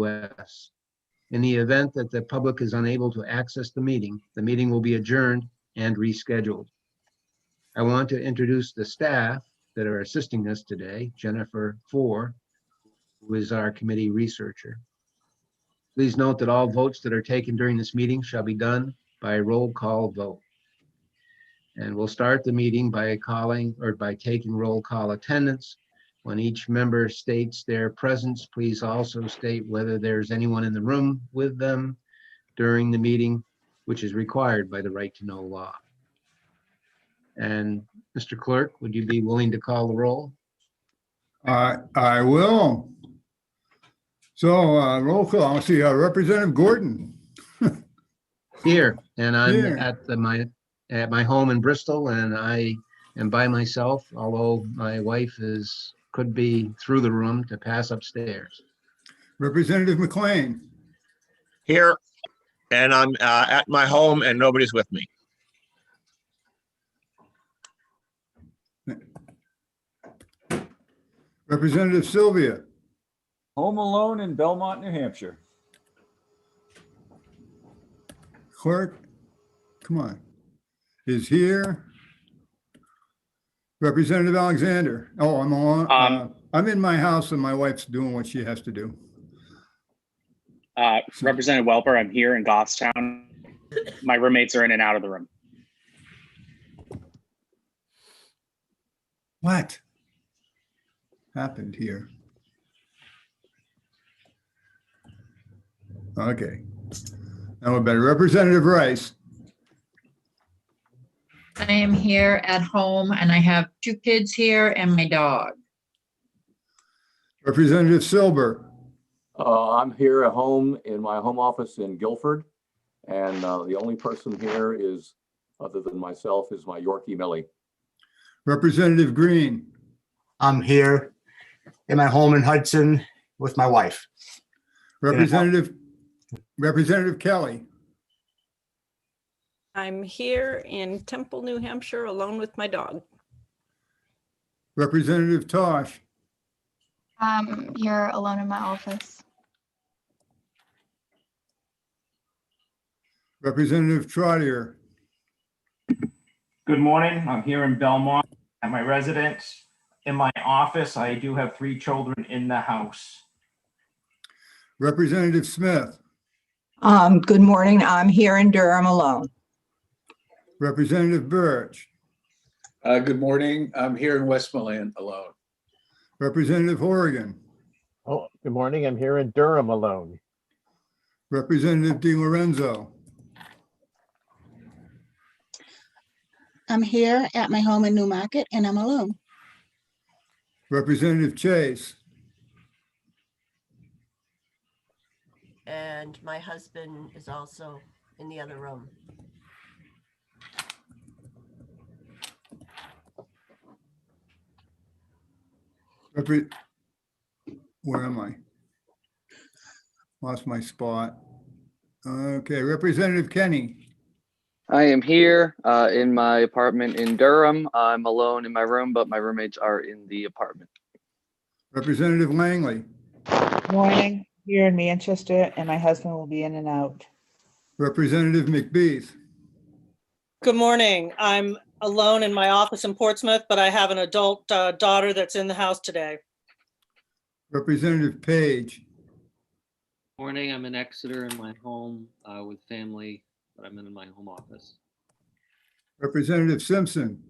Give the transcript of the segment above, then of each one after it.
US. In the event that the public is unable to access the meeting will be adjourned and rescheduled. I want to introduce the staff that are assisting us today. Jennifer Four, who is our committee researcher. Please note that all votes that are taken during this meeting shall be done by roll call vote. And we'll start the meeting by taking roll call attendance. When each member states their presence, please also state whether there's anyone in the room with them during the meeting, which is required by the right to know law. And Mr. Clerk, would you be willing to call the roll? I will. So roll call. I'll see Representative Gordon. Here, and I'm Here. at my home in Bristol, and I am by myself, although my wife could be through the room to pass upstairs. Representative McLean. Here, and I'm at my home and nobody's with me. Representative Sylvia. Home alone in Belmont, New Hampshire. Clerk, come on, is here. Representative Alexander. Oh, I'm on. I'm in my house and my wife's doing what she has to do. Representative Welper, I'm here in Goffstown. My roommates are in and out of the room. What happened here? Okay. Now we're better. Representative Rice. I am here at home and I have 2 kids here and my dog. Representative Silber. I'm here at home in my home office in Guilford. And the only person here is, other than myself, is my Yorkie Millie. Representative Green. I'm here in my home in Hudson with my wife. Representative Kelly. I'm here in Temple, New Hampshire, alone with my dog. Representative Tosh. I'm here alone in my office. Representative Trottier. Good morning. I'm here in Belmont at my residence. In my office, I do have 3 children in the house. Representative Smith. Good morning. I'm here in Durham alone. Representative Birch. Good morning. I'm here in Westmoreland alone. Representative Horrigan. Oh, good morning. I'm here in Durham alone. Representative DiLorenzo. I'm here at my home in Newmarket and I'm alone. Representative Chase. And my husband is also in the other room. Where am I? Lost my spot. Okay, Representative Kenny. I am here in my apartment in Durham. I'm alone in my room, but my roommates are in the apartment. Representative Langley. Morning, here in Manchester, and my husband will be in and out. Representative McBeath. Good morning. I'm alone in my office in Portsmouth, but I have an adult daughter that's in the house today. Representative Page. Morning, I'm in Exeter in my home with family, but I'm in my home office. Representative Simpson.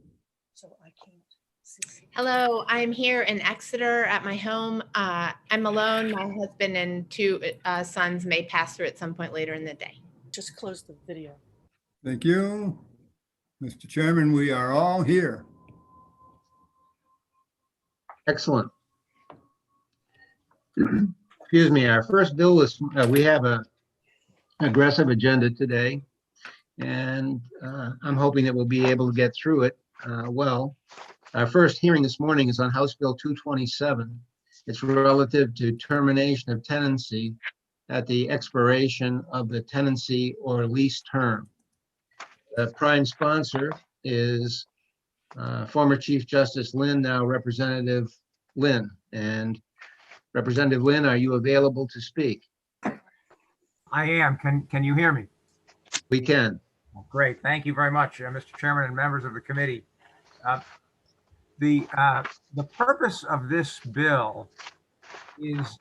So I can't see. Hello, I'm here in Exeter at my home. I'm alone. My husband and 2 sons may pass through at some point later in the day. Just close the video. Thank you. Mr. Chairman, we are all here. Excellent. Excuse me, our first bill is, we have an aggressive agenda today, and I'm hoping that we'll be able to get through it well. Our first hearing this morning is on House Bill 227. It's relative to termination of tenancy at the expiration of the tenancy or lease term. The prime sponsor is former Chief Justice Lynn, now Representative Lynn. And Representative Lynn, are you available to speak? I am. Can you hear me? We can. Great. Thank you very much, Mr. Chairman and members of the committee. The purpose of this bill is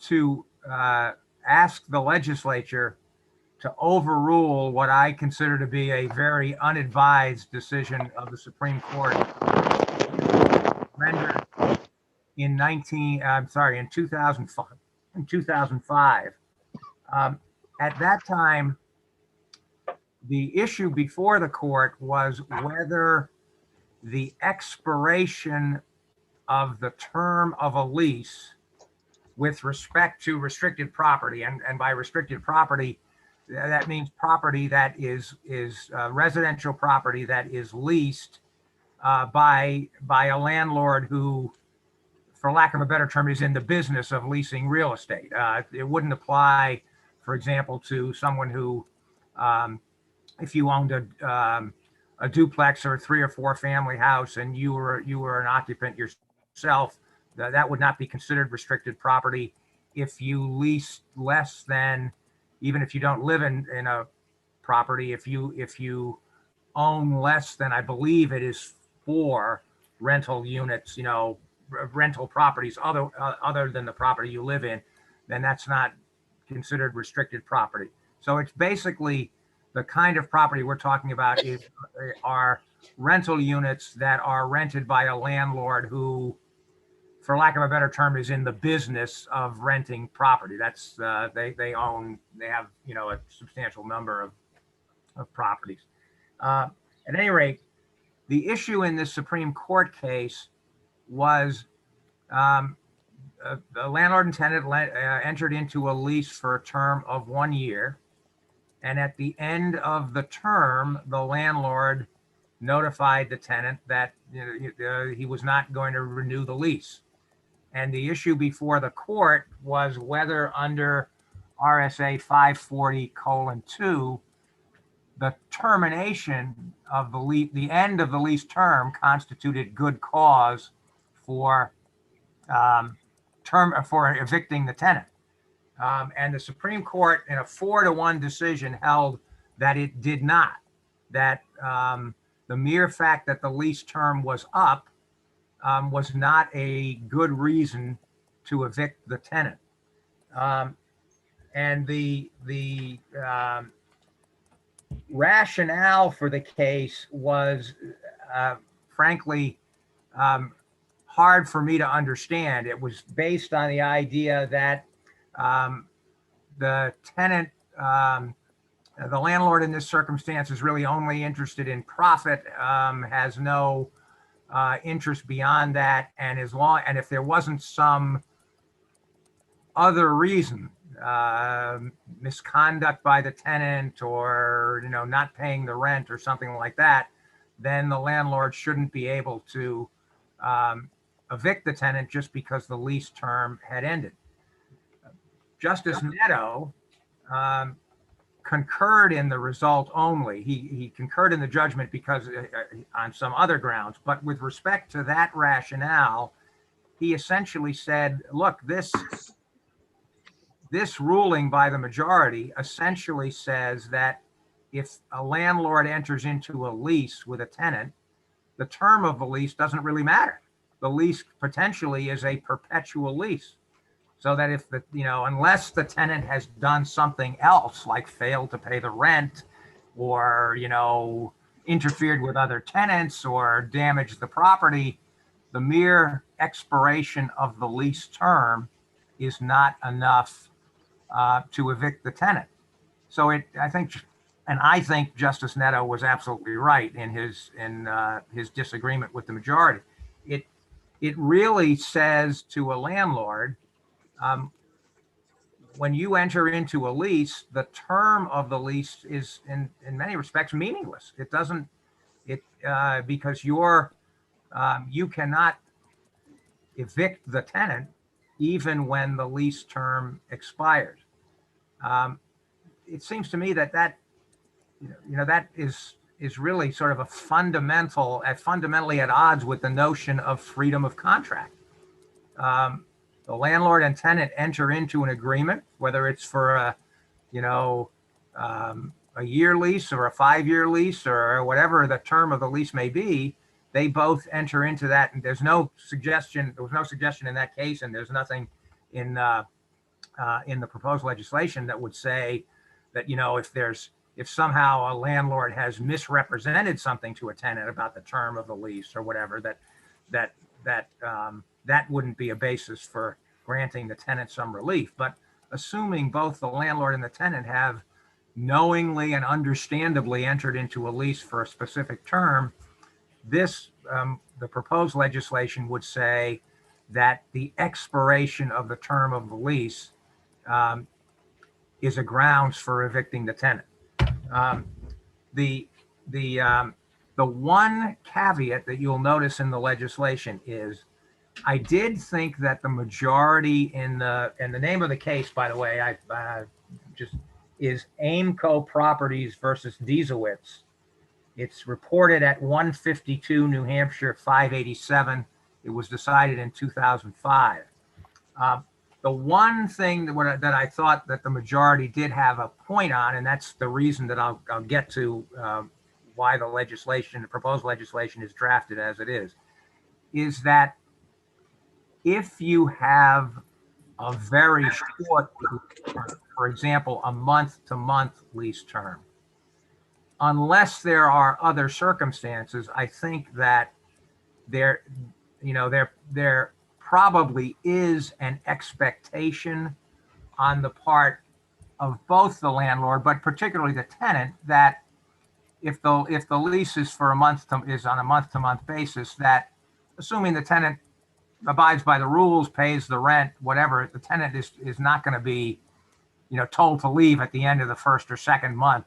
to ask the legislature to overrule what I consider to be a very unadvised decision of the Supreme Court rendered in 2005. In 2005. At that time, the issue before the court was whether the expiration of the term of a lease with respect to restricted property, and by restricted property, that means property that is residential property that is leased by a landlord who, for lack of a better term, is in the business of leasing real estate. It wouldn't apply, for example, to someone who, if you owned a duplex or a 3 or 4 family house and you were an occupant yourself, that would not be considered restricted property. If you lease less than, even if you don't live in a property, if you own less than, I believe it is 4 rental units, rental properties other than the property you live in, then that's not considered restricted property. So it's basically the kind of property we're talking about are rental units that are rented by a landlord who, for lack of a better term, is in the business of renting property. That's they have a substantial number of properties. At any rate, the issue in this Supreme Court case was the landlord and tenant entered into a lease for a term of 1 year. And at the end of the term, the landlord notified the tenant that he was not going to renew the lease. And the issue before the court was whether under RSA 540:2, the termination of the end of the lease term constituted good cause for evicting the tenant. And the Supreme Court, in a 4-1 decision, held that it did not. That the mere fact that the lease term was up was not a good reason to evict the tenant. And the rationale for the case was, frankly, hard for me to understand. It was based on the idea that the tenant, the landlord in this circumstance is really only interested in profit, has no interest beyond that, and if there wasn't some other reason, misconduct by the tenant or not paying the rent or something like that, then the landlord shouldn't be able to evict the tenant just because the lease term had ended. Justice Netto concurred in the result only. He concurred in the judgment because on some other grounds, but with respect to that rationale, he essentially said, look, this ruling by the majority essentially says that if a landlord enters into a lease with a tenant, the term of the lease doesn't really matter. The lease potentially is a perpetual lease. So that if unless the tenant has done something else, like failed to pay the rent or, interfered with other tenants or damaged the property, the mere expiration of the lease term is not enough to evict the tenant. So I think Justice Netto was absolutely right in his disagreement with the majority. It really says to a landlord, when you enter into a lease, the term of the lease is in many respects meaningless. It doesn't, because you cannot evict the tenant even when the lease term expires. It seems to me that is really sort of fundamentally at odds with the notion of freedom of contract. The landlord and tenant enter into an agreement, whether it's for a year lease or a 5-year lease or whatever the term of the lease may be, they both enter into that. And there was no suggestion in that case, and there's nothing in the proposed legislation that would say that, if somehow a landlord has misrepresented something to a tenant about the term of the lease or whatever, that wouldn't be a basis for granting the tenant some relief. But assuming both the landlord and the tenant have knowingly and understandably entered into a lease for a specific term, the proposed legislation would say that the expiration of the term of the lease is a grounds for evicting the tenant. The one caveat that you'll notice in the legislation is, I did think that the majority and the name of the case, by the way, is Aimco Properties versus Diesowitz. It's reported at 152 New Hampshire 587. It was decided in 2005. The one thing that I thought that the majority did have a point on, and that's the reason that I'll get to why the proposed legislation is drafted as it is that if you have a very short term, for example, a month-to-month lease term, unless there are other circumstances, I think that there probably is an expectation on the part of both the landlord, but particularly the tenant, that if the lease is on a month-to-month basis, that assuming the tenant abides by the rules, pays the rent, whatever, the tenant is not going to be told to leave at the end of the first or second month,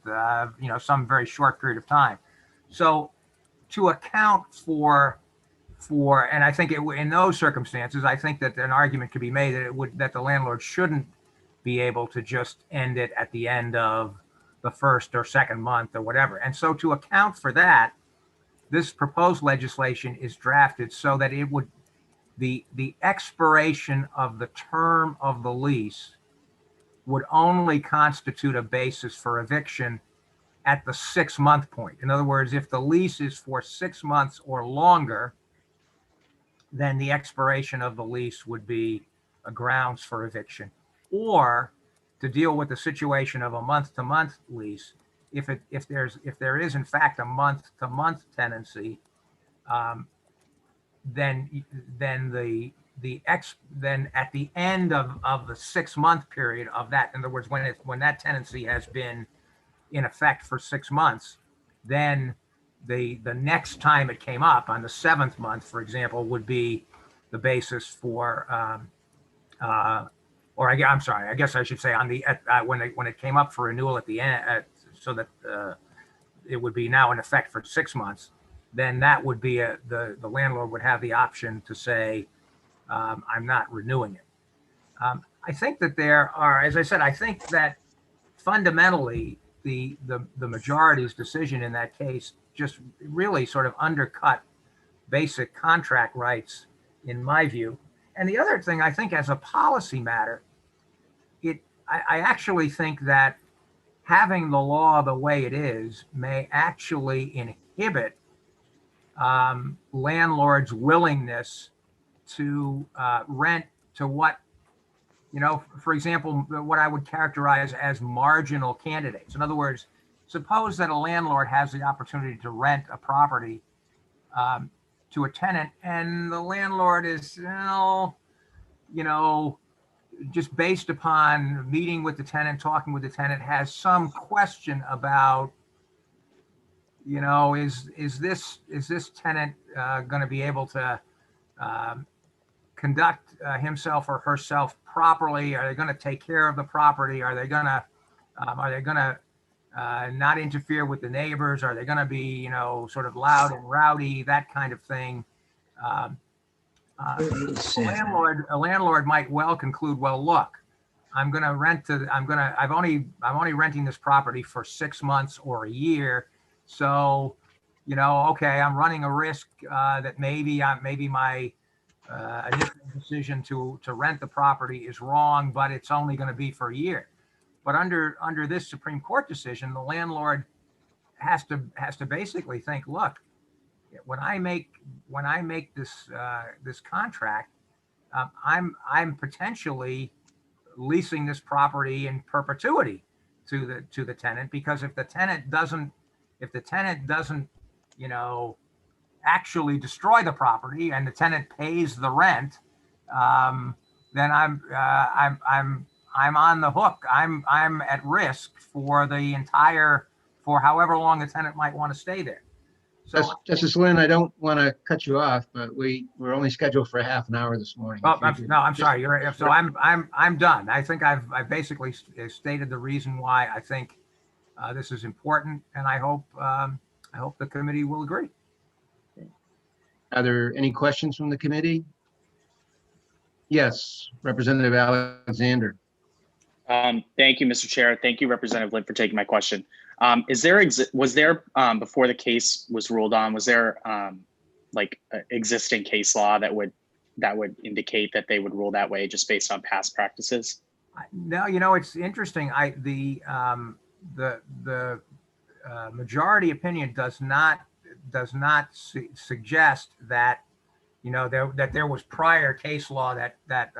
some very short period of time. So to account for, and I think in those circumstances, I think that an argument could be made that the landlord shouldn't be able to just end it at the end of the first or second month or whatever. And so to account for that, this proposed legislation is drafted so that the expiration of the term of the lease would only constitute a basis for eviction at the 6-month point. In other words, if the lease is for 6 months or longer, then the expiration of the lease would be a grounds for eviction. Or to deal with the situation of a month-to-month lease, if there is in fact a month-to-month tenancy, then at the end of the 6-month period of that, in other words, when that tenancy has been in effect for 6 months, then the next time it came up on the 7th month, for example, would be the basis for, I'm sorry, I guess I should say when it came up for renewal at the end, so that it would be now in effect for 6 months. Then that would be the landlord would have the option to say, I'm not renewing it. I think that there are, as I said, I think that fundamentally the majority's decision in that case just really sort of undercut basic contract rights, in my view. And the other thing, I think, as a policy matter, I actually think that having the law the way it is may actually inhibit landlords' willingness to rent to what, for example, what I would characterize as marginal candidates. In other words, suppose that a landlord has the opportunity to rent a property to a tenant, and the landlord is, just based upon meeting with the tenant, talking with the tenant, has some question about, is this tenant going to be able to conduct himself or herself properly? Are they going to take care of the property? Are they going to not interfere with the neighbors? Are they going to be, sort of loud and rowdy, that kind of thing? A landlord might well conclude, well, look, I'm only renting this property for 6 months or a year. So, okay, I'm running a risk that maybe my initial decision to rent the property is wrong, but it's only going to be for a year. But under this Supreme Court decision, the landlord has to basically think, look, when I make this this contract, I'm potentially leasing this property in perpetuity to the tenant, because if the tenant doesn't, you know, actually destroy the property and the tenant pays the rent, then I'm on the hook. I'm at risk for however long the tenant might want to stay there. So, Justice Lynn, I don't want to cut you off, but we're only scheduled for a half an hour this morning. oh, I'm sorry. You're right. So I'm done. I think I've basically stated the reason why I think this is important, and I hope the committee will agree. Are there any questions from the committee? Yes, Representative Alexander. Thank you, Mr. Chair. Thank you, Representative Lynn, for taking my question. Was there before the case was ruled on, was there like existing case law that would indicate that they would rule that way just based on past practices? No, you know, it's interesting. The majority opinion does not suggest that, you know, that there was prior case law that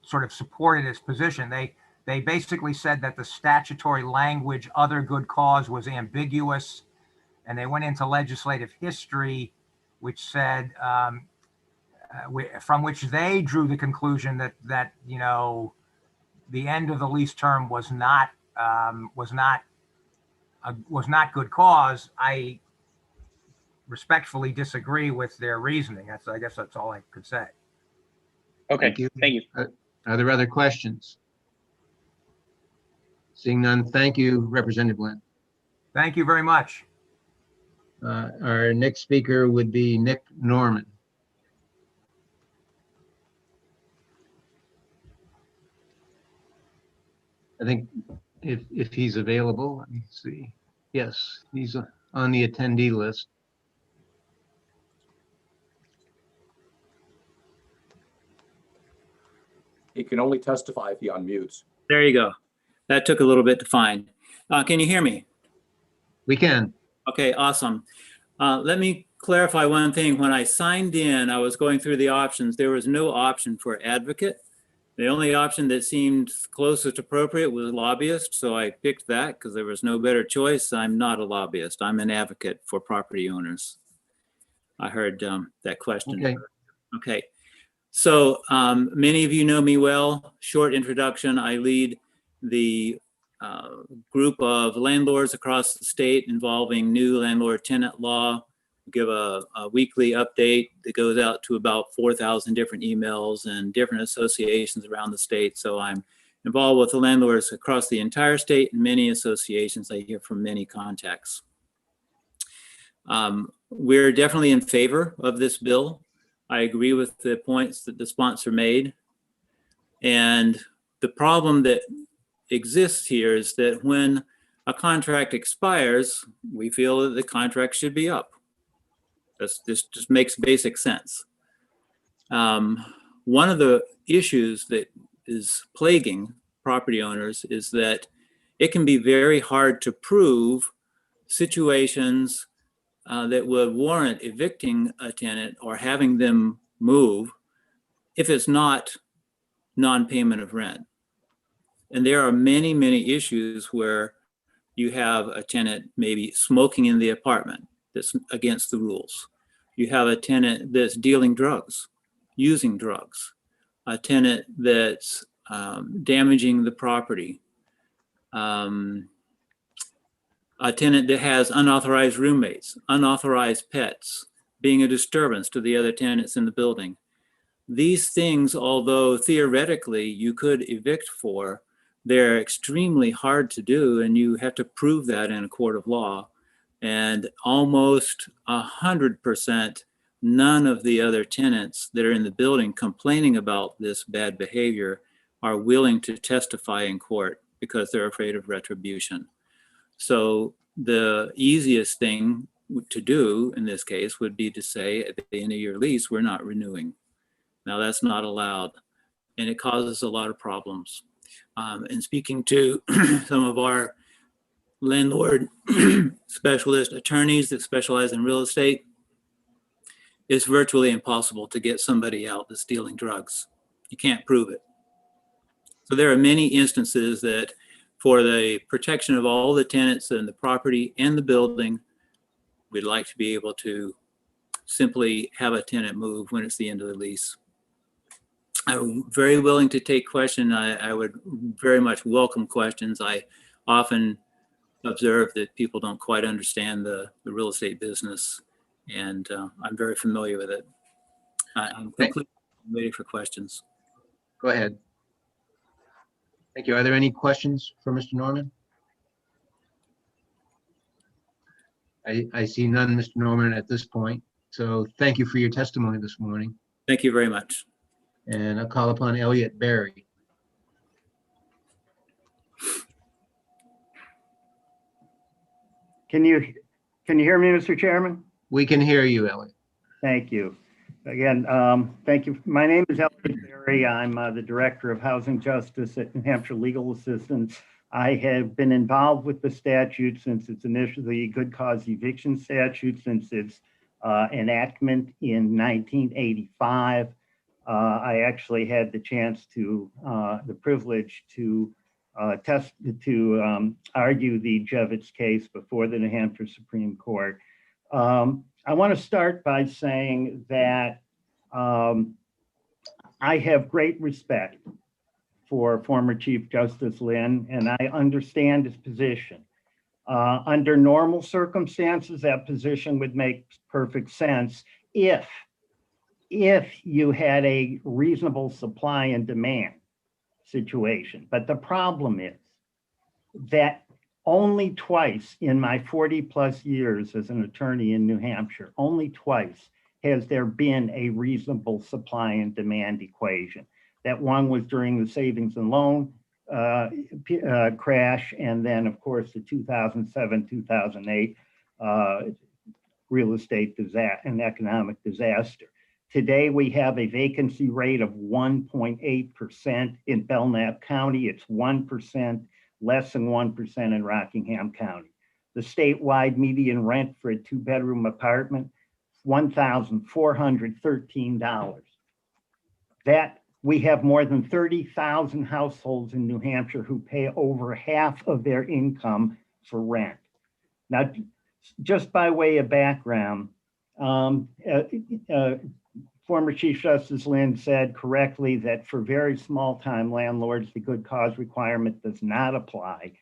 sort of supported its position. They basically said that the statutory language, other good cause, was ambiguous, and they went into legislative history, which said, from which they drew the conclusion that you know, the end of the lease term was not good cause. I respectfully disagree with their reasoning. I guess that's all I could say. Okay, thank you. Are there other questions? Seeing none, thank you, Representative Lynn. Thank you very much. Our next speaker would be Nick Norman. I think if he's available, let me see. Yes, he's on the attendee list. He can only testify if he unmutes. There you go. That took a little bit to find. Can you hear me? We can. Okay, awesome. Let me clarify one thing. When I signed in, I was going through the options. There was no option for advocate. The only option that seemed closest appropriate was lobbyist. So I picked that because there was no better choice. I'm not a lobbyist. I'm an advocate for property owners. I heard that question. Okay. Okay. So many of you know me well. Short introduction. I lead the group of landlords across the state involving new landlord-tenant law. We give a weekly update that goes out to about 4,000 different emails and different associations around the state. So I'm involved with the landlords across the entire state and many associations. I hear from many contacts. We're definitely in favor of this bill. I agree with the points that the sponsor made. And the problem that exists here is that when a contract expires, we feel that the contract should be up. This just makes basic sense. One of the issues that is plaguing property owners is that it can be very hard to prove situations that would warrant evicting a tenant or having them move if it's not non-payment of rent. And there are many, many issues where you have a tenant maybe smoking in the apartment that's against the rules. You have a tenant that's dealing drugs, using drugs, a tenant that's damaging the property, a tenant that has unauthorized roommates, unauthorized pets, being a disturbance to the other tenants in the building. These things, although theoretically you could evict for, they're extremely hard to do, and you have to prove that in a court of law. And almost 100%, none of the other tenants that are in the building complaining about this bad behavior are willing to testify in court because they're afraid of retribution. So the easiest thing to do in this case would be to say at the end of your lease, we're not renewing. Now that's not allowed, and it causes a lot of problems. And speaking to some of our landlord specialist attorneys that specialize in real estate, it's virtually impossible to get somebody out that's dealing drugs. You can't prove it. So there are many instances that for the protection of all the tenants and the property and the building, we'd like to be able to simply have a tenant move when it's the end of the lease. I'm very willing to take questions. I would very much welcome questions. I often observe that people don't quite understand the real estate business, and I'm very familiar with it. I'm completely ready for questions. Go ahead. Thank you. Are there any questions for Mr. Norman? I see none, Mr. Norman, at this point. So thank you for your testimony this morning. Thank you very much. And I'll call upon Elliot Berry. Can you hear me, Mr. Chairman? We can hear you, Elliot. Thank you. Again, thank you. My name is Elliot Berry. I'm the Director of Housing Justice at New Hampshire Legal Assistance. I have been involved with the statute since its initially good cause eviction statute, since its enactment in 1985. I actually had the chance to, the privilege to argue the Jevitz case before the New Hampshire Supreme Court. I want to start by saying that I have great respect for former Chief Justice Lynn, and I understand his position. Under normal circumstances, that position would make perfect sense if you had a reasonable supply and demand situation. But the problem is that only twice in my 40+ years as an attorney in New Hampshire, only twice has there been a reasonable supply and demand equation. That one was during the savings and loan crash, and then of course the 2007-2008 real estate disaster and economic disaster. Today we have a vacancy rate of 1.8% in Belknap County. It's 1%, less than 1% in Rockingham County. The statewide median rent for a 2-bedroom apartment, $1,413. That we have more than 30,000 households in New Hampshire who pay over half of their income for rent. Now, just by way of background, former Chief Justice Lynn said correctly that for very small-time landlords, the good cause requirement does not apply.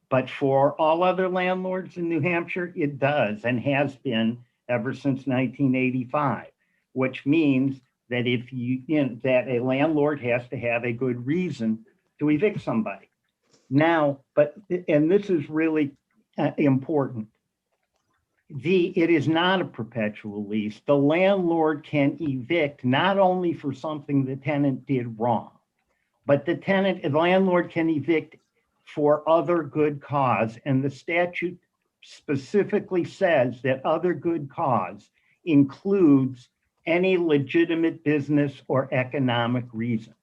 But for all other landlords in New Hampshire, it does and has been ever since 1985, which means that that a landlord has to have a good reason to evict somebody. Now, and this is really important, it is not a perpetual lease. The landlord can evict not only for something the tenant did wrong, but the landlord can evict for other good cause. And the statute specifically says that other good cause includes any legitimate business or economic reason.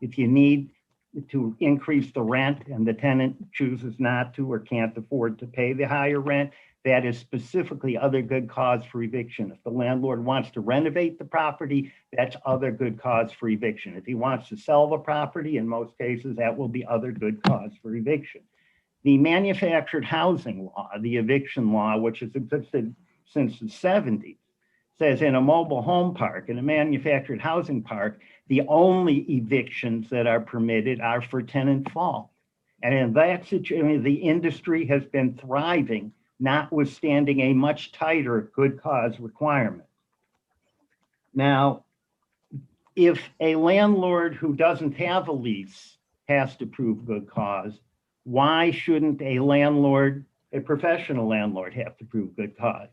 If you need to increase the rent and the tenant chooses not to or can't afford to pay the higher rent, that is specifically other good cause for eviction. If the landlord wants to renovate the property, that's other good cause for eviction. If he wants to sell the property, in most cases, that will be other good cause for eviction. The manufactured housing law, the eviction law, which has existed since the 70s, says in a mobile home park, in a manufactured housing park, the only evictions that are permitted are for tenant fault. And in that situation, the industry has been thriving, notwithstanding a much tighter good cause requirement. Now, if a landlord who doesn't have a lease has to prove good cause, why shouldn't a professional landlord have to prove good cause?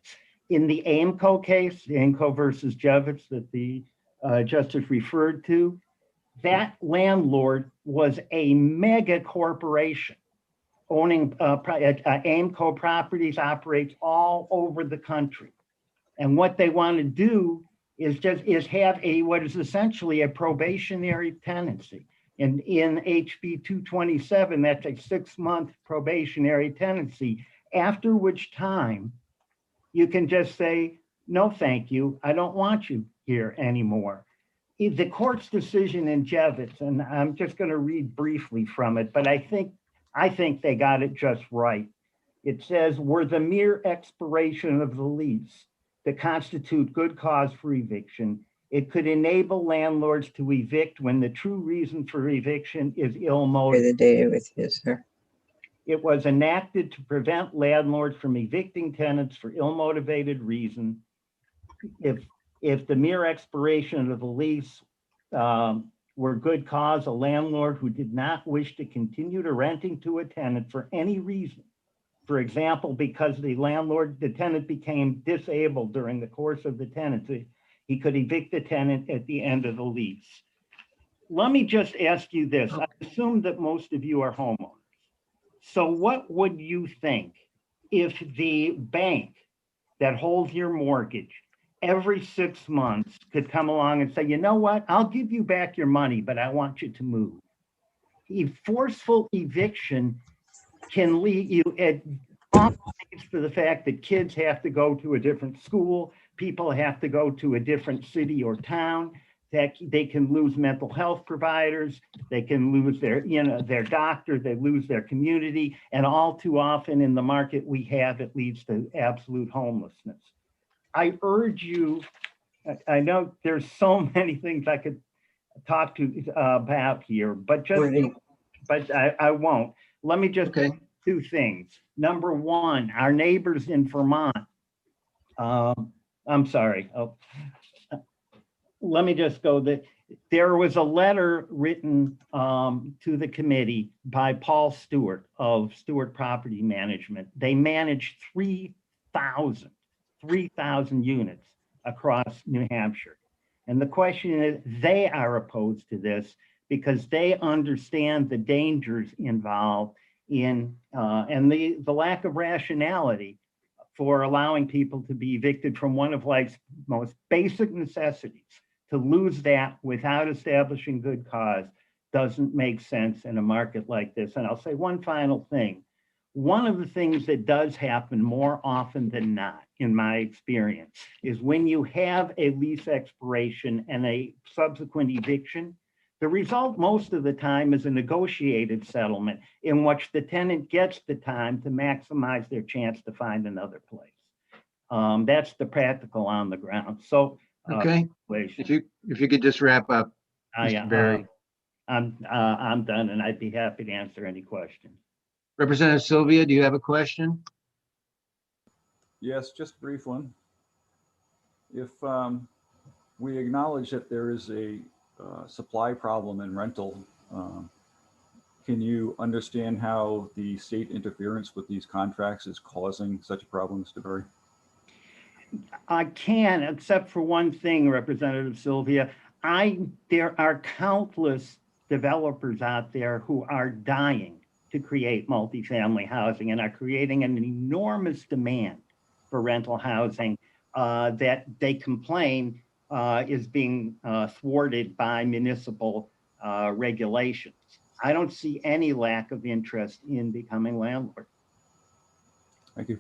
In the Aimco case, the Aimco versus Jevitz that the justice referred to, that landlord was a mega corporation owning Aimco Properties, operates all over the country. And what they want to do is have what is essentially a probationary tenancy. And in HB 227, that's a 6-month probationary tenancy, after which time you can just say, no, thank you. I don't want you here anymore. The court's decision in Jevitz, and I'm just going to read briefly from it, but I think they got it just right. It says, were the mere expiration of the lease to constitute good cause for eviction, it could enable landlords to evict when the true reason for eviction is ill motive. The data with you, sir. It was enacted to prevent landlords from evicting tenants for ill-motivated reason. If the mere expiration of the lease were good cause, a landlord who did not wish to continue to renting to a tenant for any reason, for example, because the tenant became disabled during the course of the tenancy, he could evict the tenant at the end of the lease. Let me just ask you this. I assume that most of you are homeowners. So what would you think if the bank that holds your mortgage every 6 months could come along and say, you know what, I'll give you back your money, but I want you to move? Forceful eviction can lead you at often leads to the fact that kids have to go to a different school, people have to go to a different city or town, that they can lose mental health providers, they can lose their doctor, they lose their community, and all too often in the market we have, it leads to absolute homelessness. I urge you, I know there's so many things I could talk to about here, but I won't. Let me just say 2 things. Number 1, our neighbors in Vermont, I'm sorry. Let me just go that there was a letter written to the committee by Paul Stewart of Stewart Property Management. They manage 3,000 units across New Hampshire. And the question is, they are opposed to this because they understand the dangers involved in and the lack of rationality for allowing people to be evicted from one of life's most basic necessities. To lose that without establishing good cause doesn't make sense in a market like this. And I'll say one final thing. One of the things that does happen more often than not, in my experience, is when you have a lease expiration and a subsequent eviction, the result most of the time is a negotiated settlement in which the tenant gets the time to maximize their chance to find another place. That's the practical on the ground. So, okay, if you could just wrap up, Mr. Berry. I'm done, and I'd be happy to answer any questions. Representative Sylvia, do you have a question? Yes, just a brief one. If we acknowledge that there is a supply problem in rental, can you understand how the state interference with these contracts is causing such a problem, Mr. Berry? I can, except for one thing, Representative Sylvia. There are countless developers out there who are dying to create multifamily housing and are creating an enormous demand for rental housing that they complain is being thwarted by municipal regulations. I don't see any lack of interest in becoming landlord. Thank you.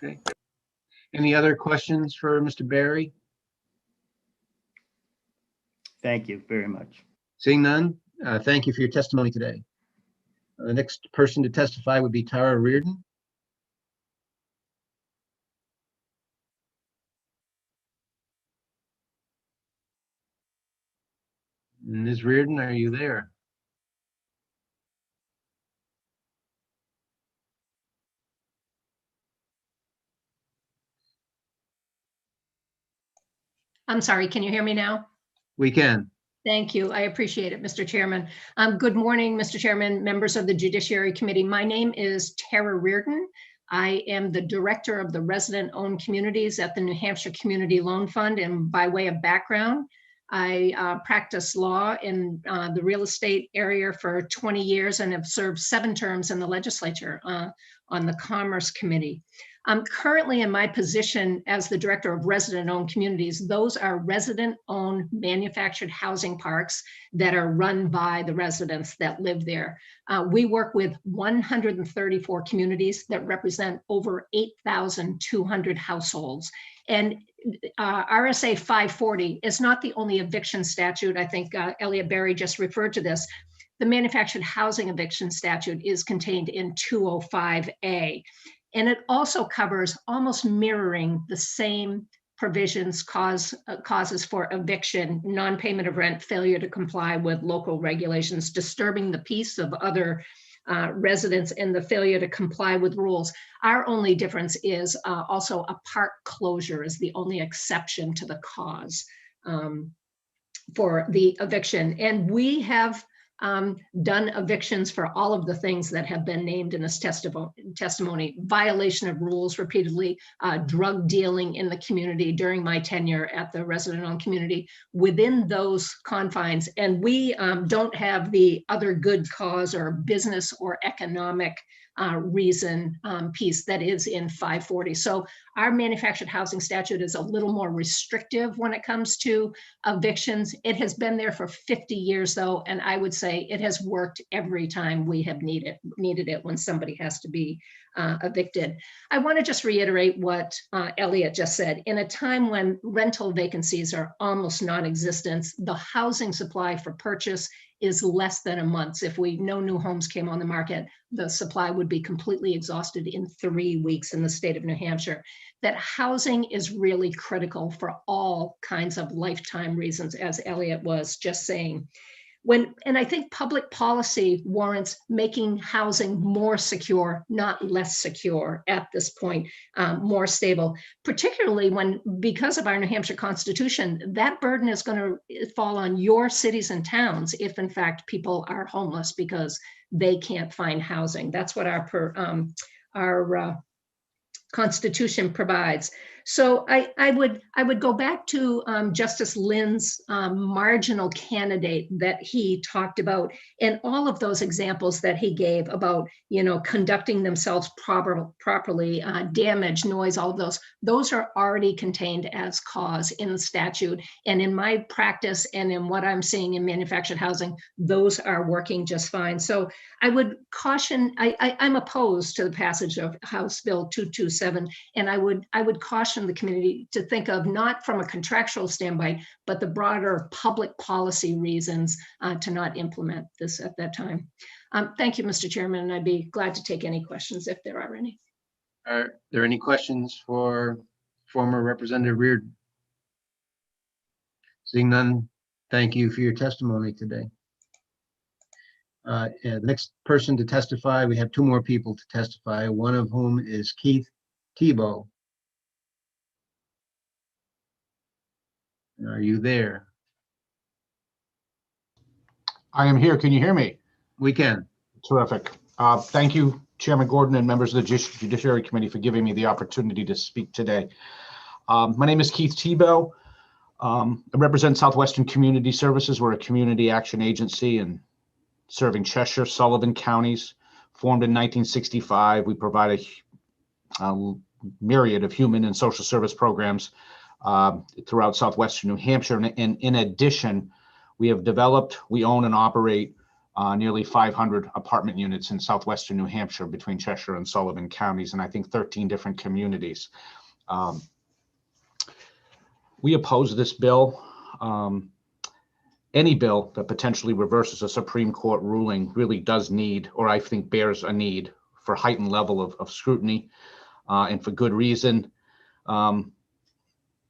Okay. Any other questions for Mr. Berry? Thank you very much. Seeing none, thank you for your testimony today. The next person to testify would be Tara Reardon. Ms. Reardon, are you there? I'm sorry, can you hear me now? We can. Thank you. I appreciate it, Mr. Chairman. Good morning, Mr. Chairman, members of the Judiciary Committee. My name is Tara Reardon. I am the director of the resident-owned communities at the New Hampshire Community Loan Fund. And by way of background, I practiced law in the real estate area for 20 years and have served 7 terms in the legislature on the Commerce Committee. I'm currently in my position as the director of resident-owned communities. Those are resident-owned manufactured housing parks that are run by the residents that live there. We work with 134 communities that represent over 8,200 households. And RSA 540 is not the only eviction statute. I think Elliot Berry just referred to this. The manufactured housing eviction statute is contained in 205A. And it also covers, almost mirroring the same provisions, causes for eviction, non-payment of rent, failure to comply with local regulations, disturbing the peace of other residents, and the failure to comply with rules. Our only difference is also a park closure is the only exception to the cause for the eviction. And we have done evictions for all of the things that have been named in this testimony: violation of rules repeatedly, drug dealing in the community during my tenure at the resident-owned community, within those confines. And we don't have the other good cause or business or economic reason piece that is in 540. So our manufactured housing statute is a little more restrictive when it comes to evictions. It has been there for 50 years though, and I would say it has worked every time we have needed it when somebody has to be evicted. I want to just reiterate what Elliot just said. In a time when rental vacancies are almost non-existent, the housing supply for purchase is less than a month. If no new homes came on the market, the supply would be completely exhausted in 3 weeks in the state of New Hampshire. That housing is really critical for all kinds of lifetime reasons, as Elliot was just saying. And I think public policy warrants making housing more secure, not less secure at this point, more stable, particularly when, because of our New Hampshire Constitution, that burden is going to fall on your cities and towns if in fact people are homeless because they can't find housing. That's what our Constitution provides. So I would go back to Justice Lynn's marginal candidate that he talked about, and all of those examples that he gave about, conducting themselves properly, damage, noise, all of those are already contained as cause in the statute. And in my practice and in what I'm seeing in manufactured housing, those are working just fine. So I would caution, I'm opposed to the passage of House Bill 227, and I would caution the community to think of, not from a contractual standpoint, but the broader public policy reasons to not implement this at that time. Thank you, Mr. Chairman, and I'd be glad to take any questions if there are any. Are there any questions for former Representative Reardon? Seeing none, thank you for your testimony today. The next person to testify, we have two more people to testify, one of whom is Keith Tebow. Are you there? I am here. Can you hear me? We can. Terrific. Thank you, Chairman Gordon and members of the Judiciary Committee, for giving me the opportunity to speak today. My name is Keith Tebow. I represent Southwestern Community Services. We're a community action agency and serving Cheshire, Sullivan counties. Formed in 1965, we provide a myriad of human and social service programs throughout southwestern New Hampshire. And in addition, we have developed, we own and operate nearly 500 apartment units in southwestern New Hampshire between Cheshire and Sullivan counties, and I think 13 different communities. We oppose this bill. Any bill that potentially reverses a Supreme Court ruling really does need, or I think bears a need for heightened level of scrutiny, and for good reason.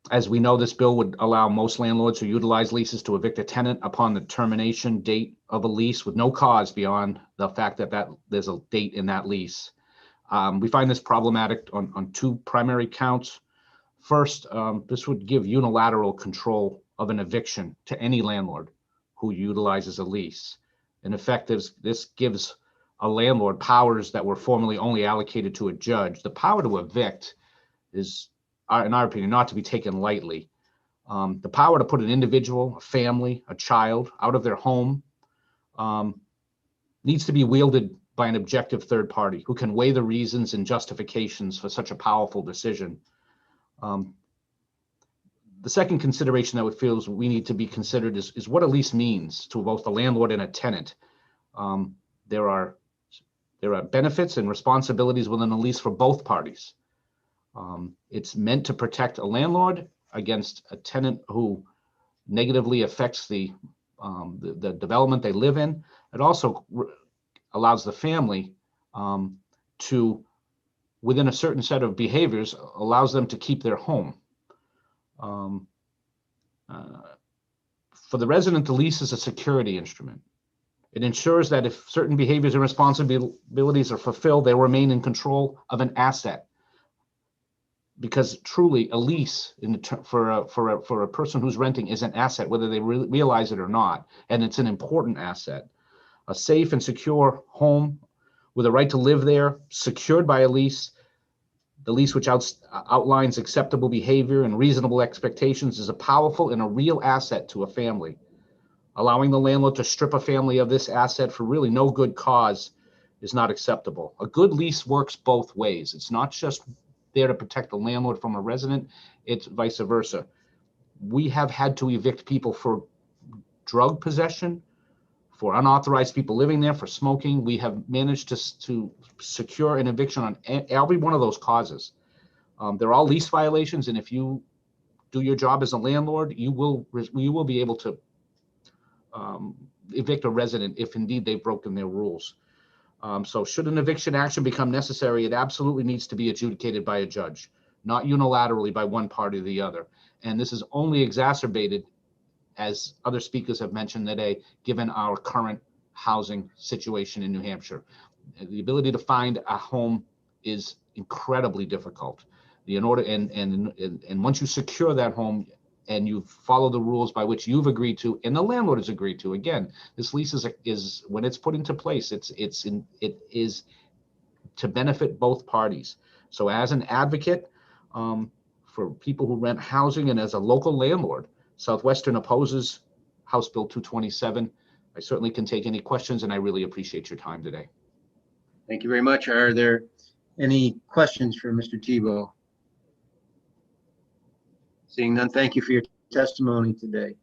As we know, this bill would allow most landlords who utilize leases to evict a tenant upon the termination date of a lease with no cause beyond the fact that there's a date in that lease. We find this problematic on two primary counts. First, this would give unilateral control of an eviction to any landlord who utilizes a lease. In effect, this gives a landlord powers that were formerly only allocated to a judge. The power to evict is, in our opinion, not to be taken lightly. The power to put an individual, a family, a child out of their home needs to be wielded by an objective third party who can weigh the reasons and justifications for such a powerful decision. The second consideration that we feel is we need to be considered is what a lease means to both the landlord and a tenant. There are benefits and responsibilities within a lease for both parties. It's meant to protect a landlord against a tenant who negatively affects the development they live in. It also allows the family to, within a certain set of behaviors, allows them to keep their home. For the resident, the lease is a security instrument. It ensures that if certain behaviors and responsibilities are fulfilled, they remain in control of an asset. Because truly, a lease for a person who's renting is an asset, whether they realize it or not, and it's an important asset. A safe and secure home with a right to live there, secured by a lease. The lease, which outlines acceptable behavior and reasonable expectations, is a powerful and a real asset to a family. Allowing the landlord to strip a family of this asset for really no good cause is not acceptable. A good lease works both ways. It's not just there to protect the landlord from a resident, it's vice versa. We have had to evict people for drug possession, for unauthorized people living there, for smoking. We have managed to secure an eviction on every one of those causes. They're all lease violations, and if you do your job as a landlord, you will be able to evict a resident if indeed they've broken their rules. So should an eviction action become necessary, it absolutely needs to be adjudicated by a judge, not unilaterally by one party or the other. And this is only exacerbated, as other speakers have mentioned today, given our current housing situation in New Hampshire. The ability to find a home is incredibly difficult. And once you secure that home and you follow the rules by which you've agreed to, and the landlord has agreed to, again, this lease is when it's put into place, it is to benefit both parties. So as an advocate for people who rent housing and as a local landlord, Southwestern opposes House Bill 227. I certainly can take any questions, and I really appreciate your time today. Thank you very much. Are there any questions for Mr. Tebow? Seeing none, thank you for your testimony today.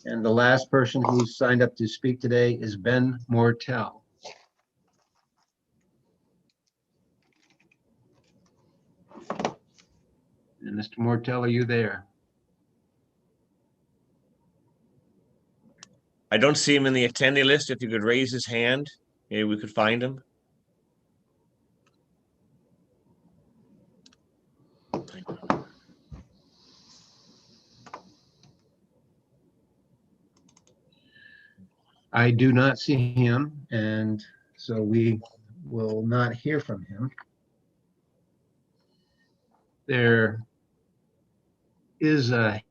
And the last person who's signed up to speak today is Ben Mortel. And Mr. Mortel, are you there? I don't see him in the attendee list. If you could raise his hand, maybe we could find him. I do not see him, and so we will not hear from him. There is I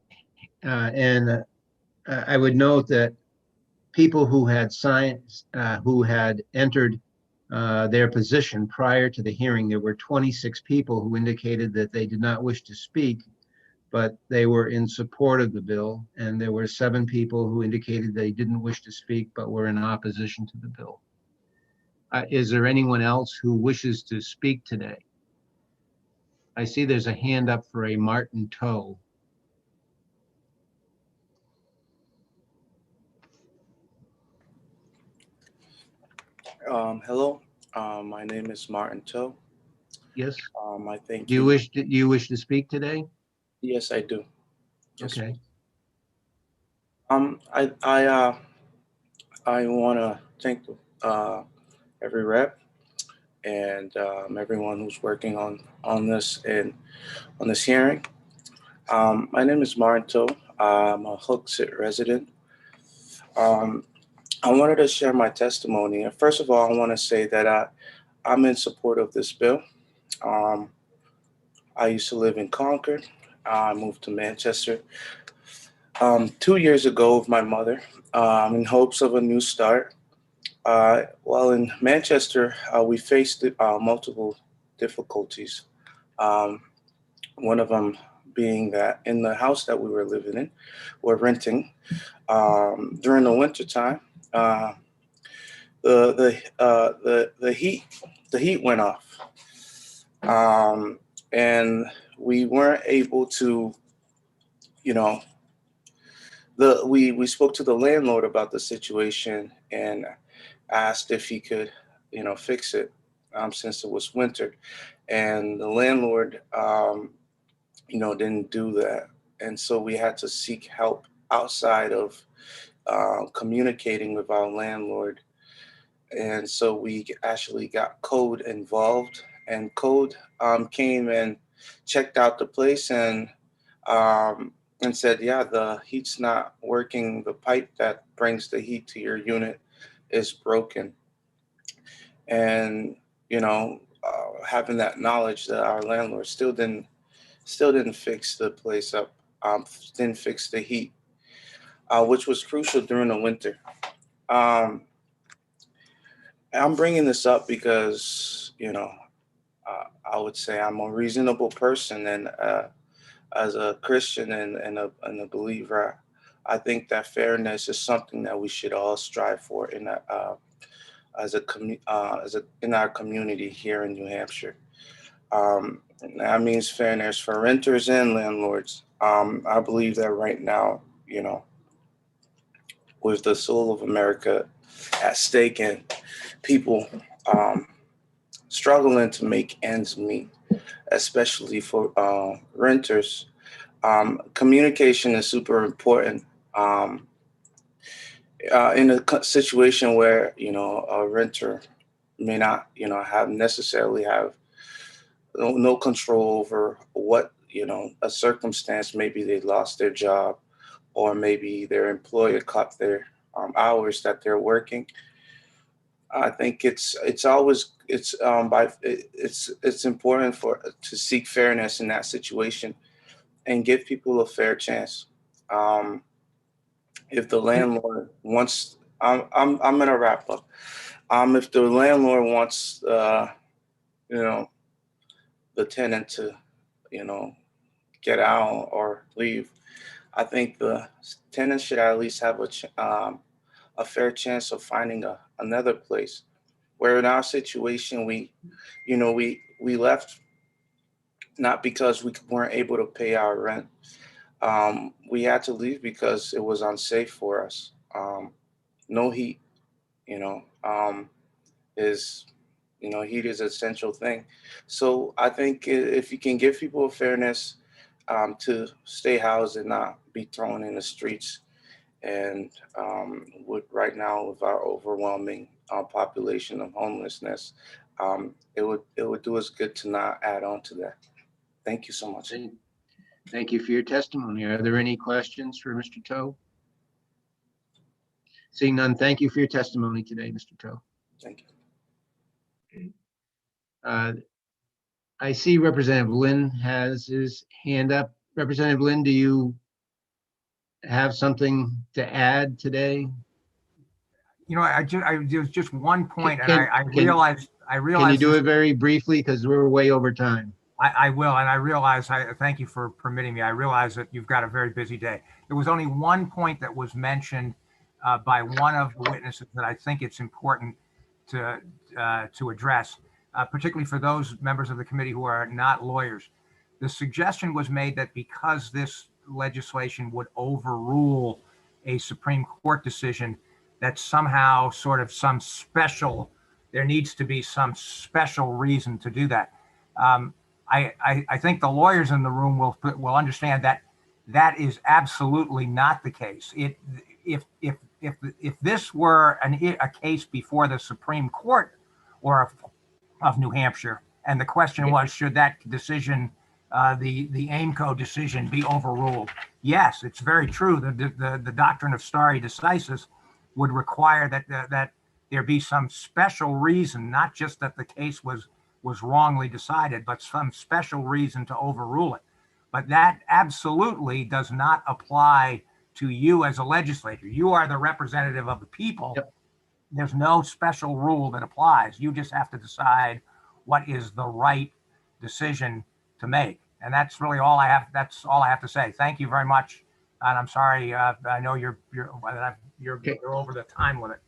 would note that people who had who had entered their position prior to the hearing, there were 26 people who indicated that they did not wish to speak, but they were in support of the bill, and there were 7 people who indicated they didn't wish to speak but were in opposition to the bill. Is there anyone else who wishes to speak today? I see there's a hand up for a Martin Toe. Hello, my name is Martin Toe. Yes. I think Do you wish to speak today? Yes, I do. Yes. Okay. I want to thank every rep and everyone who's working on this and on this hearing. My name is Martin Toe. I'm a Hooksett resident. I wanted to share my testimony. And first of all, I want to say that I'm in support of this bill. I used to live in Concord. I moved to Manchester 2 years ago with my mother in hopes of a new start. While in Manchester, we faced multiple difficulties. One of them being that in the house that we were living in, we're renting, during the wintertime, the heat went off, and we weren't able to, you know, we spoke to the landlord about the situation and asked if he could, you know, fix it, since it was winter, and the landlord, you know, didn't do that, and so we had to seek help outside of communicating with our landlord. And so we actually got code involved, and code came and checked out the place and said, yeah, the heat's not working. The pipe that brings the heat to your unit is broken. And, you know, having that knowledge that our landlord still didn't fix the place up, didn't fix the heat, which was crucial during the winter. I'm bringing this up because, you know, I would say I'm a reasonable person, and as a Christian and a believer, I think that fairness is something that we should all strive for in in our community here in New Hampshire. That means fairness for renters and landlords. I believe that right now, you know, with the soul of America at stake and people struggling to make ends meet, especially for renters, communication is super important. In a situation where, you know, a renter may not, you know, necessarily have no control over what, you know, a circumstance, maybe they lost their job, or maybe their employer cut their hours that they're working. I think it's important to seek fairness in that situation and give people a fair chance. If the landlord wants, I'm gonna wrap up. If the landlord wants, you know, the tenant to, you know, get out or leave, I think the tenant should at least have a fair chance of finding another place. Where in our situation, you know, we left not because we weren't able to pay our rent. We had to leave because it was unsafe for us. No heat, you know, is, you know, heat is an essential thing. So I think if you can give people a fairness to stay housed and not be thrown in the streets, and right now with our overwhelming population of homelessness, it would do us good to not add on to that. Thank you so much. Thank you for your testimony. Are there any questions for Mr. Toe? Seeing none, thank you for your testimony today, Mr. Toe. Thank you. I see Representative Lynn has his hand up. Representative Lynn, do you have something to add today? You know, there's just one point, and I realized. Can you do it very briefly, because we're way over time? I will, and I realize, thank you for permitting me. I realize that you've got a very busy day. There was only one point that was mentioned by one of the witnesses that I think it's important to address, particularly for those members of the committee who are not lawyers. The suggestion was made that because this legislation would overrule a Supreme Court decision, that somehow there needs to be some special reason to do that. I think the lawyers in the room will understand that that is absolutely not the case. If this were a case before the Supreme Court of New Hampshire, and the question was, should that decision, the Aimco decision, be overruled? Yes, it's very true that the doctrine of stare decisis would require that there be some special reason, not just that the case was wrongly decided, but some special reason to overrule it. But that absolutely does not apply to you as a legislator. You are the representative of the people. Yep. There's no special rule that applies. You just have to decide what is the right decision to make. And that's really all I have. That's all I have to say. Thank you very much. And I'm sorry. I know you're over the time limit.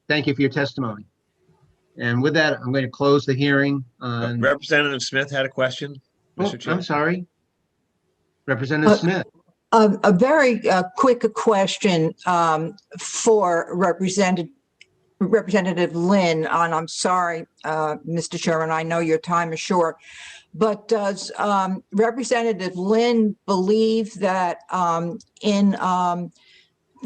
thank you for your testimony. And with that, I'm going to close the hearing on. Representative Smith had a question. Oh, Mr. Chair. I'm sorry. Representative Smith. A very quick question for Representative Lynn, and I'm sorry, Mr. Chairman, I know your time is short, but does Representative Lynn believe that in the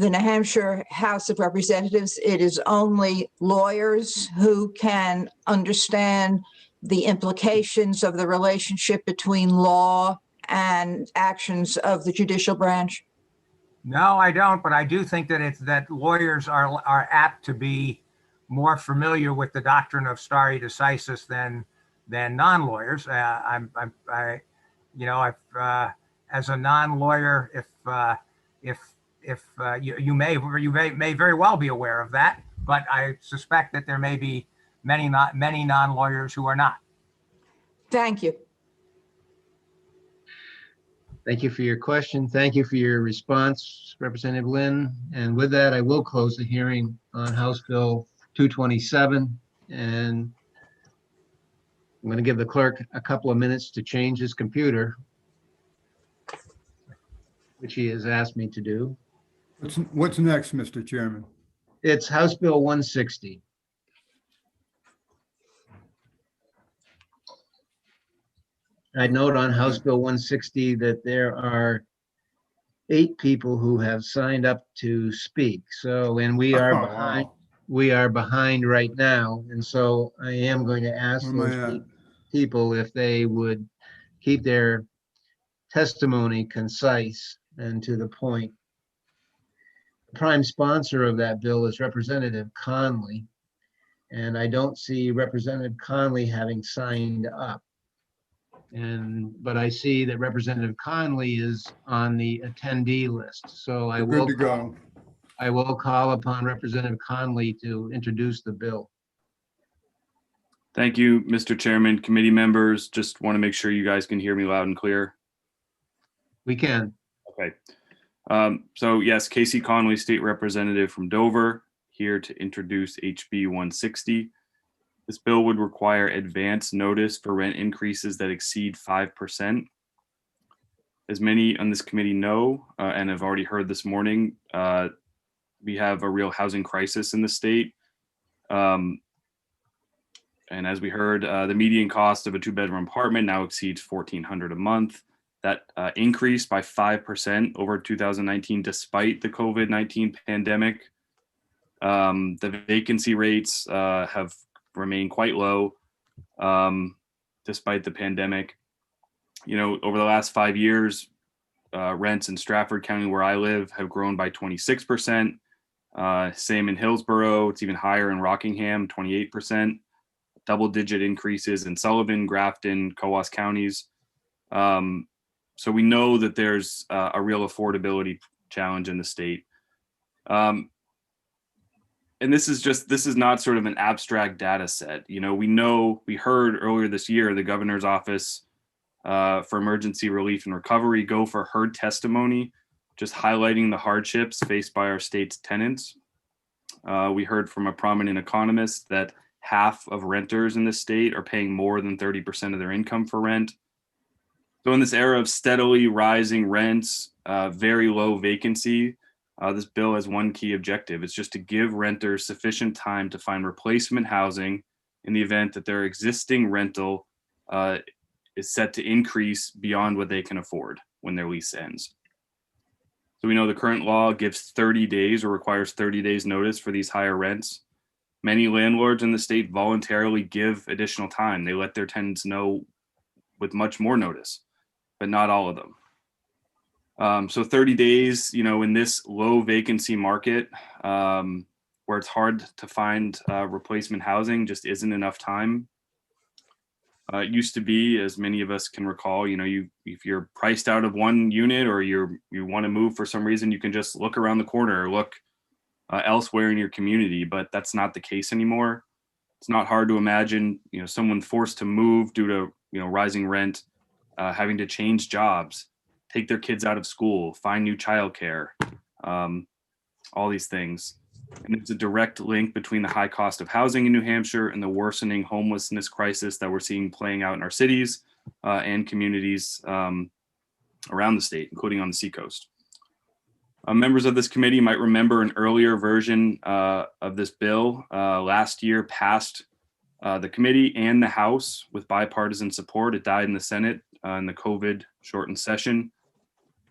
New Hampshire House of Representatives, it is only lawyers who can understand the implications of the relationship between law and actions of the judicial branch? No, I don't, but I do think that lawyers are apt to be more familiar with the doctrine of stare decisis than non-lawyers. As a non-lawyer, if you may very well be aware of that, but I suspect that there may be many non-lawyers who are not. Thank you. Thank you for your question. Thank you for your response, Representative Lynn. And with that, I will close the hearing on House Bill 227. And I'm going to give the clerk a couple of minutes to change his computer, which he has asked me to do. What's next, Mr. Chairman? It's House Bill 160. I'd note on House Bill 160 that there are 8 people who have signed up to speak. So, and we are behind. Wow. We are behind right now, and so I am going to ask those people if they would keep their testimony concise and to the point. The prime sponsor of that bill is Representative Conley, and I don't see Representative Conley having signed up. But I see that Representative Conley is on the attendee list. So I will call upon Representative Conley to introduce the bill. Thank you, Mr. Chairman, committee members. Just want to make sure you guys can hear me loud and clear. We can. Okay. So yes, Casey Conley, State Representative from Dover, here to introduce HB 160. This bill would require advance notice for rent increases that exceed 5%. As many on this committee know, and have already heard this morning, we have a real housing crisis in the state. And as we heard, the median cost of a 2-bedroom apartment now exceeds $1,400 a month. That increased by 5% over 2019, despite the COVID-19 pandemic. The vacancy rates have remained quite low, despite the pandemic. You know, over the last 5 years, rents in Stratford County, where I live, have grown by 26%. Same in Hillsborough. It's even higher in Rockingham, 28%. Double-digit increases in Sullivan, Grafton, Cowas counties. So we know that there's a real affordability challenge in the state. And this is not sort of an abstract data set. You know, we heard earlier this year, the governor's office for emergency relief and recovery, Gopher, heard testimony just highlighting the hardships faced by our state's tenants. We heard from a prominent economist that half of renters in the state are paying more than 30% of their income for rent. So in this era of steadily rising rents, very low vacancy, this bill has one key objective. It's just to give renters sufficient time to find replacement housing in the event that their existing rental is set to increase beyond what they can afford when their lease ends. So we know the current law gives 30 days or requires 30 days notice for these higher rents. Many landlords in the state voluntarily give additional time. They let their tenants know with much more notice, but not all of them. So 30 days, you know, in this low vacancy market, where it's hard to find replacement housing, just isn't enough time. It used to be, as many of us can recall, you know, if you're priced out of one unit or you want to move for some reason, you can just look around the corner or look elsewhere in your community, but that's not the case anymore. It's not hard to imagine, you know, someone forced to move due to, you know, rising rent, having to change jobs, take their kids out of school, find new childcare, all these things. And it's a direct link between the high cost of housing in New Hampshire and the worsening homelessness crisis that we're seeing playing out in our cities and communities around the state, including on the seacoast. Members of this committee might remember an earlier version of this bill last year passed the committee and the House with bipartisan support. It died in the Senate in the COVID shortened session.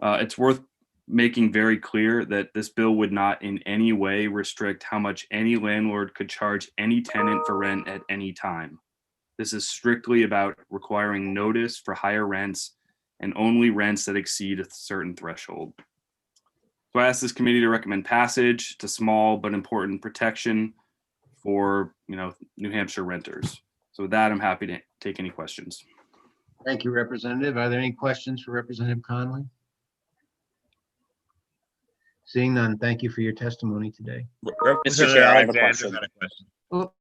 It's worth making very clear that this bill would not in any way restrict how much any landlord could charge any tenant for rent at any time. This is strictly about requiring notice for higher rents and only rents that exceed a certain threshold. So I ask this committee to recommend passage to small but important protection for New Hampshire renters. So with that, I'm happy to take any questions. Thank you, Representative. Are there any questions for Representative Conley? Seeing none, thank you for your testimony today. Mr. Chair, I have a question. Oh,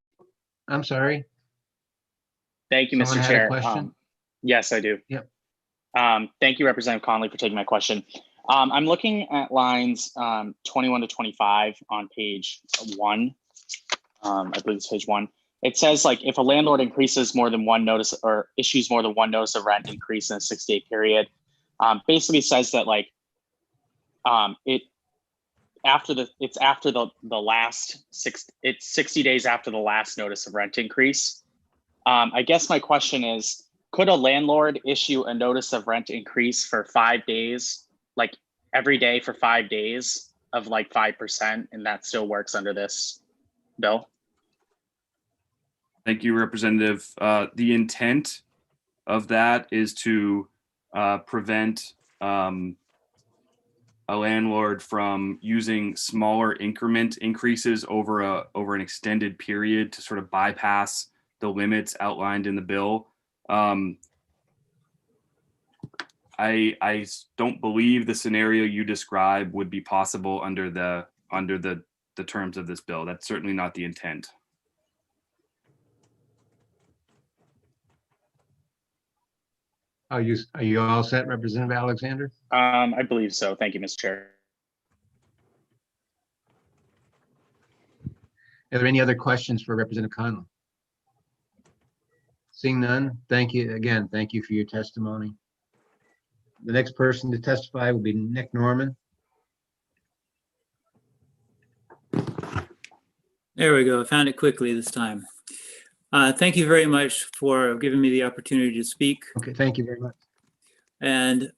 I'm sorry. Thank you, Someone Mr. had a Chair. question? Yes, I do. Yep. Thank you, Representative Conley, for taking my question. I'm looking at lines 21 to 25 on page 1. I believe it's page 1. It says, like, if a landlord increases more than one notice or issues more than one notice of rent increase in a 6-day period, basically says that, like, it's after the last 60 days after the last notice of rent increase. I guess my question is, could a landlord issue a notice of rent increase for 5 days, like every day for 5 days of like 5%, and that still works under this bill? Thank you, Representative. The intent of that is to prevent a landlord from using smaller increment increases over an extended period to sort of bypass the limits outlined in the bill. I don't believe the scenario you describe would be possible under the terms of this bill. That's certainly not the intent. Are you all set, Representative Alexander? I believe so. Thank you, Mr. Chair. Are there any other questions for Representative Conley? Seeing none, thank you again. Thank you for your testimony. The next person to testify will be Nick Norman. There we go. I found it quickly this time. Thank you very much for giving me the opportunity to speak. Okay, thank you very much. And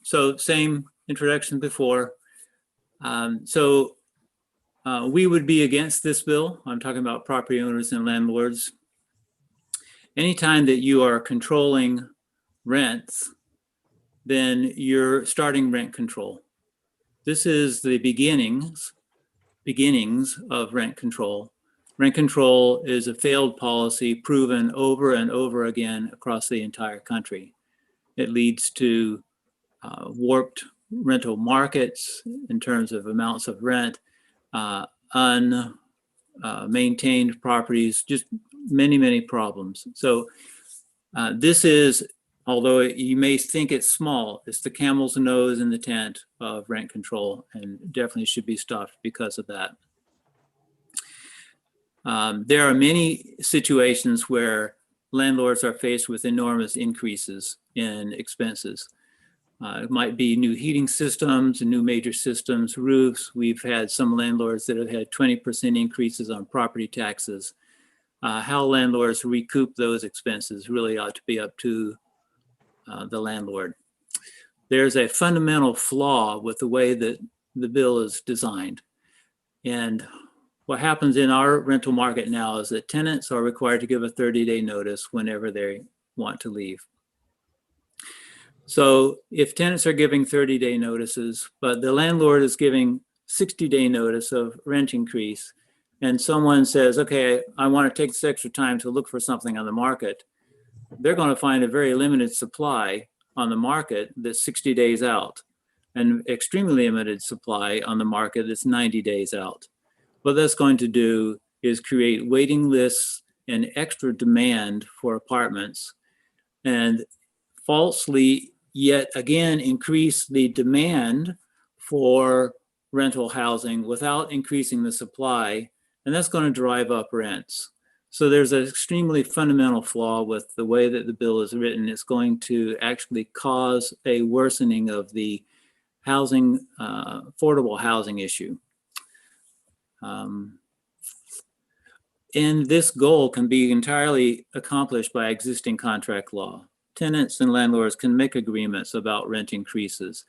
so same introduction before. We would be against this bill. I'm talking about property owners and landlords. Anytime that you are controlling rents, then you're starting rent control. This is the beginnings of rent control. Rent control is a failed policy proven over and over again across the entire country. It leads to warped rental markets in terms of amounts of rent, unmaintained properties, just many, many problems. So this is, although you may think it's small, it's the camel's nose in the tent of rent control, and definitely should be stopped because of that. There are many situations where landlords are faced with enormous increases in expenses. It might be new heating systems, new major systems, roofs. We've had some landlords that have had 20% increases on property taxes. How landlords recoup those expenses really ought to be up to the landlord. There's a fundamental flaw with the way that the bill is designed. And what happens in our rental market now is that tenants are required to give a 30-day notice whenever they want to leave. So if tenants are giving 30-day notices, but the landlord is giving 60-day notice of rent increase, and someone says, okay, I want to take this extra time to look for something on the market, they're going to find a very limited supply on the market that's 60 days out, and extremely limited supply on the market that's 90 days out. What that's going to do is create waiting lists and extra demand for apartments, and falsely yet again increase the demand for rental housing without increasing the supply, and that's going to drive up rents. So there's an extremely fundamental flaw with the way that the bill is written. It's going to actually cause a worsening of the housing, affordable housing issue. And this goal can be entirely accomplished by existing contract law. Tenants and landlords can make agreements about rent increases.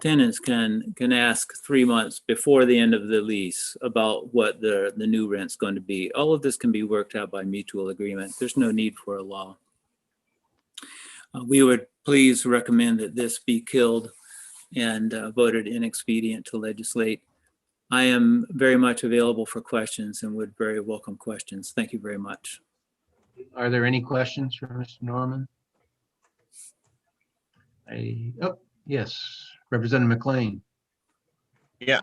Tenants can ask 3 months before the end of the lease about what the new rent's going to be. All of this can be worked out by mutual agreement. There's no need for a law. We would please recommend that this be killed and voted inexpedient to legislate. I am very much available for questions and would very welcome questions. Thank you very much. Are there any questions for Mr. Norman? Oh, yes, Representative McLean. Yeah,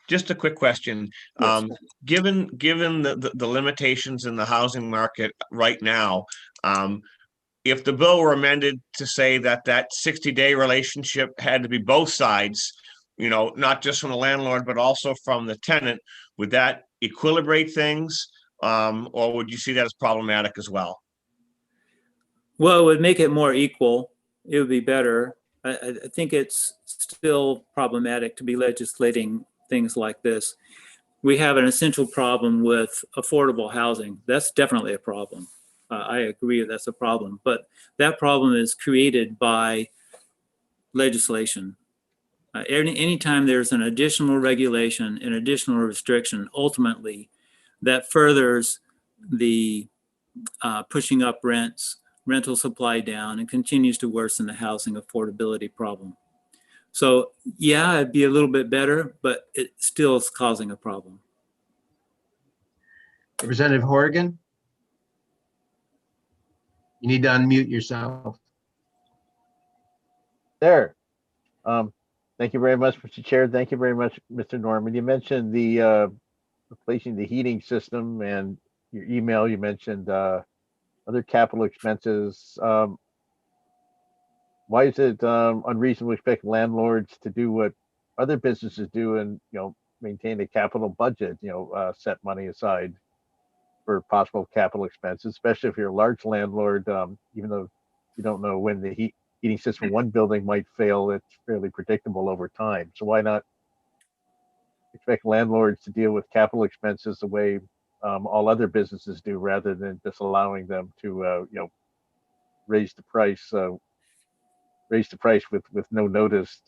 just a quick question. Yes. Given the limitations in the housing market right now, if the bill were amended to say that 60-day relationship had to be both sides, you know, not just from the landlord, but also from the tenant, would that equilibrate things? Or would you see that as problematic as well? Well, it would make it more equal. It would be better. I think it's still problematic to be legislating things like this. We have an essential problem with affordable housing. That's definitely a problem. I agree that's a problem, but that problem is created by legislation. Anytime there's an additional regulation, an additional restriction, ultimately that furthers the pushing up rents, rental supply down, and continues to worsen the housing affordability problem. So yeah, it'd be a little bit better, but it still is causing a problem. Representative Horgan? You need to unmute yourself. There. Thank you very much, Mr. Chair. Thank you very much, Mr. Norman. You mentioned the replacing the heating system, and your email, you mentioned other capital expenses. Why is it unreasonable to expect landlords to do what other businesses do and, you know, maintain a capital budget, you know, set money aside for possible capital expenses, especially if you're a large landlord, even though you don't know when the heating system in one building might fail, it's fairly predictable over time. So why not expect landlords to deal with capital expenses the way all other businesses do, rather than just allowing them to, you know, raise the price with no notice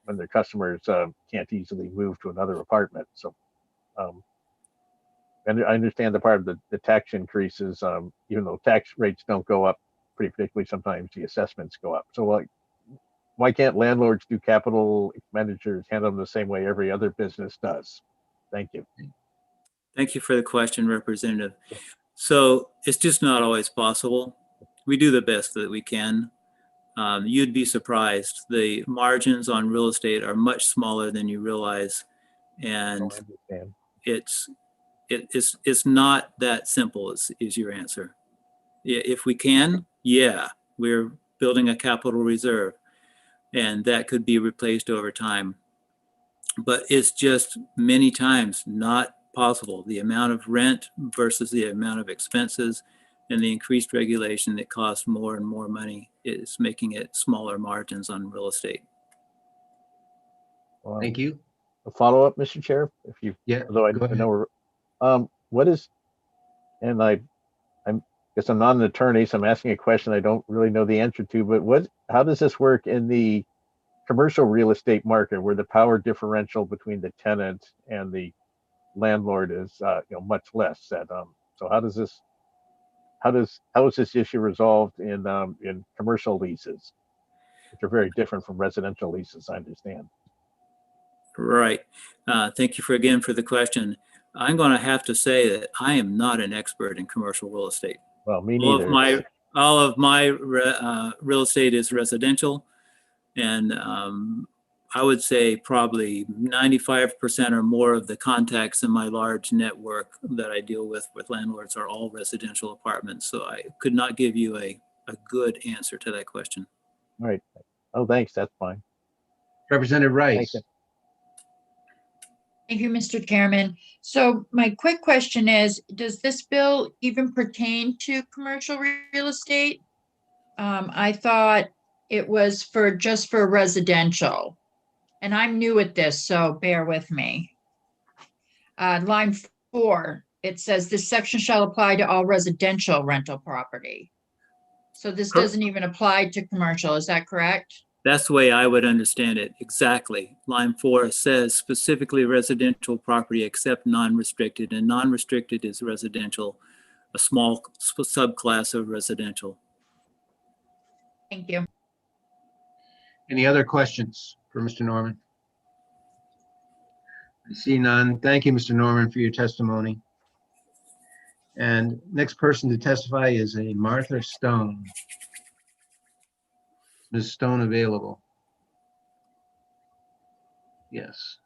when their customers can't easily move to another apartment. So, and I understand the part of the tax increases, even though tax rates don't go up pretty predictably, sometimes the assessments go up. So like, why can't landlords do capital expenditures, handle them the same way every other business does? Thank you. Thank you for the question, Representative. So it's just not always possible. We do the best that we can. You'd be surprised. The margins on real estate are much smaller than you realize. And it's not that simple is your answer. If we can, yeah, we're building a capital reserve and that could be replaced over time. But it's just many times not possible. The amount of rent versus the amount of expenses and the increased regulation that costs more and more money is making it smaller margins on real estate. Thank you. A follow-up, Mr. Chair, if you, yeah, although I know we're, what is, and I guess I'm not an attorney, so I'm asking a question I don't really know the answer to, but how does this work in the commercial real estate market, where the power differential between the tenant and the landlord is, you know, much less? So how is this issue resolved in commercial leases, which are very different from residential leases, I understand? Right. Thank you again for the question. I'm going to have to say that I am not an expert in commercial real estate. Well, me neither. All of my real estate is residential, and I would say probably 95% or more of the contacts in my large network that I deal with landlords are all residential apartments. So I could not give you a good answer to that question. All right. Oh, thanks. That's fine. Representative Rice. Thank you, Mr. Chairman. So my quick question is, does this bill even pertain to commercial real estate? I thought it was just for residential. And I'm new at this, so bear with me. Line 4, it says this section shall apply to all residential rental property. So this doesn't even apply to commercial, is that correct? That's the way I would understand it. Exactly. Line 4 says specifically residential property except non-restricted, and non-restricted is residential, a small subclass of residential. Thank you. Any other questions for Mr. Norman? I see none. Thank you, Mr. Norman, for your testimony. And next person to testify is a Martha Stone. Ms. Stone available? Yes.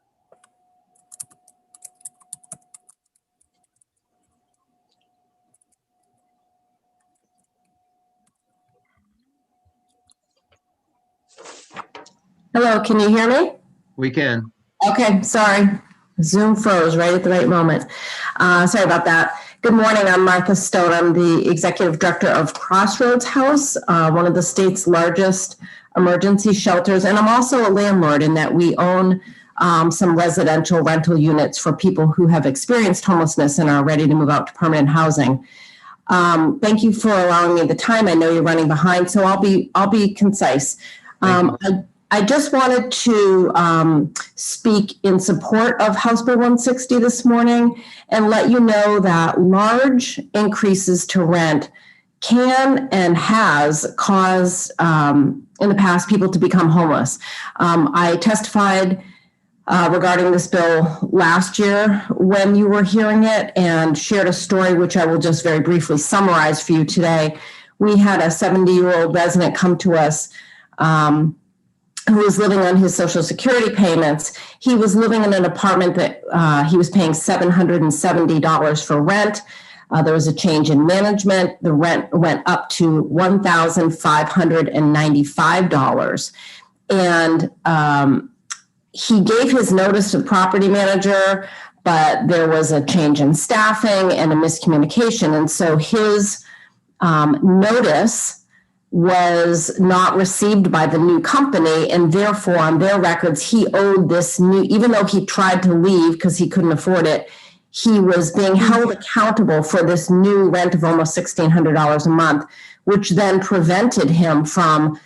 Hello, can you hear me? We can. Okay, sorry. Zoom froze right at the right moment. Sorry about that. Good morning, I'm Martha Stone. I'm the Executive Director of Crossroads House, one of the state's largest emergency shelters. And I'm also a landlord in that we own some residential rental units for people who have experienced homelessness and are ready to move out to permanent housing. Thank you for allowing me the time. I know you're running behind, so I'll be concise. I just wanted to speak in support of House Bill 160 this morning and let you know that large increases to rent can and has caused in the past people to become homeless. I testified regarding this bill last year when you were hearing it and shared a story which I will just very briefly summarize for you today. We had a 70-year-old resident come to us who was living on his Social Security payments. He was living in an apartment that he was paying $770 for rent. There was a change in management. The rent went up to $1,595. And he gave his notice to the property manager, but there was a change in staffing and a miscommunication. And so his notice was not received by the new company, and therefore on their records he owed this new, even though he tried to leave because he couldn't afford it, he was being held accountable for this new rent of almost $1,600 a month, which then prevented him from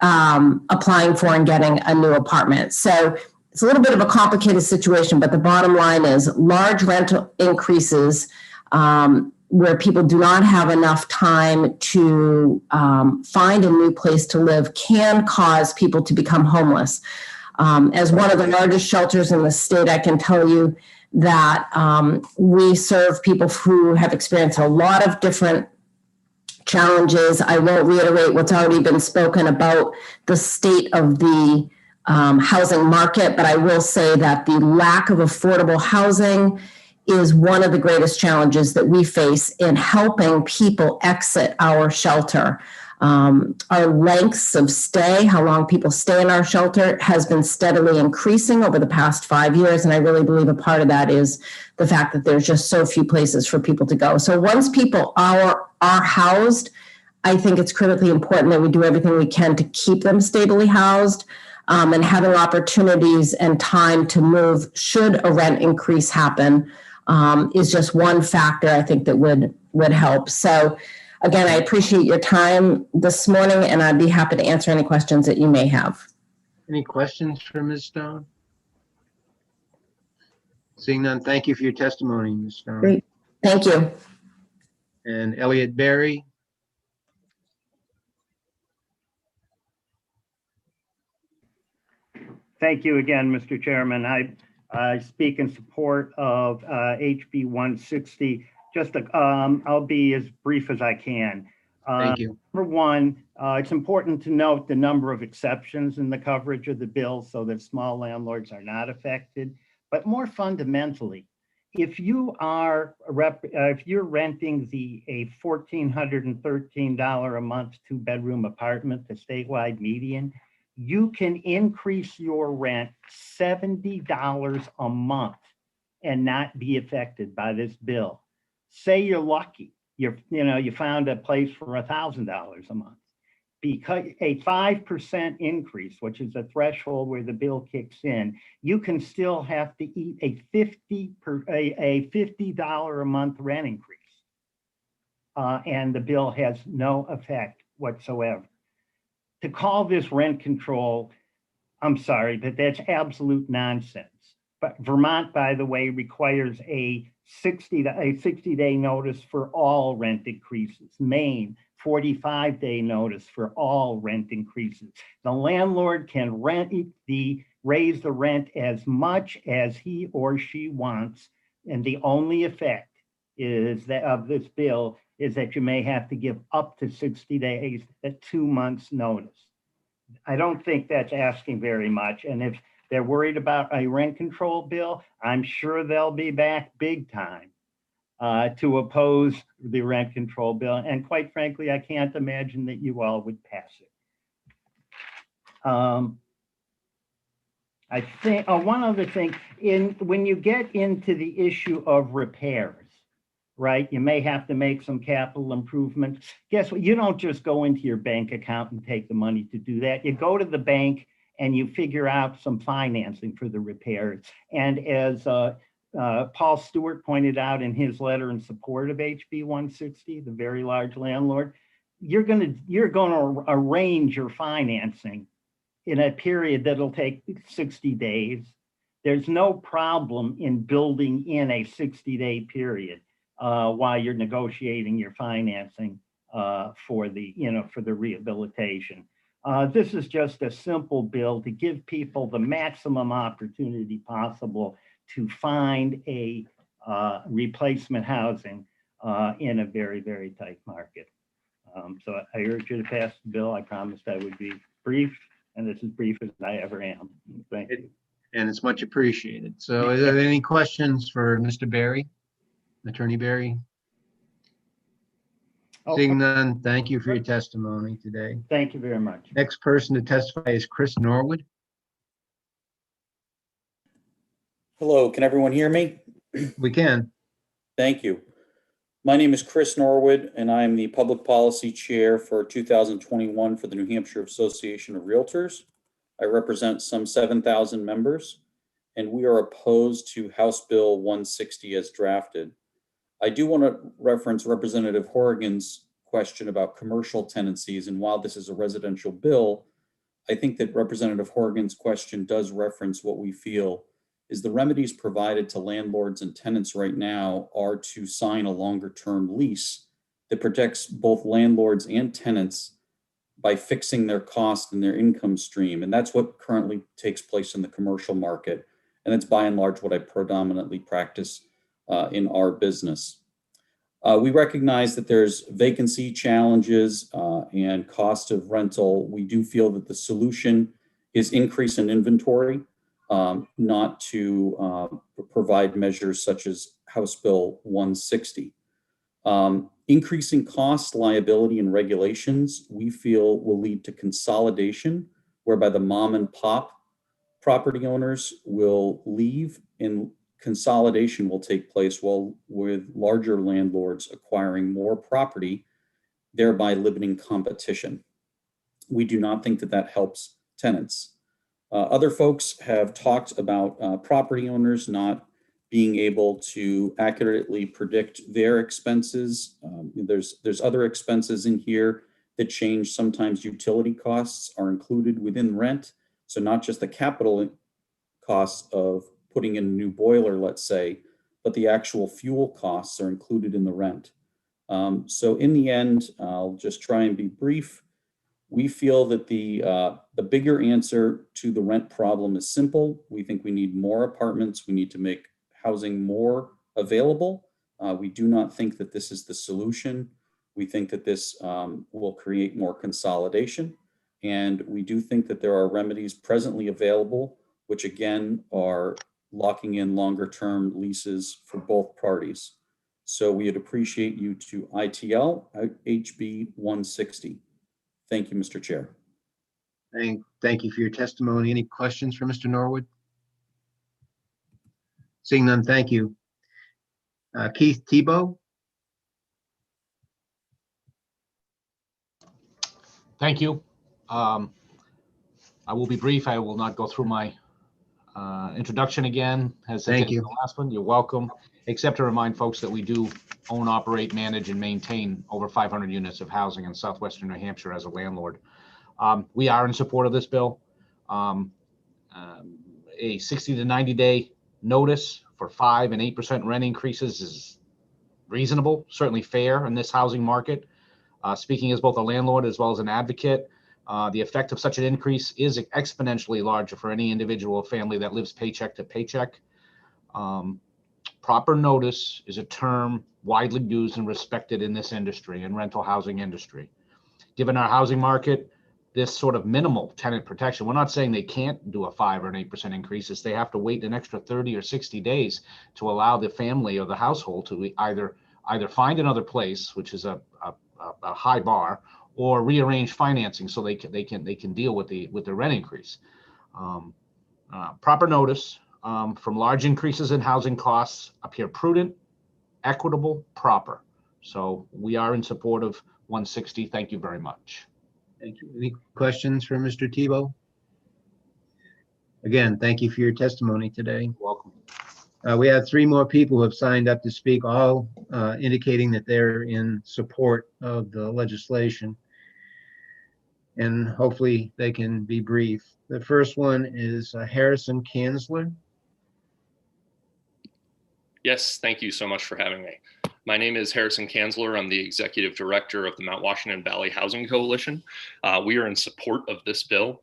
applying for and getting a new apartment. So it's a little bit of a complicated situation, but the bottom line is large rental increases where people do not have enough time to find a new place to live can cause people to become homeless. As one of the largest shelters in the state, I can tell you that we serve people who have experienced a lot of different challenges. I won't reiterate what's already been spoken about the state of the housing market, but I will say that the lack of affordable housing is one of the greatest challenges that we face in helping people exit our shelter. Our lengths of stay, how long people stay in our shelter, has been steadily increasing over the past 5 years. And I really believe a part of that is the fact that there's just so few places for people to go. So once people are housed, I think it's critically important that we do everything we can to keep them stably housed, and having opportunities and time to move should a rent increase happen. Is just one factor I think that would help. So again, I appreciate your time this morning, and I'd be happy to answer any questions that you may have. Any questions for Ms. Stone? Seeing none, thank you for your testimony, Ms. Stone. Great, thank you. And Elliot Berry. Thank you again, Mr. Chairman. I speak in support of HB 160. I'll be as brief as I can. Thank you. Number one, it's important to note the number of exceptions in the coverage of the bill so that small landlords are not affected. But more fundamentally, if you're renting a $1,413 a month 2-bedroom apartment, the statewide median, you can increase your rent $70 a month and not be affected by this bill. Say you're lucky, you found a place for $1,000 a month. Because a 5% increase, which is a threshold where the bill kicks in, you can still have to eat a $50 a month rent increase. And the bill has no effect whatsoever. To call this rent control, I'm sorry, but that's absolute nonsense. But Vermont, by the way, requires a 60-day notice for all rent increases. Maine, 45-day notice for all rent increases. The landlord can raise the rent as much as he or she wants, and the only effect is that of this bill is that you may have to give up to 60 days at 2 months notice. I don't think that's asking very much. And if they're worried about a rent control bill, I'm sure they'll be back big time to oppose the rent control bill. And quite frankly, I can't imagine that you all would pass it. I think one other thing, when you get into the issue of repairs, right, you may have to make some capital improvements. Guess what? You don't just go into your bank account and take the money to do that. You go to the bank and you figure out some financing for the repairs. And as Paul Stewart pointed out in his letter in support of HB 160, the very large landlord, you're going to arrange your financing in a period that'll take 60 days. There's no problem in building in a 60-day period while you're negotiating your financing for the rehabilitation. This is just a simple bill to give people the maximum opportunity possible to find a replacement housing in a very, very tight market. So I urge you to pass the bill. I promised I would be brief, and this is brief as I ever am. Thank you. And it's much appreciated. So are there any questions for Mr. Barry, Attorney Barry? Seeing none, thank you for your testimony today. Thank you very much. Next person to testify is Chris Norwood. Hello, can everyone hear me? We can. Thank you. My name is Chris Norwood, and I'm the Public Policy Chair for 2021 for the New Hampshire Association of Realtors. I represent some 7,000 members, and we are opposed to House Bill 160 as drafted. I do want to reference Representative Horrigan's question about commercial tenancies, and while this is a residential bill, I think that Representative Horrigan's question does reference what we feel is the remedies provided to landlords and tenants right now are to sign a longer term lease that protects both landlords and tenants by fixing their cost and their income stream. And that's what currently takes place in the commercial market. And that's by and large what I predominantly practice in our business. We recognize that there's vacancy challenges and cost of rental. We do feel that the solution is increase in inventory, not to provide measures such as House Bill 160. Increasing cost, liability, and regulations, we feel will lead to consolidation, whereby the mom and pop property owners will leave and consolidation will take place with larger landlords acquiring more property, thereby limiting competition. We do not think that that helps tenants. Other folks have talked about property owners not being able to accurately predict their expenses. There's other expenses in here that change. Sometimes utility costs are included within rent. So not just the capital costs of putting in a new boiler, let's say, but the actual fuel costs are included in the rent. So in the end, I'll just try and be brief. We feel that the bigger answer to the rent problem is simple. We think we need more apartments. We need to make housing more available. We do not think that this is the solution. We think that this will create more consolidation. And we do think that there are remedies presently available, which again are locking in longer term leases for both parties. So we would appreciate you to ITL HB 160. Thank you, Mr. Chair. Thank you for your testimony. Any questions for Mr. Norwood? Seeing none, thank you. Keith Tebow? Thank you. I will be brief. I will not go through my introduction again. Thank you. The last one. You're welcome. Except to remind folks that we do own, operate, manage, and maintain over 500 units of housing in southwestern New Hampshire as a landlord. We are in support of this bill. A 60 to 90 day notice for 5% and 8% rent increases is reasonable, certainly fair in this housing market. Speaking as both a landlord as well as an advocate, the effect of such an increase is exponentially larger for any individual or family that lives paycheck to paycheck. Proper notice is a term widely used and respected in this industry and rental housing industry. Given our housing market, this sort of minimal tenant protection, we're not saying they can't do a 5 or an 8% increase, is they have to wait an extra 30 or 60 days to allow the family or the household to either find another place, which is a high bar, or rearrange financing so they can deal with the rent increase. Proper notice from large increases in housing costs appear prudent, equitable, proper. So we are in support of 160. Thank you very much. Thank you. Any questions for Mr. Tebow? Again, thank you for your testimony today. You're welcome. We have 3 more people who have signed up to speak, all indicating that they're in support of the legislation. And hopefully they can be brief. The first one is Harrison Kanzler. Yes, thank you so much for having me. My name is Harrison Kanzler. I'm the Executive Director of the Mount Washington Valley Housing Coalition. We are in support of this bill.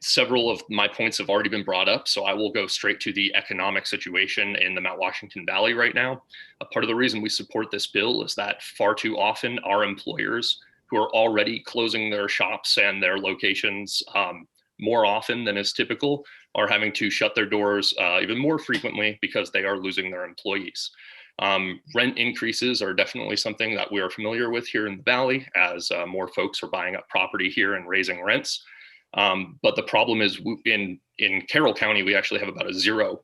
Several of my points have already been brought up, so I will go straight to the economic situation in the Mount Washington Valley right now. A part of the reason we support this bill is that far too often our employers who are already closing their shops and their locations more often than is typical are having to shut their doors even more frequently because they are losing their employees. Rent increases are definitely something that we are familiar with here in the Valley as more folks are buying up property here and raising rents. But the problem is in Carroll County, we actually have about a 0%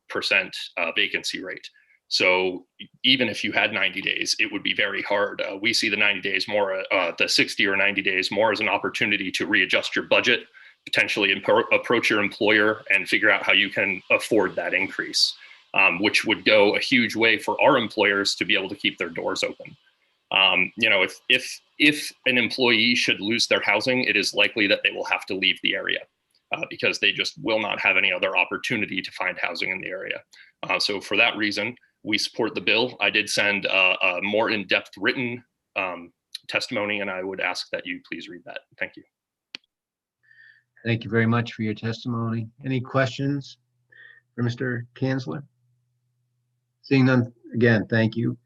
vacancy rate. So even if you had 90 days, it would be very hard. We see the 90 days more, the 60 or 90 days more as an opportunity to readjust your budget, potentially approach your employer and figure out how you can afford that increase, which would go a huge way for our employers to be able to keep their doors open. You know, if an employee should lose their housing, it is likely that they will have to leave the area because they just will not have any other opportunity to find housing in the area. So for that reason, we support the bill. I did send a more in-depth written testimony, and I would ask that you please read that. Thank you. Thank you very much for your testimony. Any questions for Mr. Kanzler? Seeing none, again, thank you.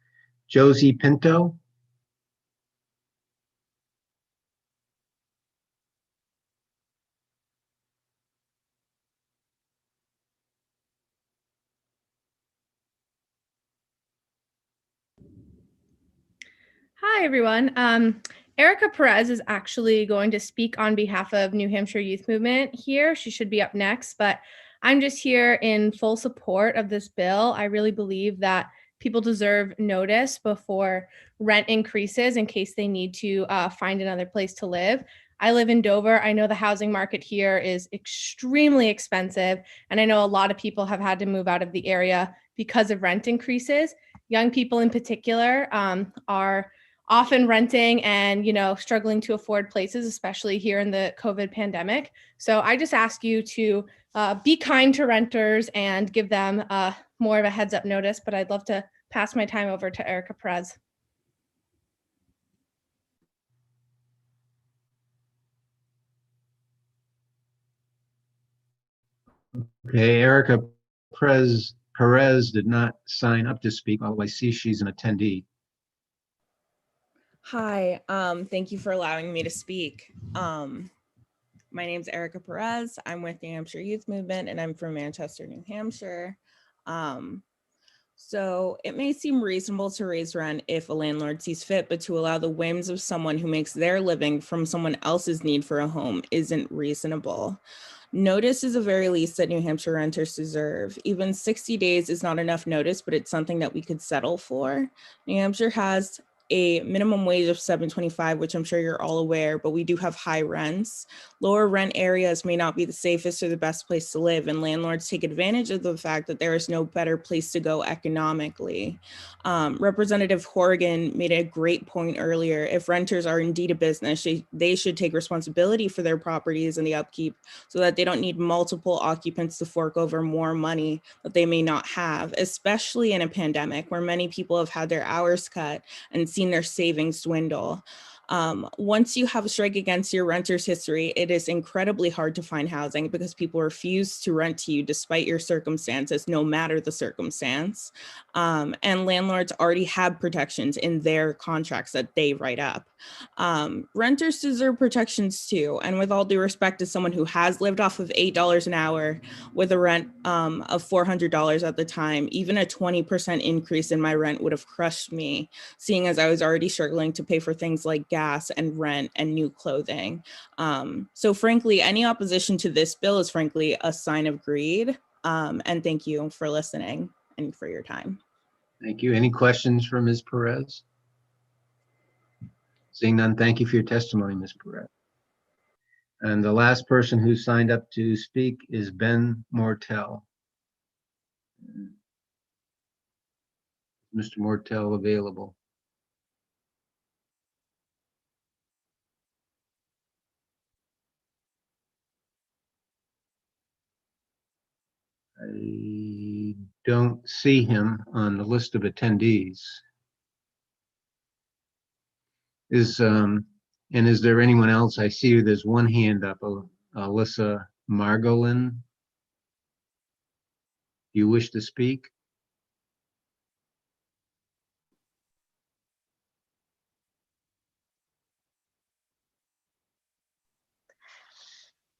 Josie Pinto. Hi, everyone. Erica Perez is actually going to speak on behalf of New Hampshire Youth Movement here. She should be up next, but I'm just here in full support of this bill. I really believe that people deserve notice before rent increases in case they need to find another place to live. I live in Dover. I know the housing market here is extremely expensive, and I know a lot of people have had to move out of the area because of rent increases. Young people in particular are often renting and, you know, struggling to afford places, especially here in the COVID pandemic. So I just ask you to be kind to renters and give them more of a heads up notice, but I'd love to pass my time over to Erica Perez. Okay, Erica Perez did not sign up to speak, although I see she's an attendee. Hi, thank you for allowing me to speak. My name's Erica Perez. I'm with New Hampshire Youth Movement and I'm from Manchester, New Hampshire. So it may seem reasonable to raise rent if a landlord sees fit, but to allow the whims of someone who makes their living from someone else's need for a home isn't reasonable. Notice is the very least that New Hampshire renters deserve. Even 60 days is not enough notice, but it's something that we could settle for. New Hampshire has a minimum wage of $7.25, which I'm sure you're all aware, but we do have high rents. Lower rent areas may not be the safest or the best place to live, and landlords take advantage of the fact that there is no better place to go economically. Representative Horgan made a great point earlier. If renters are indeed a business, they should take responsibility for their properties and the upkeep so that they don't need multiple occupants to fork over more money that they may not have, especially in a pandemic where many people have had their hours cut and seen their savings dwindle. Once you have a strike against your renter's history, it is incredibly hard to find housing because people refuse to rent to you despite your circumstances, no matter the circumstance. And landlords already have protections in their contracts that they write up. Renters deserve protections too. And with all due respect to someone who has lived off of $8 an hour with a rent of $400 at the time, even a 20% increase in my rent would have crushed me, seeing as I was already struggling to pay for things like gas and rent and new clothing. So frankly, any opposition to this bill is frankly a sign of greed. And thank you for listening and for your time. Thank you. Any questions for Ms. Perez? Seeing none, thank you for your testimony, Ms. Perez. And the last person who signed up to speak is Ben Mortel. Mr. Mortel available? I don't see him on the list of attendees. Is there anyone else? I see there's one hand up, Alyssa Margolin. Do you wish to speak?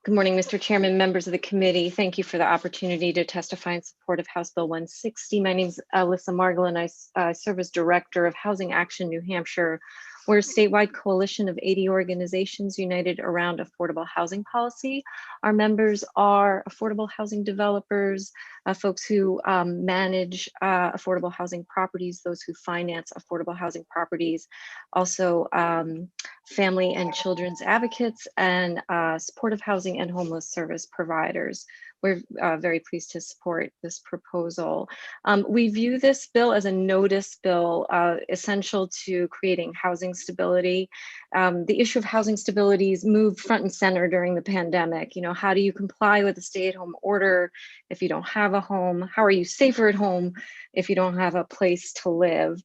Good morning, Mr. Chairman, members of the committee. Thank you for the opportunity to testify in support of House Bill 160. My name is Alyssa Margolin. I serve as Director of Housing Action New Hampshire. We're a statewide coalition of 80 organizations united around affordable housing policy. Our members are affordable housing developers, folks who manage affordable housing properties, those who finance affordable housing properties, also family and children's advocates, and supportive housing and homeless service providers. We're very pleased to support this proposal. We view this bill as a notice bill essential to creating housing stability. The issue of housing stability has moved front and center during the pandemic. You know, how do you comply with a stay-at-home order if you don't have a home? How are you safer at home if you don't have a place to live?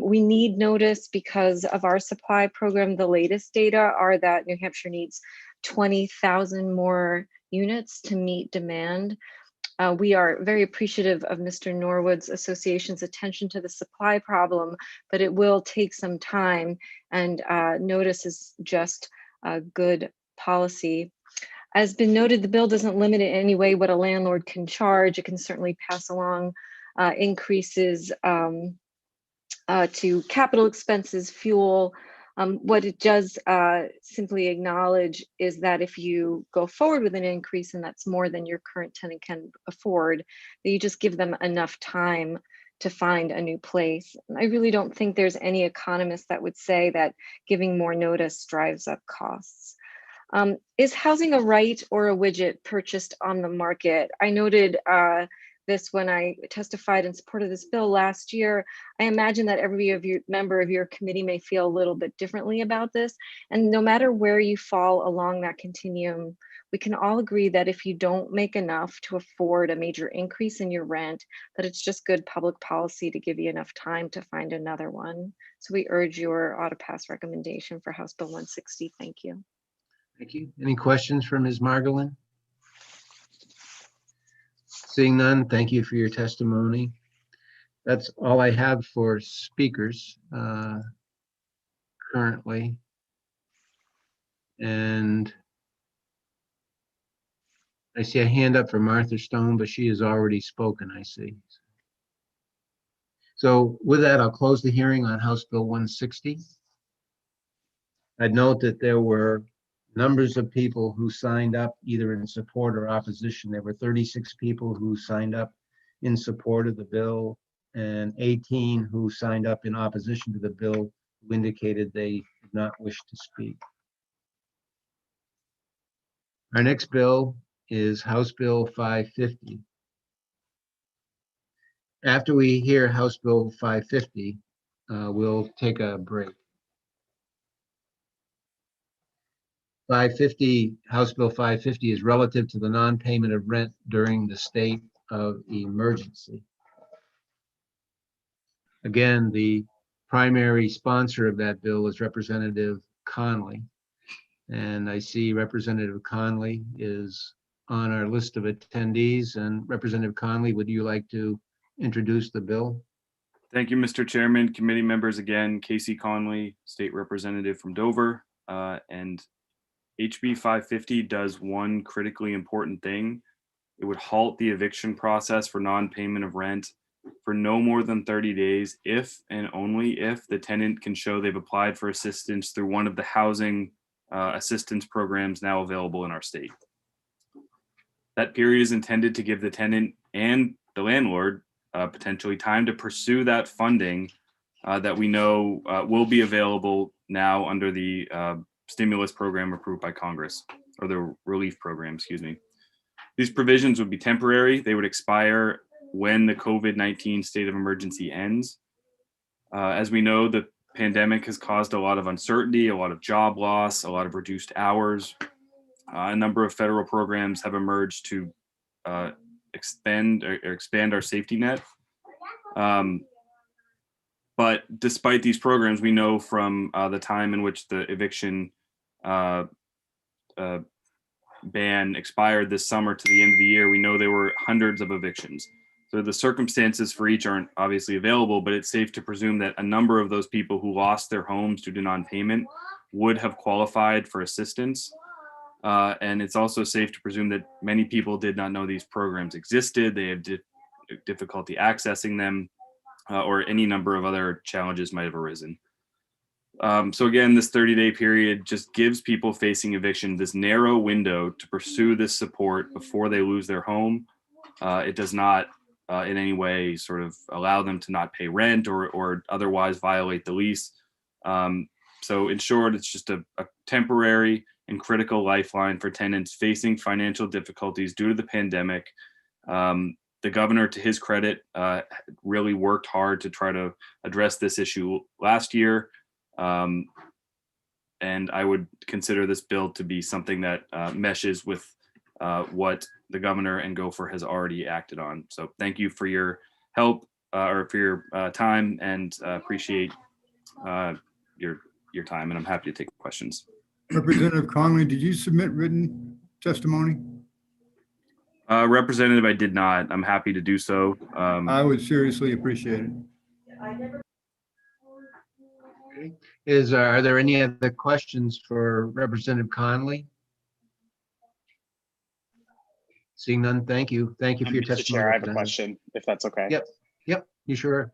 We need notice because of our supply program. The latest data are that New Hampshire needs 20,000 more units to meet demand. We are very appreciative of Mr. Norwood's association's attention to the supply problem, but it will take some time, and notice is just a good policy. As been noted, the bill doesn't limit in any way what a landlord can charge. It can certainly pass along increases to capital expenses, fuel. What it does simply acknowledge is that if you go forward with an increase and that's more than your current tenant can afford, that you just give them enough time to find a new place. And I really don't think there's any economist that would say that giving more notice drives up costs. Is housing a right or a widget purchased on the market? I noted this when I testified in support of this bill last year. I imagine that every member of your committee may feel a little bit differently about this. And no matter where you fall along that continuum, we can all agree that if you don't make enough to afford a major increase in your rent, that it's just good public policy to give you enough time to find another one. So we urge your auto pass recommendation for House Bill 160. Thank you. Thank you. Any questions for Ms. Margolin? Seeing none, thank you for your testimony. That's all I have for speakers currently. And I see a hand up for Martha Stone, but she has already spoken, I see. So with that, I'll close the hearing on House Bill 160. I'd note that there were numbers of people who signed up either in support or opposition. There were 36 people who signed up in support of the bill and 18 who signed up in opposition to the bill, who indicated they did not wish to speak. Our next bill is House Bill 550. After we hear House Bill 550, we'll take a break. 550, House Bill 550 is relative to the non-payment of rent during the state of emergency. Again, the primary sponsor of that bill is Representative Conley. And I see Representative Conley is on our list of attendees. And Representative Conley, would you like to introduce the bill? Thank you, Mr. Chairman, committee members. Again, Casey Conley, state representative from Dover, and HB 550 does one critically important thing. It would halt the eviction process for non-payment of rent for no more than 30 days if and only if the tenant can show they've applied for assistance through one of the housing assistance programs now available in our state. That period is intended to give the tenant and the landlord potentially time to pursue that funding that we know will be available now under the stimulus program approved by Congress, or the relief program, excuse me. These provisions would be temporary. They would expire when the COVID-19 state of emergency ends. As we know, the pandemic has caused a lot of uncertainty, a lot of job loss, a lot of reduced hours. A number of federal programs have emerged to expand our safety net. But despite these programs, we know from the time in which the eviction ban expired this summer to the end of the year, we know there were hundreds of evictions. So the circumstances for each aren't obviously available, but it's safe to presume that a number of those people who lost their homes due to non-payment would have qualified for assistance. And it's also safe to presume that many people did not know these programs existed. They had difficulty accessing them, or any number of other challenges might have arisen. So again, this 30-day period just gives people facing eviction this narrow window to pursue this support before they lose their home. It does not in any way sort of allow them to not pay rent or otherwise violate the lease. So in short, it's just a temporary and critical lifeline for tenants facing financial difficulties due to the pandemic. The governor, to his credit, really worked hard to try to address this issue last year. And I would consider this bill to be something that meshes with what the governor and Gopher has already acted on. So thank you for your help or for your time, and appreciate your time, and I'm happy to take questions. Representative Conley, did you submit written testimony? Representative, I did not. I'm happy to do so. I would seriously appreciate it. Okay. Are there any other questions for Representative Conley? Seeing none, thank you. Thank you for your Mr. testimony. Chair, I have a question, if that's okay. Yep, you sure.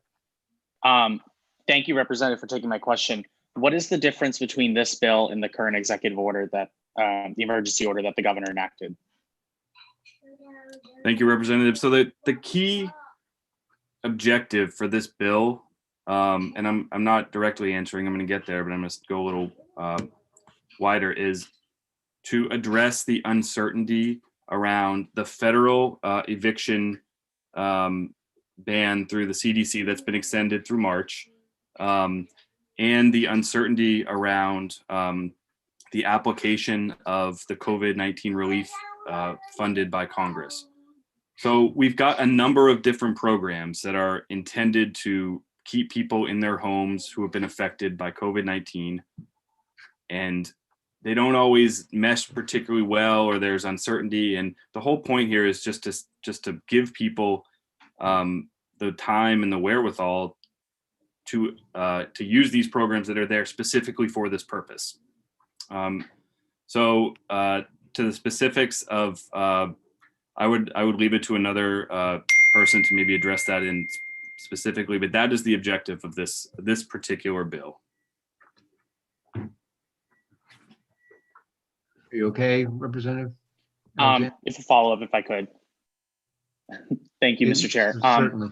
Thank you, Representative, for taking my question. What is the difference between this bill and the current executive order that the emergency order that the governor enacted? Thank you, Representative. So the key objective for this bill, and I'm not directly answering, I'm going to get there, but I'm going to go a little wider, is to address the uncertainty around the federal eviction ban through the CDC that's been extended through March, and the uncertainty around the application of the COVID-19 relief funded by Congress. So we've got a number of different programs that are intended to keep people in their homes who have been affected by COVID-19, and they don't always mesh particularly well, or there's uncertainty. And the whole point here is just to give people the time and the wherewithal to use these programs that are there specifically for this purpose. So to the specifics of, I would leave it to another person to maybe address that in specifically, but that is the objective of this particular bill. Are you okay, Representative? If a follow-up, if I could. Thank you, Mr. Chair. Certainly.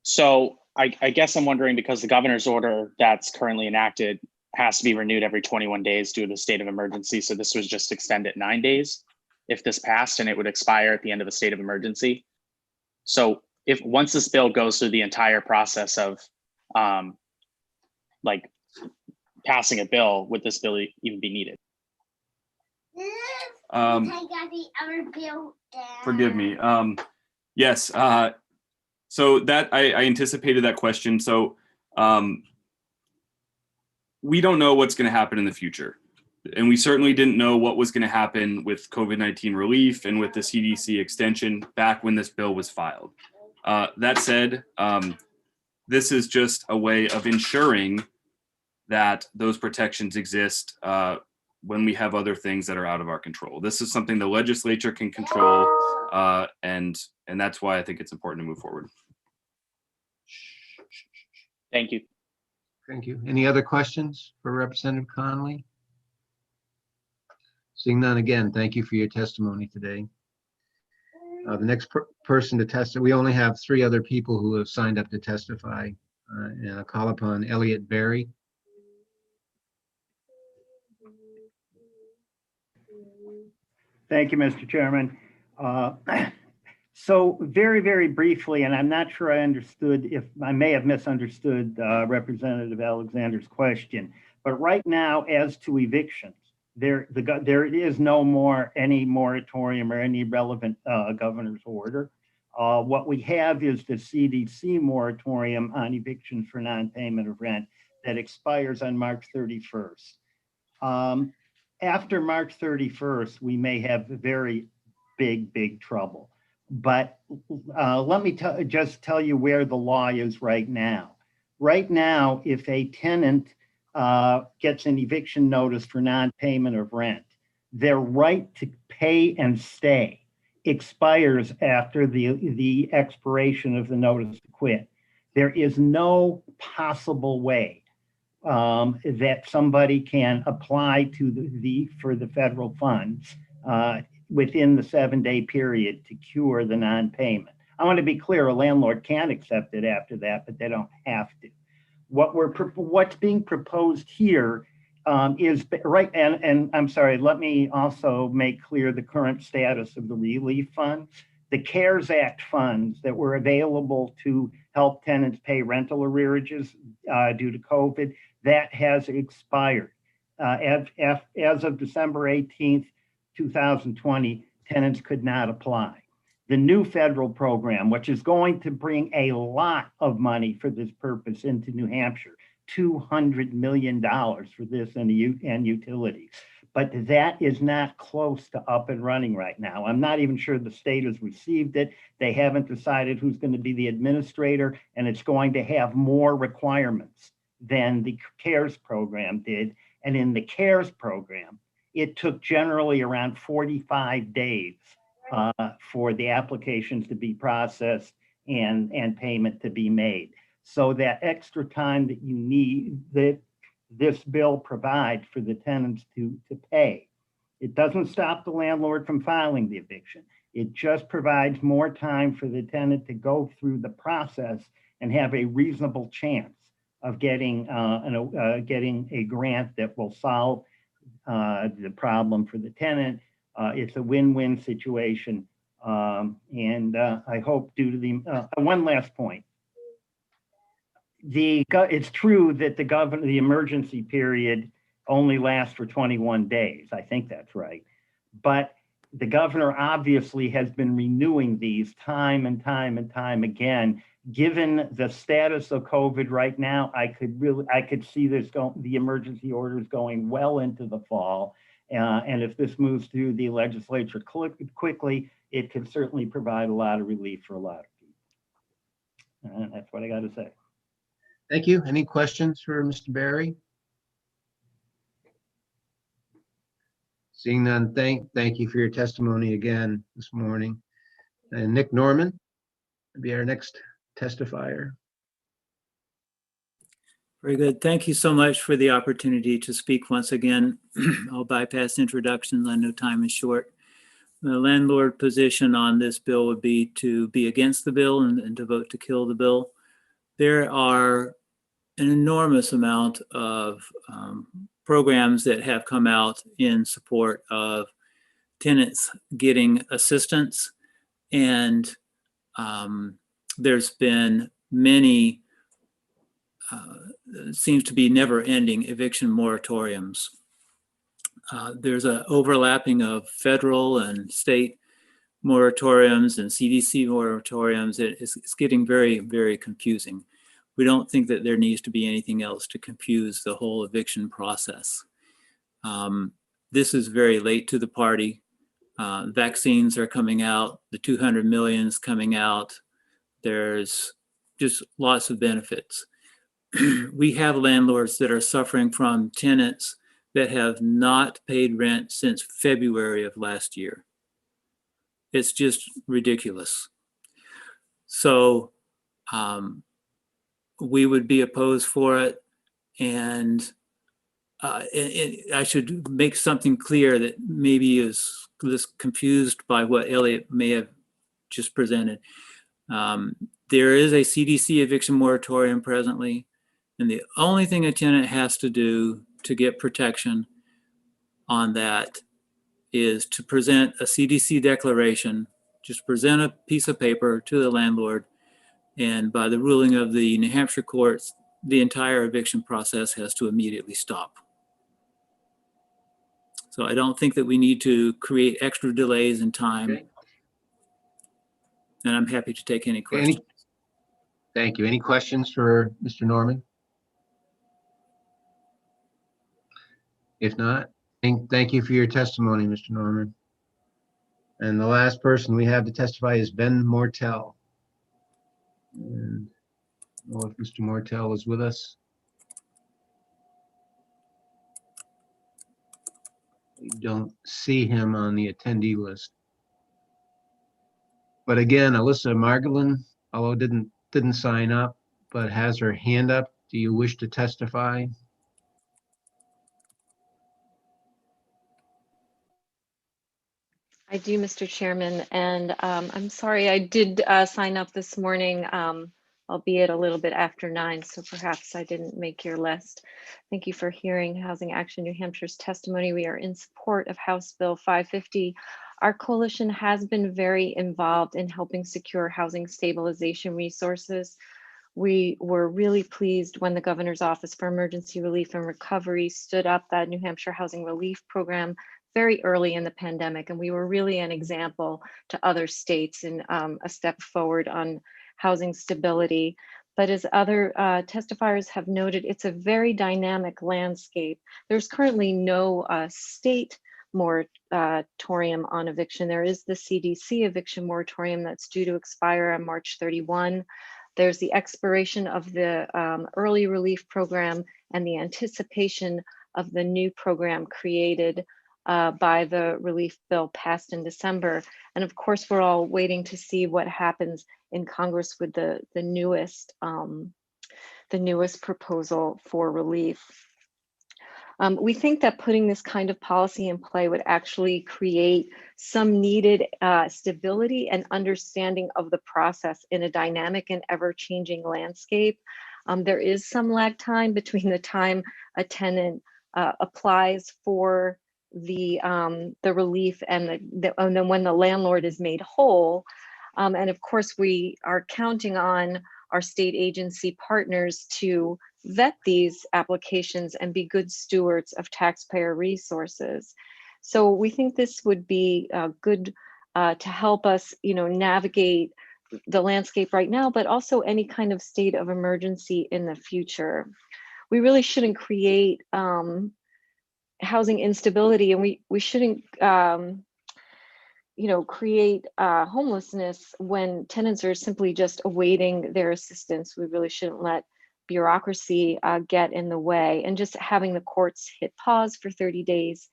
So I guess I'm wondering, because the governor's order that's currently enacted has to be renewed every 21 days due to the state of emergency. So this was just extended 9 days if this passed, and it would expire at the end of a state of emergency. So if once this bill goes through the entire process of like passing a bill, would this bill even be needed? Forgive me. Yes. So that I anticipated that question. So we don't know what's going to happen in the future. And we certainly didn't know what was going to happen with COVID-19 relief and with the CDC extension back when this bill was filed. That said, this is just a way of ensuring that those protections exist when we have other things that are out of our control. This is something the legislature can control, and that's why I think it's important to move forward. Thank you. Thank you. Any other questions for Representative Conley? Seeing none, again, thank you for your testimony today. The next person to testify, we only have 3 other people who have signed up to testify, and I'll call upon Elliot Berry. Thank you, Mr. Chairman. So very, very briefly, and I'm not sure I understood, if I may have misunderstood Representative Alexander's question, but right now, as to evictions, there is no more any moratorium or any relevant governor's order. What we have is the CDC moratorium on evictions for non-payment of rent that expires on March 31st. After March 31st, we may have very big trouble. But let me just tell you where the law is right now. Right now, if a tenant gets an eviction notice for non-payment of rent, their right to pay and stay expires after the expiration of the notice to quit. There is no possible way that somebody can apply to for the federal funds within the 7-day period to cure the non-payment. I want to be clear, a landlord can accept it after that, but they don't have to. What's being proposed here is right, and I'm sorry, let me also make clear the current status of the relief fund. The CARES Act funds that were available to help tenants pay rental arrearages due to COVID, that has expired. As of December 18th, 2020, tenants could not apply. The new federal program, which is going to bring a lot of money for this purpose into New Hampshire, $200 million for this and utilities. But that is not close to up and running right now. I'm not even sure the state has received it. They haven't decided who's going to be the administrator, and it's going to have more requirements than the CARES program did. And in the CARES program, it took generally around 45 days for the applications to be processed and payment to be made. So that extra time that you need, that this bill provides for the tenants to pay. It doesn't stop the landlord from filing the eviction. It just provides more time for the tenant to go through the process and have a reasonable chance of getting a grant that will solve the problem for the tenant. It's a win-win situation. And I hope due to the, one last point. It's true that the emergency period only lasts for 21 days. I think that's right. But the governor obviously has been renewing these time and time again. Given the status of COVID right now, I could see the emergency orders going well into the fall. And if this moves through the legislature quickly, it could certainly provide a lot of relief for a lot of people. And that's what I got to say. Thank you. Any questions for Mr. Berry? Seeing none, thank you for your testimony again this morning. And Nick Norman will be our next testifier. Very good. Thank you so much for the opportunity to speak once again. I'll bypass introductions. I know time is short. The landlord position on this bill would be to be against the bill and to vote to kill the bill. There are an enormous amount of programs that have come out in support of tenants getting assistance. And there's been many, seems to be never-ending eviction moratoriums. There's an overlapping of federal and state moratoriums and CDC moratoriums. It's getting very, very confusing. We don't think that there needs to be anything else to confuse the whole eviction process. This is very late to the party. Vaccines are coming out. The 200 million is coming out. There's just lots of benefits. We have landlords that are suffering from tenants that have not paid rent since February of last year. It's just ridiculous. So we would be opposed for it. And I should make something clear that maybe is confused by what Elliot may have just presented. There is a CDC eviction moratorium presently, and the only thing a tenant has to do to get protection on that is to present a CDC declaration, just present a piece of paper to the landlord, and by the ruling of the New Hampshire courts, the entire eviction process has to immediately stop. So I don't think that we need to create extra delays in time. Okay. And I'm happy to take any questions. Thank you. Any questions for Mr. Norman? If not, thank you for your testimony, Mr. Norman. And the last person we have to testify is Ben Mortel. And I don't know if Mr. Mortel is with us. We don't see him on the attendee list. But again, Alyssa Margolin, although didn't sign up, but has her hand up. Do you wish to testify? I do, Mr. Chairman, and I'm sorry, I did sign up this morning, albeit a little bit after 9, so perhaps I didn't make your list. Thank you for hearing Housing Action New Hampshire's testimony. We are in support of House Bill 550. Our coalition has been very involved in helping secure housing stabilization resources. We were really pleased when the Governor's Office for Emergency Relief and Recovery stood up that New Hampshire Housing Relief Program very early in the pandemic, and we were really an example to other states and a step forward on housing stability. But as other testifiers have noted, it's a very dynamic landscape. There's currently no state moratorium on eviction. There is the CDC eviction moratorium that's due to expire on March 31. There's the expiration of the early relief program and the anticipation of the new program created by the relief bill passed in December. And of course, we're all waiting to see what happens in Congress with the newest proposal for relief. We think that putting this kind of policy in play would actually create some needed stability and understanding of the process in a dynamic and ever-changing landscape. There is some lag time between the time a tenant applies for the relief and then when the landlord is made whole. And of course, we are counting on our state agency partners to vet these applications and be good stewards of taxpayer resources. So we think this would be good to help us, navigate the landscape right now, but also any kind of state of emergency in the future. We really shouldn't create housing instability, and we shouldn't create homelessness when tenants are simply just awaiting their assistance. We really shouldn't let bureaucracy get in the way, and just having the courts hit pause for 30 days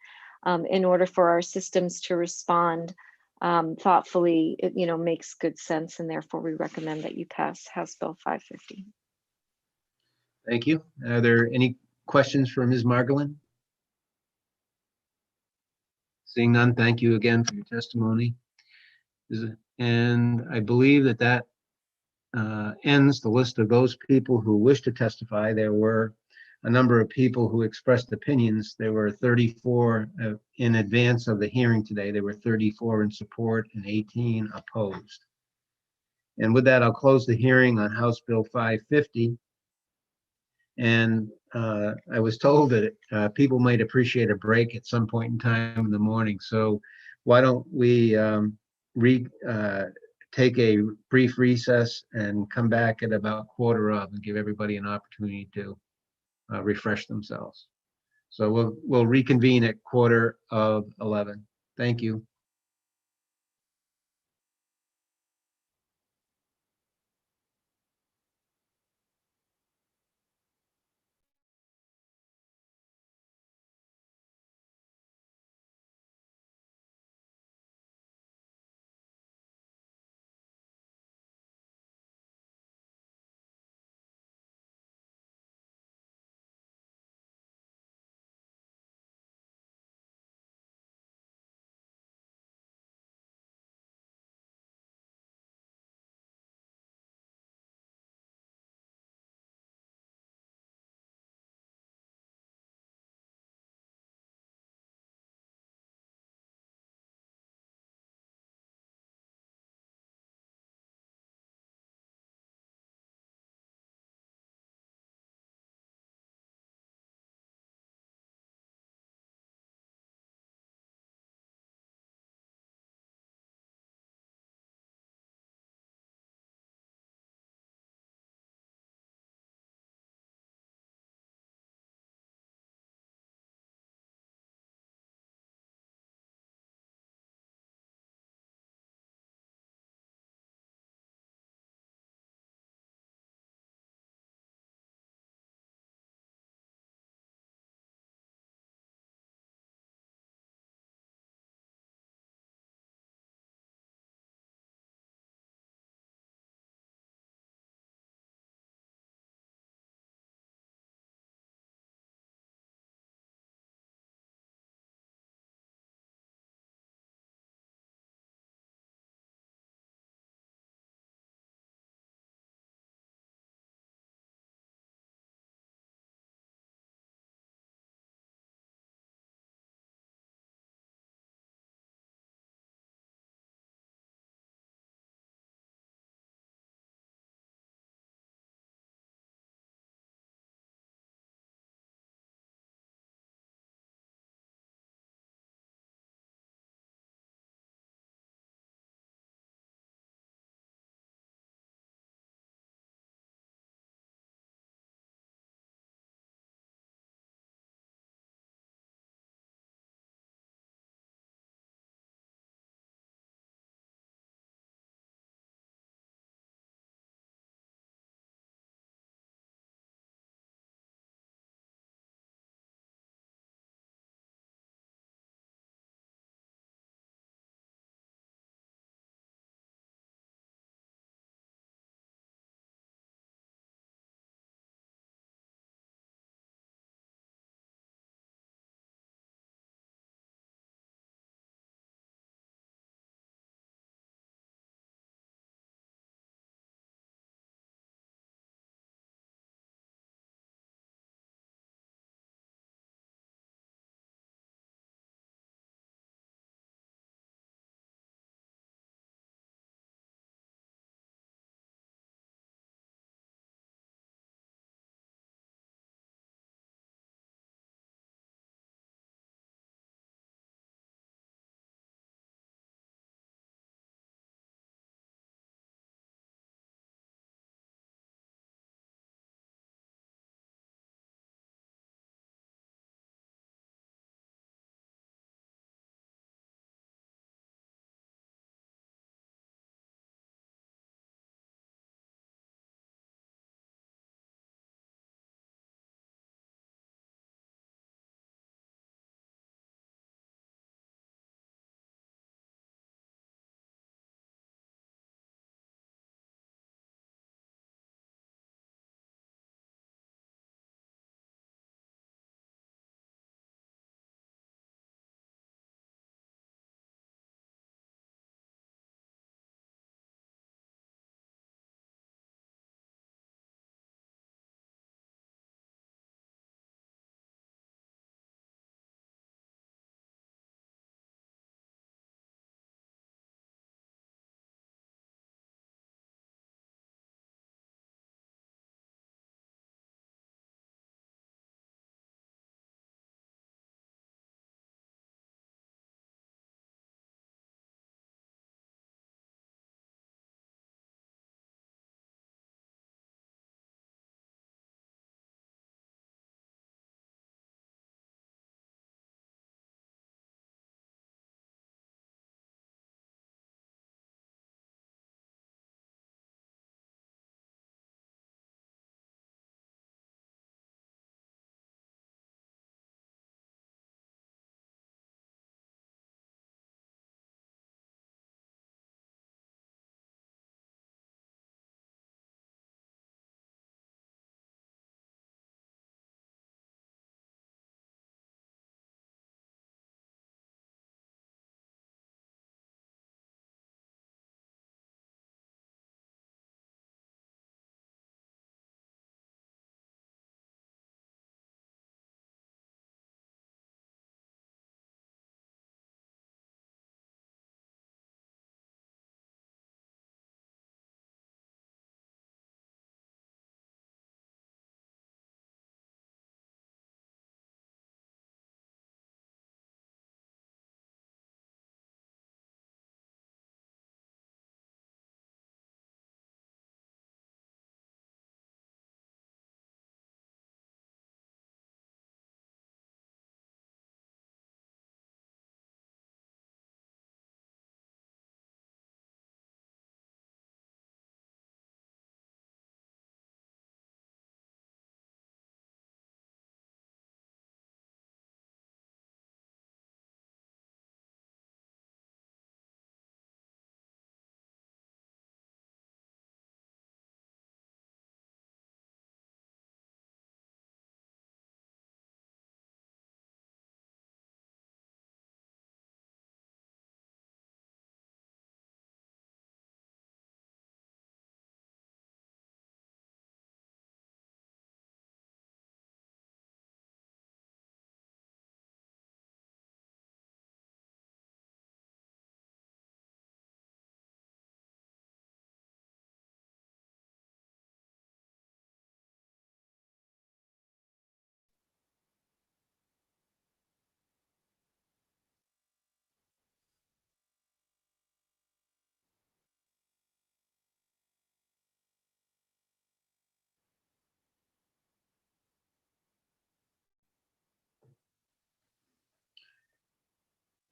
in order for our systems to respond thoughtfully, it, makes good sense, and therefore we recommend that you pass House Bill 550. Thank you. Are there any questions for Ms. Margolin? Seeing none, thank you again for your testimony. And I believe that ends the list of those people who wish to testify. There were a number of people who expressed opinions. There were 34 in advance of the hearing today. There were 34 in support and 18 opposed. And with that, I'll close the hearing on House Bill 550. And I was told that people might appreciate a break at some point in time in the morning. So why don't we take a brief recess and come back at about 11:15 and give everybody an opportunity to refresh themselves. So we'll reconvene at 11:15. Thank you.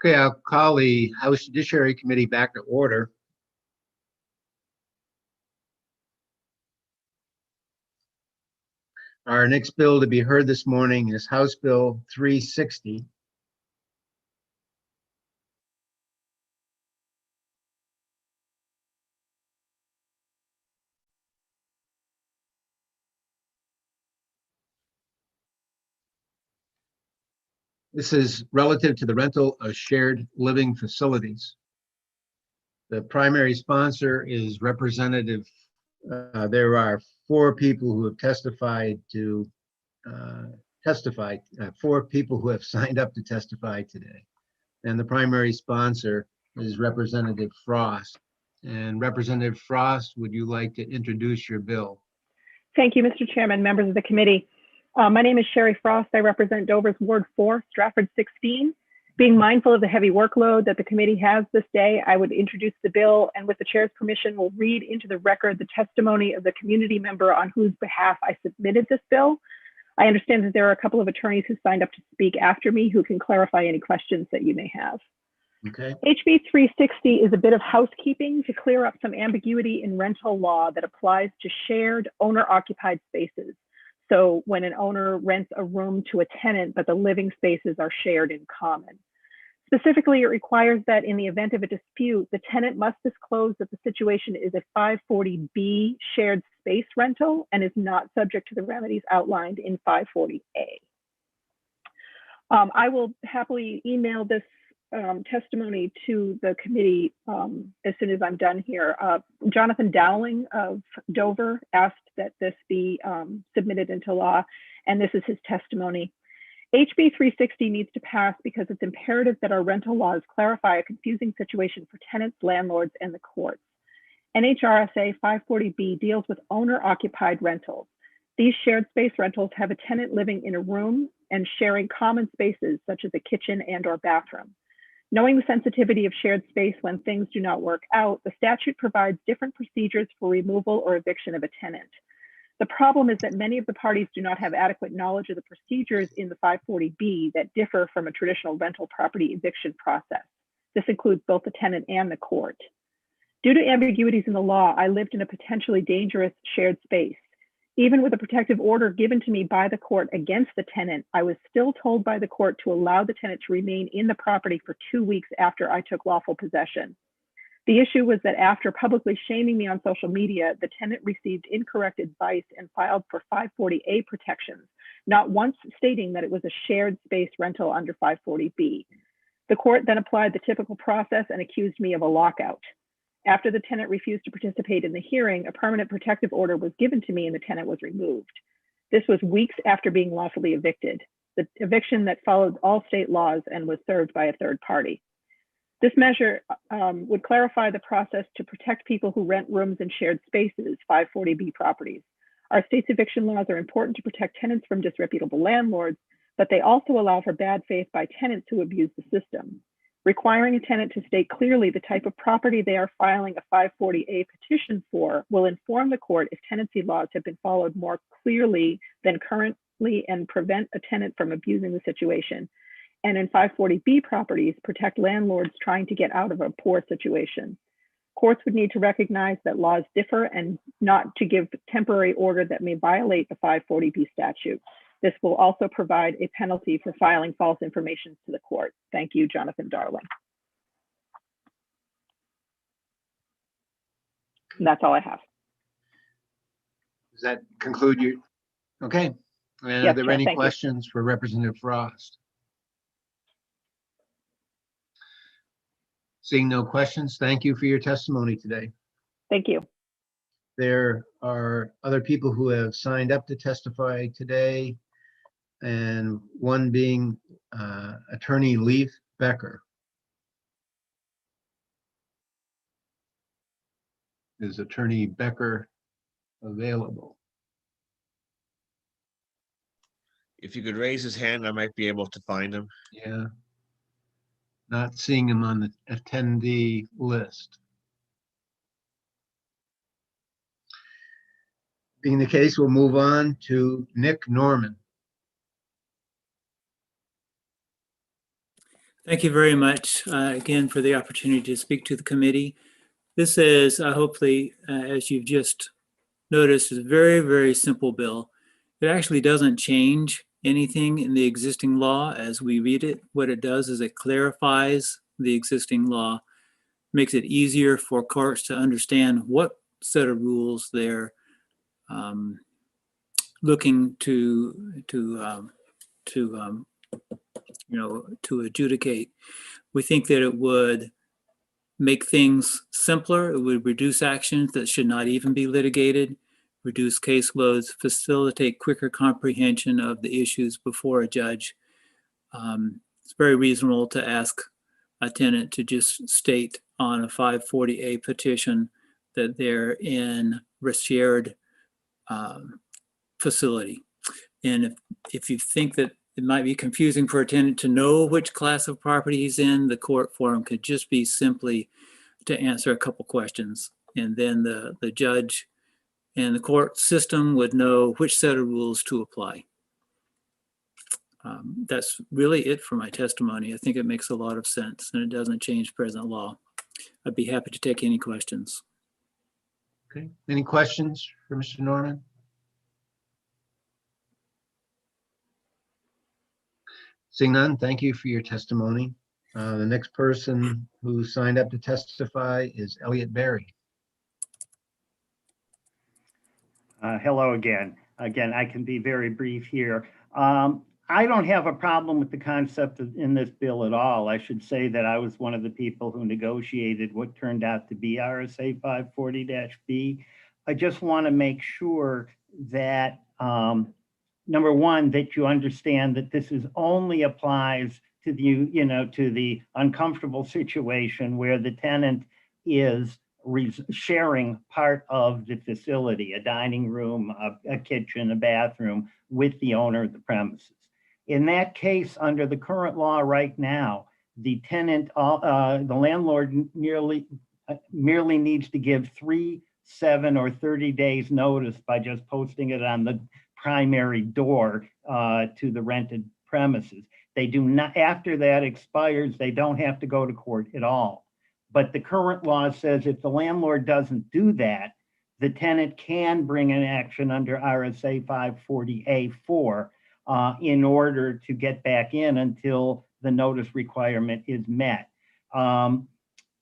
Okay, I'll call the House Judiciary Committee back to order. Our next bill to be heard this morning is House Bill 360. This is relative to the rental of shared living facilities. The primary sponsor is Representative. There are 4 people who have testified to testify, 4 people who have signed up to testify today. And the primary sponsor is Representative Frost. And Representative Frost, would you like to introduce your bill? Thank you, Mr. Chairman, members of the committee. My name is Sherry Frost. I represent Dover's Ward 4, Stratford 16. Being mindful of the heavy workload that the committee has this day, I would introduce the bill, and with the chair's permission, will read into the record the testimony of the community member on whose behalf I submitted this bill. I understand that there are a couple of attorneys who signed up to speak after me who can clarify any questions that you may have. Okay. HB 360 is a bit of housekeeping to clear up some ambiguity in rental law that applies to shared owner-occupied spaces. So when an owner rents a room to a tenant, but the living spaces are shared in common. Specifically, it requires that in the event of a dispute, the tenant must disclose that the situation is a 540B shared space rental and is not subject to the remedies outlined in 540A. I will happily email this testimony to the committee as soon as I'm done here. Jonathan Dowling of Dover asked that this be submitted into law, and this is his testimony. HB 360 needs to pass because it's imperative that our rental laws clarify a confusing situation for tenants, landlords, and the courts. NHRSA 540B deals with owner-occupied rentals. These shared space rentals have a tenant living in a room and sharing common spaces such as a kitchen and/or bathroom. Knowing the sensitivity of shared space when things do not work out, the statute provides different procedures for removal or eviction of a tenant. The problem is that many of the parties do not have adequate knowledge of the procedures in the 540B that differ from a traditional rental property eviction process. This includes both the tenant and the court. Due to ambiguities in the law, I lived in a potentially dangerous shared space. Even with a protective order given to me by the court against the tenant, I was still told by the court to allow the tenant to remain in the property for 2 weeks after I took lawful possession. The issue was that after publicly shaming me on social media, the tenant received incorrect advice and filed for 540A protections, not once stating that it was a shared space rental under 540B. The court then applied the typical process and accused me of a lockout. After the tenant refused to participate in the hearing, a permanent protective order was given to me and the tenant was removed. This was weeks after being lawfully evicted, the eviction that followed all state laws and was served by a third party. This measure would clarify the process to protect people who rent rooms in shared spaces, 540B properties. Our state's eviction laws are important to protect tenants from disreputable landlords, but they also allow for bad faith by tenants who abuse the system. Requiring a tenant to state clearly the type of property they are filing a 540A petition for will inform the court if tenancy laws have been followed more clearly than currently and prevent a tenant from abusing the situation. And in 540B properties, protect landlords trying to get out of a poor situation. Courts would need to recognize that laws differ and not to give temporary order that may violate the 540B statute. This will also provide a penalty for filing false information to the court. Thank you, Jonathan Darling. And that's all I have. Does that conclude your, okay. And Yes, are there Chair, any thank you. questions for Representative Frost? Seeing no questions, thank you for your testimony today. Thank you. There are other people who have signed up to testify today, and one being Attorney Leif Becker. Is Attorney Becker available? If you could raise his hand, I might be able to find him. Yeah. Not seeing him on the attendee list. Being the case, we'll move on to Nick Norman. Thank you very much again for the opportunity to speak to the committee. This is hopefully, as you've just noticed, is a very, very simple bill. It actually doesn't change anything in the existing law as we read it. What it does is it clarifies the existing law, makes it easier for courts to understand what set of rules they're looking to adjudicate. We think that it would make things simpler. It would reduce actions that should not even be litigated, reduce caseloads, facilitate quicker comprehension of the issues before a judge. It's very reasonable to ask a tenant to just state on a 540A petition that they're in a shared facility. And if you think that it might be confusing for a tenant to know which class of property he's in, the court forum could just be simply to answer a couple questions. And then the judge and the court system would know which set of rules to apply. That's really it for my testimony. I think it makes a lot of sense and it doesn't change present law. I'd be happy to take any questions. Okay, any questions for Mr. Norman? Seeing none, thank you for your testimony. The next person who signed up to testify is Elliot Berry. Hello again. Again, I can be very brief here. I don't have a problem with the concept in this bill at all. I should say that I was one of the people who negotiated what turned out to be RSA 540-B. I just want to make sure that, number one, that you understand that this only applies to the uncomfortable situation where the tenant is sharing part of the facility, a dining room, a kitchen, a bathroom, with the owner of the premises. In that case, under the current law right now, the tenant, the landlord merely needs to give 3, 7, or 30 days notice by just posting it on the primary door to the rented premises. They do not, after that expires, they don't have to go to court at all. But the current law says if the landlord doesn't do that, the tenant can bring an action under RSA 540A4 in order to get back in until the notice requirement is met. I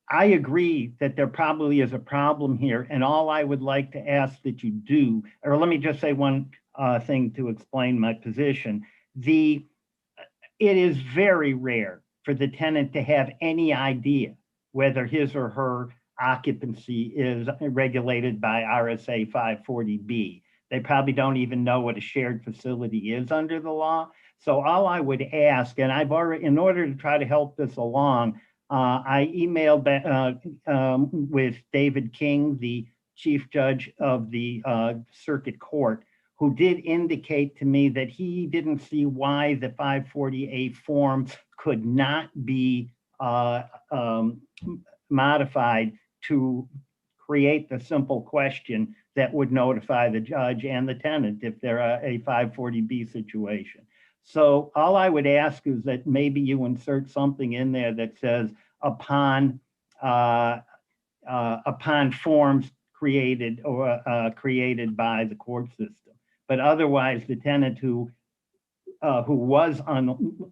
agree that there probably is a problem here, and all I would like to ask that you do, or let me just say one thing to explain my position. It is very rare for the tenant to have any idea whether his or her occupancy is regulated by RSA 540B. They probably don't even know what a shared facility is under the law. So all I would ask, and I've already, in order to try to help this along, I emailed with David King, the chief judge of the circuit court, who did indicate to me that he didn't see why the 540A form could not be modified to create the simple question that would notify the judge and the tenant if they're a 540B situation. So all I would ask is that maybe you insert something in there that says upon forms created or created by the court system. But otherwise, the tenant who was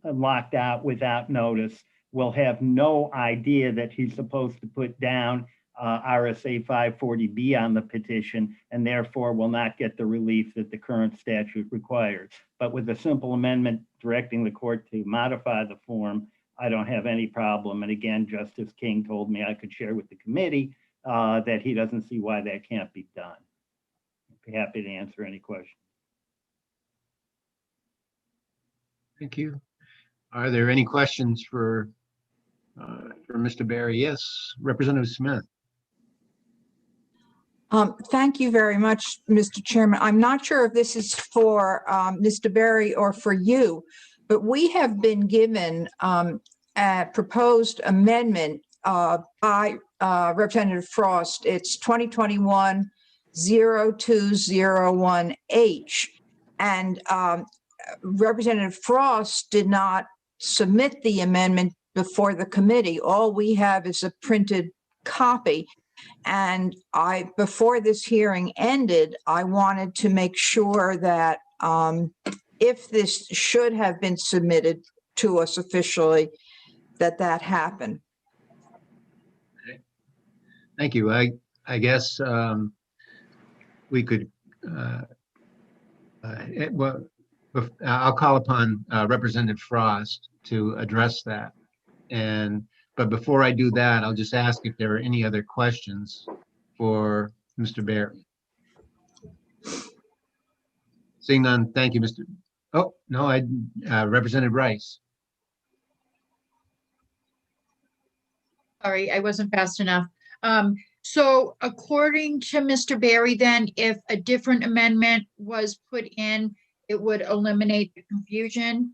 locked out without notice will have no idea that he's supposed to put down RSA 540B on the petition, and therefore will not get the relief that the current statute requires. But with a simple amendment directing the court to modify the form, I don't have any problem. And again, Justice King told me I could share with the committee that he doesn't see why that can't be done. I'd be happy to answer any questions. Thank you. Are there any questions for Mr. Berry? Yes, Representative Smith. Thank you very much, Mr. Chairman. I'm not sure if this is for Mr. Berry or for you, but we have been given a proposed amendment by Representative Frost. It's 2021-0201H. And Representative Frost did not submit the amendment before the committee. All we have is a printed copy. And before this hearing ended, I wanted to make sure that if this should have been submitted to us officially, that happened. Thank you. I guess we could, well, I'll call upon Representative Frost to address that. But before I do that, I'll just ask if there are any other questions for Mr. Barry. Seeing none, thank you, Mr. Oh, no, Representative Rice. Sorry, I wasn't fast enough. So according to Mr. Barry, then, if a different amendment was put in, it would eliminate the confusion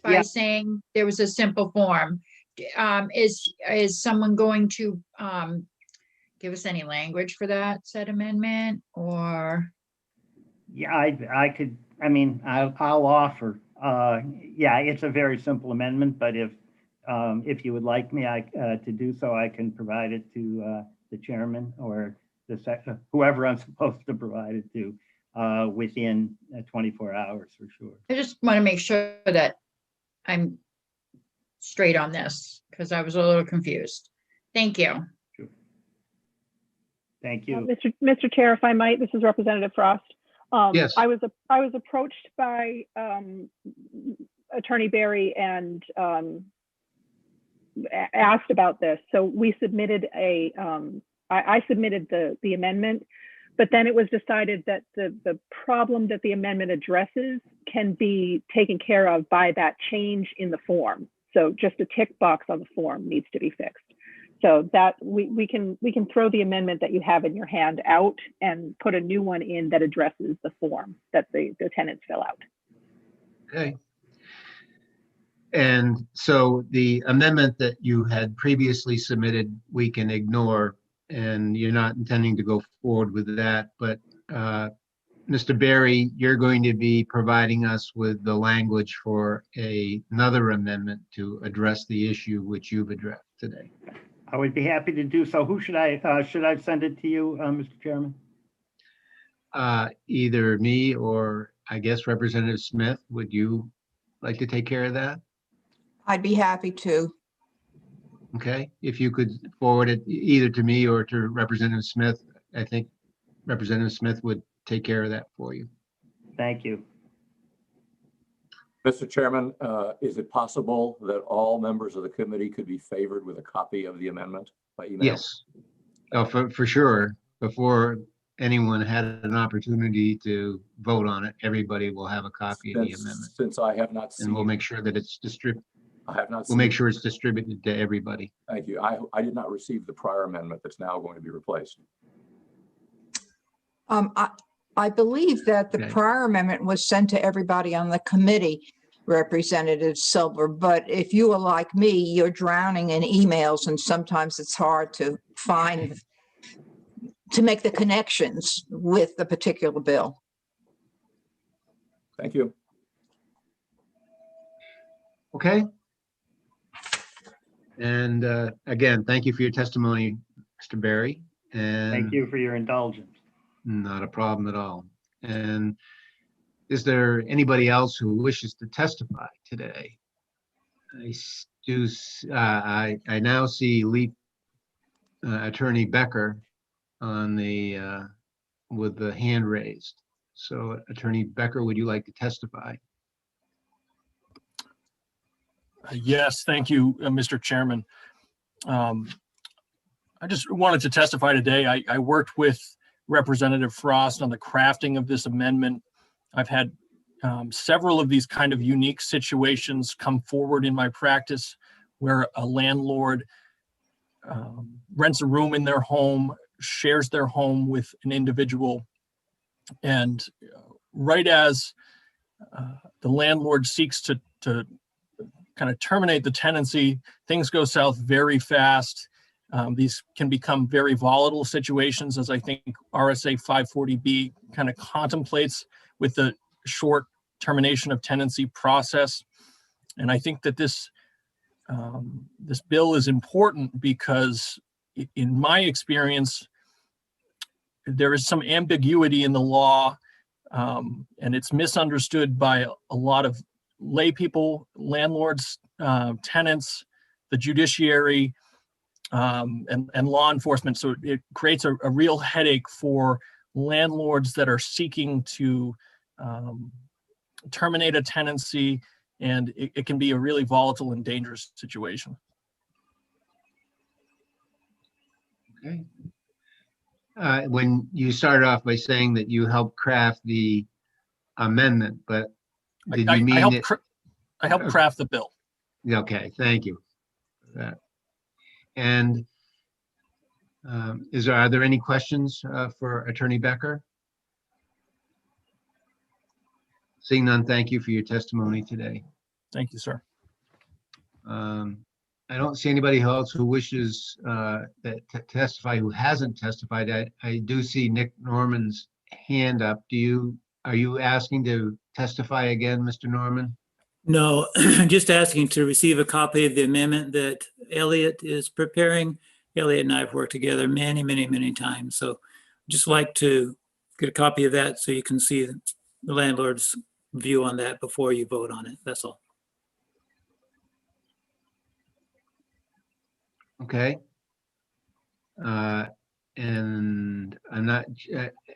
by saying there was a simple form. Is someone going to give us any language for that said amendment, or? Yeah, I could, I mean, I'll offer. Yeah, it's a very simple amendment, but if you would like me to do so, I can provide it to the chairman or whoever I'm supposed to provide it to within 24 hours for sure. I just want to make sure that I'm straight on this because I was a little confused. Thank you. Sure. Thank you. Mr. Chair, if I might, this is Representative Frost. Yes. I was approached by Attorney Barry and asked about this. So we submitted I submitted the amendment, but then it was decided that the problem that the amendment addresses can be taken care of by that change in the form. So just a tick box on the form needs to be fixed. So that we can throw the amendment that you have in your hand out and put a new one in that addresses the form that the tenants fill out. Okay. And so the amendment that you had previously submitted, we can ignore, and you're not intending to go forward with that. But Mr. Barry, you're going to be providing us with the language for another amendment to address the issue which you've addressed today. I would be happy to do so. Who should I send it to you, Mr. Chairman? Either me or I guess Representative Smith. Would you like to take care of that? I'd be happy to. Okay, if you could forward it either to me or to Representative Smith, I think Representative Smith would take care of that for you. Thank you. Mr. Chairman, is it possible that all members of the committee could be favored with a copy of the amendment by email? Yes, for sure. Before anyone had an opportunity to vote on it, everybody will have a copy of the amendment. Since I have not seen, and we'll make sure that it's distributed. I have not. We'll make sure it's distributed to everybody. Thank you. I did not receive the prior amendment that's now going to be replaced. I believe that the prior amendment was sent to everybody on the committee, Representative Silver, but if you are like me, you're drowning in emails and sometimes it's hard to make the connections with the particular bill. Thank you. Okay. And again, thank you for your testimony, Mr. Barry. And thank you for your indulgence. Not a problem at all. And is there anybody else who wishes to testify today? I now see Attorney Becker on the with the hand raised. So Attorney Becker, would you like to testify? Yes, thank you, Mr. Chairman. I just wanted to testify today. I worked with Representative Frost on the crafting of this amendment. I've had several of these kind of unique situations come forward in my practice where a landlord rents a room in their home, shares their home with an individual, and right as the landlord seeks to kind of terminate the tenancy, things go south very fast. These can become very volatile situations, as I think RSA 540B kind of contemplates with the short termination of tenancy process. And I think that this this bill is important because in my experience, there is some ambiguity in the law, and it's misunderstood by a lot of lay people, landlords, tenants, the judiciary, and law enforcement. So it creates a real headache for landlords that are seeking to terminate a tenancy, and it can be a really volatile and dangerous situation. Okay. When you started off by saying that you helped craft the amendment, but did you mean I helped craft the bill. Okay, thank you for that. And are there any questions for Attorney Becker? Seeing none, thank you for your testimony today. Thank you, sir. I don't see anybody else who wishes to testify who hasn't testified. I do see Nick Norman's hand up. Are you asking to testify again, Mr. Norman? No, just asking to receive a copy of the amendment that Elliot is preparing. Elliot and I have worked together many, many, many times. So just like to get a copy of that so you can see the landlord's view on that before you vote on it. That's all. Okay. And I'm not,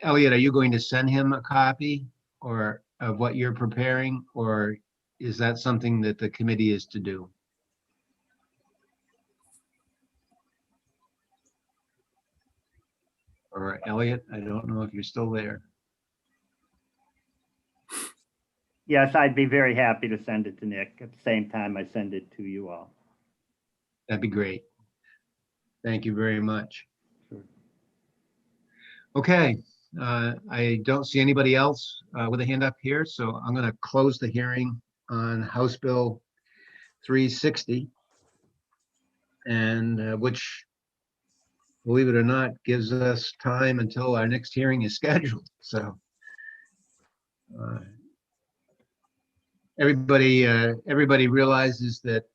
Elliot, are you going to send him a copy or of what you're preparing, or is that something that the committee is to do? Or Elliot, I don't know if you're still there. Yes, I'd be very happy to send it to Nick at the same time I send it to you all. That'd be great. Thank you very much. Sure. Okay, I don't see anybody else with a hand up here, so I'm going to close the hearing on House Bill 360, and which, believe it or not, gives us time until our next hearing is scheduled. So everybody realizes that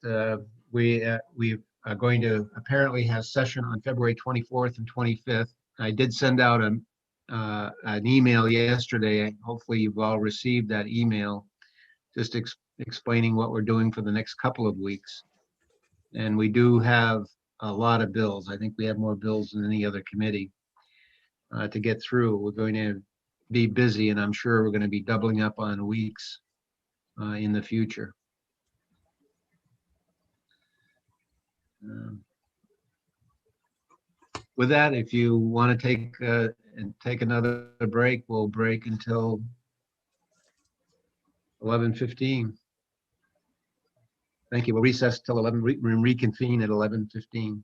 we are going to apparently have session on February 24th and 25th. I did send out an email yesterday. Hopefully you've all received that email, just explaining what we're doing for the next couple of weeks. And we do have a lot of bills. I think we have more bills than any other committee to get through. We're going to be busy, and I'm sure we're going to be doubling up on weeks in the future. With that, if you want to take another break, we'll break until 11:15. Thank you. We'll recess till 11. Reconvene at 11:15.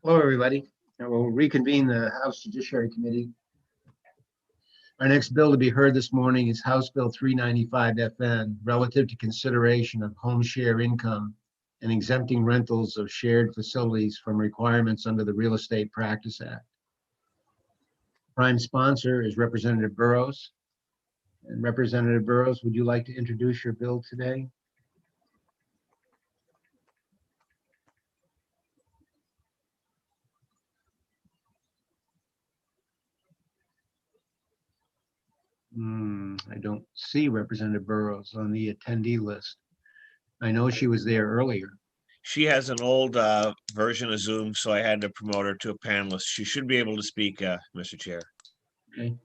Hello, everybody. And we'll reconvene the House Judiciary Committee. Our next bill to be heard this morning is House Bill 395 FN, relative to consideration of home share income and exempting rentals of shared facilities from requirements under the Real Estate Practice Act. Prime sponsor is Representative Burrows. And Representative Burrows, would you like to introduce your bill today? I don't see Representative Burrows on the attendee list. I know she was there earlier. She has an old version of Zoom, so I had to promote her to a panelist. She should be able to speak, Mr. Chair. Okay.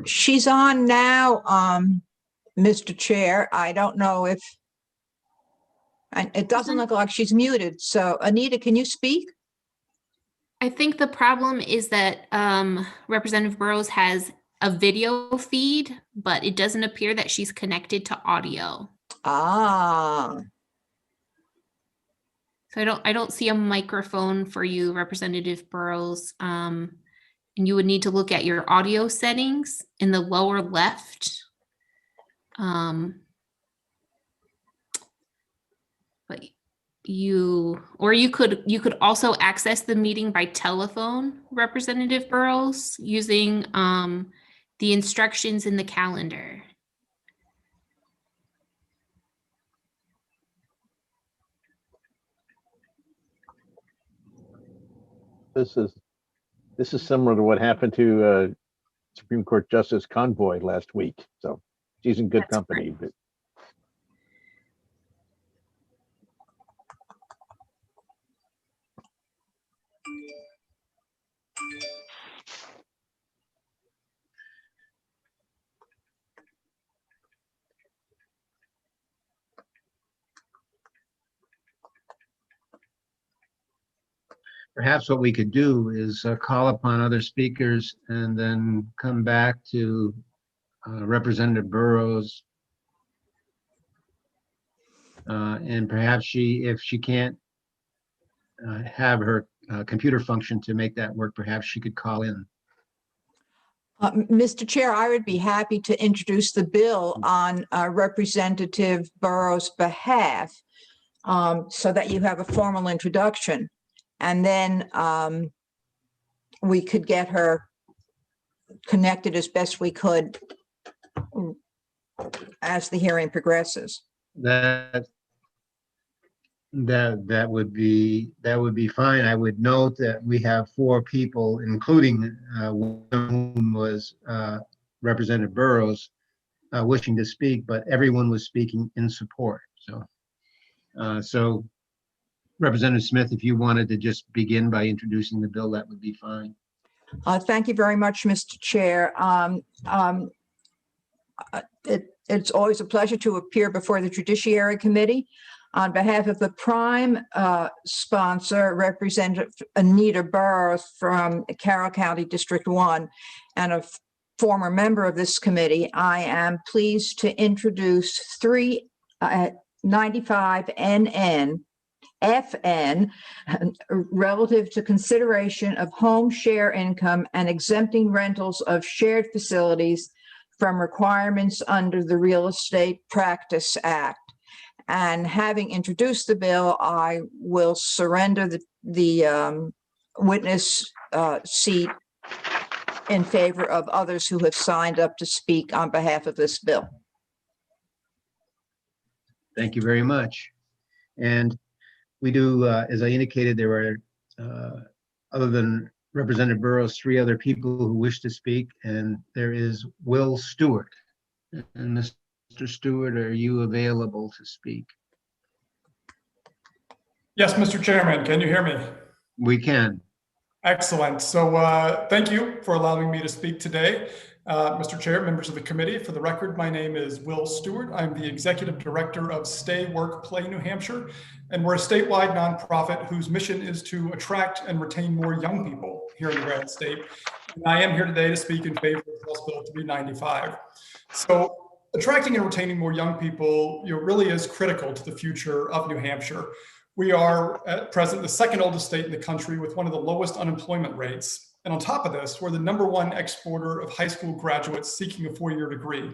She's on now, Mr. Chair. I don't know if, and it doesn't look like she's muted. So Anita, can you speak? I think the problem is that Representative Burrows has a video feed, but it doesn't appear that she's connected to audio. Ah. So I don't see a microphone for you, Representative Burrows. And you would need to look at your audio settings in the lower left. But you could also access the meeting by telephone, Representative Burrows, using the instructions in the calendar. This is similar to what happened to Supreme Court Justice Convoy last week. So she's in good company. But Perhaps what we could do is call upon other speakers and then come back to Representative Burrows. And perhaps if she can't have her computer function to make that work, perhaps she could call in. Mr. Chair, I would be happy to introduce the bill on Representative Burrows' behalf so that you have a formal introduction. And then we could get her connected as best we could as the hearing progresses. That would be fine. I would note that we have 4 people, including one of whom was Representative Burrows, wishing to speak, but everyone was speaking in support. So Representative Smith, if you wanted to just begin by introducing the bill, that would be fine. Thank you very much, Mr. Chair. It's always a pleasure to appear before the Judiciary Committee. On behalf of the prime sponsor, Representative Anita Burrows from Carroll County District 1, and a former member of this committee, I am pleased to introduce 395 FN, relative to consideration of home share income and exempting rentals of shared facilities from requirements under the Real Estate Practice Act. And having introduced the bill, I will surrender the witness seat in favor of others who have signed up to speak on behalf of this bill. Thank you very much. And we do, as I indicated, there are, other than Representative Burrows, 3 other people who wish to speak, and there is Will Stewart. And Mr. Stewart, are you available to speak? Yes, Mr. Chairman, can you hear me? We can. Excellent. So thank you for allowing me to speak today. Mr. Chair, members of the committee, for the record, my name is Will Stewart. I'm the Executive Director of Stay, Work, Play New Hampshire, and we're a statewide nonprofit whose mission is to attract and retain more young people here in the Granite State. and I am here today to speak in favor of House Bill 395. So attracting and retaining more young people really is critical to the future of New Hampshire. We are at present the second oldest state in the country with one of the lowest unemployment rates. And on top of this, we're the #1 exporter of high school graduates seeking a 4-year degree,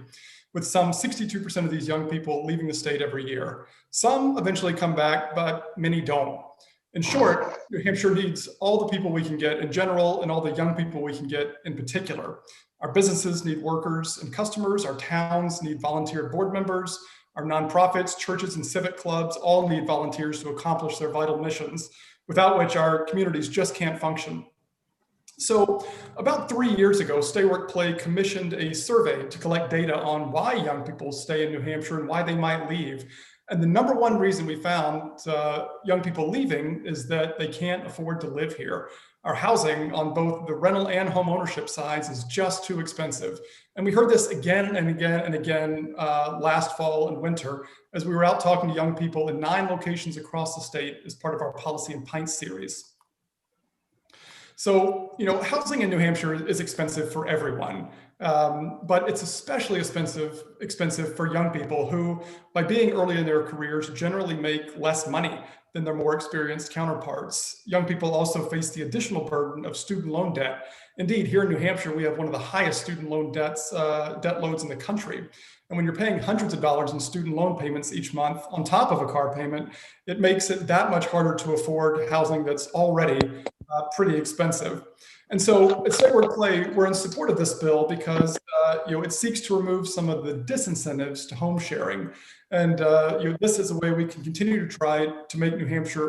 with some 62% of these young people leaving the state every year. Some eventually come back, but many don't. In short, New Hampshire needs all the people we can get in general and all the young people we can get in particular. Our businesses need workers and customers. Our towns need volunteer board members. Our nonprofits, churches, and civic clubs all need volunteers to accomplish their vital missions, without which our communities just can't function. So about 3 years ago, Stay Work Play commissioned a survey to collect data on why young people stay in New Hampshire and why they might leave. And the #1 reason we found young people leaving is that they can't afford to live here. Our housing on both the rental and home ownership sides is just too expensive. And we heard this again and again and again last fall and winter as we were out talking to young people in 9 locations across the state as part of our Policy and Pints series. So, housing in New Hampshire is expensive for everyone, but it's especially expensive for young people who, by being early in their careers, generally make less money than their more experienced counterparts. Young people also face the additional burden of student loan debt. Indeed, here in New Hampshire, we have one of the highest student loan debt loads in the country. And when you're paying hundreds of dollars in student loan payments each month on top of a car payment, it makes it that much harder to afford housing that's already pretty expensive. And so at Stay Work Play, we're in support of this bill because it seeks to remove some of the disincentives to home sharing. And this is a way we can continue to try to make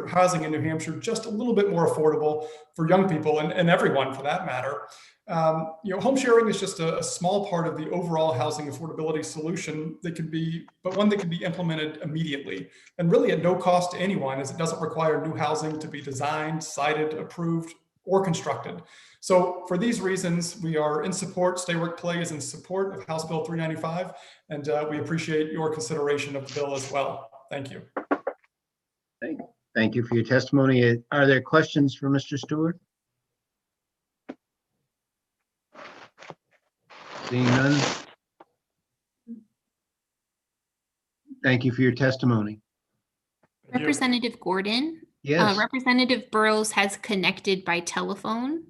housing in New Hampshire just a little bit more affordable for young people and everyone for that matter. Home sharing is just a small part of the overall housing affordability solution but one that can be implemented immediately and really at no cost to anyone, as it doesn't require new housing to be designed, sited, approved, or constructed. So for these reasons, we are in support. Stay Work Play is in support of House Bill 395, and we appreciate your consideration of the bill as well. Thank you. Thank you for your testimony. Are there questions for Mr. Stewart? Seeing none. Thank you for your testimony. Representative Gordon? Yes. Representative Burrows has connected by telephone.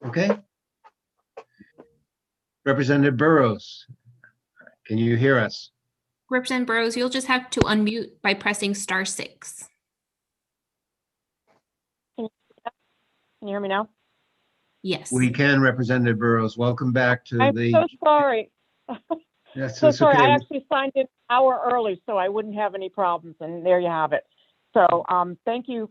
Okay. Representative Burrows, can you hear us? Representative Burrows, you'll just have to unmute by pressing *6. Can you hear me now? Yes. We can, Representative Burrows. Welcome back to I'm so sorry. Yes, So sorry, okay. I actually signed in an hour early so I wouldn't have any problems, and there you have it. So thank you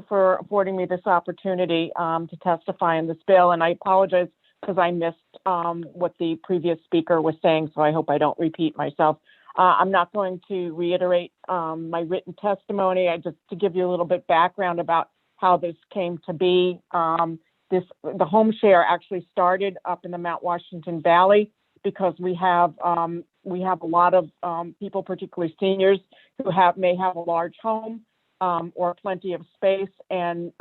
for affording me this opportunity to testify in this bill, and I apologize because I missed what the previous speaker was saying, so I hope I don't repeat myself. I'm not going to reiterate my written testimony. Just to give you a little bit background about how this came to be. The home share actually started up in the Mount Washington Valley because we have a lot of people, particularly seniors, who may have a large home or plenty of space, and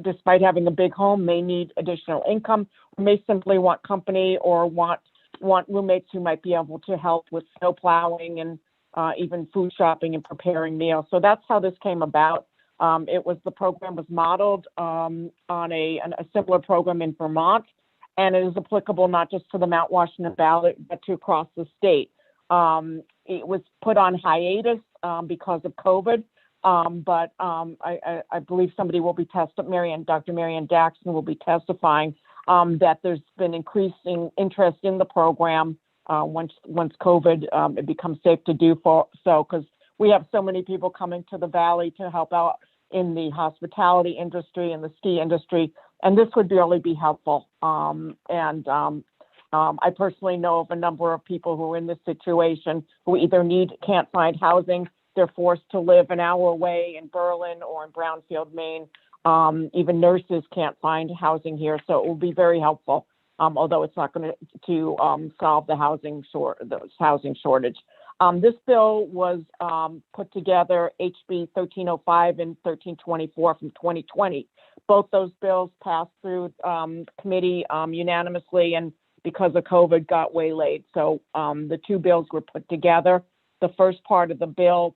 despite having a big home, may need additional income, or may simply want company, or want roommates who might be able to help with snow plowing and even food shopping and preparing meals. So that's how this came about. The program was modeled on a similar program in Vermont, and it is applicable not just to the Mount Washington Valley, but to across the state. It was put on hiatus because of COVID, but I believe somebody will be Dr. Marianne Daxon will be testifying that there's been increasing interest in the program once COVID it becomes safe to do so, because we have so many people coming to the Valley to help out in the hospitality industry and the ski industry, and this would really be helpful. I personally know of a number of people who are in this situation who either can't find housing, they're forced to live an hour away in Berlin or in Brownfield, Maine. Even nurses can't find housing here, so it will be very helpful, although it's not going to solve the housing shortage. This bill was put together, HB 1305 and 1324 from 2020. Both those bills passed through committee unanimously, and because of COVID got waylaid. So the two bills were put together. The first part of the bill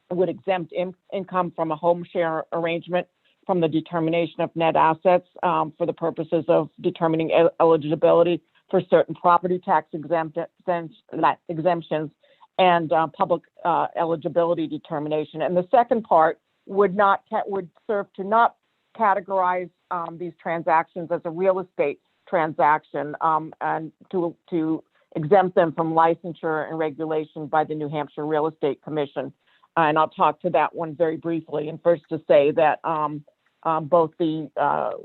would exempt income from a home share arrangement from the determination of net assets for the purposes of determining eligibility for certain property tax exemptions and public eligibility determination. And the second part would serve to not categorize these transactions as a real estate transaction and to exempt them from licensure and regulation by the New Hampshire Real Estate Commission. And I'll talk to that one very briefly. And first to say that both the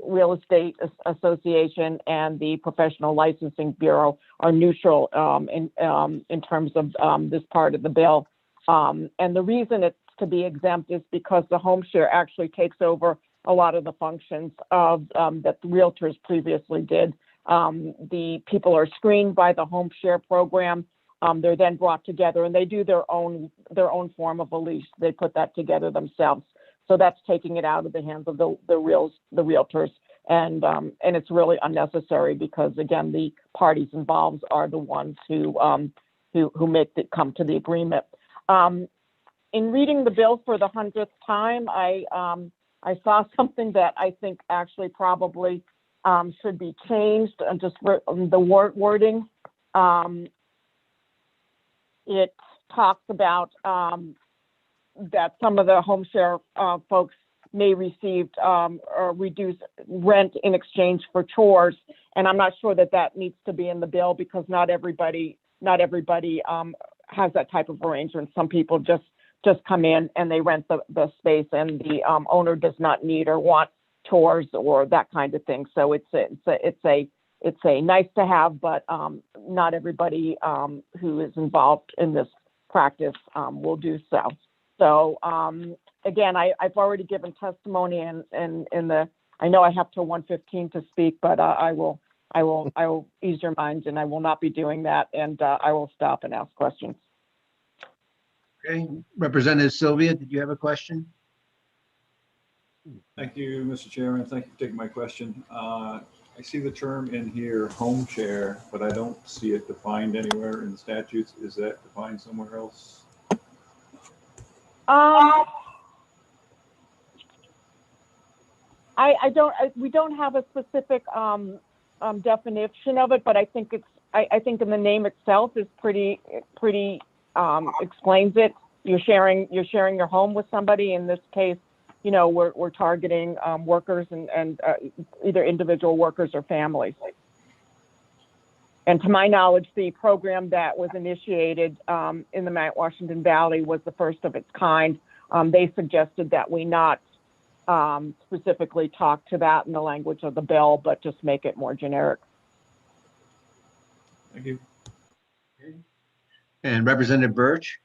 Real Estate Association and the Professional Licensing Bureau are neutral in terms of this part of the bill. And the reason it's to be exempt is because the home share actually takes over a lot of the functions of that the realtors previously did. The people are screened by the home share program. They're then brought together and they do their own form of a lease. They put that together themselves. So that's taking it out of the hands of the realtors, and it's really unnecessary because again the parties involved are the ones who make it come to the agreement. In reading the bill for the 100th time, I saw something that I think actually probably should be changed, and just the wording. It talks about that some of the home share folks may receive or reduce rent in exchange for chores, and I'm not sure that that needs to be in the bill because not everybody has that type of arrangement. Some people just come in and they rent the space, and the owner does not need or want chores or that kind of thing. So it's a nice to have, but not everybody who is involved in this practice will do so. So again, I've already given testimony in the. I know I have till 1:15 to speak, but I will ease your minds, and I will not be doing that, and I will stop and ask questions. Okay, Representative Sylvia, did you have a question? Thank you, Mr. Chairman. Thank you for taking my question. I see the term in here, home share, but I don't see it defined anywhere in the statutes. Is that defined somewhere else? We don't have a specific definition of it, but I think I think in the name itself is pretty explains it. You're sharing your home with somebody. In this case, you know, we're targeting workers and either individual workers or families. And to my knowledge, the program that was initiated in the Mount Washington Valley was the first of its kind. They suggested that we not specifically talk to that in the language of the bill, but just make it more generic. Thank you. And Representative Birch.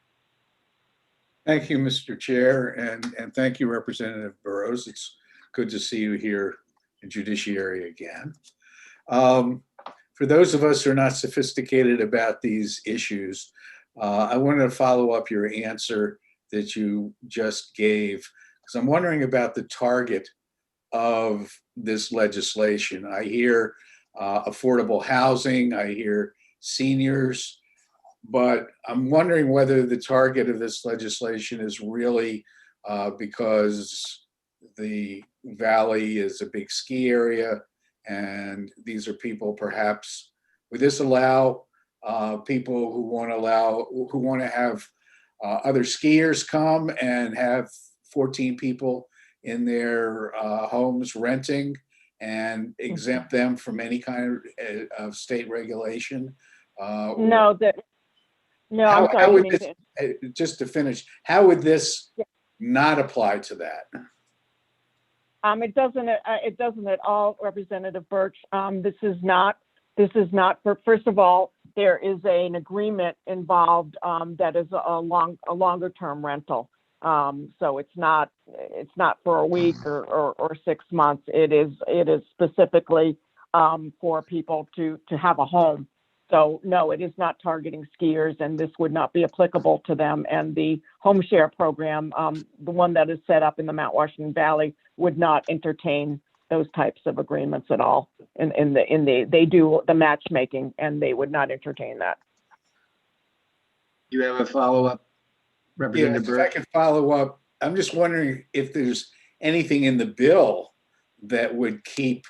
Thank you, Mr. Chair, and thank you, Representative Burrows. It's good to see you here in Judiciary again. For those of us who are not sophisticated about these issues, I wanted to follow up your answer that you just gave, because I'm wondering about the target of this legislation. I hear affordable housing, I hear seniors, but I'm wondering whether the target of this legislation is really because the Valley is a big ski area, and these are people perhaps, would this allow people who want to have other skiers come and have 14 people in their homes renting and exempt them from any kind of state regulation? No, how, I'm sorry. how would this, just to finish, how would this not apply to that? It doesn't at all, Representative Birch. This is not for, first of all, there is an agreement involved that is a longer term rental. So it's not for a week or 6 months. It is specifically for people to have a home. So no, it is not targeting skiers, and this would not be applicable to them. And the home share program, the one that is set up in the Mount Washington Valley, would not entertain those types of agreements at all. They do the matchmaking, and they would not entertain that. Do you have a follow-up, Yeah, Representative if I Burke? could follow up, I'm just wondering if there's anything in the bill that would keep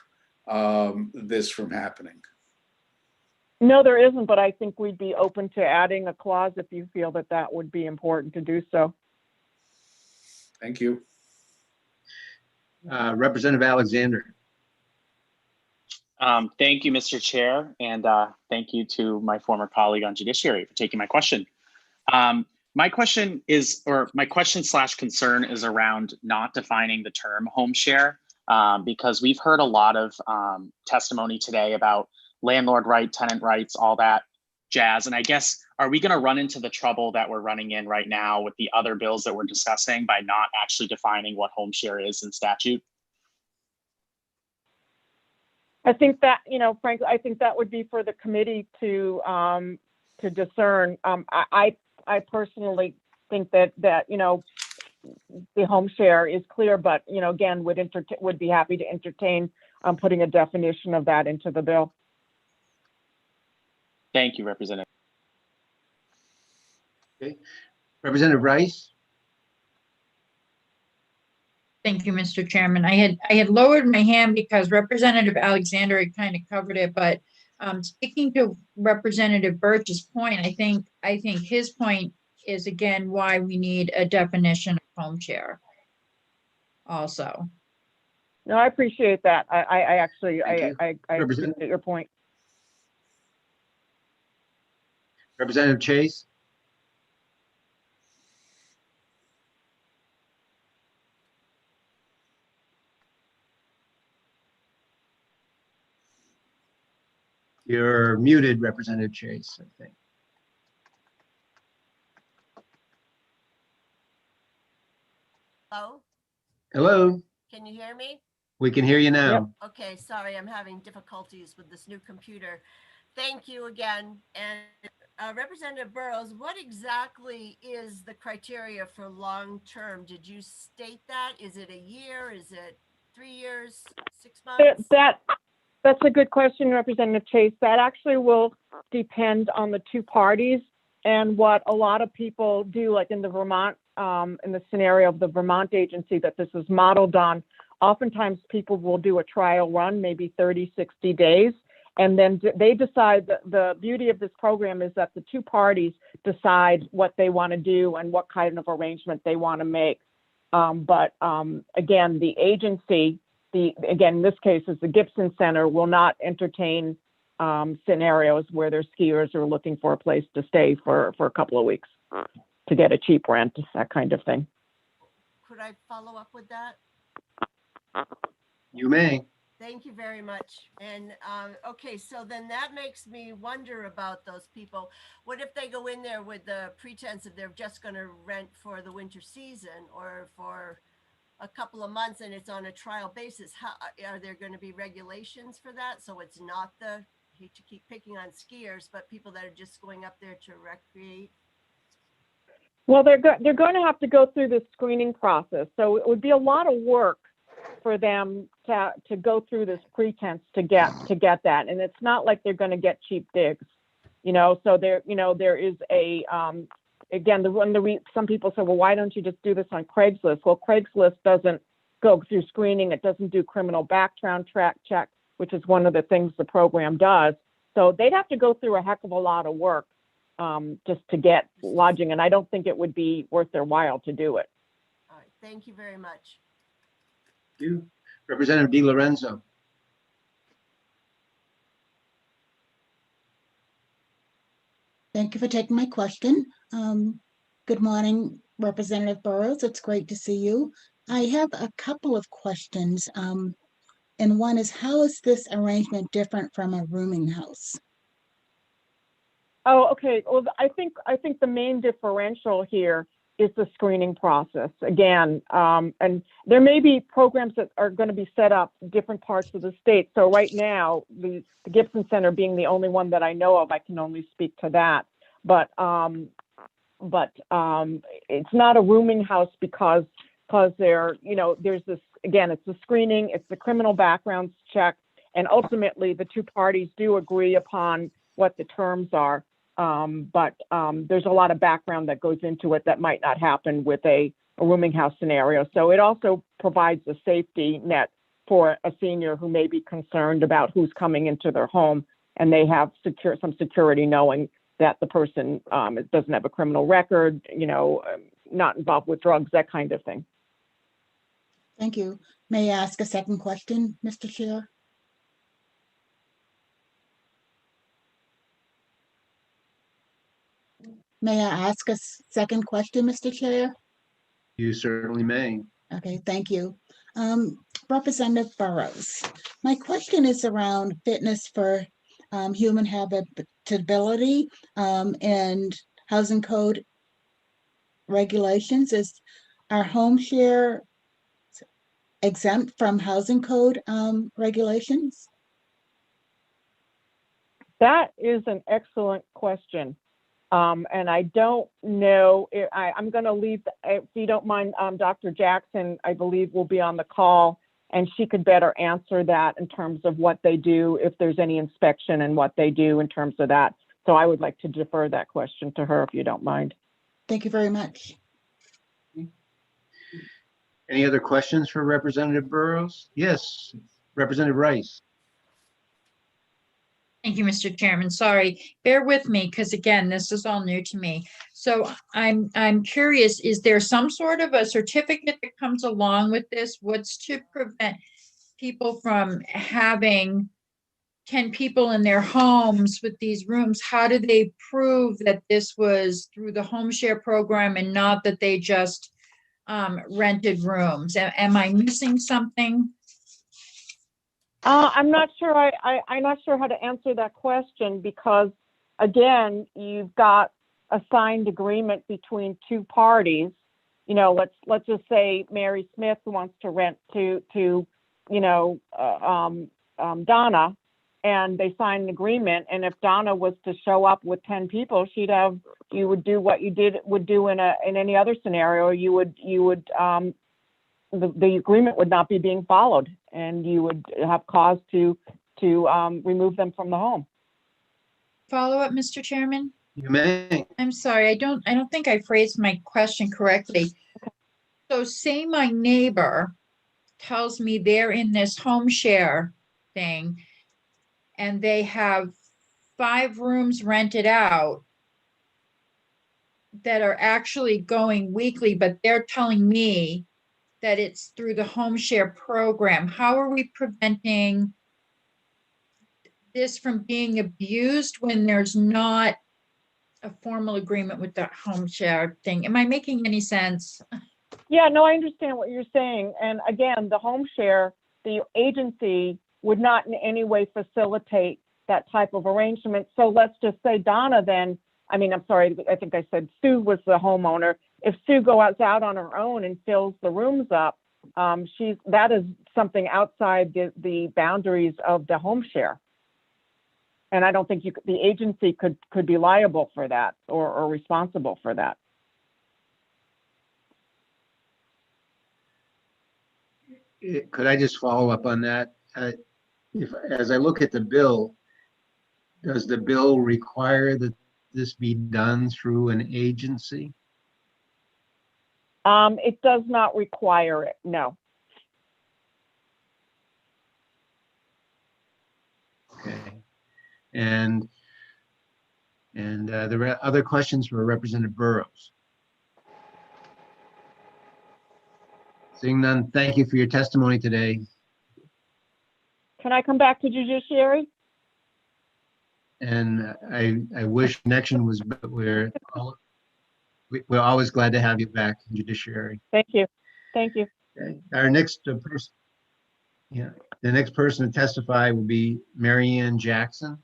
this from happening. No, there isn't, but I think we'd be open to adding a clause if you feel that that would be important to do so. Thank you. Representative Alexander. Thank you, Mr. Chair, and thank you to my former colleague on Judiciary for taking my question. My question is, or my question / concern is around not defining the term home share, because we've heard a lot of testimony today about landlord right, tenant rights, all that jazz. And I guess, are we going to run into the trouble that we're running in right now with the other bills that we're discussing by not actually defining what home share is in statute? I think that, you know, frankly, I think that would be for the committee to discern. I personally think that you know, the home share is clear, but you know, again, would be happy to entertain putting a definition of that into the bill. Thank you, Representative. Okay, Representative Rice. Thank you, Mr. Chairman. I had lowered my hand because Representative Alexander had kind of covered it, but speaking to Representative Birch's point, I think his point is again why we need a definition of home share. Also. No, I appreciate that. I actually appreciate your point. Representative Chase. You're muted, Representative Chase, I think. Hello? Hello, Can you hear me? we can hear you now. Okay, sorry, I'm having difficulties with this new computer. Thank you again. And Representative Burrows, what exactly is the criteria for long-term? Did you state that? Is it a year? Is it 3 years, 6 months? That's a good question, Representative Chase. That actually will depend on the two parties and what a lot of people do, like in the Vermont, in the scenario of the Vermont agency that this is modeled on. Oftentimes people will do a trial run, maybe 30, 60 days. And then they decide that the beauty of this program is that the two parties decide what they want to do and what kind of arrangement they want to make. Again, the agency, again, in this case is the Gibson Center, will not entertain scenarios where their skiers are looking for a place to stay for a couple of weeks to get a cheap rent, that kind of thing. Could I follow up with that? You may. Thank you very much. And okay, so then that makes me wonder about those people. What if they go in there with the pretense that they're just going to rent for the winter season or for a couple of months and it's on a trial basis? How are there going to be regulations for that? So it's not the, I hate to keep picking on skiers, but people that are just going up there to recreate. Well, they're going to have to go through this screening process. So it would be a lot of work for them to go through this pretense to get that. And it's not like they're going to get cheap digs, you know. So there is a again, some people say, well, why don't you just do this on Craigslist? Well, Craigslist doesn't go through screening. It doesn't do criminal background check, which is one of the things the program does. So they'd have to go through a heck of a lot of work just to get lodging. And I don't think it would be worth their while to do it. All right. Thank you very much. Thank you. Representative Di Lorenzo. Thank you for taking my question. Good morning, Representative Burrows. It's great to see you. I have a couple of questions. And one is, how is this arrangement different from a rooming house? Oh, okay. Well, I think the main differential here it's a screening process again. And there may be programs that are going to be set up in different parts of the state. So right now, the Gibson Center being the only one that I know of, I can only speak to that. But it's not a rooming house because there, you know, there's this, again, it's the screening, it's the criminal background check, and ultimately the two parties do agree upon what the terms are. But there's a lot of background that goes into it that might not happen with a rooming house scenario. So it also provides a safety net for a senior who may be concerned about who's coming into their home, and they have some security knowing that the person doesn't have a criminal record, you know, not involved with drugs, that kind of thing. Thank you. May I ask a second question, Mr. Chair? May I ask a second question, Mr. Chair? You certainly may. Okay, thank you. Representative Burrows, my question is around fitness for human habitability and housing code regulations. Is our home share exempt from housing code regulations? That is an excellent question. And I don't know, I'm going to leave, if you don't mind, Dr. Jackson, I believe, will be on the call, and she could better answer that in terms of what they do, if there's any inspection and what they do in terms of that. So I would like to defer that question to her, if you don't mind. Thank you very much. Any other questions for Representative Burrows? Yes, Representative Rice. Thank you, Mr. Chairman. Sorry, bear with me because again, this is all new to me. So I'm curious, is there some sort of a certificate that comes along with this? What's to prevent people from having 10 people in their homes with these rooms? How do they prove that this was through the home share program and not that they just rented rooms? Am I missing something? I'm not sure. I'm not sure how to answer that question because, again, you've got a signed agreement between two parties. You know, let's just say Mary Smith wants to rent to you know, Donna, and they sign an agreement. And if Donna was to show up with 10 people, you would do what you would do in any other scenario. You would the agreement would not be being followed, and you would have cause to remove them from the home. Follow up, Mr. Chairman? You may. I'm sorry, I don't think I phrased my question correctly. So say my neighbor tells me they're in this home share thing and they have 5 rooms rented out that are actually going weekly, but they're telling me that it's through the home share program. How are we preventing this from being abused when there's not a formal agreement with the home share thing? Am I making any sense? Yeah, no, I understand what you're saying. And again, the home share, the agency would not in any way facilitate that type of arrangement. So let's just say Donna then, I mean, I'm sorry, I think I said Sue was the homeowner. If Sue goes out on her own and fills the rooms up, that is something outside the boundaries of the home share. And I don't think the agency could be liable for that or responsible for that. Could I just follow up on that? As I look at the bill, does the bill require that this be done through an agency? It does not require it, no. Okay. And there are other questions for Representative Burrows. Seeing none, thank you for your testimony today. Can I come back to Judiciary? And I wish connection was, but we're always glad to have you back in Judiciary. Thank you. Thank you. Okay. Our next person, the next person to testify will be Mary Ann Jackson.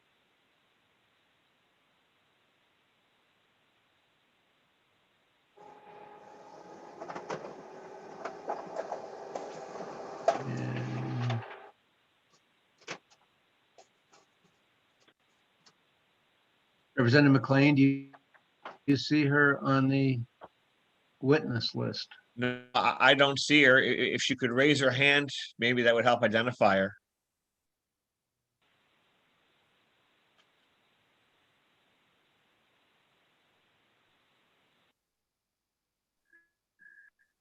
Representative McLean, do you see her on the witness list? No, I don't see her. If she could raise her hand, maybe that would help identify her.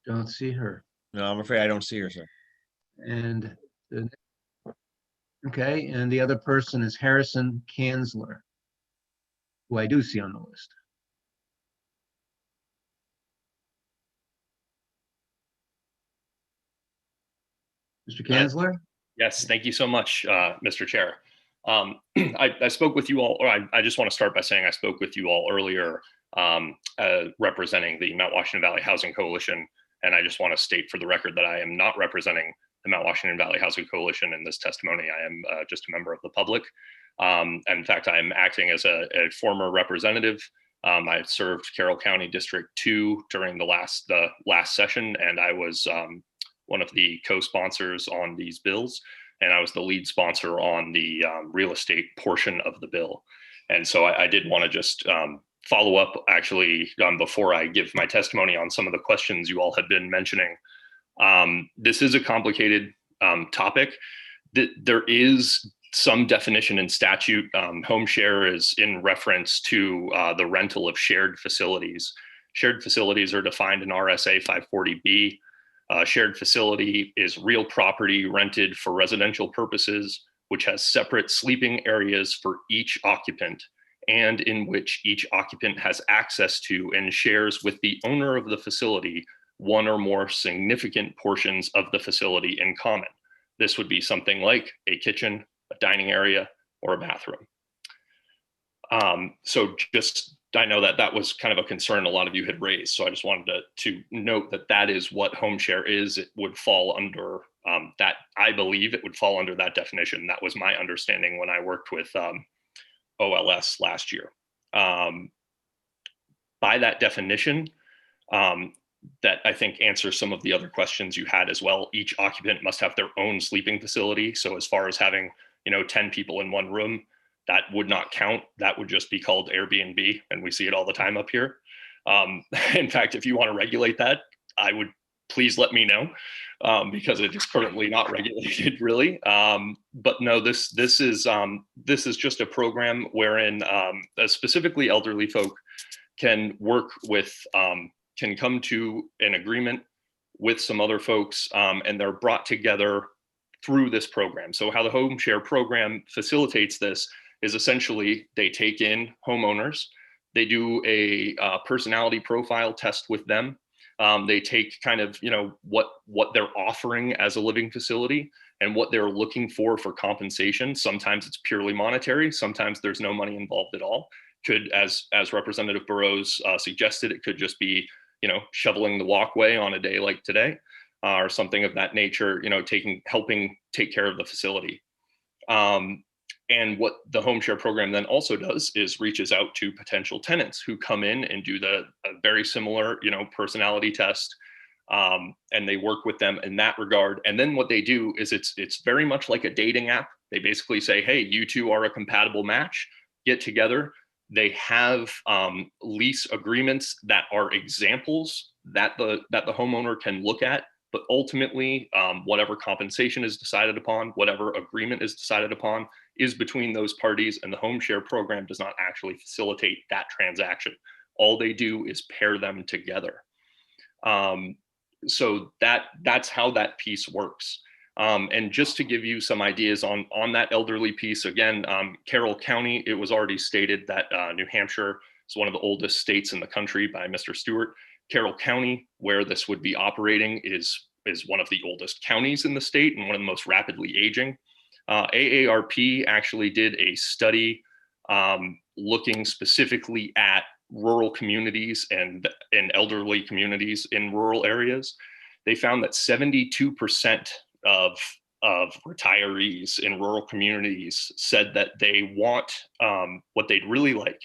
Don't see her. No, I'm afraid I don't see her, sir. And okay, and the other person is Harrison Kanzler, who I do see on the list. Mr. Kanzler? Yes, thank you so much, Mr. Chair. I spoke with you all, or I just want to start by saying I spoke with you all earlier representing the Mount Washington Valley Housing Coalition. And I just want to state for the record that I am not representing the Mount Washington Valley Housing Coalition in this testimony. I am just a member of the public. And in fact, I am acting as a former representative. I served Carroll County District 2 during the last session, and I was one of the co-sponsors on these bills, and I was the lead sponsor on the real estate portion of the bill. And so I did want to just follow up actually before I give my testimony on some of the questions you all had been mentioning. This is a complicated topic. There is some definition in statute. Home share is in reference to the rental of shared facilities. Shared facilities are defined in RSA 540B. Shared facility is real property rented for residential purposes, which has separate sleeping areas for each occupant, and in which each occupant has access to and shares with the owner of the facility one or more significant portions of the facility in common. This would be something like a kitchen, a dining area, or a bathroom. So just, I know that that was kind of a concern a lot of you had raised. So I just wanted to note that that is what home share is. It would fall under that. I believe it would fall under that definition. That was my understanding when I worked with OLS last year. By that definition, that I think answers some of the other questions you had as well. Each occupant must have their own sleeping facility. So as far as having, 10 people in one room, that would not count. That would just be called Airbnb, and we see it all the time up here. In fact, if you want to regulate that, I would please let me know, because it is currently not regulated really. But no, this is just a program wherein specifically elderly folk can work with, can come to an agreement with some other folks, and they're brought together through this program. So how the home share program facilitates this is essentially they take in homeowners, they do a personality profile test with them. They take kind of, what they're offering as a living facility and what they're looking for compensation. Sometimes it's purely monetary. Sometimes there's no money involved at all. Could, as Representative Burrows suggested, it could just be, shoveling the walkway on a day like today, or something of that nature, helping take care of the facility. And what the home share program then also does is reaches out to potential tenants who come in and do a very similar, personality test, and they work with them in that regard. And then what they do is it's very much like a dating app. They basically say, hey, you two are a compatible match, get together. They have lease agreements that are examples that the homeowner can look at. But ultimately, whatever compensation is decided upon, whatever agreement is decided upon, is between those parties, and the home share program does not actually facilitate that transaction. All they do is pair them together. So that's how that piece works. And just to give you some ideas on that elderly piece, again, Carroll County, it was already stated that New Hampshire is one of the oldest states in the country by Mr. Stewart. Carroll County, where this would be operating, is one of the oldest counties in the state and one of the most rapidly aging. AARP actually did a study looking specifically at rural communities and elderly communities in rural areas. They found that 72% of retirees in rural communities said that they want, what they'd really like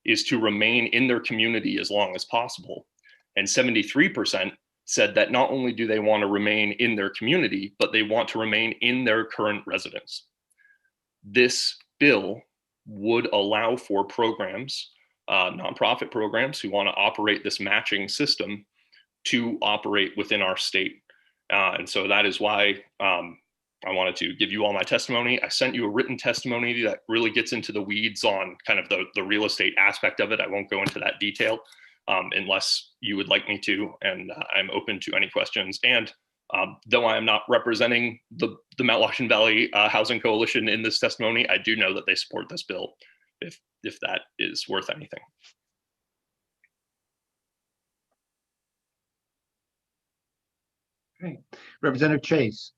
is to remain in their community as long as possible. And 73% said that not only do they want to remain in their community, but they want to remain in their current residence. This bill would allow for programs, nonprofit programs who want to operate this matching system to operate within our state. And so that is why I wanted to give you all my testimony. I sent you a written testimony that really gets into the weeds on kind of the real estate aspect of it. I won't go into that detail unless you would like me to, and I'm open to any questions. And though I am not representing the Mount Washington Valley Housing Coalition in this testimony, I do know that they support this bill, if that is worth anything. Okay, Representative Chase.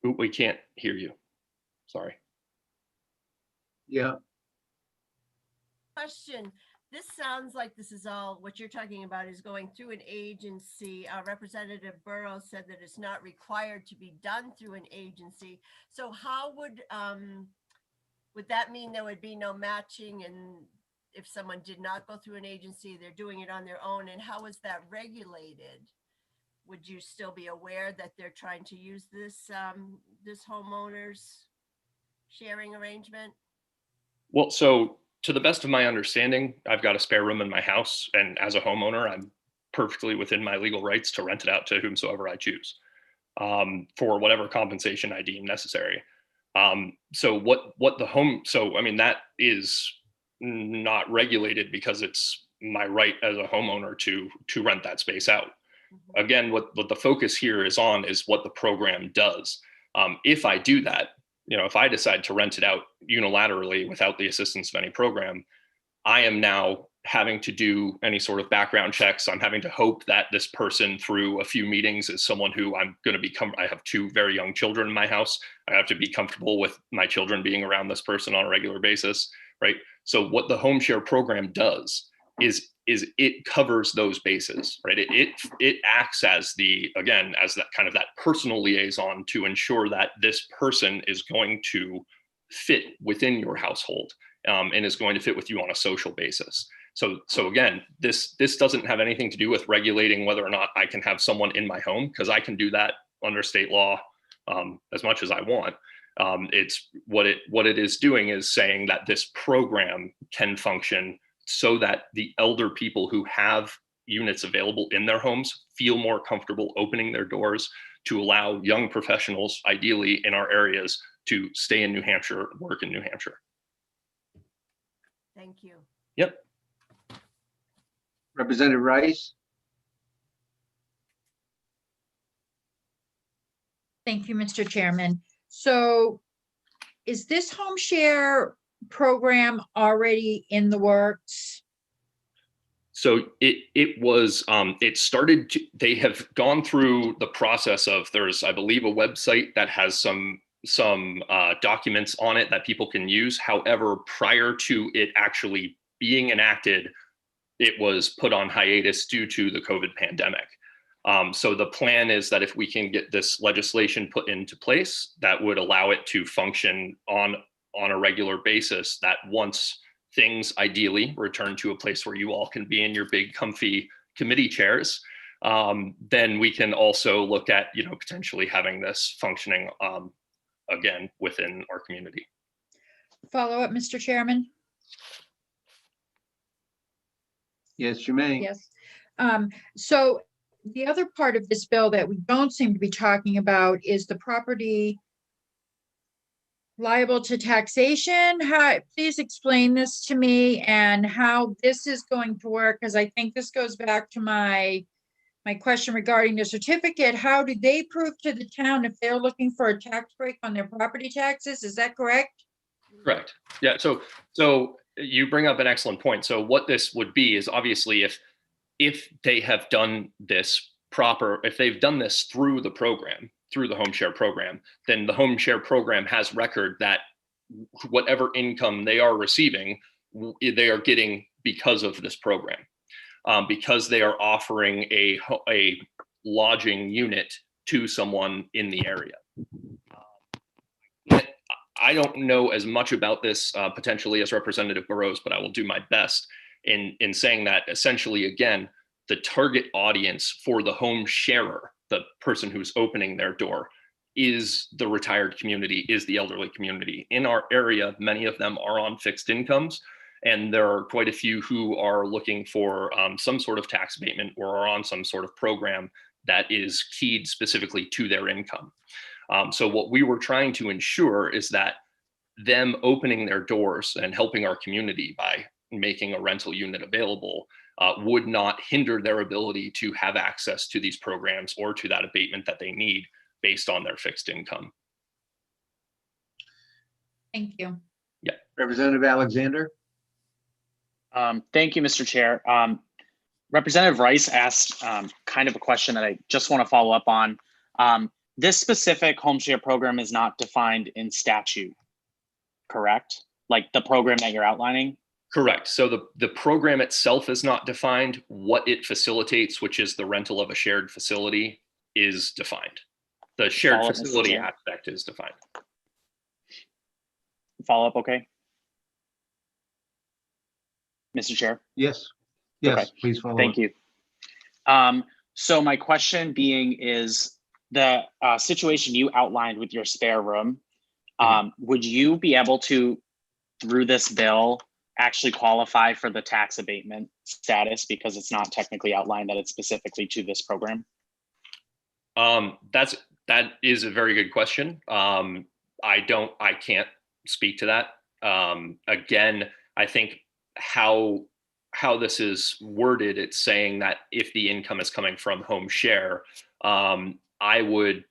Ooh, we can't hear you. Sorry. Yeah. Question. This sounds like this is all what you're talking about is going through an agency. Representative Burrows said that it's not required to be done through an agency. So how would that mean there would be no matching? And if someone did not go through an agency, they're doing it on their own. And how is that regulated? Would you still be aware that they're trying to use this this homeowners sharing arrangement? Well, so to the best of my understanding, I've got a spare room in my house, and as a homeowner, I'm perfectly within my legal rights to rent it out to whomsoever I choose for whatever compensation I deem necessary. So I mean, that is not regulated because it's my right as a homeowner to rent that space out. Again, what the focus here is on is what the program does. If I do that, if I decide to rent it out unilaterally without the assistance of any program, I am now having to do any sort of background checks. I'm having to hope that this person through a few meetings is someone who I'm going to become. I have 2 very young children in my house. I have to be comfortable with my children being around this person on a regular basis, right? So what the home share program does is it covers those bases, right? It acts as that kind of that personal liaison to ensure that this person is going to fit within your household and is going to fit with you on a social basis. So again, this doesn't have anything to do with regulating whether or not I can have someone in my home, because I can do that under state law as much as I want. It's what it is doing is saying that this program can function so that the elder people who have units available in their homes feel more comfortable opening their doors to allow young professionals, ideally in our areas, to stay in New Hampshire, work in New Hampshire. Thank you. Yep. Representative Rice. Thank you, Mr. Chairman. So is this home share program already in the works? So they have gone through the process of, there's, I believe, a website that has some documents on it that people can use. However, prior to it actually being enacted, it was put on hiatus due to the COVID pandemic. So the plan is that if we can get this legislation put into place, that would allow it to function on a regular basis, that once things ideally return to a place where you all can be in your big comfy committee chairs, then we can also look at, potentially having this functioning again within our community. Follow up, Mr. Chairman? Yes, you may. Yes. So the other part of this bill that we don't seem to be talking about is the property liable to taxation. Please explain this to me and how this is going to work, because I think this goes back to my question regarding the certificate. How do they prove to the town if they're looking for a tax break on their property taxes? Is that correct? Correct. Yeah. So you bring up an excellent point. So what this would be is, obviously, if they have done this if they've done this through the program, through the home share program, then the home share program has record that whatever income they are receiving, they are getting because of this program, because they are offering a lodging unit to someone in the area. I don't know as much about this potentially as Representative Burrows, but I will do my best in saying that essentially, again, the target audience for the home sharer, the person who's opening their door, is the retired community, is the elderly community. In our area, many of them are on fixed incomes, and there are quite a few who are looking for some sort of tax abatement or are on some sort of program that is keyed specifically to their income. So what we were trying to ensure is that them opening their doors and helping our community by making a rental unit available would not hinder their ability to have access to these programs or to that abatement that they need based on their fixed income. Thank you. Yeah. Representative Alexander? Thank you, Mr. Chair. Representative Rice asked kind of a question that I just want to follow up on. This specific home share program is not defined in statute, correct? Like the program that you're outlining? Correct. So the program itself is not defined. What it facilitates, which is the rental of a shared facility, is defined. The shared Follow up, facility Mr. Chair. aspect is defined. Follow up, okay? Mr. Chair? Yes. Yes, Okay. please follow Thank up. you. So my question being is the situation you outlined with your spare room, would you be able to, through this bill, actually qualify for the tax abatement status because it's not technically outlined that it's specifically to this program? That is a very good question. I can't speak to that. Again, I think how this is worded, it's saying that if the income is coming from home share, the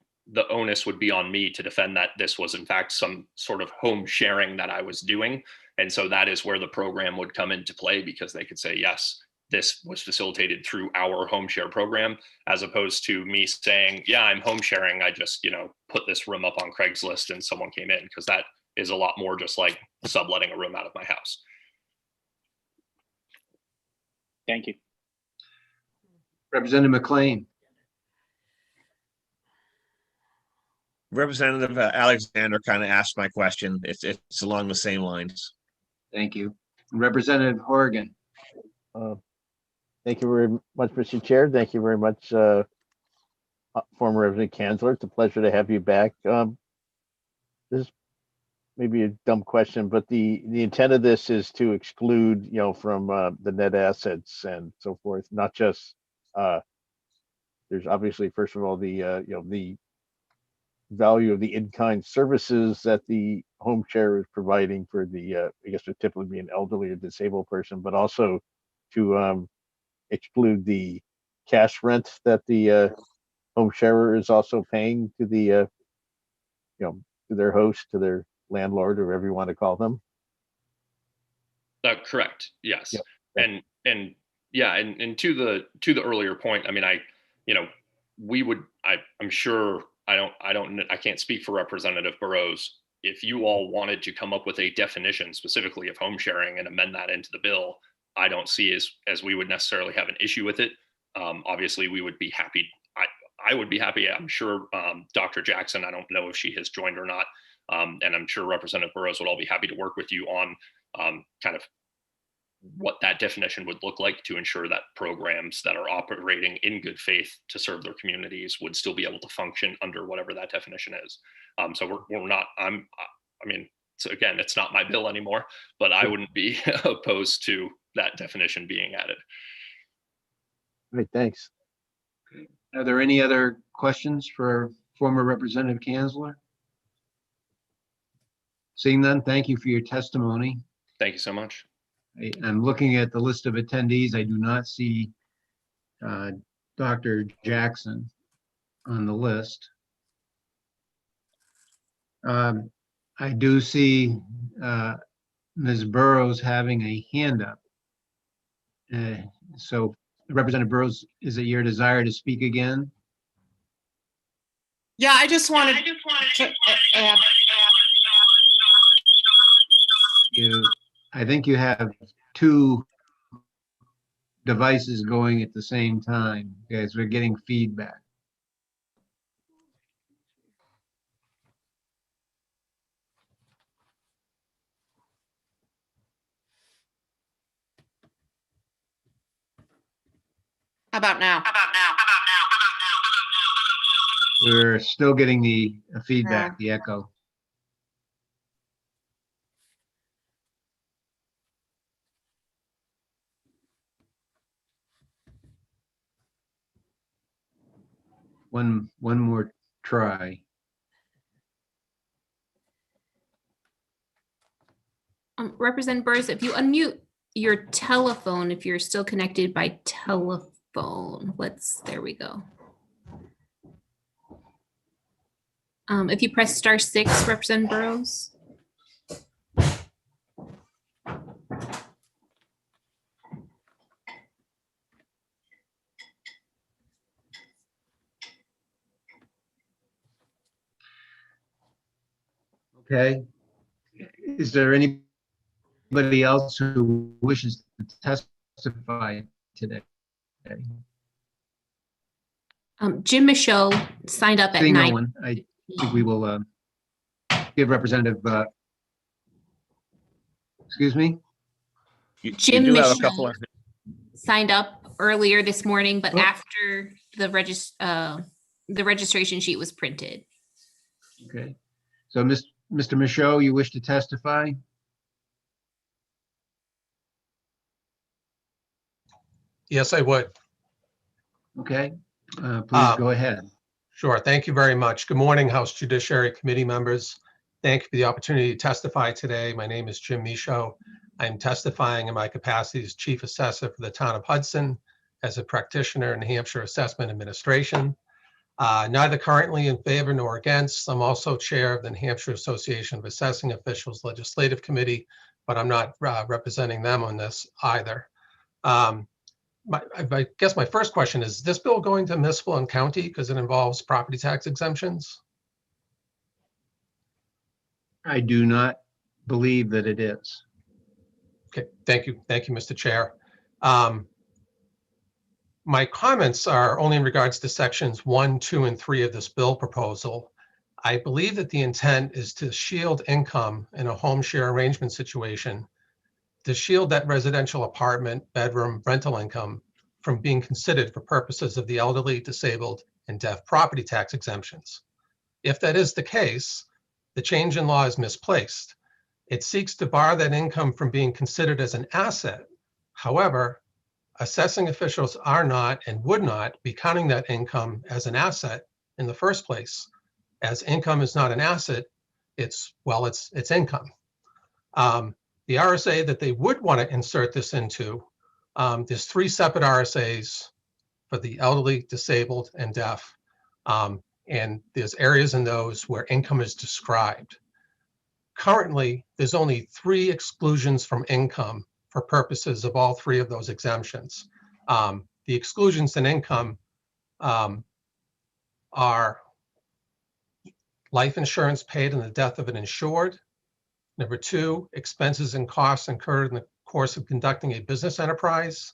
onus would be on me to defend that this was in fact some sort of home sharing that I was doing. And so that is where the program would come into play, because they could say, yes, this was facilitated through our home share program, as opposed to me saying, yeah, I'm home sharing. I just, put this room up on Craigslist and someone came in, because that is a lot more just like subletting a room out of my house. Thank you. Representative McLean? Representative Alexander kind of asked my question. It's along the same lines. Thank you. Representative Horgan? Thank you very much, Mr. Chair. Thank you very much, former Representative Kanzler. It's a pleasure to have you back. This may be a dumb question, but the intent of this is to exclude, from the net assets and so forth, not just, there's obviously, first of all, the value of the in-kind services that the home share is providing for the, I guess would typically be an elderly or disabled person, but also to exclude the cash rent that the home sharer is also paying to the, to their host, to their landlord, or whatever you want to call them. Correct. Yes. Yep. And yeah, and to the earlier point, I mean, I'm sure I can't speak for Representative Burrows. If you all wanted to come up with a definition specifically of home sharing and amend that into the bill, I don't see as we would necessarily have an issue with it. Obviously, we would be happy. I would be happy. I'm sure Dr. Jackson, I don't know if she has joined or not. And I'm sure Representative Burrows would all be happy to work with you on kind of what that definition would look like to ensure that programs that are operating in good faith to serve their communities would still be able to function under whatever that definition is. So we're not, so again, it's not my bill anymore, but I wouldn't be opposed to that definition being added. Great, thanks. Are there any other questions for former Representative Kanzler? Seeing none, thank you for your testimony. Thank you so much. I'm looking at the list of attendees. I do not see Dr. Jackson on the list. I do see Ms. Burrows having a hand up. So Representative Burrows, is it your desire to speak again? Yeah, I just wanted to add. I think you have two devices going at the same time, guys. We're getting feedback. How about now? We're still getting the feedback, the echo. One more try. Representative Burrs, if you unmute your telephone, if you're still connected by telephone, there we go. If you press *6, Representative Burrows. Okay. Is there anybody else who wishes to testify today? Jim Michaud signed up at Seeing no 9. one, I think we will give Representative, excuse me? Jim do have a Michaud couple of, signed up earlier this morning, but Oh. after the registration sheet was printed. Okay. So, Mr. Michaud, you wish to testify? Yes, I would. Okay. Please go ahead. Sure. Thank you very much. Good morning, House Judiciary Committee members. Thank you for the opportunity to testify today. My name is Jim Michaud. I'm testifying in my capacity as Chief Assessor for the Town of Hudson, as a practitioner in New Hampshire Assessment Administration. Neither currently in favor nor against. I'm also chair of the New Hampshire Association of Assessing Officials Legislative Committee, but I'm not representing them on this either. I guess my first question is this bill going to municipal and county because it involves property tax exemptions? I do not believe that it is. Okay, thank you. Thank you, Mr. Chair. My comments are only in regards to sections 1, 2, and 3 of this bill proposal. I believe that the intent is to shield income in a home share arrangement situation, to shield that residential apartment, bedroom, rental income from being considered for purposes of the elderly, disabled, and deaf property tax exemptions. If that is the case, the change in law is misplaced. It seeks to bar that income from being considered as an asset. However, assessing officials are not and would not be counting that income as an asset in the first place. As income is not an asset, it's income. The RSA that they would want to insert this into, there's 3 separate RSAs for the elderly, disabled, and deaf. And there's areas in those where income is described. Currently, there's only 3 exclusions from income for purposes of all 3 of those exemptions. The exclusions in income are life insurance paid in the death of an insured. Number 2, expenses and costs incurred in the course of conducting a business enterprise.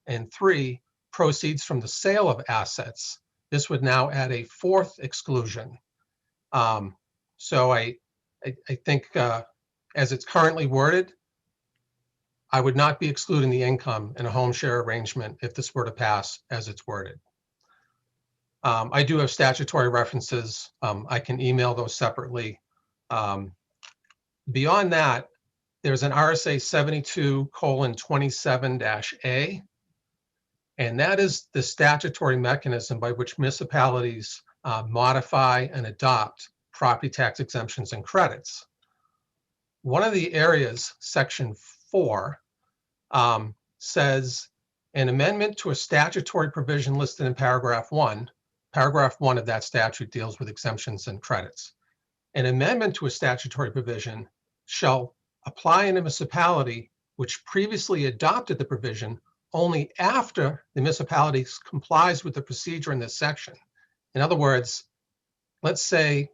And 3, proceeds from the sale of assets. This would now add a 4th exclusion. So I think as it's currently worded, I would not be excluding the income in a home share arrangement if this were to pass as it's worded. I do have statutory references. I can email those separately. Beyond that, there's an RSA 72:27-A, and that is the statutory mechanism by which municipalities modify and adopt property tax exemptions and credits. One of the areas, section 4, says an amendment to a statutory provision listed in paragraph 1. Paragraph 1 of that statute deals with exemptions and credits. An amendment to a statutory provision shall apply in a municipality which previously adopted the provision only after the municipality complies with the procedure in this section. In other words, let's say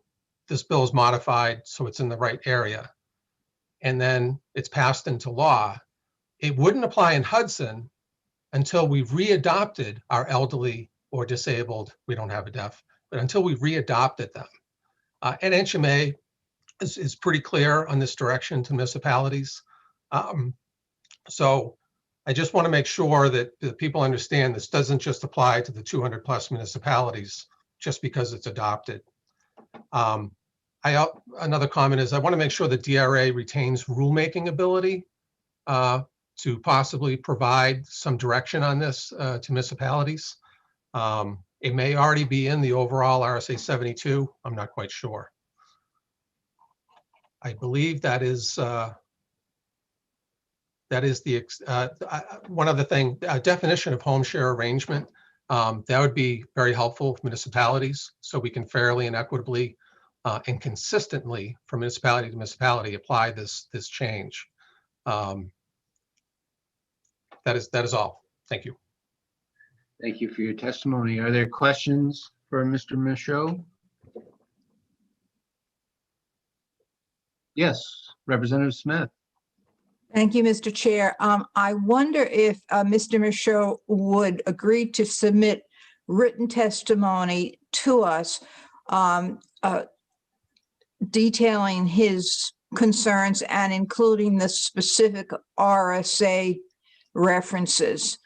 this bill is modified so it's in the right area, and then it's passed into law. It wouldn't apply in Hudson until we've readopted our elderly or disabled, we don't have a deaf, but until we've readopted them. And NHMA is pretty clear on this direction to municipalities. So I just want to make sure that the people understand this doesn't just apply to the 200 plus municipalities just because it's adopted. Another comment is I want to make sure the DRA retains rulemaking ability to possibly provide some direction on this to municipalities. It may already be in the overall RSA 72. I'm not quite sure. I believe that is the one other thing, definition of home share arrangement. That would be very helpful for municipalities, so we can fairly and equitably and consistently from municipality to municipality apply this change. That is all. Thank you. Thank you for your testimony. Are there questions for Mr. Michaud? Yes, Representative Smith. Thank you, Mr. Chair. I wonder if Mr. Michaud would agree to submit written testimony to us detailing his concerns and including the specific RSA references.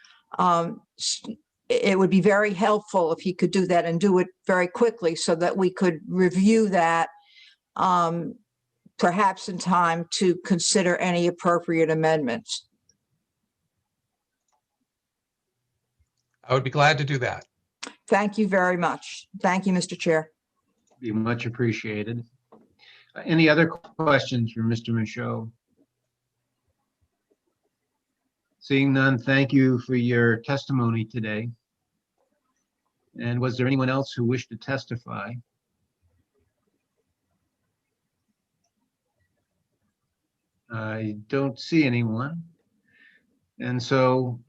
It would be very helpful if he could do that and do it very quickly so that we could review that perhaps in time to consider any appropriate amendments. I would be glad to do that. Thank you very much. Thank you, Mr. Chair. Be much appreciated. Any other questions for Mr. Michaud? Seeing none, thank you for your testimony today. And was there anyone else who wished to testify? I don't see anyone. And so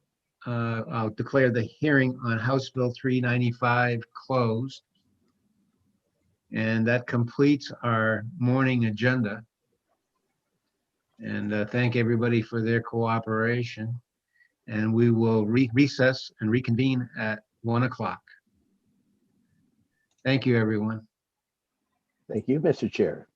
I'll declare the hearing on House Bill 395 closed. And that completes our morning agenda. And thank everybody for their cooperation. And we will recess and reconvene at 1 o'clock. Thank you, everyone. Thank you, Mr. Chair.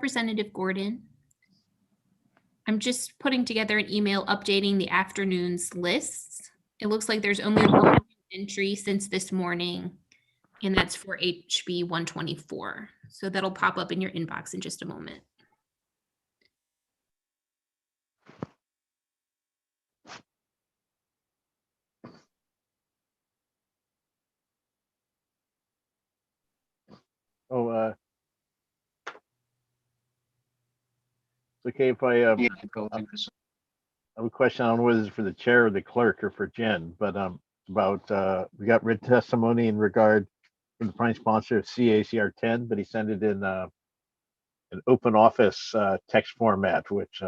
Representative Gordon. I'm just putting together an email updating the afternoon's lists. It looks like there's only one entry since this morning, and that's for HB 124. So that'll pop up in your inbox in just a moment. Oh, it's okay if I have a question. I don't know whether it's for the chair or the clerk or for Jen, but about we got written testimony in regard from the prime sponsor of CACR 10, but he sent it in an open office text format, which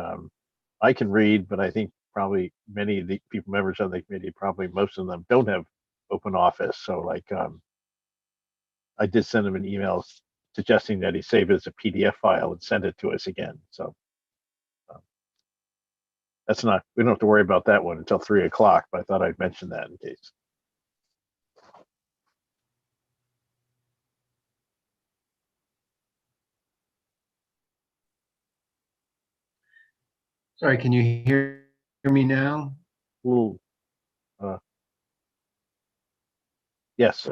I can read, but I think probably many of the people members of the committee, probably most of them don't have open office. So like I did send him an email suggesting that he save it as a PDF file and send it to us again. So that's not, we don't have to worry about that one until 3 o'clock, but I thought I'd mention that in case. Sorry, can you hear me now? Ooh, yes.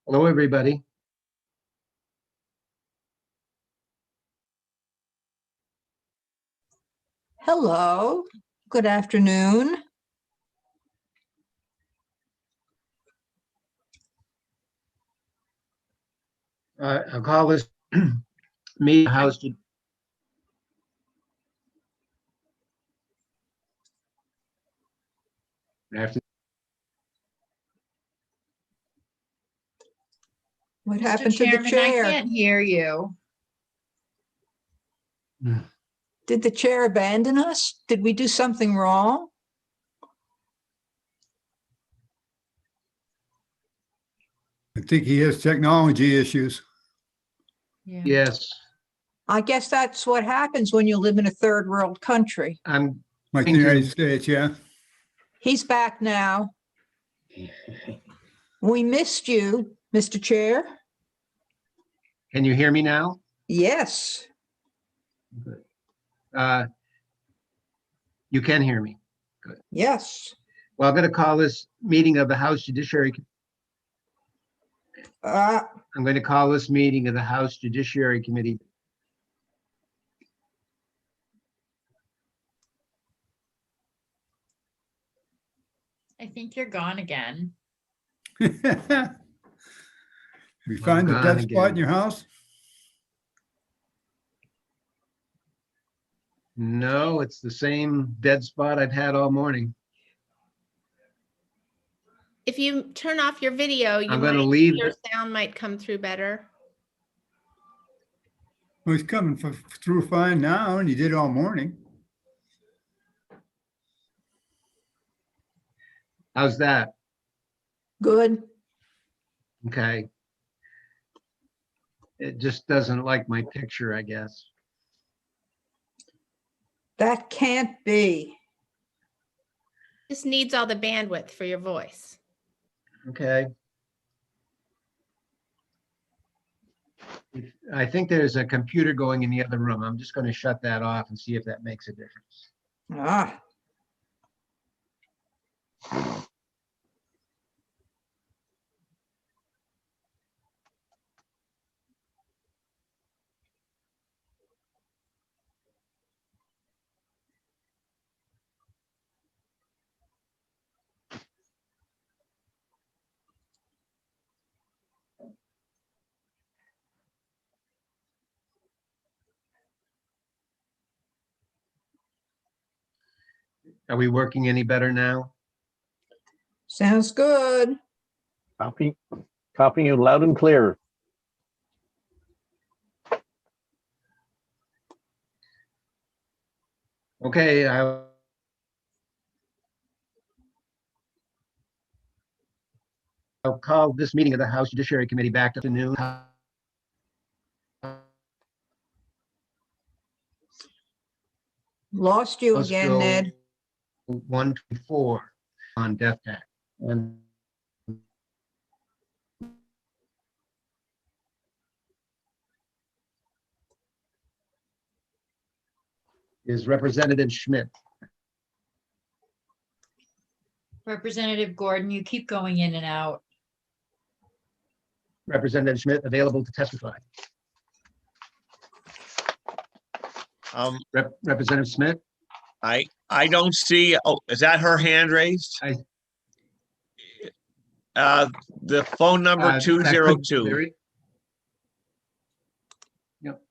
Hello, everybody. Hello, good afternoon. I'll call this meeting house to after. What Mr. happened to the Chairman, I chair? can't hear you. Did the chair abandon us? Did we do something wrong? I think he has technology issues. Yes, I guess that's what happens when you live in a third world country. I'm Like the going to- United States, yeah. He's back now. We missed you, Mr. Chair. Can you hear me now? Yes. You can hear me. Good. Yes. Well, I'm going to call this meeting of the House Judiciary. I'm going to call this meeting of the House Judiciary Committee. I think you're gone again. We find a gone dead spot again. in your house? No, it's the same dead spot I've had all morning. If you turn off your video, I'm gonna your leave. sound might come through better. Well, he's coming through fine now, and he did all morning. How's that? Good. Okay. It just doesn't like my picture, I guess. That can't be. This needs all the bandwidth for your voice. Okay. I think there's a computer going in the other room. I'm just going to shut that off and see if that makes a difference. Ah. Are we working any better now? Sounds good. Copying you loud and clear. Okay, I'll call this meeting of the House Judiciary Committee back to noon. Lost you House again, Bill Ned. 124 on Death Act. And is Representative Schmidt. Representative Gordon, you keep going in and out. Representative Schmidt available to testify. Representative Smith? I don't see, oh, is that her hand raised? The phone number 202. Yep.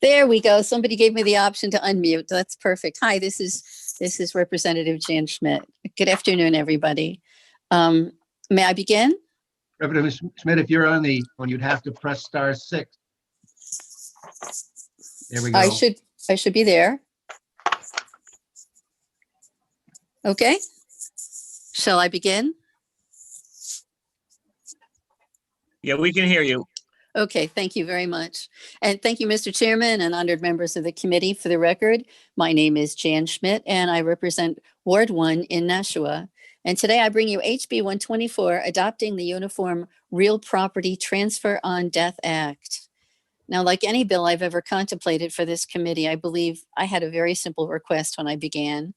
There we go. Somebody gave me the option to unmute. That's perfect. Hi, this is Representative Jan Schmidt. Good afternoon, everybody. May I begin? Representative Schmidt, if you're on the phone, you'd have to press *6. There we go. I should be there. Okay. Shall I begin? Yeah, we can hear you. Okay, thank you very much. And thank you, Mr. Chairman and honored members of the committee. For the record, my name is Jan Schmidt and I represent Ward 1 in Nashua. And today I bring you HB 124, adopting the Uniform Real Property Transfer on Death Act. Now, like any bill I've ever contemplated for this committee, I believe I had a very simple request when I began.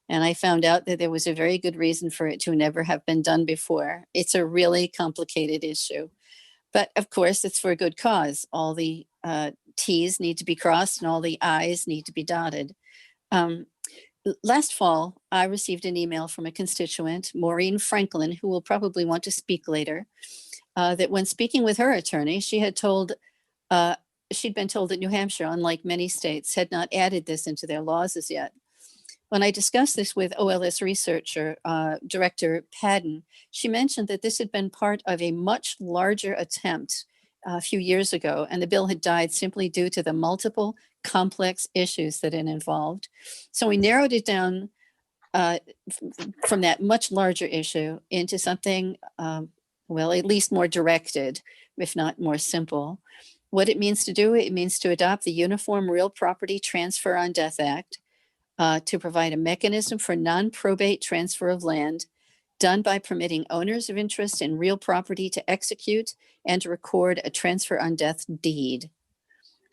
And I found out that there was a very good reason for it to never have been done before. It's a really complicated issue. But of course, it's for a good cause. All the T's need to be crossed and all the I's need to be dotted. Last fall, I received an email from a constituent, Maureen Franklin, who will probably want to speak later, that when speaking with her attorney, she'd been told that New Hampshire, unlike many states, had not added this into their laws as yet. When I discussed this with OLS researcher, Director Padden, she mentioned that this had been part of a much larger attempt a few years ago, and the bill had died simply due to the multiple complex issues that it involved. So we narrowed it down from that much larger issue into something, well, at least more directed, if not more simple. What it means to do, it means to adopt the Uniform Real Property Transfer on Death Act, to provide a mechanism for non-probate transfer of land done by permitting owners of interest in real property to execute and to record a transfer on death deed.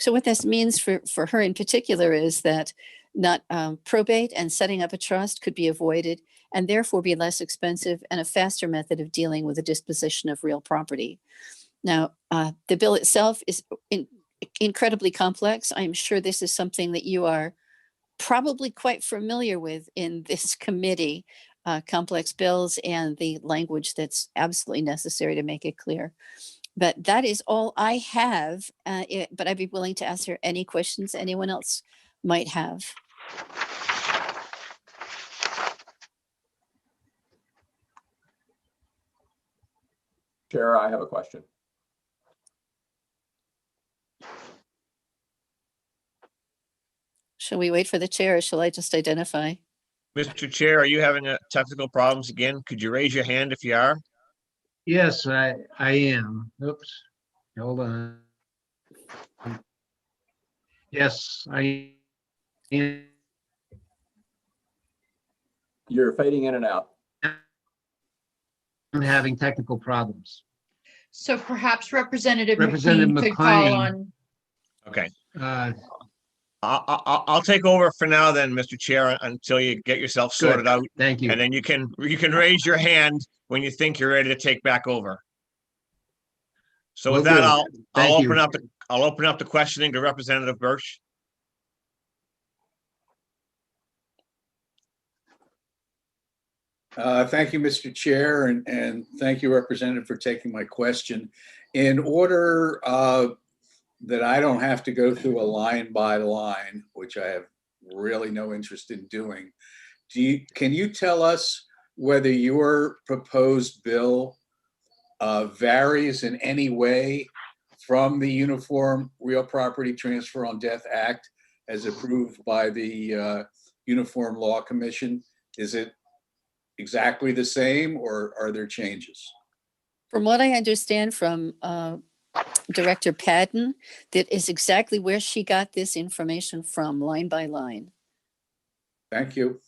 So what this means for her in particular is that not probate and setting up a trust could be avoided and therefore be less expensive and a faster method of dealing with the disposition of real property. Now, the bill itself is incredibly complex. I'm sure this is something that you are probably quite familiar with in this committee, complex bills and the language that's absolutely necessary to make it clear. But that is all I have. But I'd be willing to answer any questions anyone else might have. Chair, I have a question. Shall we wait for the chair or shall I just identify? Mr. Chair, are you having technical problems again? Could you raise your hand if you are? Yes, I am. Oops, hold on. Yes, I am. You're fading in and out. I'm having technical problems. So perhaps Representative Representative McLean could call McLean. on. Okay. Uh, I'll take over for now then, Mr. Chair, until you get yourself sorted out. Thank you. And then you can raise your hand when you think you're ready to take back over. So with Will that, do. I'll Thank open you. up I'll open up the questioning to Representative Birch. Thank you, Mr. Chair, and thank you, Representative, for taking my question. In order that I don't have to go through a line by line, which I have really no interest in doing, can you tell us whether your proposed bill varies in any way from the Uniform Real Property Transfer on Death Act as approved by the Uniform Law Commission? Is it exactly the same, or are there changes? From what I understand from Director Padden, that is exactly where she got this information from, line by line. Thank you.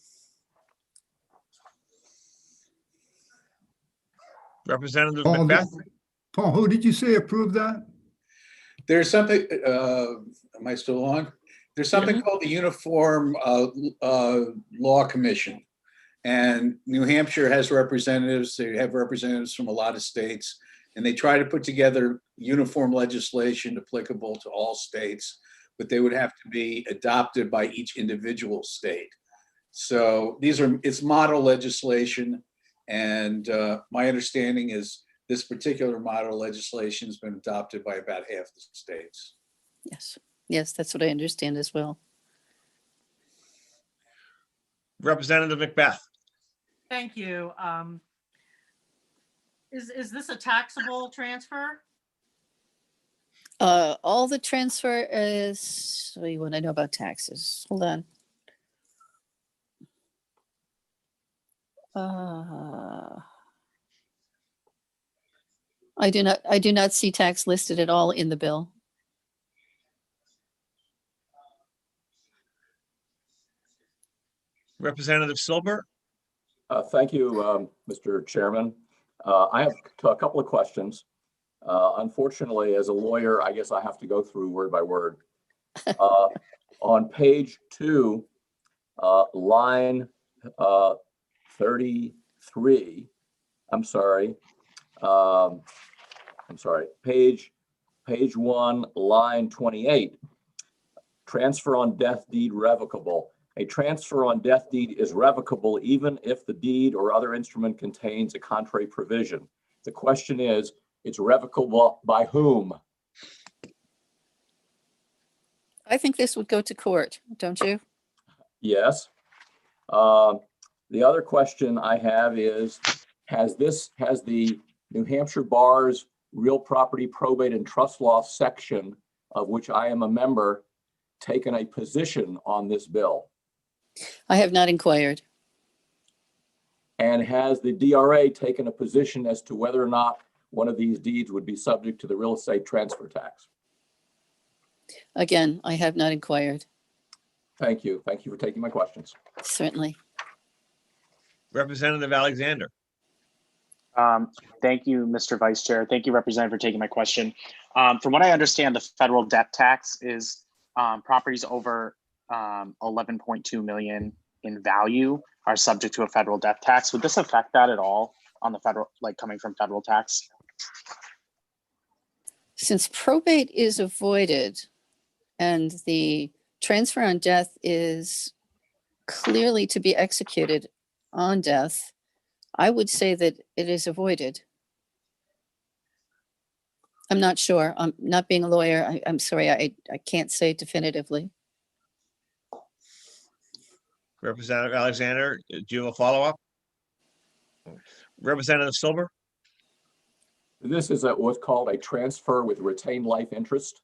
Representative Paul, Macbeth. Paul, who did you say approved that? There's something, am I still on? There's something called the Uniform Law Commission. And New Hampshire has representatives, they have representatives from a lot of states, and they try to put together uniform legislation applicable to all states, but they would have to be adopted by each individual state. So it's model legislation. And my understanding is this particular model legislation has been adopted by about half the states. Yes, yes, that's what I understand as well. Representative Macbeth. Thank you. Is this a taxable transfer? All the transfer is, what do you want to know about taxes? Hold on. I do not see tax listed at all in the bill. Representative Silber. Thank you, Mr. Chairman. I have a couple of questions. Unfortunately, as a lawyer, I guess I have to go through word by word. On page 2, line 33, page 1, line 28, transfer on death deed revocable. A transfer on death deed is revocable even if the deed or other instrument contains a contrary provision. The question is, it's revocable by whom? I think this would go to court, don't you? Yes. The other question I have is, has the New Hampshire Bar's Real Property Probate and Trust Law section, of which I am a member, taken a position on this bill? I have not inquired. And has the DRA taken a position as to whether or not one of these deeds would be subject to the real estate transfer tax? Again, I have not inquired. Thank you. Thank you for taking my questions. Certainly. Representative Alexander. Thank you, Mr. Vice Chair. Thank you, Representative, for taking my question. From what I understand, the federal death tax is properties over 11.2 million in value are subject to a federal death tax. Would this affect that at all on the federal, like coming from federal tax? Since probate is avoided and the transfer on death is clearly to be executed on death, I would say that it is avoided. I'm not sure. I'm not being a lawyer. I'm sorry. I can't say definitively. Representative Alexander, do you have a follow-up? Representative Silber? This is what's called a transfer with retained life interest.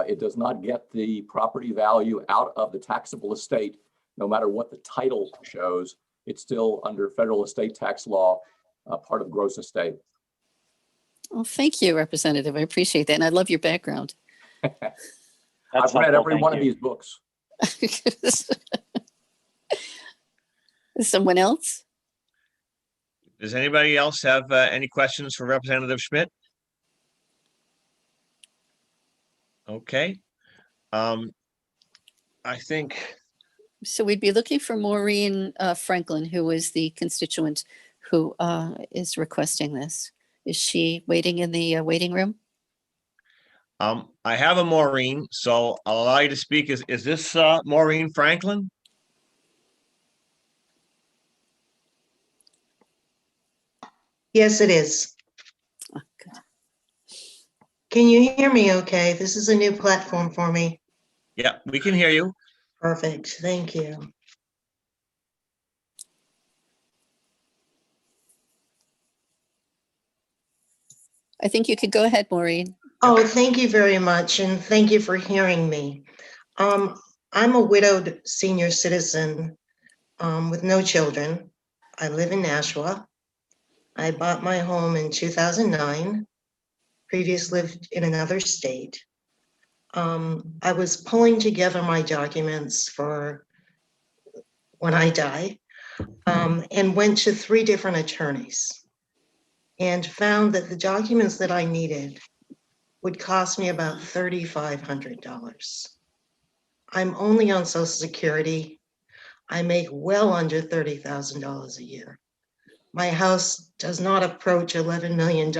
It does not get the property value out of the taxable estate, no matter what the title shows. It's still under federal estate tax law, part of gross estate. Well, thank you, Representative. I appreciate that. And I love your background. I've read every one of these books. Someone else? Does anybody else have any questions for Representative Schmidt? Okay. I think. So we'd be looking for Maureen Franklin, who is the constituent who is requesting this. Is she waiting in the waiting room? I have a Maureen, so I'll allow you to speak. Is this Maureen Franklin? Yes, it is. Oh, good. Can you hear me okay? This is a new platform for me. Yeah, we can hear you. Perfect. Thank you. I think you could go ahead, Maureen. Oh, thank you very much. And thank you for hearing me. I'm a widowed senior citizen with no children. I live in Nashua. I bought my home in 2009. Previously lived in another state. I was pulling together my documents for when I die, and went to 3 different attorneys and found that the documents that I needed would cost me about $3,500. I'm only on Social Security. I make well under $30,000 a year. My house does not approach $11 million.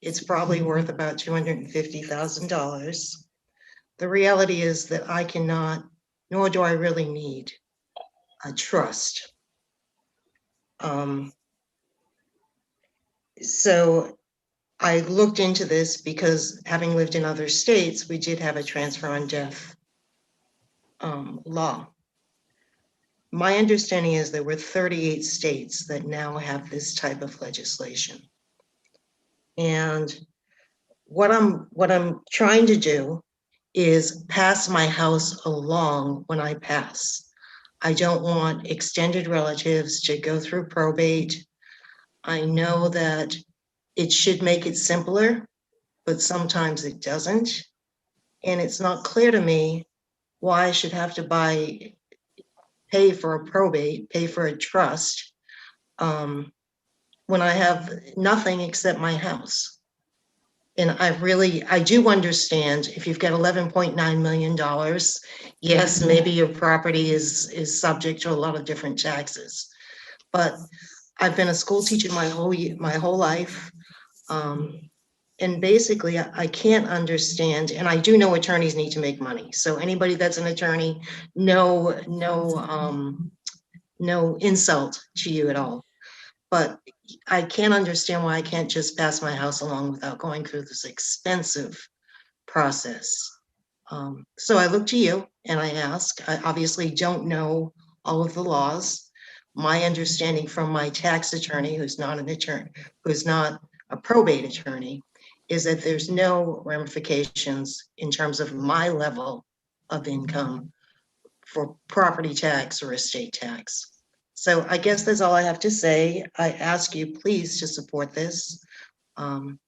It's probably worth about $250,000. The reality is that I cannot, nor do I really need, a trust. So I looked into this because, having lived in other states, we did have a transfer on death law. My understanding is there were 38 states that now have this type of legislation. And what I'm trying to do is pass my house along when I pass. I don't want extended relatives to go through probate. I know that it should make it simpler, but sometimes it doesn't. And it's not clear to me why I should have to pay for a probate, pay for a trust, when I have nothing except my house. And I do understand if you've got $11.9 million, yes, maybe your property is subject to a lot of different taxes. But I've been a school teacher my whole life. And basically, I can't understand, and I do know attorneys need to make money. So anybody that's an attorney, no insult to you at all. But I can't understand why I can't just pass my house along without going through this expensive process. So I look to you and I ask. I obviously don't know all of the laws. My understanding from my tax attorney, who's not an attorney, who's not a probate attorney, is that there's no ramifications in terms of my level of income for property tax or estate tax. So I guess that's all I have to say. I ask you please to support this. And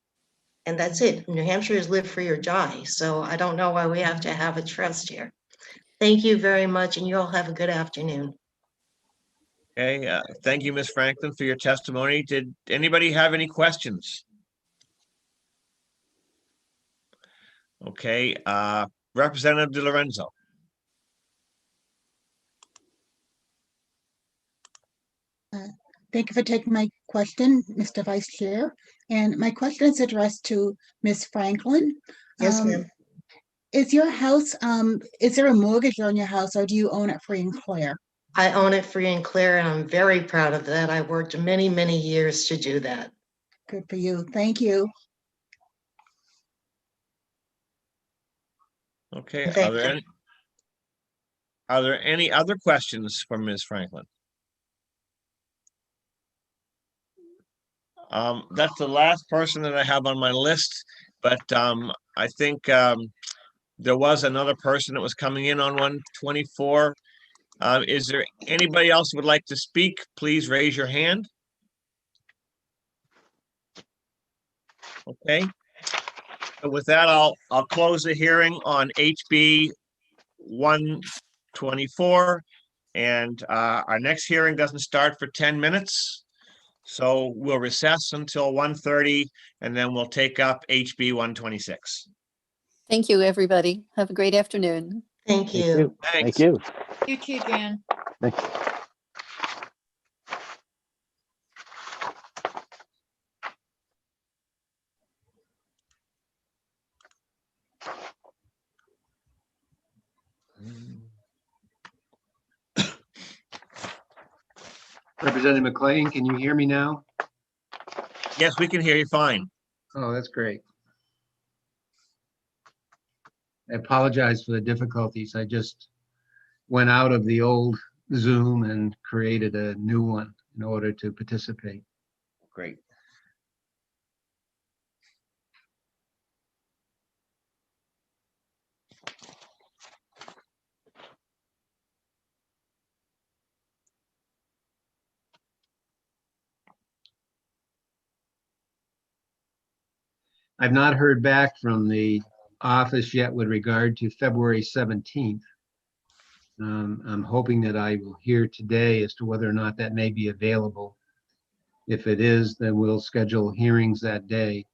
that's it. New Hampshire is live free or die. So I don't know why we have to have a trust here. Thank you very much, and you all have a good afternoon. Okay, thank you, Ms. Franklin, for your testimony. Did anybody have any questions? Okay, Representative Di Lorenzo. Thank you for taking my question, Mr. Vice Chair. And my question is addressed to Ms. Franklin. Yes, ma'am. Is your house, is there a mortgage on your house, or do you own it free and clear? I own it free and clear, and I'm very proud of that. I worked many, many years to do that. Good for you. Thank you. Okay, Thank you. are there any other questions for Ms. Franklin? That's the last person that I have on my list, but I think there was another person that was coming in on 124. Is there anybody else who would like to speak? Please raise your hand. Okay. So with that, I'll close the hearing on HB 124. And our next hearing doesn't start for 10 minutes. So we'll recess until 1:30, and then we'll take up HB 126. Thank you, everybody. Have a great afternoon. Thank you. Thanks. Thank you. You too, Jan. Thank you. Representative McLean, can you hear me now? Yes, we can hear you fine. Oh, that's great. I apologize for the difficulties. I just went out of the old Zoom and created a new one in order to participate. Great. I've not heard back from the office yet with regard to February 17th. I'm hoping that I will hear today as to whether or not that may be available. If it is, then we'll schedule hearings that day.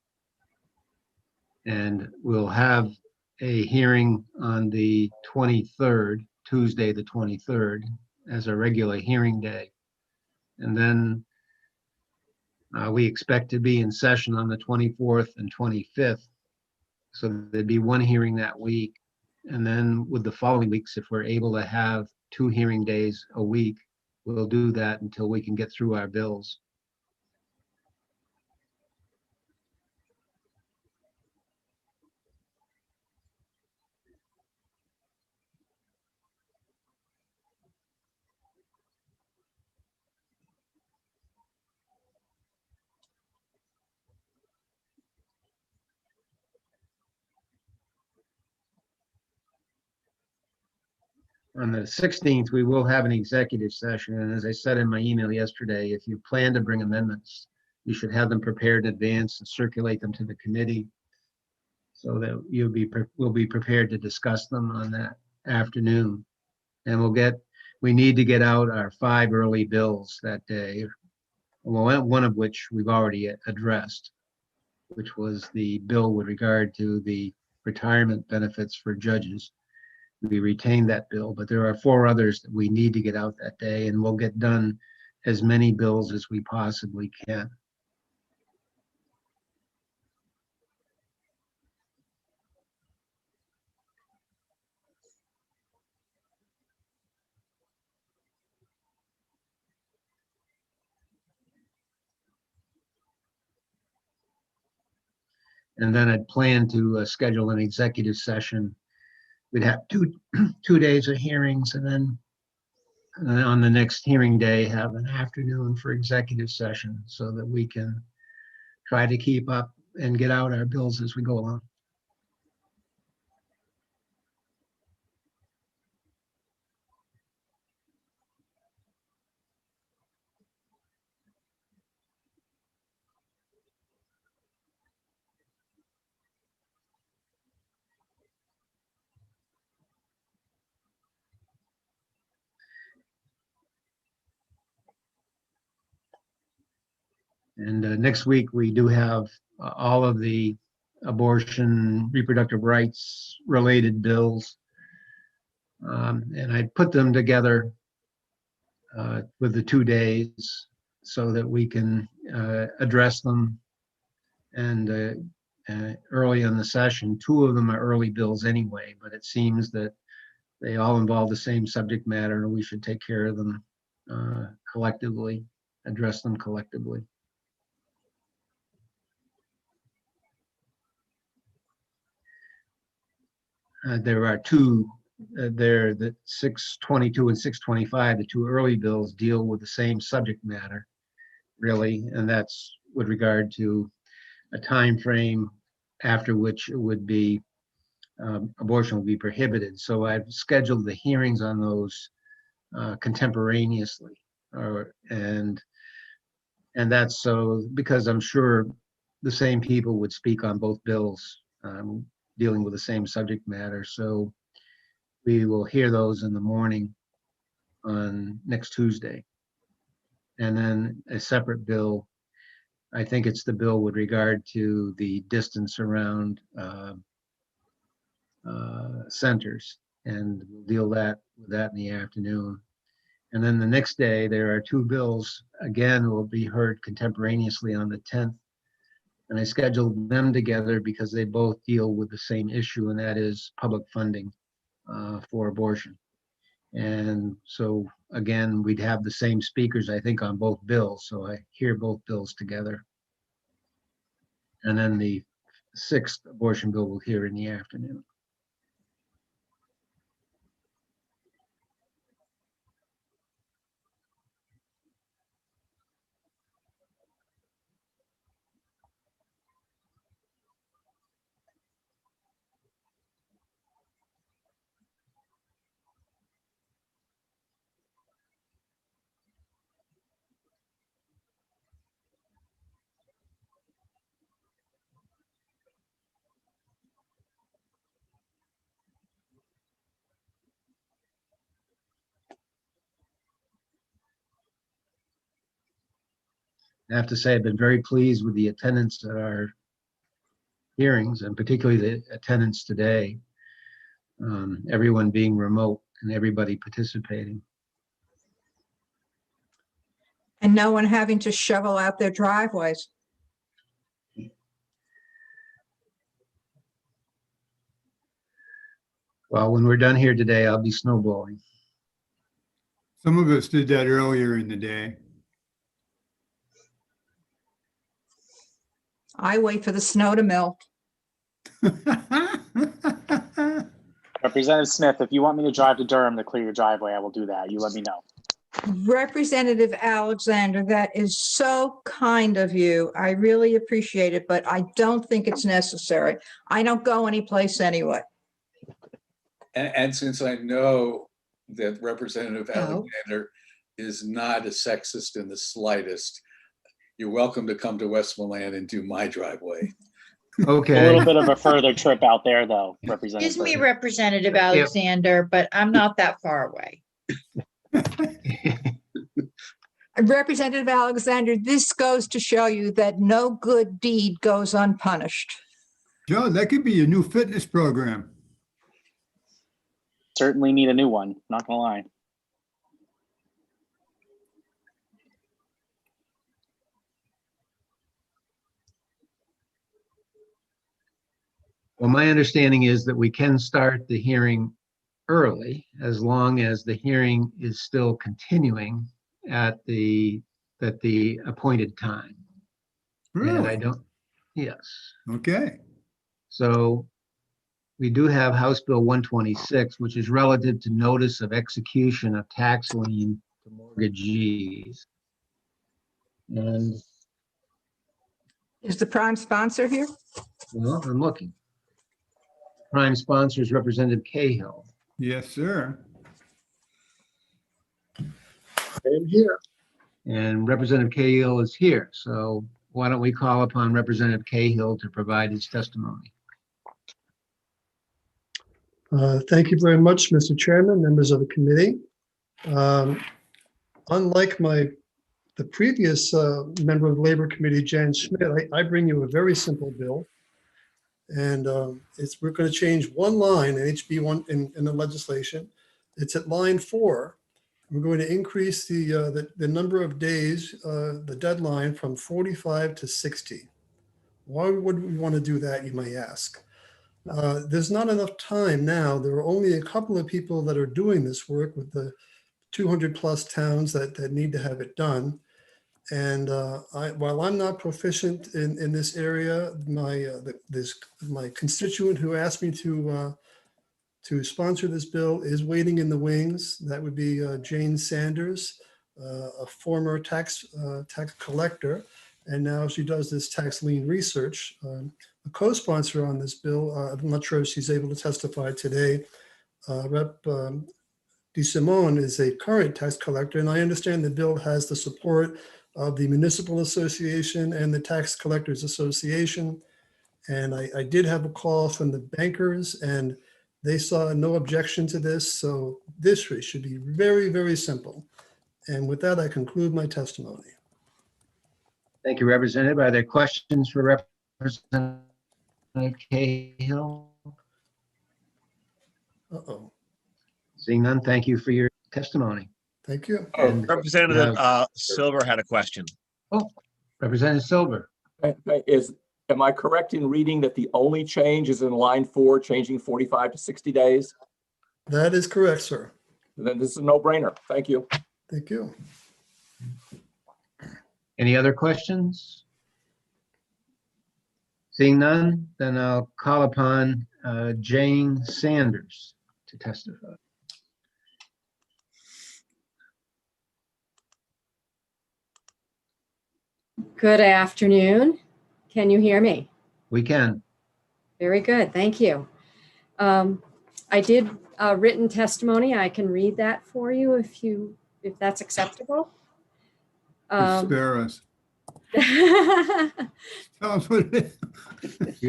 And we'll have a hearing on the 23rd, Tuesday, the 23rd, as a regular hearing day. And then we expect to be in session on the 24th and 25th. So there'd be one hearing that week. And then with the following weeks, if we're able to have 2 hearing days a week, we'll do that until we can get through our bills. On the 16th, we will have an executive session. And as I said in my email yesterday, if you plan to bring amendments, you should have them prepared in advance and circulate them to the committee so that we'll be prepared to discuss them on that afternoon. And we need to get out our 5 early bills that day. Well, one of which we've already addressed, which was the bill with regard to the retirement benefits for judges. We retained that bill, but there are 4 others that we need to get out that day, and we'll get done as many bills as we possibly can. And then I'd plan to schedule an executive session. We'd have 2 days of hearings, and then on the next hearing day, have an afternoon for executive session so that we can try to keep up and get out our bills as we go along. And next week, we do have all of the abortion, reproductive rights related bills. And I put them together with the 2 days so that we can address them. And early in the session, 2 of them are early bills anyway, but it seems that they all involve the same subject matter, and we should take care of them collectively, address them collectively. There are two there, the 622 and 625, the two early bills deal with the same subject matter, really, and that's with regard to a time frame after which it would be abortion will be prohibited. So I've scheduled the hearings on those contemporaneously, and that's so because I'm sure the same people would speak on both bills dealing with the same subject matter. So we will hear those in the morning on next Tuesday. And then a separate bill, I think it's the bill with regard to the distance around centers, and we'll deal with that in the afternoon. And then the next day, there are two bills, again, will be heard contemporaneously on the 10th. And I scheduled them together because they both deal with the same issue, and that is public funding for abortion. And so, again, we'd have the same speakers, I think, on both bills. So I hear both bills together. And then the 6th abortion bill we'll hear in the afternoon. I have to say, I've been very pleased with the attendance at our hearings, and particularly the attendance today. Everyone being remote and everybody participating. And no one having to shovel out their driveways. Well, when we're done here today, I'll be snowballing. Some of us did that earlier in the day. I wait for the snow to melt. Representative Smith, if you want me to drive to Durham to clear your driveway, I will do that. You let me know. Representative Alexander, that is so kind of you. I really appreciate it, but I don't think it's necessary. I don't go anyplace anyway. And since I know that Representative Alexander is not a sexist in the slightest, you're welcome to come to Westmoreland and do my driveway. Okay. A little bit of a further trip out there, though, Representative. Excuse me, Representative Alexander, but I'm not that far away. Representative Alexander, this goes to show you that no good deed goes unpunished. Joe, that could be a new fitness program. Certainly need a new one, not gonna lie. Well, my understanding is that we can start the hearing early as long as the hearing is still continuing at the appointed time. Really? And I don't, yes. Okay. So we do have House Bill 126, which is relative to notice of execution of tax lien to mortgagees. And is the prime sponsor here? Well, I'm looking. Prime sponsor is Representative Cahill. Yes, sir. I am here. And Representative Cahill is here. So why don't we call upon Representative Cahill to provide his testimony? Thank you very much, Mr. Chairman, members of the committee. Unlike the previous member of the Labor Committee, Jan Schmidt, I bring you a very simple bill. And we're going to change one line in HB1 in the legislation. It's at line 4. We're going to increase the number of days, the deadline from 45 to 60. Why would we want to do that, you may ask? There's not enough time now. There are only a couple of people that are doing this work with the 200 plus towns that need to have it done. And while I'm not proficient in this area, my constituent who asked me to sponsor this bill is waiting in the wings. That would be Jane Sanders, a former tax collector, and now she does this tax lien research. A co-sponsor on this bill, I'm not sure if she's able to testify today. Rep. DeSimone is a current tax collector, and I understand the bill has the support of the Municipal Association and the Tax Collectors Association. And I did have a call from the bankers, and they saw no objection to this. So this should be very, very simple. And with that, I conclude my testimony. Thank you, Representative. Are there questions for Representative Cahill? Uh-oh. Seeing none, thank you for your testimony. Thank you. And, Representative Silver had a question. Oh, Representative Silver. Am I correct in reading that the only change is in line 4, changing 45 to 60 days? That is correct, sir. Then this is a no-brainer. Thank you. Thank you. Any other questions? Seeing none, then I'll call upon Jane Sanders to testify. Good afternoon. Can you hear me? We can. Very good. Thank you. I did written testimony. I can read that for you if that's acceptable. Spare us. Tell us what it is.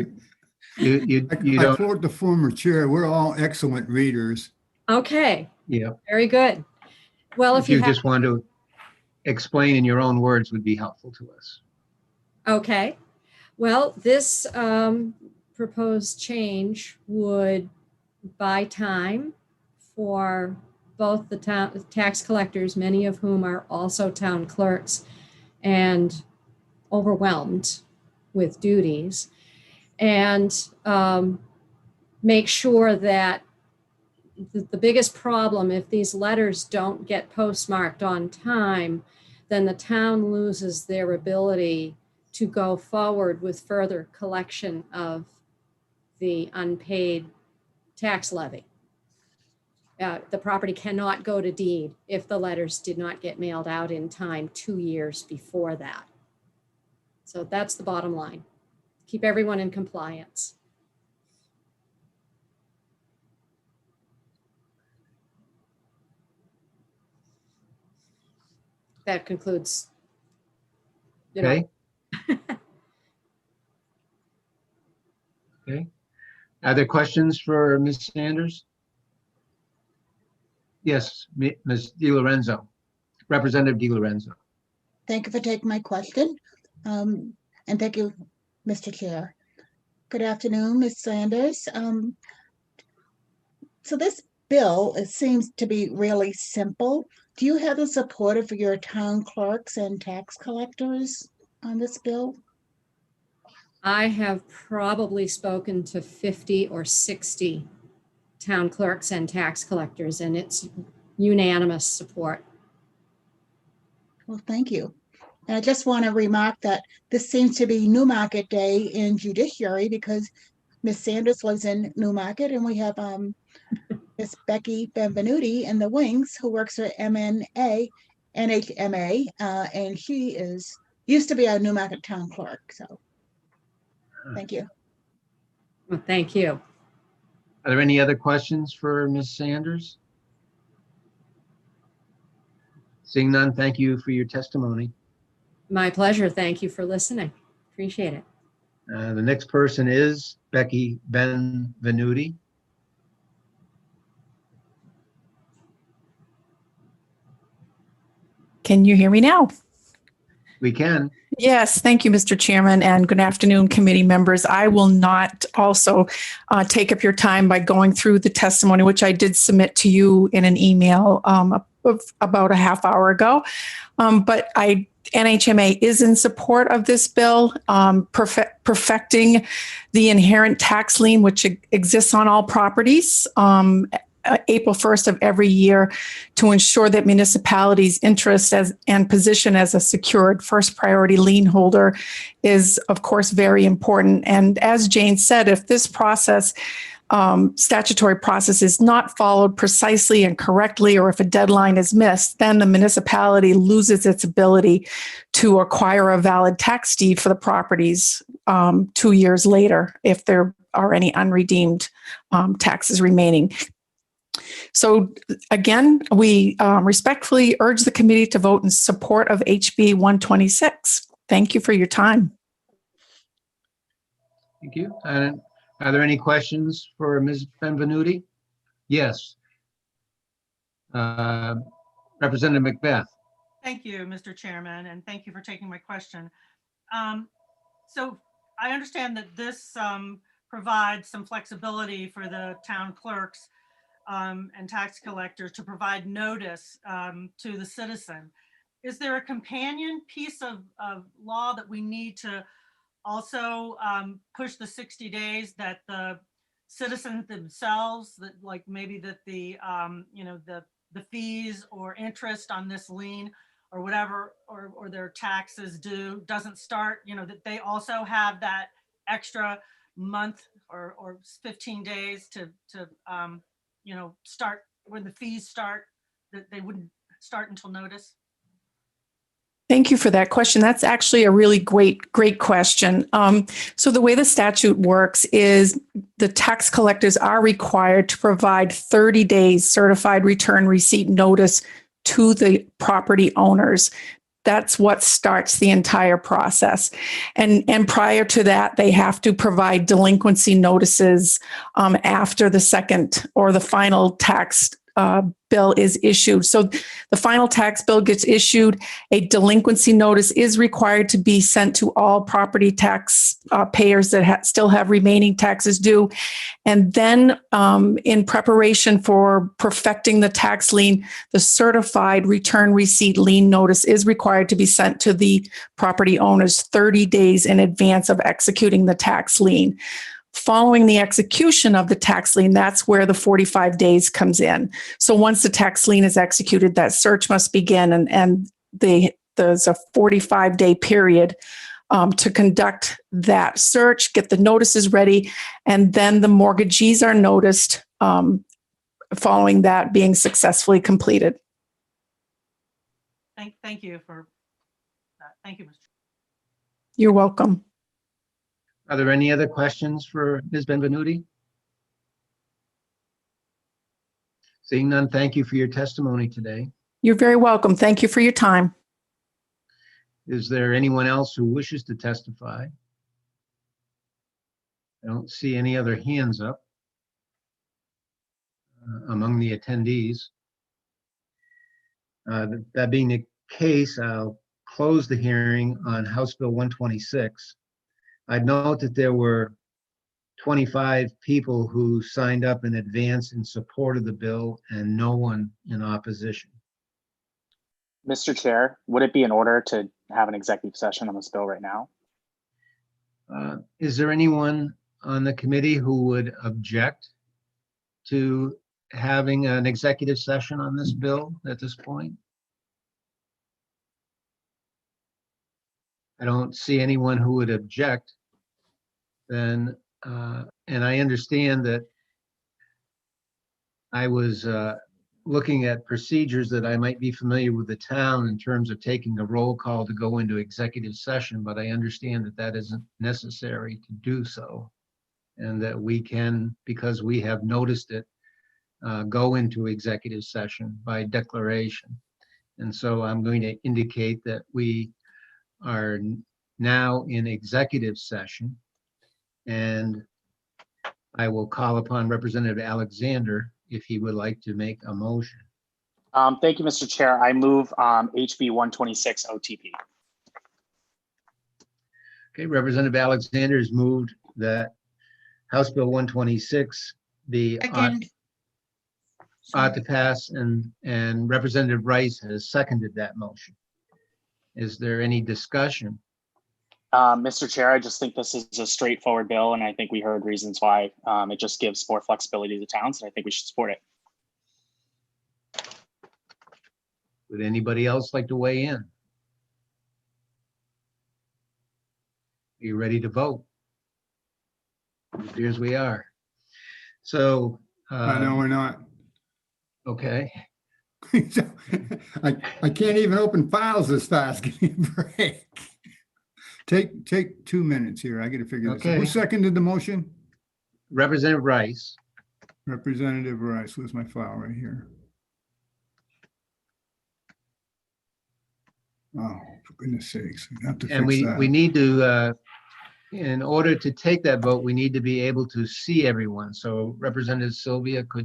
You I don't. quote the former chair, we're all excellent readers. Okay. Yeah. Very good. Well, If you just want to explain in your own words would be helpful to us. Okay. Well, this proposed change would buy time for both the tax collectors, many of whom are also town clerks and overwhelmed with duties, and make sure that the biggest problem, if these letters don't get postmarked on time, then the town loses their ability to go forward with further collection of the unpaid tax levy. The property cannot go to deed if the letters did not get mailed out in time 2 years before that. So that's the bottom line. Keep everyone in compliance. That concludes. Okay. Okay. Are there questions for Ms. Sanders? Yes, Ms. DiLorenzo, Representative DiLorenzo. Thank you for taking my question. And thank you, Mr. Chair. Good afternoon, Ms. Sanders. So this bill, it seems to be really simple. Do you have the support of your town clerks and tax collectors on this bill? I have probably spoken to 50 or 60 town clerks and tax collectors, and it's unanimous support. Well, thank you. And I just want to remark that this seems to be Newmarket Day in Judiciary because Ms. Sanders lives in Newmarket, and we have Ms. Becky Benvenuti in the wings who works for NHMA, and she used to be our Newmarket town clerk. So thank you. Well, thank you. Are there any other questions for Ms. Sanders? Seeing none, thank you for your testimony. My pleasure. Thank you for listening. Appreciate it. The next person is Becky Benvenuti. Can you hear me now? We can. Yes, thank you, Mr. Chairman, and good afternoon, committee members. I will not also take up your time by going through the testimony, which I did submit to you in an email of about a half hour ago. But I NHMA is in support of this bill, perfecting the inherent tax lien which exists on all properties April 1st of every year to ensure that municipalities' interest and position as a secured first priority lien holder is, of course, very important. And as Jane said, if this process, statutory process, is not followed precisely and correctly, or if a deadline is missed, then the municipality loses its ability to acquire a valid tax deed for the properties 2 years later if there are any unredeemed taxes remaining. So again, we respectfully urge the committee to vote in support of HB 126. Thank you for your time. Thank you. And are there any questions for Ms. Benvenuti? Yes. Representative Macbeth. Thank you, Mr. Chairman, and thank you for taking my question. So I understand that this provides some flexibility for the town clerks and tax collectors to provide notice to the citizen. Is there a companion piece of law that we need to also push the 60 days that the citizens themselves, that like maybe that the the fees or interest on this lien or whatever, or their taxes due doesn't start, that they also have that extra month or 15 days to start when the fees start, that they wouldn't start until notice? Thank you for that question. That's actually a really great question. So the way the statute works is the tax collectors are required to provide 30 days certified return receipt notice to the property owners. That's what starts the entire process. And prior to that, they have to provide delinquency notices after the second or the final tax bill is issued. So the final tax bill gets issued. A delinquency notice is required to be sent to all property tax payers that still have remaining taxes due. And then in preparation for perfecting the tax lien, the certified return receipt lien notice is required to be sent to the property owners 30 days in advance of executing the tax lien. Following the execution of the tax lien, that's where the 45 days comes in. So once the tax lien is executed, that search must begin, and there's a 45-day period to conduct that search, get the notices ready, and then the mortgagees are noticed following that being successfully completed. Thank you for that. Thank you, Mr. You're welcome. Are there any other questions for Ms. Benvenuti? Seeing none, thank you for your testimony today. You're very welcome. Thank you for your time. Is there anyone else who wishes to testify? I don't see any other hands up among the attendees. That being the case, I'll close the hearing on House Bill 126. I'd note that there were 25 people who signed up in advance in support of the bill and no one in opposition. Mr. Chair, would it be in order to have an executive session on this bill right now? Is there anyone on the committee who would object to having an executive session on this bill at this point? I don't see anyone who would object. Then, and I understand that I was looking at procedures that I might be familiar with the town in terms of taking a roll call to go into executive session, but I understand that that isn't necessary to do so, and that we can, because we have noticed it, go into executive session by declaration. And so I'm going to indicate that we are now in executive session. And I will call upon Representative Alexander if he would like to make a motion. Thank you, Mr. Chair. I move HB 126 OTP. Okay, Representative Alexander has moved that House Bill 126 be ought to pass, and Representative Rice has seconded that motion. Is there any discussion? Mr. Chair, I just think this is a straightforward bill, and I think we heard reasons why. It just gives more flexibility to towns, and I think we should support it. Would anybody else like to weigh in? Are you ready to vote? It appears we are. So. I know we're not. Okay. I can't even open files this fast. Give me a break. Take 2 minutes here. I got to figure this out. Who Okay. seconded the motion? Representative Rice. Representative Rice. Where's my file right here? Oh, for goodness sakes. I have to And fix we that. need to, in order to take that vote, we need to be able to see everyone. So Representative Sylvia, do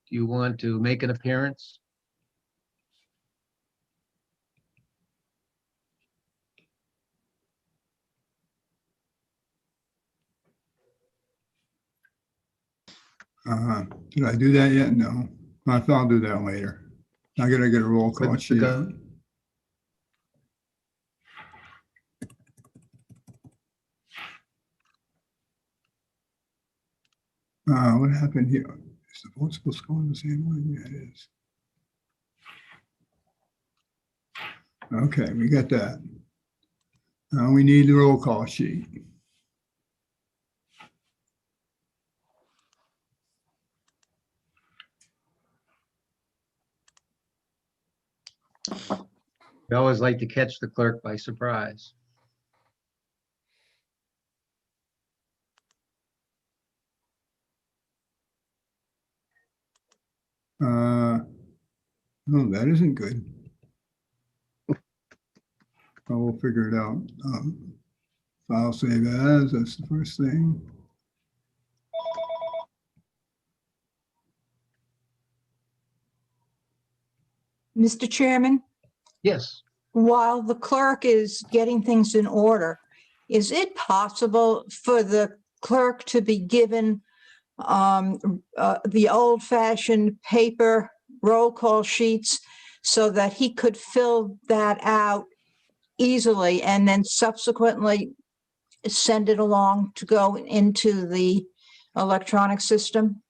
you want to make an appearance? Did I do that yet? No. I'll do that later. I gotta get a roll call With sheet. the- What happened here? Is the vote supposed to go in the same one? Yeah, it is. Okay, we got that. Now we need the roll call sheet. We always like to catch the clerk by surprise. No, that isn't good. Oh, we'll figure it out. File save as, that's the first thing. Mr. Chairman, Yes. while the clerk is getting things in order, is it possible for the clerk to be given the old-fashioned paper roll call sheets so that he could fill that out easily and then subsequently send it along to go into the electronic system?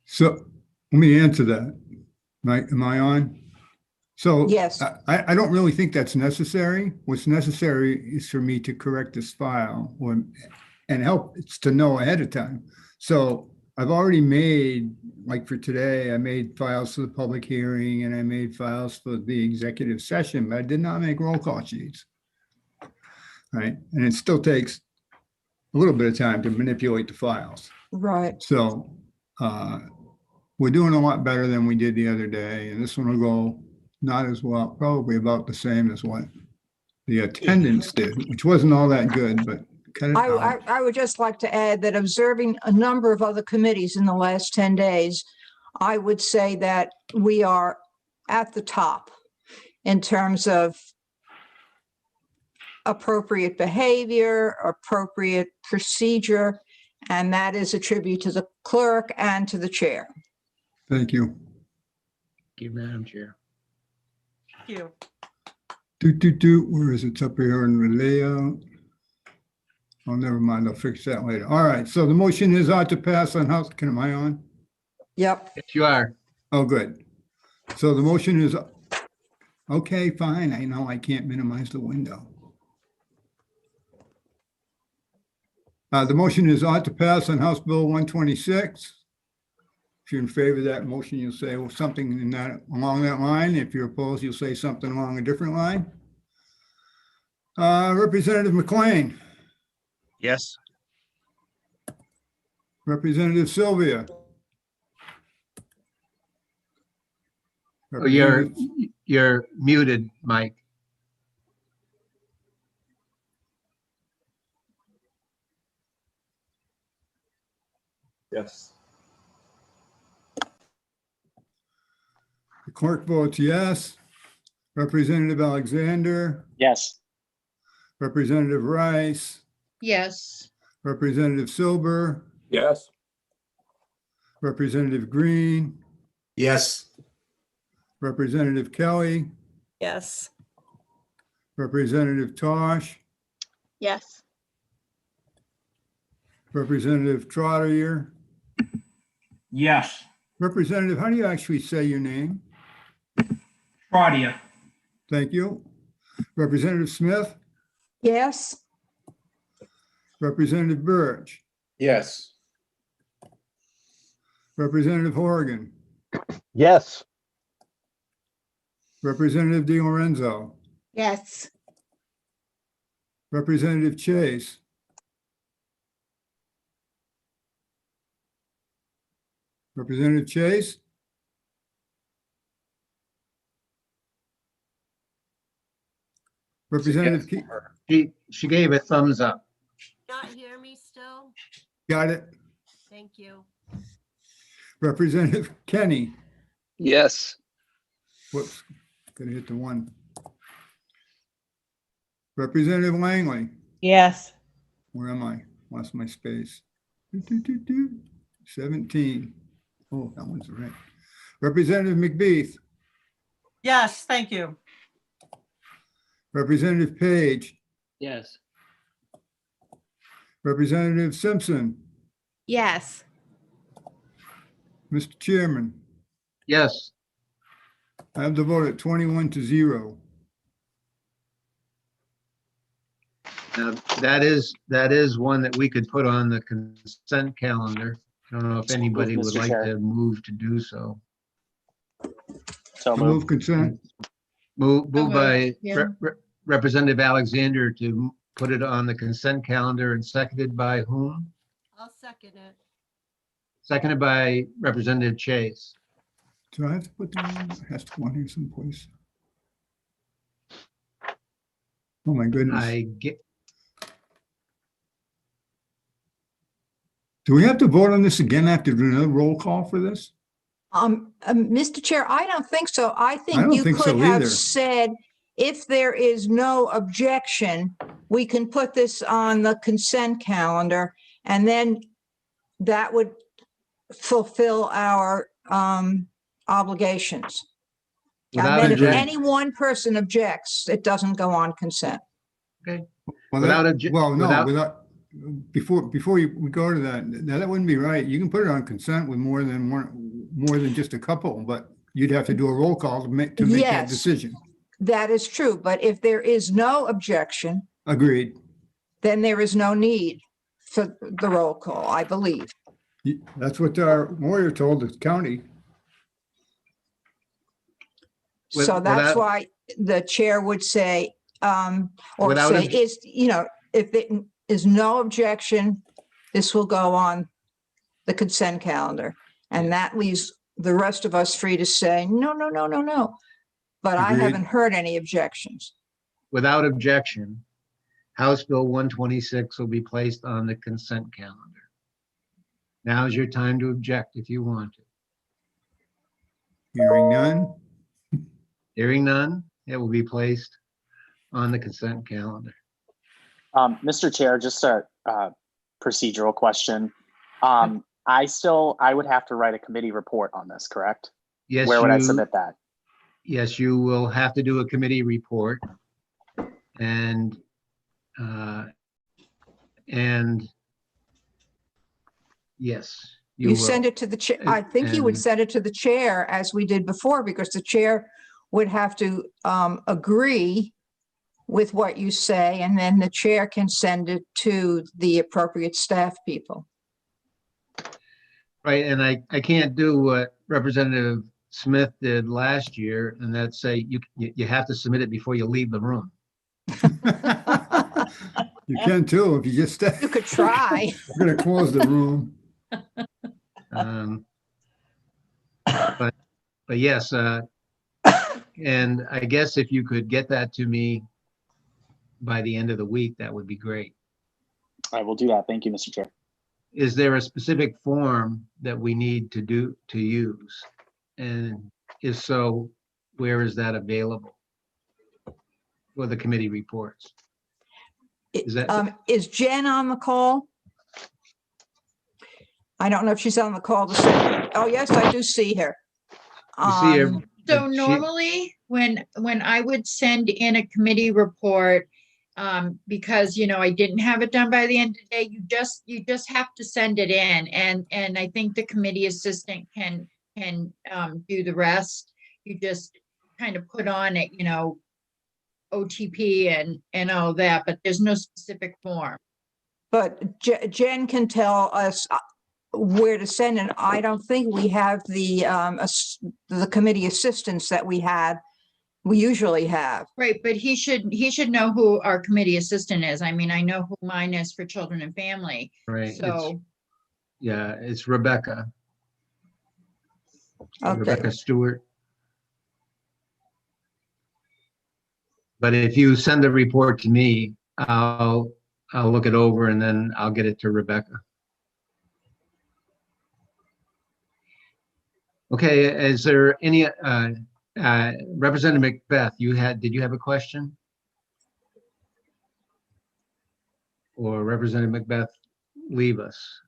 So let me answer that. Am I on? So Yes. I don't really think that's necessary. What's necessary is for me to correct this file and help it's to know ahead of time. So I've already made, like for today, I made files for the public hearing and I made files for the executive session, but I did not make roll call sheets. Right. And it still takes a little bit of time to manipulate the files. Right. So we're doing a lot better than we did the other day. And this one will go not as well, probably about the same as what the attendance did, which wasn't all that good, but cut it out. I would just like to add that observing a number of other committees in the last 10 days, I would say that we are at the top in terms of appropriate behavior, appropriate procedure, and that is a tribute to the clerk and to the chair. Thank you. Thank you, Madam Chair. Thank you. Where is it? It's up here in the layout. Oh, never mind. I'll fix that later. All right. So the motion is ought to pass on House. Am I on? Yep. Yes, you are. Oh, good. So the motion is, okay, fine. I know I can't minimize the window. The motion is ought to pass on House Bill 126. If you're in favor of that motion, you'll say something in that along that line. If you're opposed, you'll say something along a different line. Representative McLean. Yes. Representative Sylvia. Oh, you're muted, Mike. Yes. The clerk votes yes. Representative Alexander. Yes. Representative Rice. Yes. Representative Silber. Yes. Representative Green. Yes. Representative Kelly, Yes. Representative Tosh, Yes. Representative Trotter. Yes. Representative, how do you actually say your name? Claudia. Thank you. Representative Smith, Yes. Representative Burge, Yes. Representative Horgan, Yes. Representative DiLorenzo, Yes. Representative Chase, Representative Chase, Representative, She gave a thumbs up. Not hear me still? got it. Thank you. Representative Kenny, Yes. whoops, gonna hit the one. Representative Langley, Yes. where am I? Lost my space. 17. Oh, that one's right. Representative McBeath, Yes, thank you. Representative Page, Yes. Representative Simpson, Yes. Mr. Chairman, Yes, I have the vote at 21-0. now that is one that we could put on the consent calendar. I don't know if anybody would Mr. like Chair. to move to do so. So Move moved. consent. Move by yeah. Representative Alexander to put it on the consent calendar, and seconded by whom? I'll second it. Seconded by Representative Chase. Do I have to put that on? It has to go on here someplace. Oh, my goodness. Do we have to vote on this again after doing another roll call for this? Mr. Chair, I don't think so. I think don't you think could so have either. said, if there is no objection, we can put this on the consent calendar, and then that would fulfill our obligations. And Without then if objection. any one person objects, it doesn't go on consent. Okay. Well, before we go to that, that wouldn't be right. You can put it on consent with more than just a couple, but you'd have to do a roll call to make that Yes. decision. That is true, but if there is no objection, Agreed. then there is no need for the roll call, I believe. That's what our lawyer told the county. So that's why the chair would say, or Without say obj- is, if there is no objection, this will go on the consent calendar. And that leaves the rest of us free to say, no, no, no, no, no. But I Agreed. haven't heard any objections. Without objection, House Bill 126 will be placed on the consent calendar. Now is your time to object if you want to. Hearing none. Hearing none, it will be placed on the consent calendar. Mr. Chair, just a procedural question. I would have to write a committee report on this, correct? Yes, Where would I submit that? Yes, you will have to do a committee report. And yes. You will. send it to the chair. I think you would And- send it to the chair as we did before, because the chair would have to agree with what you say, and then the chair can send it to the appropriate staff people. Right, and I can't do what Representative Smith did last year, and that's say you have to submit it before you leave the room. You can too, if you just. You could try. We're gonna close the room. But yes, and I guess if you could get that to me by the end of the week, that would be great. I will do that. Thank you, Mr. Chair. Is there a specific form that we need to use? And if so, where is that available? For the committee reports? Is Jen on the call? I don't know if she's on the call. Oh, yes, I do see her. You see her, So She- normally, when I would send in a committee report, because, you know, I didn't have it done by the end of the day, you just have to send it in, and I think the committee assistant can do the rest. You just kind of put on it, you know, OTP and all that, but there's no specific form. But Jen can tell us where to send, and I don't think we have the committee assistants that we usually have. Right, but he should know who our committee assistant is. I mean, I know who mine is for children and family. Right, it's, So, yeah, it's Rebecca. Okay. Rebecca Stewart. But if you send the report to me, I'll look it over and then I'll get it to Rebecca. Okay, is there any, Representative Macbeth, did you have a question? Or Representative Macbeth leave us?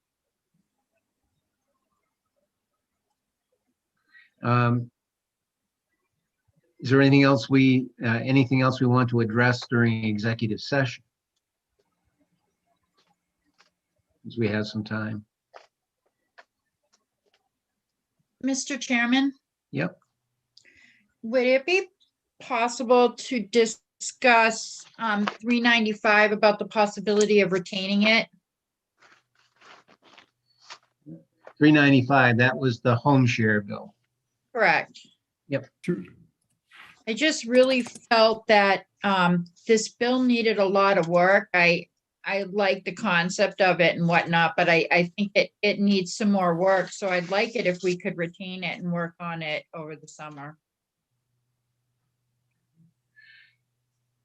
Is there anything else we want to address during executive session? As we have some time. Mr. Chairman, Yep. would it be possible to discuss 395 about the possibility of retaining it? 395, that was the home share bill. Correct. Yep. Sure. I just really felt that this bill needed a lot of work. I like the concept of it and whatnot, but I think it needs some more work. So I'd like it if we could retain it and work on it over the summer.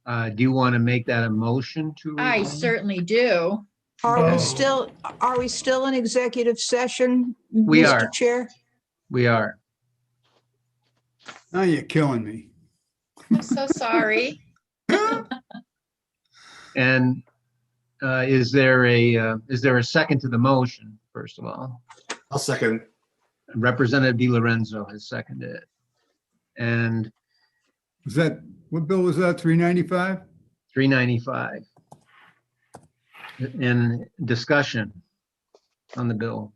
Do you want to make that a motion to? I retain? certainly do. Are we Oh. still in executive session, We Mr. are. Chair? We are. Now you're killing me. I'm so sorry. And is there a second to the motion, first of all? I'll second. Representative Di Lorenzo has seconded it. And What bill was that, 395? 395. And discussion on the bill.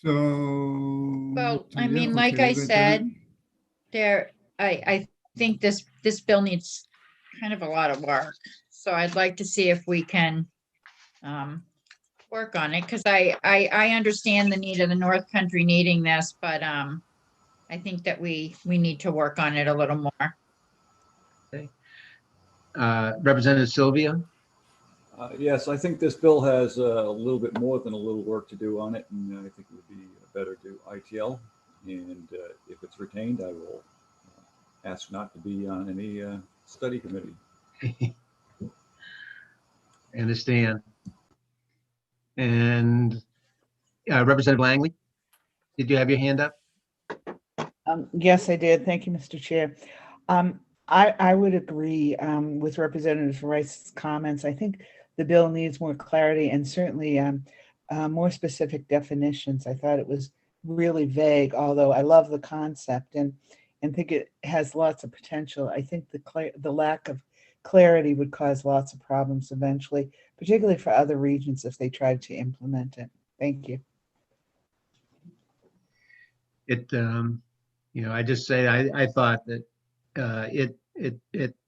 So. Well, I yeah, mean, like okay, I but said, I think this bill needs kind of a lot of work. So I'd like to see if we can work on it, because I understand the need of the North Country needing this, but I think that we need to work on it a little more. Okay. Representative Sylvia? Yes, I think this bill has a little bit more than a little work to do on it, and I think it would be better to ITL. And if it's retained, I will ask not to be on any study committee. I understand. And Representative Langley, did you have your hand up? Yes, I did. Thank you, Mr. Chair. I would agree with Representative Rice's comments. I think the bill needs more clarity and certainly more specific definitions. I thought it was really vague, although I love the concept and think it has lots of potential. I think the lack of clarity would cause lots of problems eventually, particularly for other regions if they tried to implement it. Thank you. I just say I thought that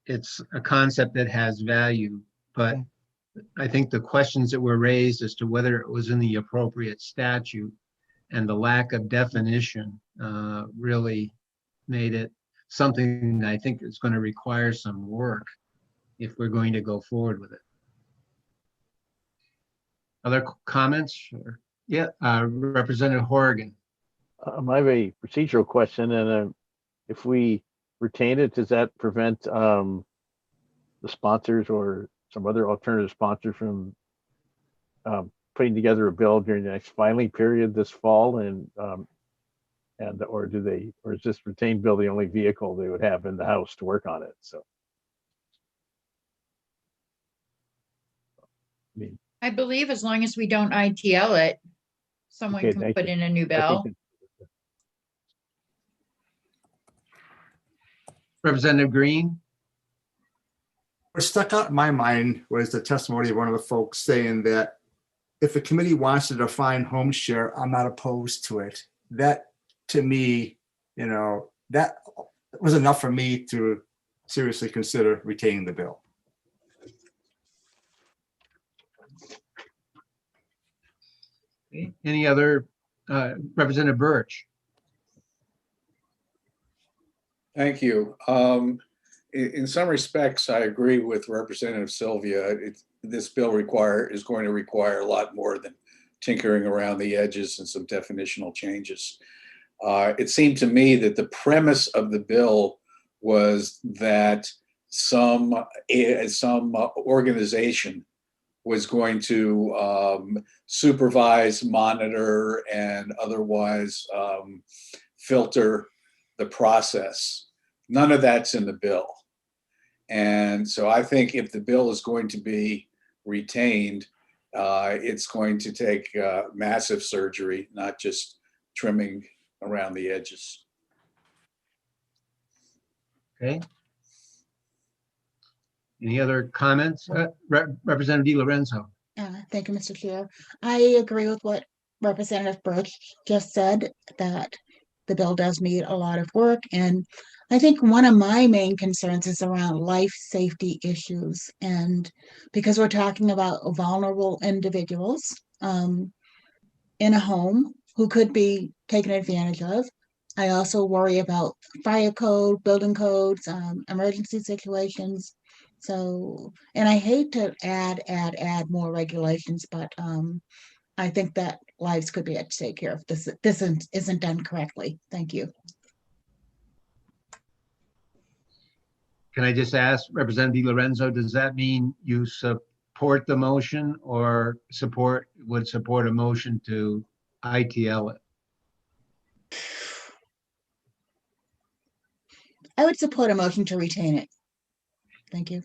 it's a concept that has value, but I think the questions that were raised as to whether it was in the appropriate statute and the lack of definition really made it something that I think is going to require some work if we're going to go forward with it. Other comments? Yeah, Representative Horrigan. I have a procedural question, and if we retain it, does that prevent the sponsors or some other alternative sponsor from putting together a bill during the next filing period this fall, or is this retained bill the only vehicle they would have in the House to work on it? So, I believe as long as we don't ITL it, someone Okay, can thank put you. in a new I think bill. Representative Green? What stuck out in my mind was the testimony of one of the folks saying that if the committee wants to define home share, I'm not opposed to it. That, to me, that was enough for me to seriously consider retaining the bill. Okay. Any other, Representative Birch? Thank you. In some respects, I agree with Representative Sylvia. This bill is going to require a lot more than tinkering around the edges and some definitional changes. It seemed to me that the premise of the bill was that some organization was going to supervise, monitor, and otherwise filter the process. None of that's in the bill. And so I think if the bill is going to be retained, it's going to take massive surgery, not just trimming around the edges. Okay. Any other comments? Representative Di Lorenzo? Thank you, Mr. Chair. I agree with what Representative Birch just said, that the bill does need a lot of work. And I think one of my main concerns is around life safety issues. And because we're talking about vulnerable individuals in a home who could be taken advantage of, I also worry about fire code, building codes, emergency situations. So, and I hate to add more regulations, but I think that lives could be at stake here if this isn't done correctly. Thank you. Can I just ask Representative Di Lorenzo, does that mean you support the motion or would support a motion to ITL it? I would support a motion to retain it. Thank you.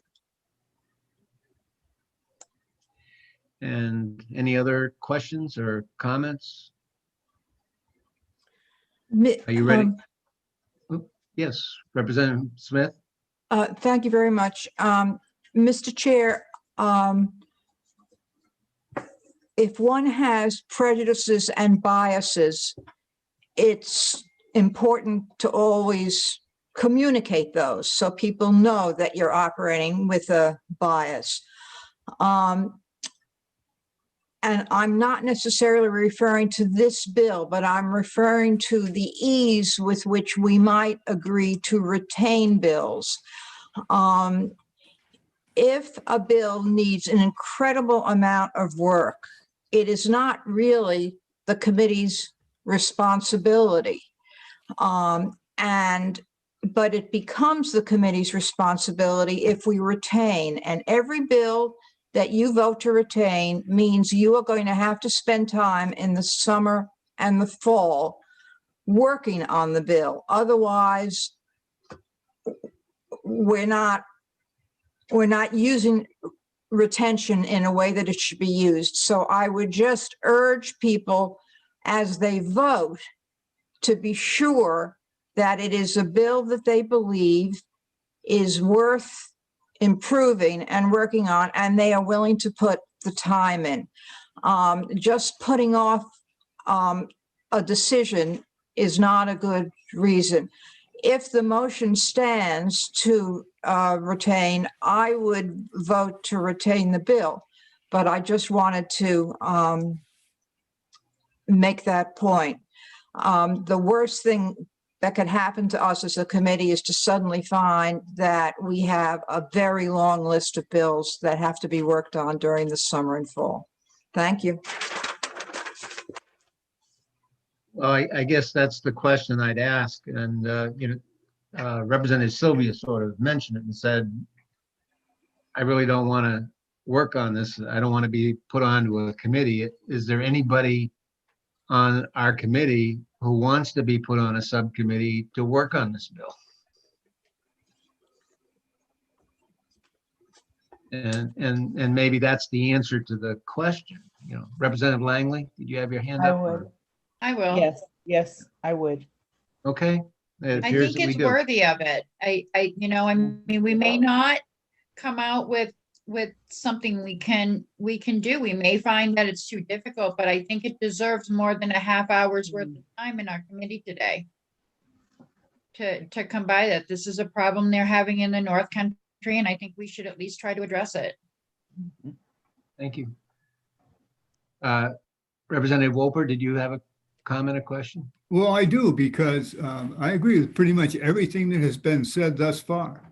And any other questions or comments? Are you ready? Yes, Representative Smith. Thank you very much. Mr. Chair, if one has prejudices and biases, it's important to always communicate those so people know that you're operating with a bias. And I'm not necessarily referring to this bill, but I'm referring to the ease with which we might agree to retain bills. If a bill needs an incredible amount of work, it is not really the committee's responsibility. But it becomes the committee's responsibility if we retain. And every bill that you vote to retain means you are going to have to spend time in the summer and the fall working on the bill. Otherwise, we're not using retention in a way that it should be used. So I would just urge people as they vote to be sure that it is a bill that they believe is worth improving and working on, and they are willing to put the time in. Just putting off a decision is not a good reason. If the motion stands to retain, I would vote to retain the bill, but I just wanted to make that point. The worst thing that could happen to us as a committee is to suddenly find that we have a very long list of bills that have to be worked on during the summer and fall. Thank you. Well, I guess that's the question I'd ask. And, Representative Sylvia sort of mentioned it and said, I really don't want to work on this. I don't want to be put onto a committee. Is there anybody on our committee who wants to be put on a subcommittee to work on this bill? And maybe that's the answer to the question. Representative Langley, did you have your hand up? I would. I will. Yes, I would. Okay. It I appears think that we it's do. worthy of it. I mean, we may not come out with something we can do. We may find that it's too difficult, but I think it deserves more than a half hour's worth of time in our committee today to come by that. This is a problem they're having in the North Country, and I think we should at least try to address it. Thank you. Representative Wolper, did you have a comment or question? Well, I do, because I agree with pretty much everything that has been said thus far.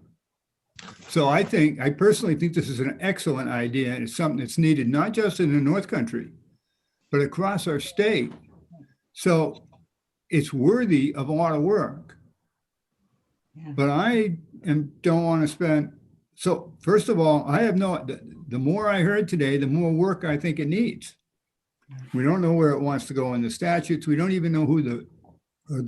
So I personally think this is an excellent idea, and it's something that's needed not just in the North Country, but across our state. So it's worthy of a lot of work. But I don't want to spend, so first of all, the more I heard today, the more work I think it needs. We don't know where it wants to go in the statutes. We don't even know who the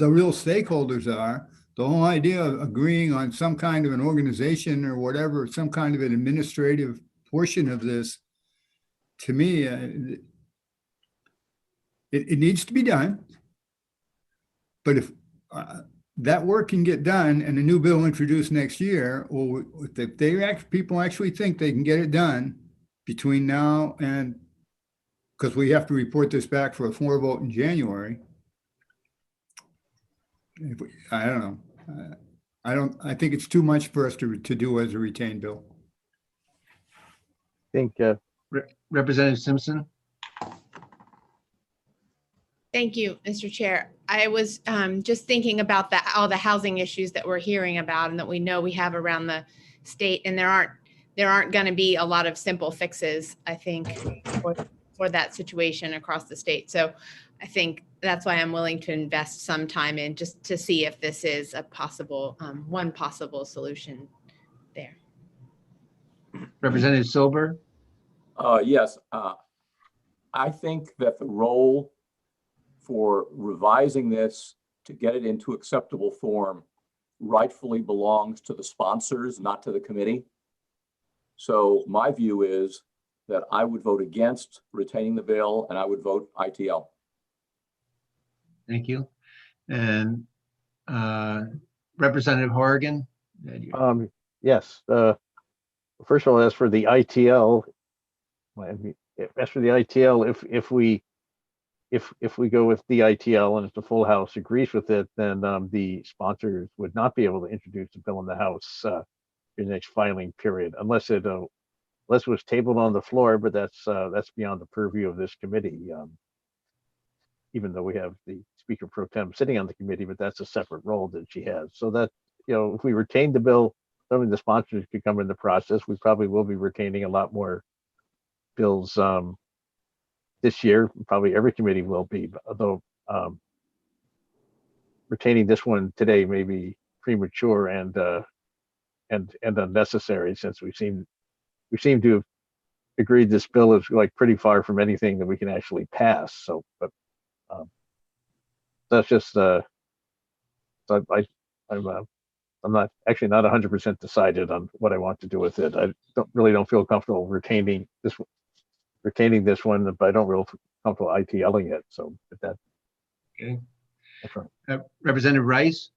real stakeholders are. The whole idea of agreeing on some kind of an organization or whatever, some kind of an administrative portion of this, to me, it needs to be done. But if that work can get done and a new bill introduced next year, or if people actually think they can get it done between now and, because we have to report this back for a floor vote in January. I don't know. I think it's too much for us to do as a retained bill. I think Representative Simpson. Thank you, Mr. Chair. I was just thinking about all the housing issues that we're hearing about and that we know we have around the state, and there aren't going to be a lot of simple fixes, I think, for that situation across the state. So I think that's why I'm willing to invest some time in just to see if this is a possible, one possible solution there. Representative Silber. Yes, I think that the role for revising this to get it into acceptable form rightfully belongs to the sponsors, not to the committee. So my view is that I would vote against retaining the bill, and I would vote ITL. Thank you. And Representative Horrigan. Yes. First of all, as for the ITL, if we go with the ITL and if the full House agrees with it, then the sponsors would not be able to introduce the bill in the House in the next filing period, unless it was tabled on the floor. But that's beyond the purview of this committee. Even though we have the Speaker Pro Tem sitting on the committee, but that's a separate role that she has. So that, if we retain the bill, certainly the sponsors could come in the process. We probably will be retaining a lot more bills this year. Probably every committee will be, although retaining this one today may be premature and unnecessary, since we seem to have agreed this bill is like pretty far from anything that we can actually pass. So, but that's just I'm not 100% decided on what I want to do with it. I don't feel comfortable retaining this one, but I don't really feel comfortable ITLing it. So with that. Okay. That's right. Representative Rice.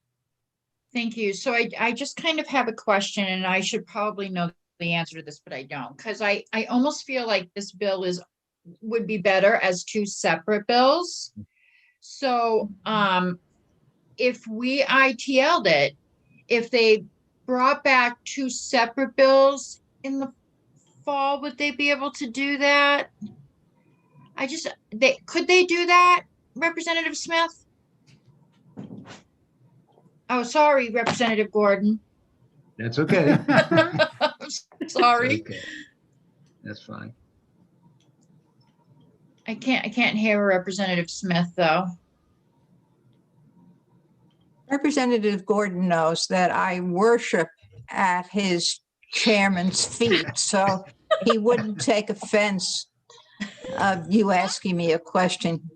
Thank you. So I just kind of have a question, and I should probably know the answer to this, but I don't, because I almost feel like this bill would be better as two separate bills. So if we ITL'd it, if they brought back two separate bills in the fall, would they be able to do that? Could they do that, Representative Smith? Oh, sorry, Representative Gordon. That's okay. Sorry. Okay. That's fine. I can't hear Representative Smith, though. Representative Gordon knows that I worship at his chairman's feet, so he wouldn't take offense of you asking me a question.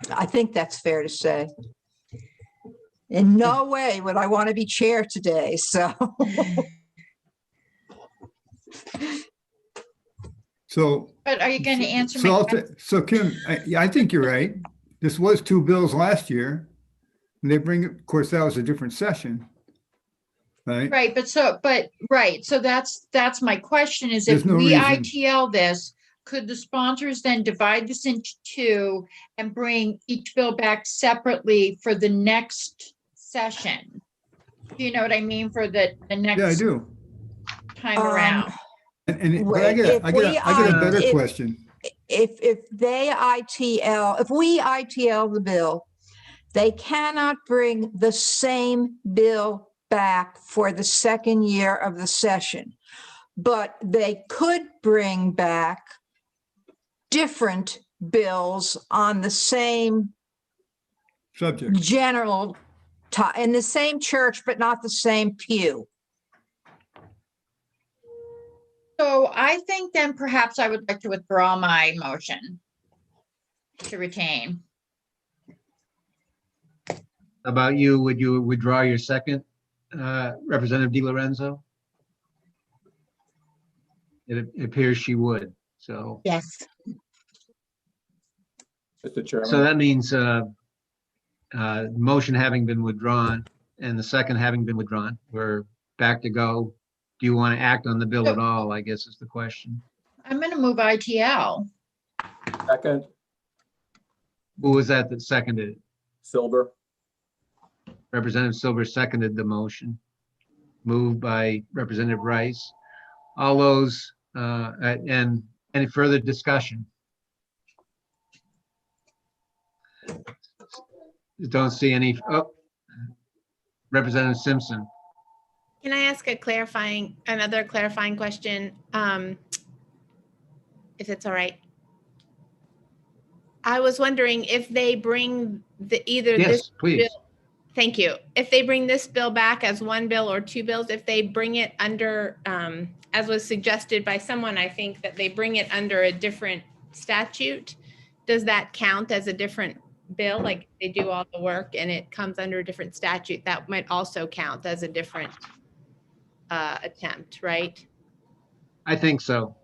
I think that's fair to say. In no way would I want to be chair today, so. But are you going to answer my question? So Kim, I think you're right. This was two bills last year. And they bring, of course, that was a different session. Right? Right, right, so that's my question is There's if no we reason. ITL this, could the sponsors then divide this into two and bring each bill back separately for the next session? Do you know what I mean, for the Yeah, I next do. time around? But I get a better if- question. If if we ITL the bill, they cannot bring the same bill back for the second year of the session, but they could bring back different bills on the same Subject. general, in the same church, but not the same pew. So I think then perhaps I would like to withdraw my motion to retain. About you, would you withdraw your second, Representative Di Lorenzo? It appears she would, so. Yes. Mr. Chairman. So that means motion having been withdrawn and the second having been withdrawn, we're back to go. Do you want to act on the bill at all, I guess is the question. I'm gonna move ITL. Second, Who was that seconded it? Silver. Representative Silver seconded the motion. Moved by Representative Rice. All those, and any further discussion? Don't see any, oh. Representative Simpson. Can I ask another clarifying question? If it's all right. I was wondering if they bring either Yes, this please. bill. Thank you. If they bring this bill back as one bill or two bills, if they bring it under, as was suggested by someone, I think that they bring it under a different statute, does that count as a different bill? Like they do all the work and it comes under a different statute, that might also count as a different attempt, right? I think so.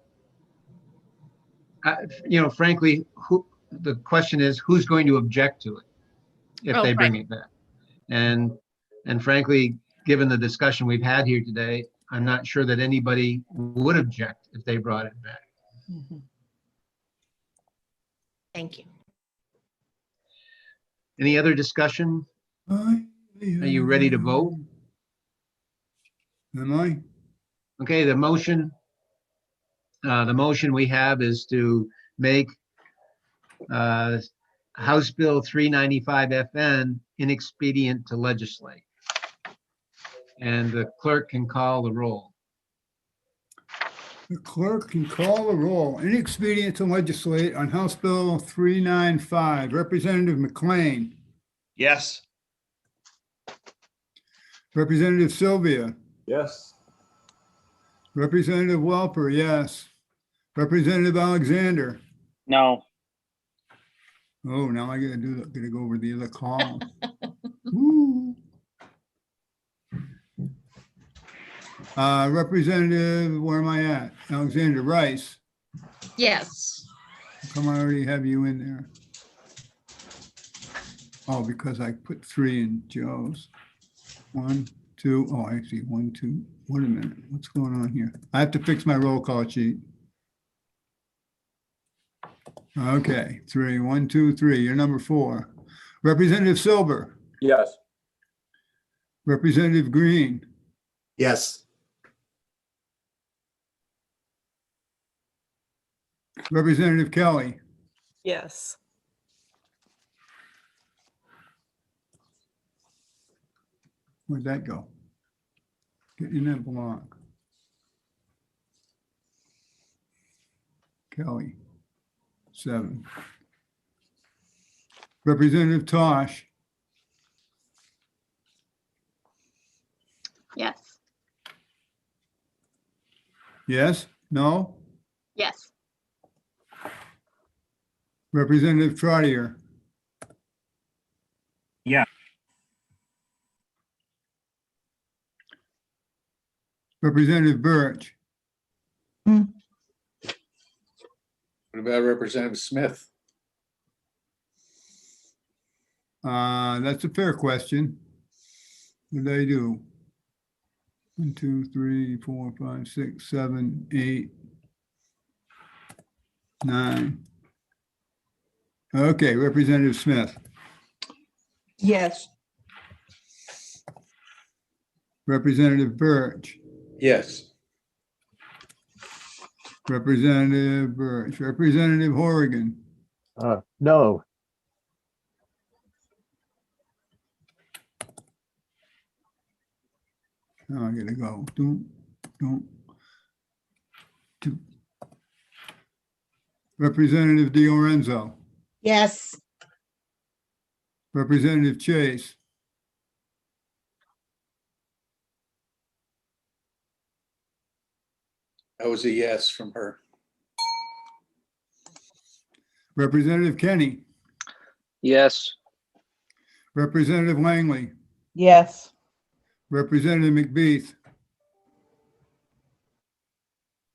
Frankly, the question is, who's going to object to it if Oh, they bring right. it back? And frankly, given the discussion we've had here today, I'm not sure that anybody would object if they brought it back. Thank you. Any other discussion? Are you ready to vote? Am I? Okay, the motion we have is to make House Bill 395 FN inexpedient to legislate. And the clerk can call the roll. The clerk can call the roll. Inexpedient to legislate on House Bill 395. Representative McLean. Yes. Representative Sylvia. Yes. Representative Welper, yes. Representative Alexander. No. Oh, now I gotta go over the other column. Woo. Representative, where am I at? Alexander Rice. Yes. How come I already have you in there? Oh, because I put 3 in Joe's. 1, 2, oh, I see 1, 2. Wait a minute, what's going on here? I have to fix my roll call sheet. Okay, 3, 1, 2, 3, you're number 4. Representative Silver. Yes. Representative Green. Yes. Representative Kelly. Yes. Where'd that go? Get in that block. Kelly, 7. Representative Tosh. Yes. Yes? No? Yes. Representative Trottier. Yeah. Representative Birch. What about Representative Smith? That's a fair question. What did I do? 1, 2, 3, 4, 5, 6, 7, 8, 9. Okay, Representative Smith, Yes. Representative Birch, Yes. Representative Birch, Representative Horrigan, No. oh, I gotta go. Don't. Two. Representative DiLorenzo, Yes. Representative Chase, That was a yes from her. Representative Kenny, Yes. Representative Langley, Yes. Representative McBeath,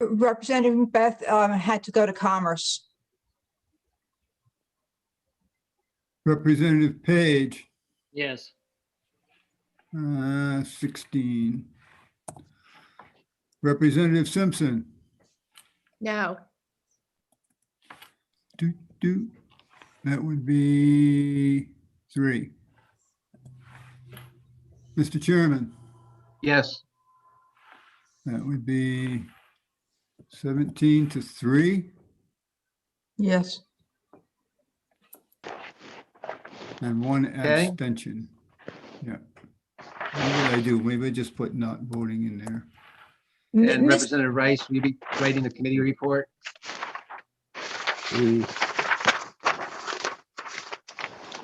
Representative Beth had to go to Commerce. Representative Page, Yes. 16. Representative Simpson, No. that would be 3. Mr. Chairman, Yes, that would be 17-3 Yes. and 1 Okay. abstention. Yeah. What did I do? Maybe I just put not voting in there. and Representative Rice, will you be writing the committee report?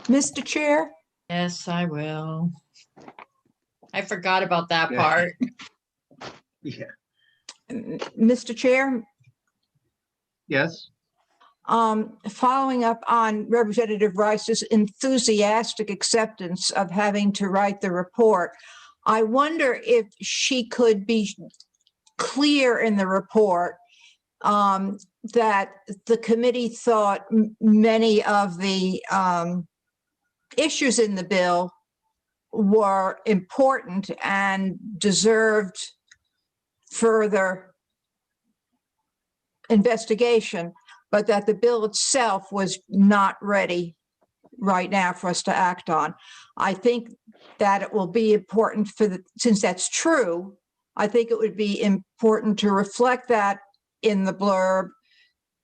Mr. Chair? Yes, I will. I forgot about that Yeah. part. Yeah. Mr. Chair, Yes, following up on Representative Rice's enthusiastic acceptance of having to write the report, I wonder if she could be clear in the report that the committee thought many of the issues in the bill were important and deserved further investigation, but that the bill itself was not ready right now for us to act on. I think that it will be important since that's true, I think it would be important to reflect that in the blurb.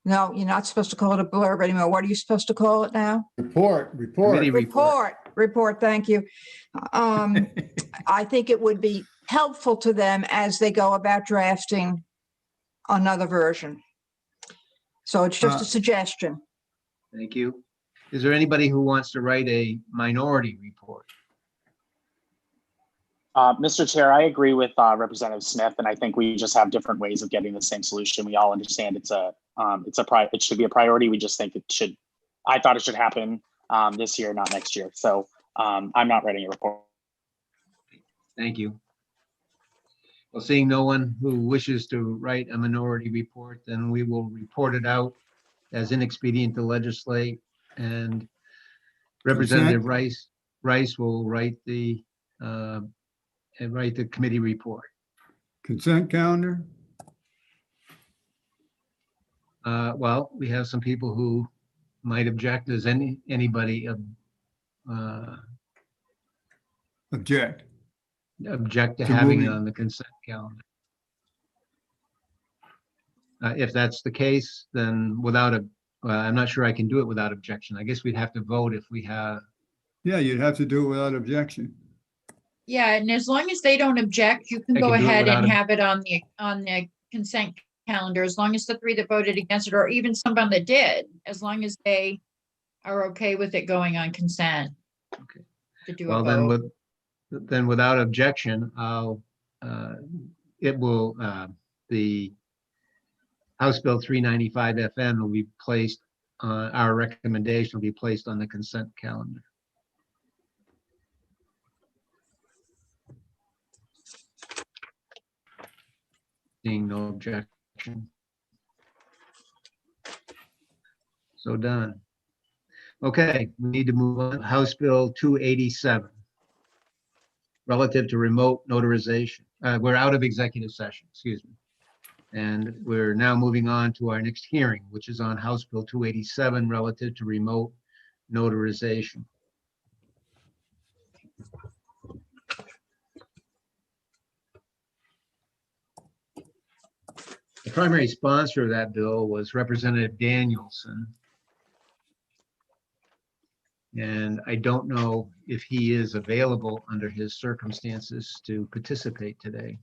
No, you're not supposed to call it a blurb anymore. What are you supposed to call it now? Report. committee report. Report, thank you. I think it would be helpful to them as they go about drafting another version. So it's just a suggestion. Thank you. Is there anybody who wants to write a minority report? Mr. Chair, I agree with Representative Smith, and I think we just have different ways of getting the same solution. We all understand it should be a priority. We just think I thought it should happen this year, not next year. So I'm not writing a report. Thank you. Well, seeing no one who wishes to write a minority report, then we will report it out as inexpedient to legislate, and Representative Rice will write the committee report. Consent calendar? Well, we have some people who might object. Does anybody Object. object to To having it moving. on the consent calendar? If that's the case, then I'm not sure I can do it without objection. I guess we'd have to vote if we have. Yeah, you'd have to do it without objection. Yeah, and as long as they don't object, you can I go can do it ahead and without have it on the consent calendar, as long as the 3 that voted against it, or even someone that did, as long as they are okay with it going on consent. Okay. To do a Well, vote. then without objection, the House Bill 395 FN will be placed, our recommendation will be placed on the consent calendar. Seeing no objection. So done. Okay, we need to move on. House Bill 287. Relative to remote notarization. We're out of executive session, excuse me. And we're now moving on to our next hearing, which is on House Bill 287 relative to remote notarization. The primary sponsor of that bill was Representative Danielson. And I don't know if he is available under his circumstances to participate today.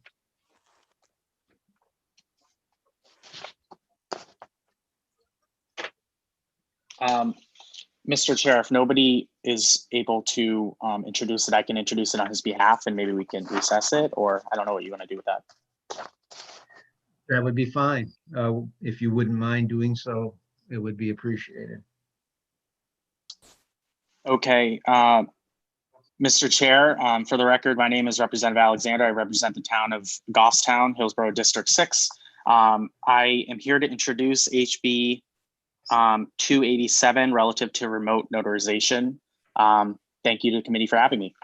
Mr. Chair, if nobody is able to introduce it, I can introduce it on his behalf and maybe we can recess it, or I don't know what you want to do with that. That would be fine. If you wouldn't mind doing so, it would be appreciated. Okay, Mr. Chair, for the record, my name is Representative Alexander. I represent the town of Goffstown, Hillsborough District 6. I am here to introduce HB 287 relative to remote notarization. Thank you to the committee for having me.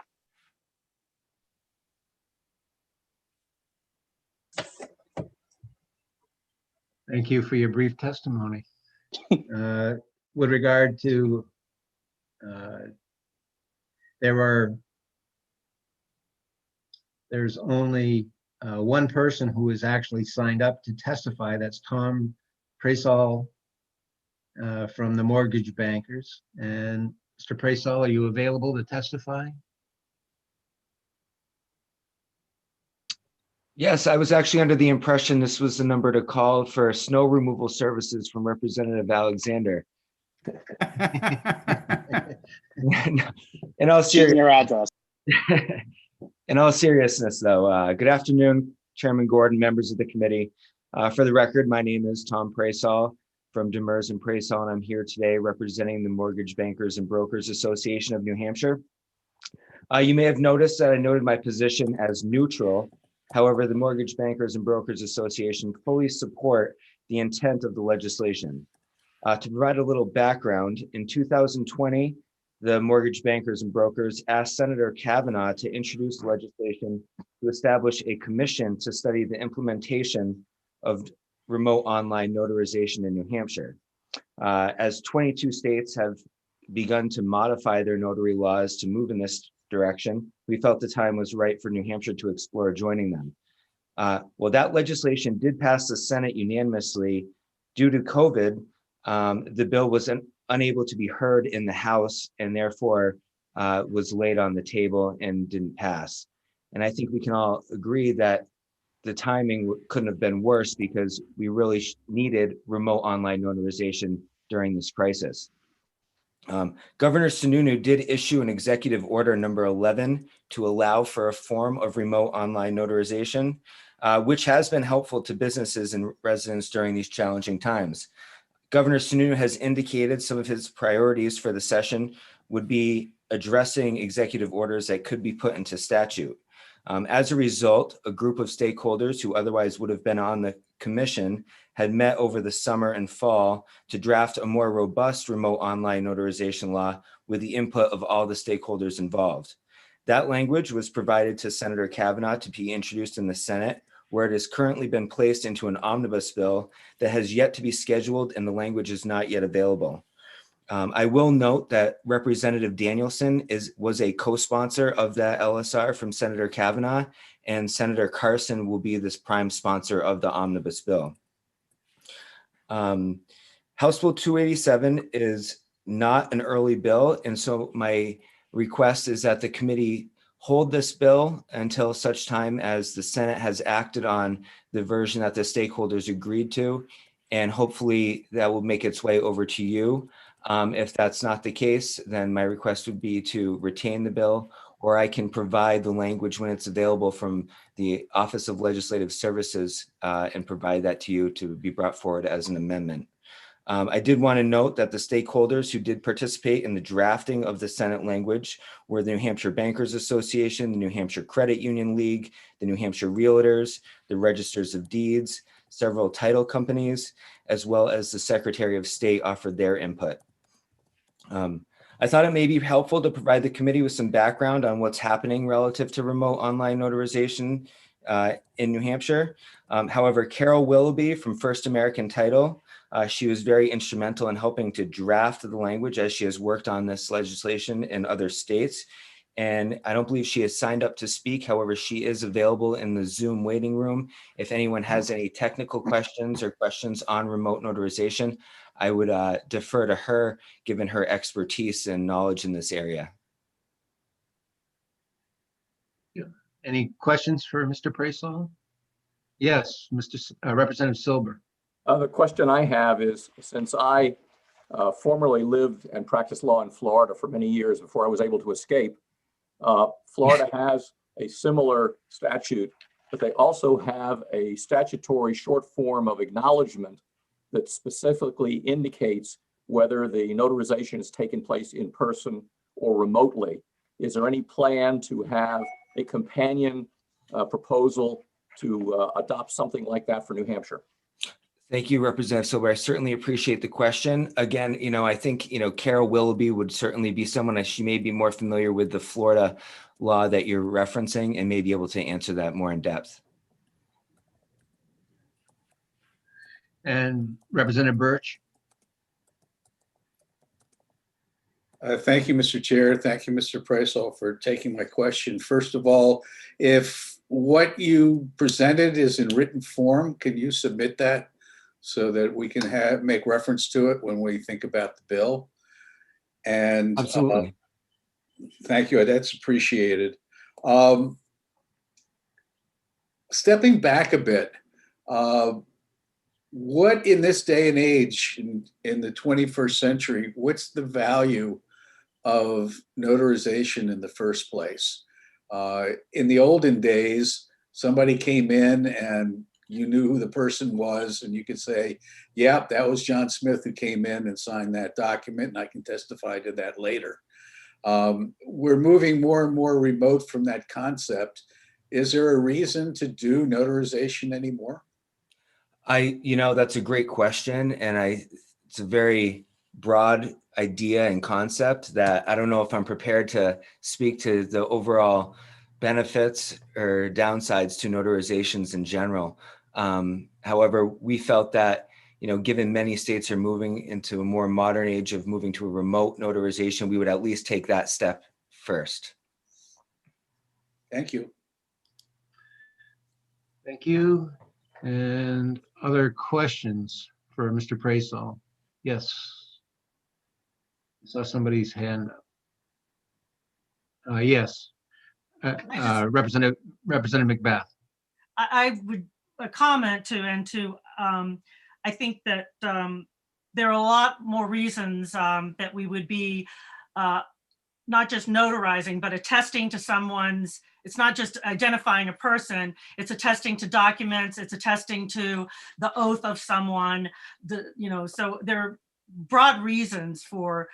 Thank you for your brief testimony. With regard to, there's only one person who is actually signed up to testify. That's Tom Praisall from the Mortgage Bankers. And Mr. Praisall, are you available to testify? Yes, I was actually under the impression this was the number to call for snow removal services from Representative Alexander. In all seriousness, though, good afternoon, Chairman Gordon, members of the committee. For the record, my name is Tom Praisall from Demers and Praisall, and I'm here today representing the Mortgage Bankers and Brokers Association of New Hampshire. You may have noticed that I noted my position as neutral. However, the Mortgage Bankers and Brokers Association fully support the intent of the legislation. To provide a little background, in 2020, the Mortgage Bankers and Brokers asked Senator Kavanaugh to introduce legislation to establish a commission to study the implementation of remote online notarization in New Hampshire. As 22 states have begun to modify their notary laws to move in this direction, we felt the time was right for New Hampshire to explore joining them. Well, that legislation did pass the Senate unanimously. Due to COVID, the bill was unable to be heard in the House and therefore was laid on the table and didn't pass. And I think we can all agree that the timing couldn't have been worse because we really needed remote online notarization during this crisis. Governor Sununu did issue an executive order number 11 to allow for a form of remote online notarization, which has been helpful to businesses and residents during these challenging times. Governor Sununu has indicated some of his priorities for the session would be addressing executive orders that could be put into statute. As a result, a group of stakeholders who otherwise would have been on the commission had met over the summer and fall to draft a more robust remote online notarization law with the input of all the stakeholders involved. That language was provided to Senator Kavanaugh to be introduced in the Senate, where it has currently been placed into an omnibus bill that has yet to be scheduled and the language is not yet available. I will note that Representative Danielson was a co-sponsor of that LSR from Senator Kavanaugh, and Senator Carson will be this prime sponsor of the omnibus bill. House Bill 287 is not an early bill, and so my request is that the committee hold this bill until such time as the Senate has acted on the version that the stakeholders agreed to, and hopefully that will make its way over to you. If that's not the case, then my request would be to retain the bill, or I can provide the language when it's available from the Office of Legislative Services and provide that to you to be brought forward as an amendment. I did want to note that the stakeholders who did participate in the drafting of the Senate language were the New Hampshire Bankers Association, the New Hampshire Credit Union League, the New Hampshire Realtors, the Registers of Deeds, several title companies, as well as the Secretary of State offered their input. I thought it may be helpful to provide the committee with some background on what's happening relative to remote online notarization in New Hampshire. However, Carol Willoughby from First American Title, she was very instrumental in helping to draft the language as she has worked on this legislation in other states. And I don't believe she has signed up to speak. However, she is available in the Zoom waiting room. If anyone has any technical questions or questions on remote notarization, I would defer to her, given her expertise and knowledge in this area. Any questions for Mr. Praisall? Yes, Representative Silber. The question I have is, since I formerly lived and practiced law in Florida for many years before I was able to escape, Florida has a similar statute, but they also have a statutory short form of acknowledgement that specifically indicates whether the notarization has taken place in person or remotely. Is there any plan to have a companion proposal to adopt something like that for New Hampshire? Thank you, Representative Silber. I certainly appreciate the question. Again, I think, Carol Willoughby would certainly be someone that she may be more familiar with the Florida law that you're referencing and may be able to answer that more in depth. And Representative Birch. Thank you, Mr. Chair. Thank you, Mr. Praisall, for taking my question. First of all, if what you presented is in written form, can you submit that so that we can make reference to it when we think about the bill? And absolutely. Thank you. That's appreciated. Stepping back a bit, what in this day and age, in the 21st century, what's the value of notarization in the first place? In the olden days, somebody came in and you knew who the person was, and you could say, yeah, that was John Smith who came in and signed that document, and I can testify to that later. We're moving more and more remote from that concept. Is there a reason to do notarization anymore? That's a great question. And it's a very broad idea and concept that I don't know if I'm prepared to speak to the overall benefits or downsides to notarizations in general. However, we felt that, given many states are moving into a more modern age of moving to a remote notarization, we would at least take that step first. Thank you. Thank you. And other questions for Mr. Praisall? Yes. I saw somebody's hand up. Yes. Representative McBath. I would comment I think that there are a lot more reasons that we would be not just notarizing, but attesting to someone's, it's not just identifying a person, it's attesting to documents, it's attesting to the oath of someone, so there are broad reasons for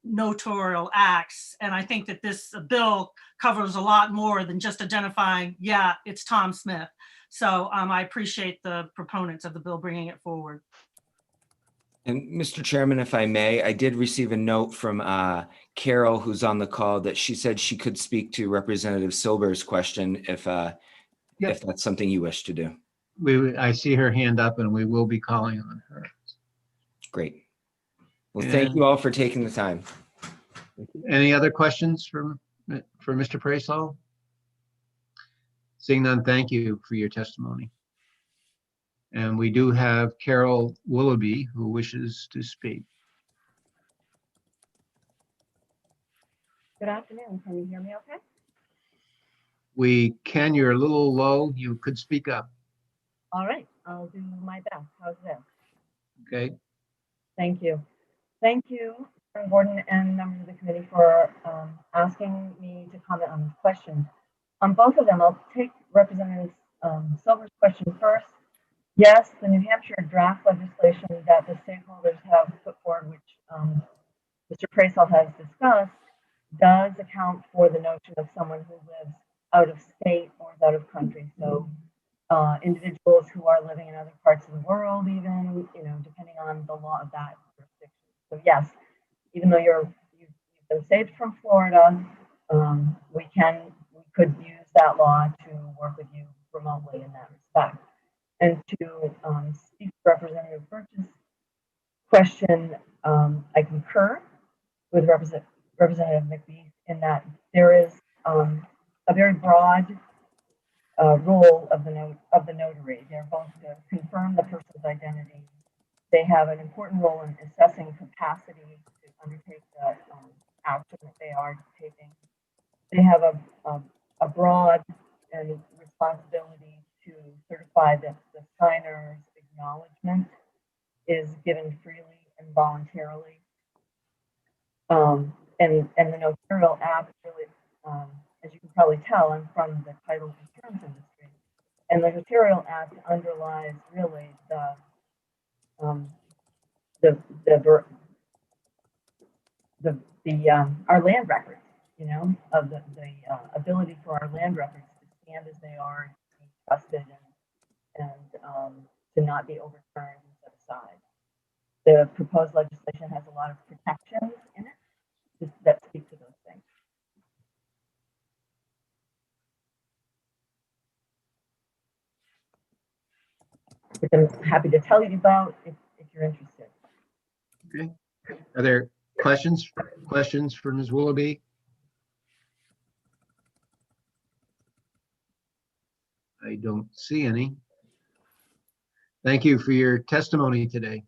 notarial acts. And I think that this bill covers a lot more than just identifying, yeah, it's Tom Smith. So I appreciate the proponents of the bill bringing it forward. And Mr. Chairman, if I may, I did receive a note from Carol, who's on the call, that she said she could speak to Representative Silber's question if that's something you wish to do. I see her hand up, and we will be calling on her. Great. Well, thank you all for taking the time. Any other questions for Mr. Praisall? Seeing none, thank you for your testimony. And we do have Carol Willoughby who wishes to speak. Good afternoon. Can you hear me okay? We can. You're a little low. You could speak up. All right. I'll do my best. How's this? Okay. Thank you. Thank you, Chairman Gordon and members of the committee, for asking me to comment on this question. On both of them, I'll take Representative Silver's question first. Yes, the New Hampshire draft legislation that the stakeholders have put forward, which Mr. Praisall has discussed, does account for the notion of someone who lives out of state or is out of country. So individuals who are living in other parts of the world, even, depending on the law of that jurisdiction. So yes, even though you've been saved from Florida, we could use that law to work with you remotely in that respect. And to speak to Representative Birch's question, I concur with Representative McBeef in that there is a very broad role of the notary. They're both to confirm the person's identity. They have an important role in assessing capacity to undertake the action that they are taking. They have a broad and responsibility to certify that the signer's acknowledgement is given freely and voluntarily. And the notarial act really, as you can probably tell, I'm from the title insurance industry, and the notarial act underlies really our land records, you know, of the ability for our land records to stand as they are, to be trusted, and to not be overturned and set aside. The proposed legislation has a lot of protections in it that speak to those things. Which I'm happy to tell you about if you're interested. Okay. Are there questions for Ms. Willoughby? I don't see any. Thank you for your testimony today.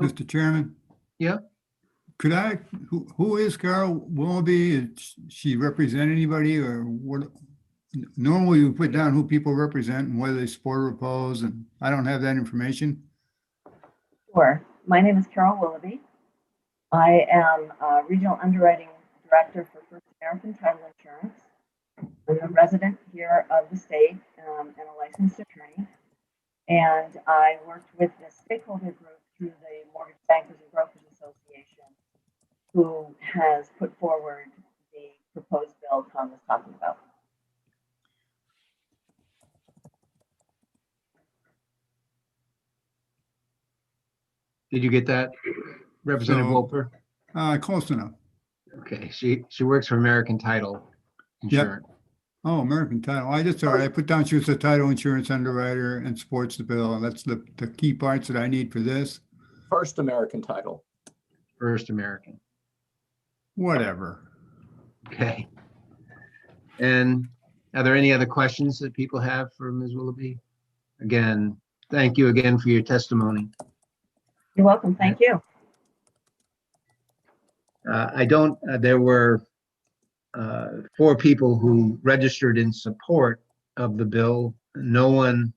Mr. Chairman? Yeah. Could I, who is Carol Willoughby? Does she represent anybody, or what? Normally we put down who people represent and whether they support or oppose, and I don't have that information. Sure. My name is Carol Willoughby. I am a Regional Underwriting Director for First American Title Insurance. I'm a resident here of the state and a licensed attorney. And I worked with the stakeholder group through the Mortgage Bankers and Brokers Association, who has put forward the proposed bill Tom was talking about. Did you get that, Representative Wolper? Close enough. Okay, she works for American Title Insurance. Yep. Oh, American Title. I put down she was a title insurance underwriter and supports the bill. And that's the key parts that I need for this. First American Title. First American. Whatever. Okay. And are there any other questions that people have for Ms. Willoughby? Again, thank you again for your testimony. You're welcome. Thank you. There were 4 people who registered in support of the bill. No one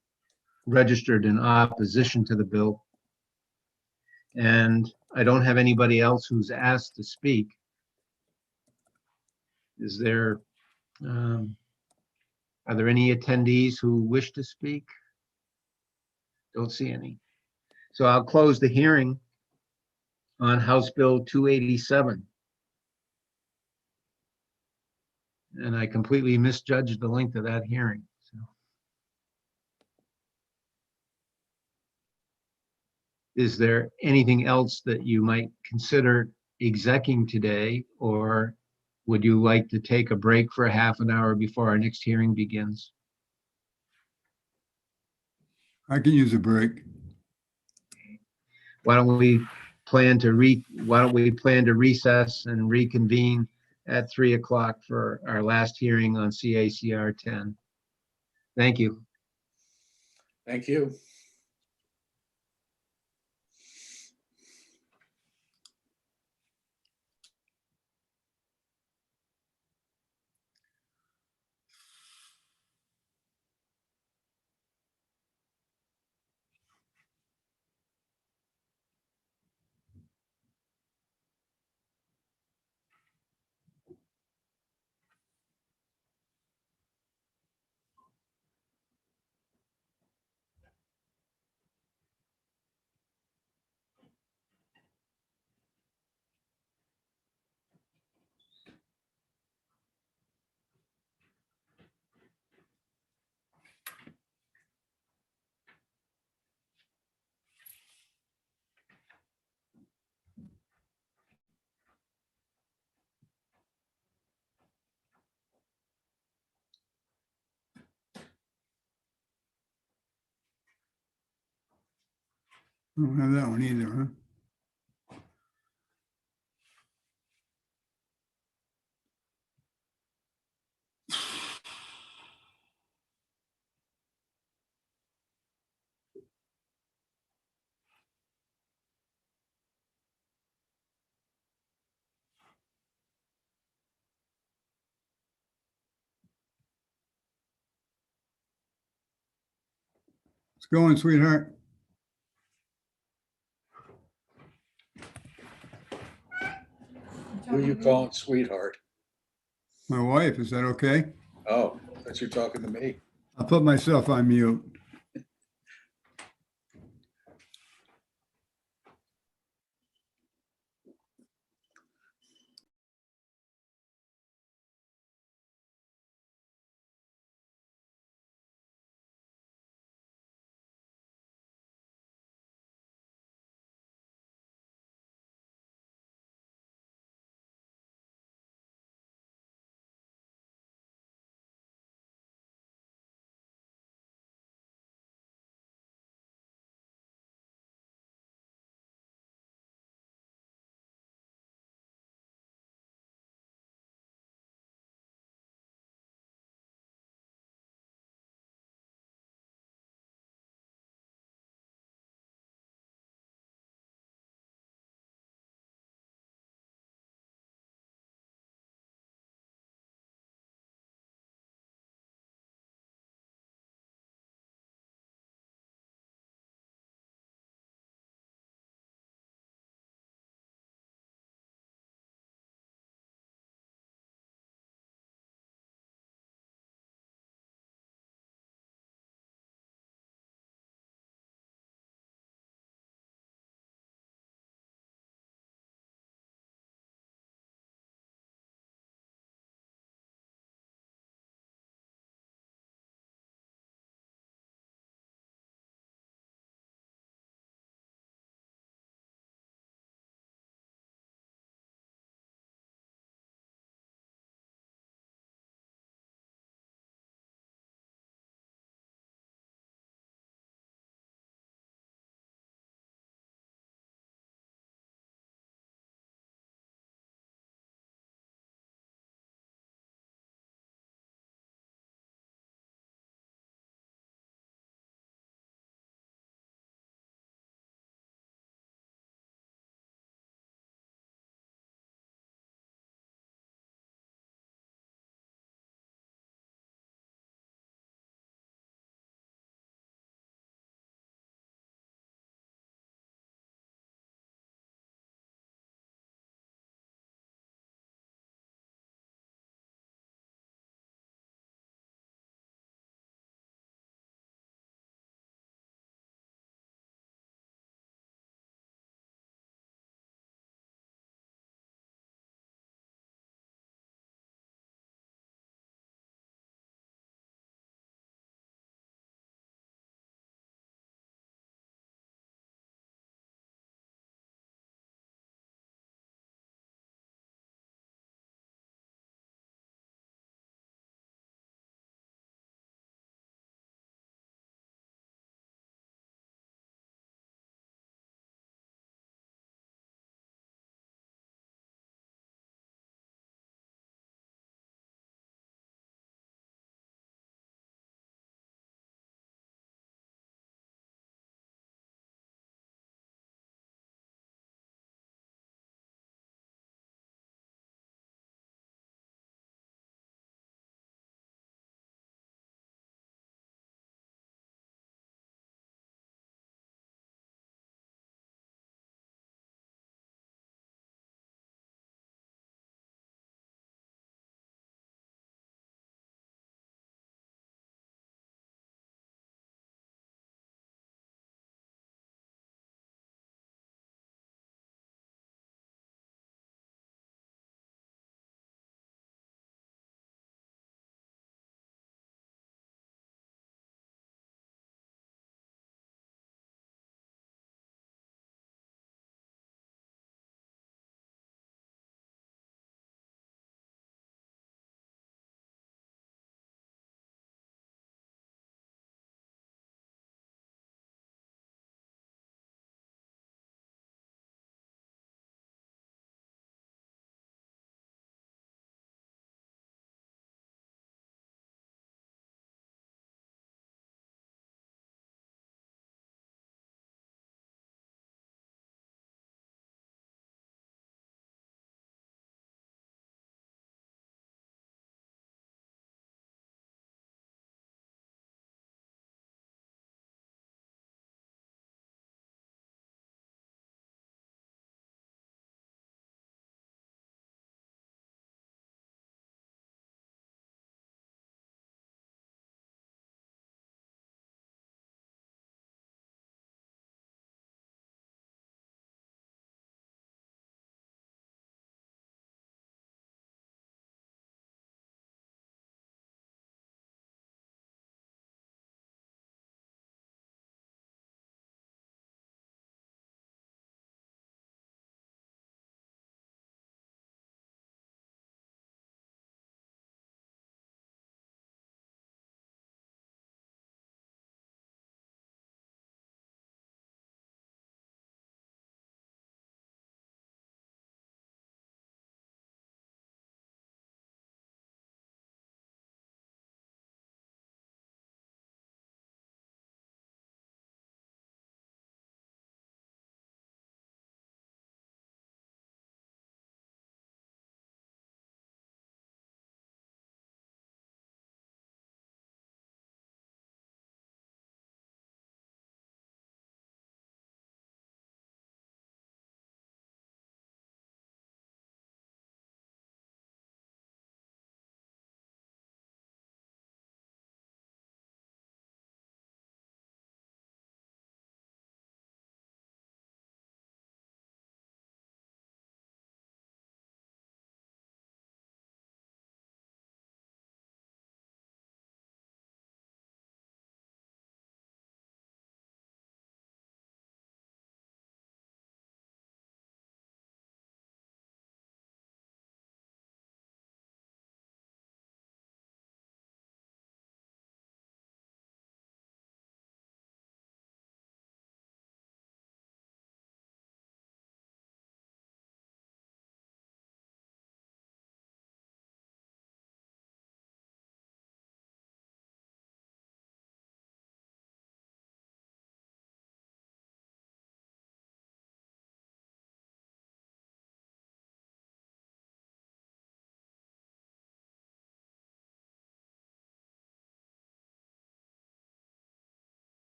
registered in opposition to the bill. And I don't have anybody else who's asked to speak. Is there, are there any attendees who wish to speak? Don't see any. So I'll close the hearing on House Bill 287. And I completely misjudged the length of that hearing. So. Is there anything else that you might consider execing today, or would you like to take a break for a half an hour before our next hearing begins? I can use a break. Why don't we plan to recess and reconvene at 3 o'clock for our last hearing on CACR 10. Thank you. Thank you. I don't have that one either, huh? It's going, sweetheart. Who are you calling sweetheart? My wife, is that okay? Oh, I thought you're talking to me. I'll put myself on mute.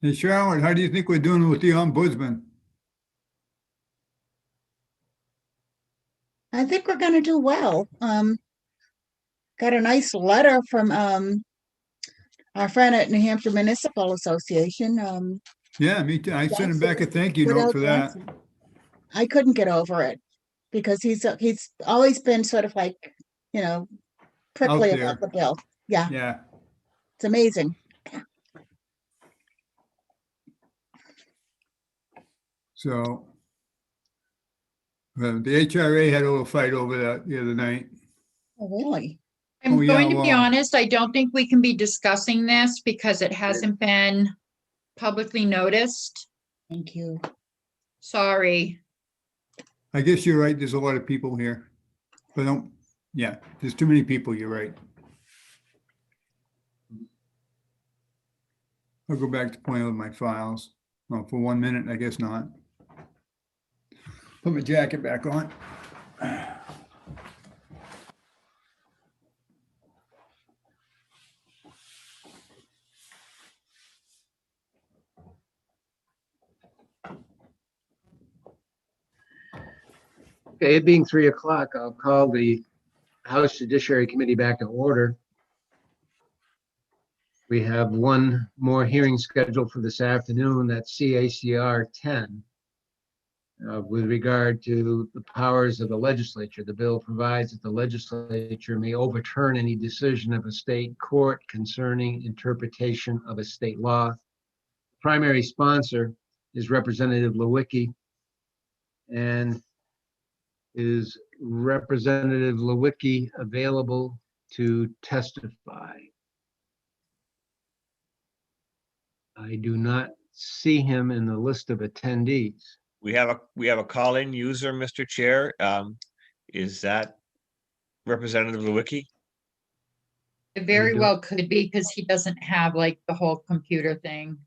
Hey, Charlotte, how do you think we're doing with the ombudsman? I think we're gonna do well. Got a nice letter from our friend at New Hampshire Municipal Association. Yeah, me too. I sent him back a thank you note Goodell for that. Johnson. I couldn't get over it because he's always been sort of like, you know, prickly Out there. about the bill. Yeah, Yeah. it's amazing. So the HRA had a little fight over that the other night. Oh, really? I'm Oh, yeah, going to be well- honest, I don't think we can be discussing this because it hasn't been publicly noticed. Thank you. Sorry. I guess you're right. There's a lot of people here. But yeah, there's too many people. You're right. I'll go back to playing with my files. Well, for 1 minute, I guess not. Put my jacket back on. Okay, it being 3 o'clock, I'll call the House Judiciary Committee back to order. We have one more hearing scheduled for this afternoon. That's CACR 10. With regard to the powers of the legislature, the bill provides that the legislature may overturn any decision of a state court concerning interpretation of a state law. Primary sponsor is Representative Lewicki, and is Representative Lewicki available to testify? I do not see him in the list of attendees. We have a call-in user, Mr. Chair. Is that Representative Lewicki? It very don't- well could be because he doesn't have like the whole computer thing.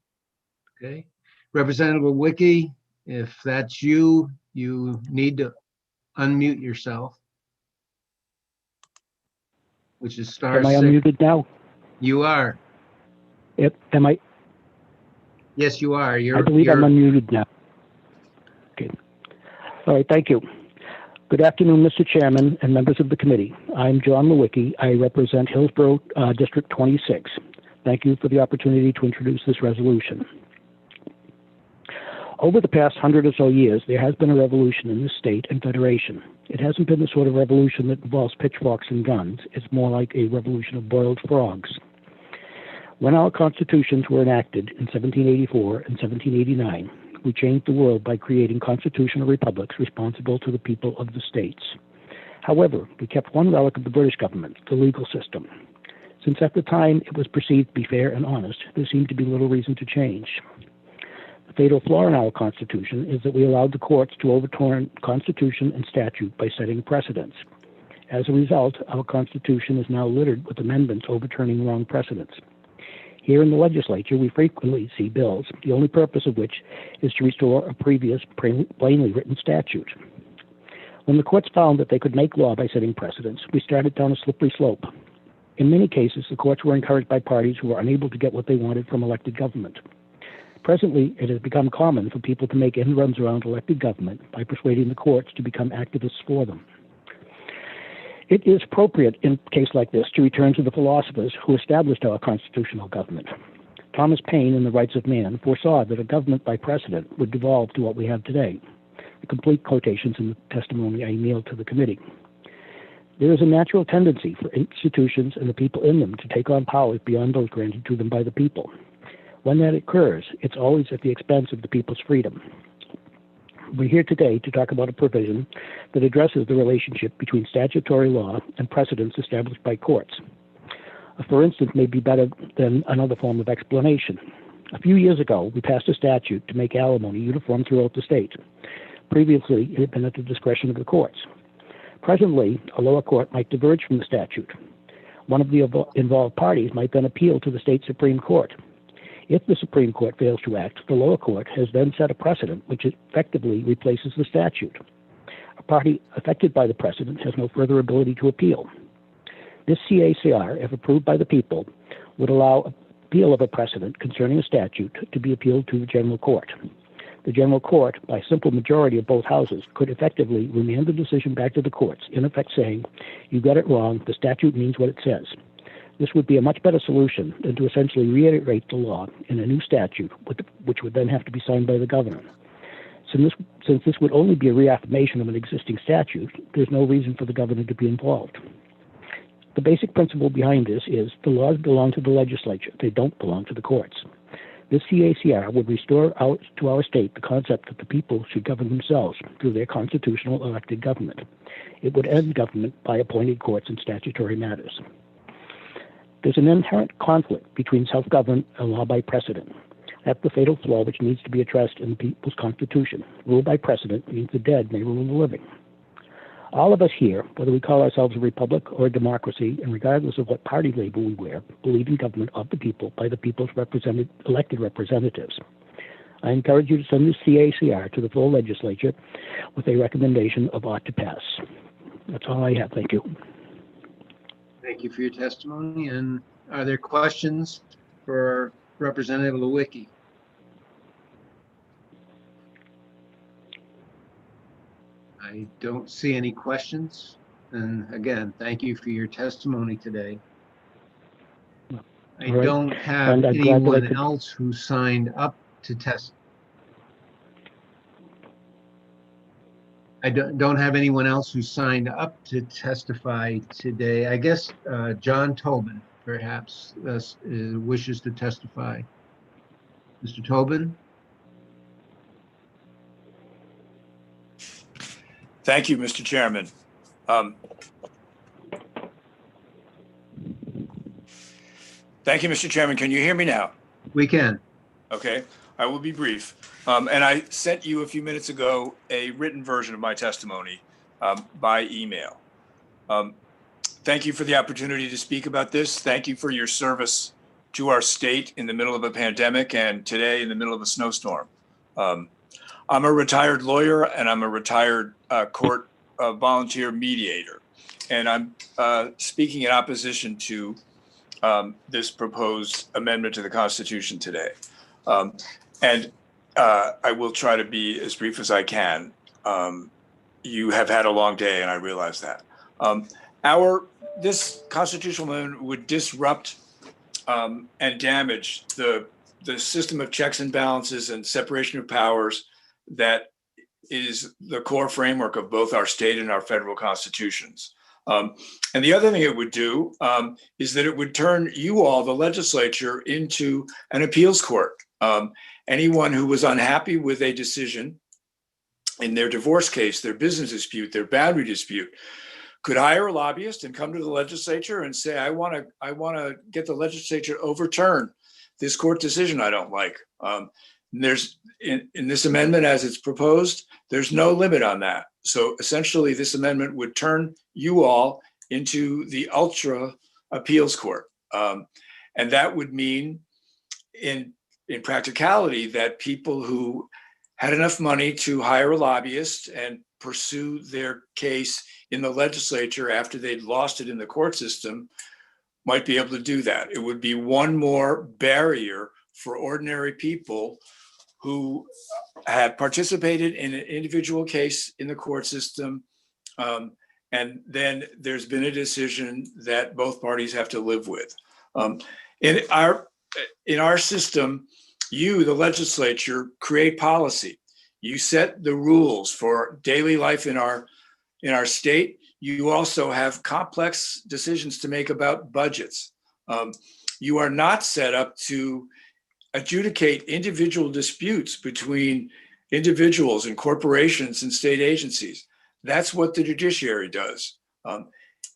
Okay, Representative Lewicki, if that's you, you need to unmute yourself, which is star Am I 6. unmuted now? You are. Am I? Yes, you are. I believe I'm unmuted now. Okay. All right, thank you. Good afternoon, Mr. Chairman and members of the committee. I'm John Lewicki. I represent Hillsborough District 26. Thank you for the opportunity to introduce this resolution. Over the past 100 or so years, there has been a revolution in this state and federation. It hasn't been the sort of revolution that involves pitchforks and guns. It's more like a revolution of boiled frogs. When our constitutions were enacted in 1784 and 1789, we changed the world by creating constitutional republics responsible to the people of the states. However, we kept one relic of the British government, the legal system. Since at the time it was perceived to be fair and honest, there seemed to be little reason to change. The fatal flaw in our Constitution is that we allowed the courts to overturn Constitution and statute by setting precedents. As a result, our Constitution is now littered with amendments overturning wrong precedents. Here in the legislature, we frequently see bills, the only purpose of which is to restore a previous plainly written statute. When the courts found that they could make law by setting precedents, we started down a slippery slope. In many cases, the courts were encouraged by parties who were unable to get what they wanted from elected government. Presently, it has become common for people to make end runs around elected government by persuading the courts to become activists for them. It is appropriate in a case like this to return to the philosophers who established our constitutional government. Thomas Paine in The Rights of Man foresaw that a government by precedent would devolve to what we have today. The complete quotations in the testimony I emailed to the committee. There is a natural tendency for institutions and the people in them to take on powers beyond those granted to them by the people. When that occurs, it's always at the expense of the people's freedom. We're here today to talk about a provision that addresses the relationship between statutory law and precedents established by courts. For instance, may be better than another form of explanation. A few years ago, we passed a statute to make alimony uniform throughout the state. Previously, it had been at the discretion of the courts. Presently, a lower court might diverge from the statute. One of the involved parties might then appeal to the state Supreme Court. If the Supreme Court fails to act, the lower court has then set a precedent which effectively replaces the statute. A party affected by the precedent has no further ability to appeal. This CACR, if approved by the people, would allow appeal of a precedent concerning a statute to be appealed to the general court. The general court, by simple majority of both houses, could effectively remand the decision back to the courts, in effect saying, you got it wrong, the statute means what it says. This would be a much better solution than to essentially reiterate the law in a new statute, which would then have to be signed by the governor. Since this would only be a reaffirmation of an existing statute, there's no reason for the governor to be involved. The basic principle behind this is the laws belong to the legislature. They don't belong to the courts. This CACR would restore to our state the concept that the people should govern themselves through their constitutional elected government. It would end government by appointed courts in statutory matters. There's an inherent conflict between self-government and law by precedent. That's the fatal flaw which needs to be addressed in the people's constitution. Rule by precedent means the dead may rule the living. All of us here, whether we call ourselves a republic or a democracy, and regardless of what party label we wear, believe in government of the people by the people's elected representatives. I encourage you to send this CACR to the full legislature with a recommendation of ought to pass. That's all I have. Thank you. Thank you for your testimony. And are there questions for Representative Lewicki? I don't see any questions. And again, thank you for your testimony today. I don't have anyone else who signed up to test. I don't have anyone else who signed up to testify today. I guess John Tobin perhaps wishes to testify. Mr. Tobin? Thank you, Mr. Chairman. Thank you, Mr. Chairman. Can you hear me now? We can. Okay, I will be brief. And I sent you a few minutes ago a written version of my testimony by email. Thank you for the opportunity to speak about this. Thank you for your service to our state in the middle of a pandemic and today in the middle of a snowstorm. I'm a retired lawyer and I'm a retired court volunteer mediator. And I'm speaking in opposition to this proposed amendment to the Constitution today. And I will try to be as brief as I can. You have had a long day and I realize that. This constitutional amendment would disrupt and damage the system of checks and balances and separation of powers that is the core framework of both our state and our federal constitutions. And the other thing it would do is that it would turn you all, the legislature, into an appeals court. Anyone who was unhappy with a decision in their divorce case, their business dispute, their boundary dispute, could hire a lobbyist and come to the legislature and say, I want to get the legislature to overturn this court decision I don't like. There's in this amendment as it's proposed, there's no limit on that. So essentially this amendment would turn you all into the ultra appeals court. And that would mean in practicality that people who had enough money to hire a lobbyist and pursue their case in the legislature after they'd lost it in the court system might be able to do that. It would be one more barrier for ordinary people who have participated in an individual case in the court system. And then there's been a decision that both parties have to live with. In our system, you, the legislature, create policy. You set the rules for daily life in our state. You also have complex decisions to make about budgets. You are not set up to adjudicate individual disputes between individuals and corporations and state agencies. That's what the judiciary does. And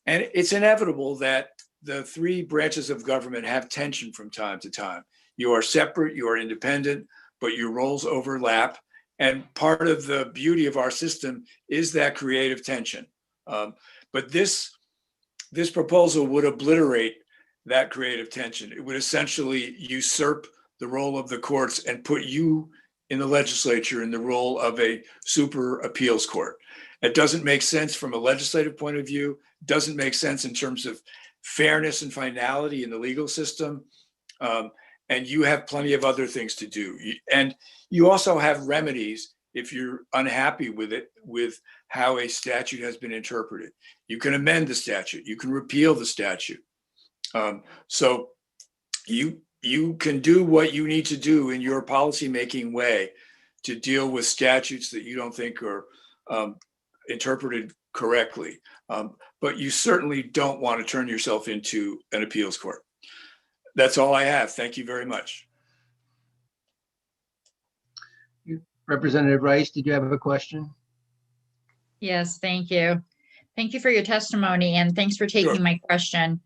it's inevitable that the three branches of government have tension from time to time. You are separate, you are independent, but your roles overlap. And part of the beauty of our system is that creative tension. But this proposal would obliterate that creative tension. It would essentially usurp the role of the courts and put you in the legislature in the role of a super appeals court. It doesn't make sense from a legislative point of view, doesn't make sense in terms of fairness and finality in the legal system. and you have plenty of other things to do. And you also have remedies if you're unhappy with it, with how a statute has been interpreted. You can amend the statute. You can repeal the statute. So you can do what you need to do in your policymaking way to deal with statutes that you don't think are interpreted correctly. But you certainly don't want to turn yourself into an appeals court. That's all I have. Thank you very much. Representative Rice, did you have a question? Yes, thank you. Thank you for your testimony and thanks for taking my question.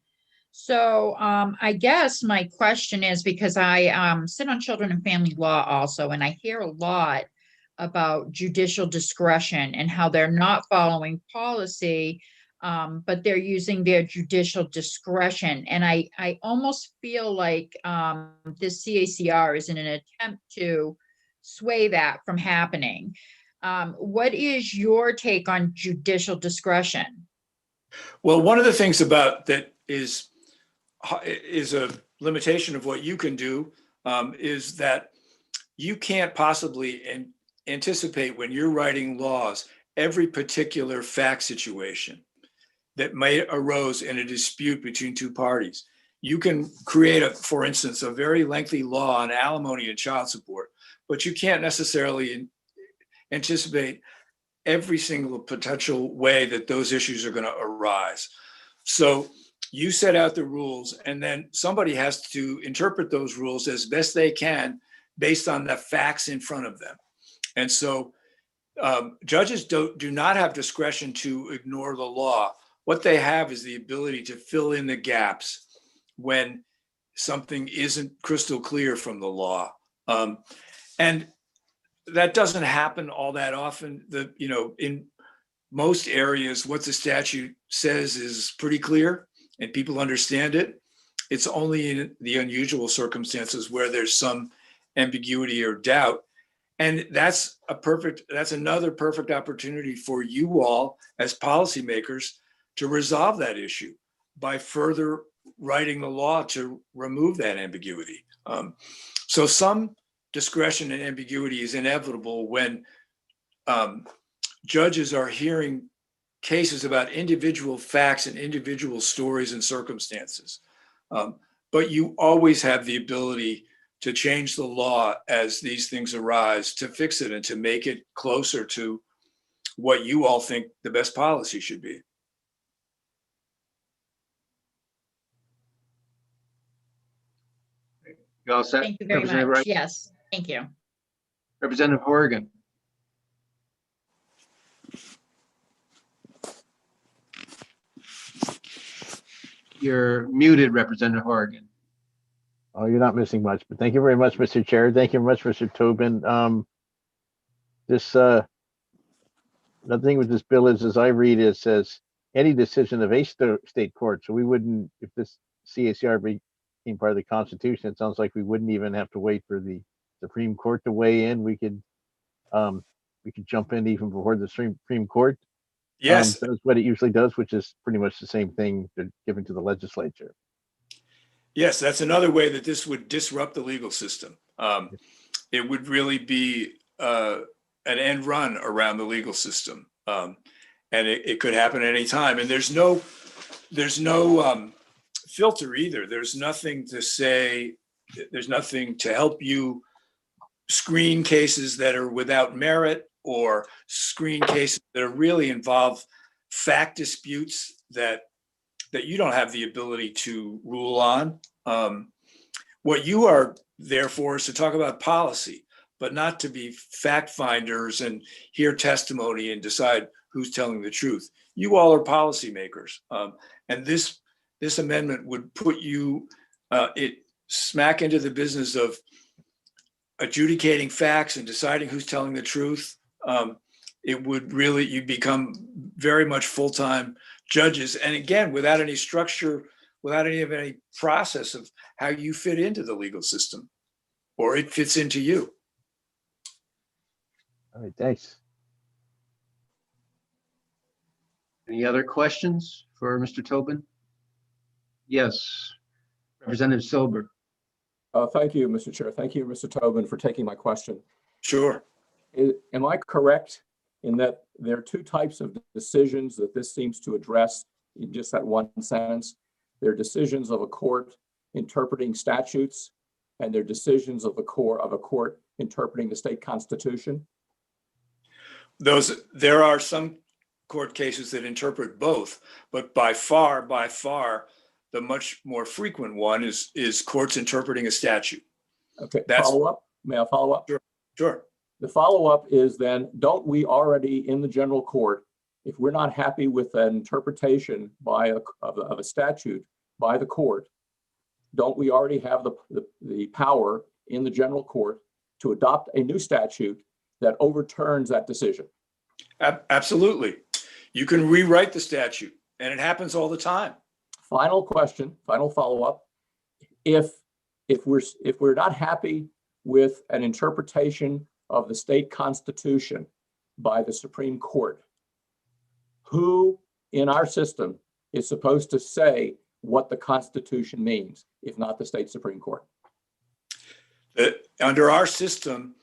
So I guess my question is because I sit on children and family law also, and I hear a lot about judicial discretion and how they're not following policy, but they're using their judicial discretion. And I almost feel like this CACR is in an attempt to sway that from happening. What is your take on judicial discretion? Well, one of the things about that is a limitation of what you can do is that you can't possibly anticipate when you're writing laws every particular fact situation that may arose in a dispute between two parties. You can create, for instance, a very lengthy law on alimony and child support, but you can't necessarily anticipate every single potential way that those issues are going to arise. So you set out the rules, and then somebody has to interpret those rules as best they can based on the facts in front of them. And so judges do not have discretion to ignore the law. What they have is the ability to fill in the gaps when something isn't crystal clear from the law. And that doesn't happen all that often. In most areas, what the statute says is pretty clear and people understand it. It's only in the unusual circumstances where there's some ambiguity or doubt. And that's another perfect opportunity for you all as policymakers to resolve that issue by further writing the law to remove that ambiguity. So some discretion and ambiguity is inevitable when judges are hearing cases about individual facts and individual stories and circumstances. But you always have the ability to change the law as these things arise, to fix it and to make it closer to what you all think the best policy should be. You all set? Thank you very Representative much. Wright? Yes, thank you. Representative Horgan. You're muted, Representative Horgan. Oh, you're not missing much, but thank you very much, Mr. Chair. Thank you very much, Mr. Tobin. Another thing with this bill is, as I read it, says any decision of a state court. So we wouldn't, if this CACR became part of the Constitution, it sounds like we wouldn't even have to wait for the Supreme Court to weigh in. We could jump in even before the Supreme Court. Yes, does what it usually does, which is pretty much the same thing given to the legislature. yes, that's another way that this would disrupt the legal system. It would really be an end run around the legal system, and it could happen at any time. And there's no filter either. There's nothing to say. There's nothing to help you screen cases that are without merit or screen cases that really involve fact disputes that you don't have the ability to rule on. What you are there for is to talk about policy, but not to be fact finders and hear testimony and decide who's telling the truth. You all are policymakers, and this amendment would put you smack into the business of adjudicating facts and deciding who's telling the truth. It would really, you become very much full-time judges. And again, without any structure, without any process of how you fit into the legal system or it fits into you. All right, thanks. Any other questions for Mr. Tobin? Yes, Representative Silber. Thank you, Mr. Chair. Thank you, Mr. Tobin, for taking my question. Sure. Am I correct in that there are two types of decisions that this seems to address in just that one sentence? There are decisions of a court interpreting statutes, and there are decisions of a court interpreting the state constitution? There are some court cases that interpret both, but by far, the much more frequent one is courts interpreting a statute. Okay, follow up? May I follow up? Sure. The follow-up is then, don't we already in the general court, if we're not happy with an interpretation of a statute by the court, don't we already have the power in the general court to adopt a new statute that overturns that decision? Absolutely. You can rewrite the statute, and it happens all the time. Final question, final follow-up. If we're not happy with an interpretation of the state constitution by the Supreme Court, who in our system is supposed to say what the Constitution means, if not the state Supreme Court? Under our system,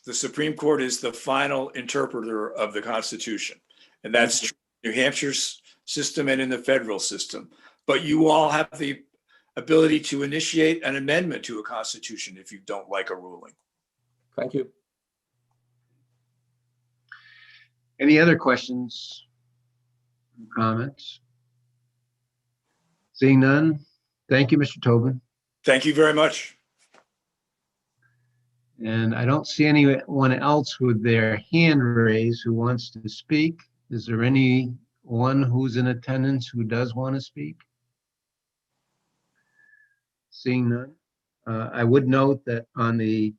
the Supreme Court is the final interpreter of the Constitution. And that's true in New Hampshire's system and in the federal system. But you all have the ability to initiate an amendment to a constitution if you don't like a ruling. Thank you. Any other questions, comments? Seeing none, thank you, Mr. Tobin. Thank you very much. And I don't see anyone else with their hand raised who wants to speak. Is there anyone who's in attendance who does want to speak? Seeing none. I would note that on the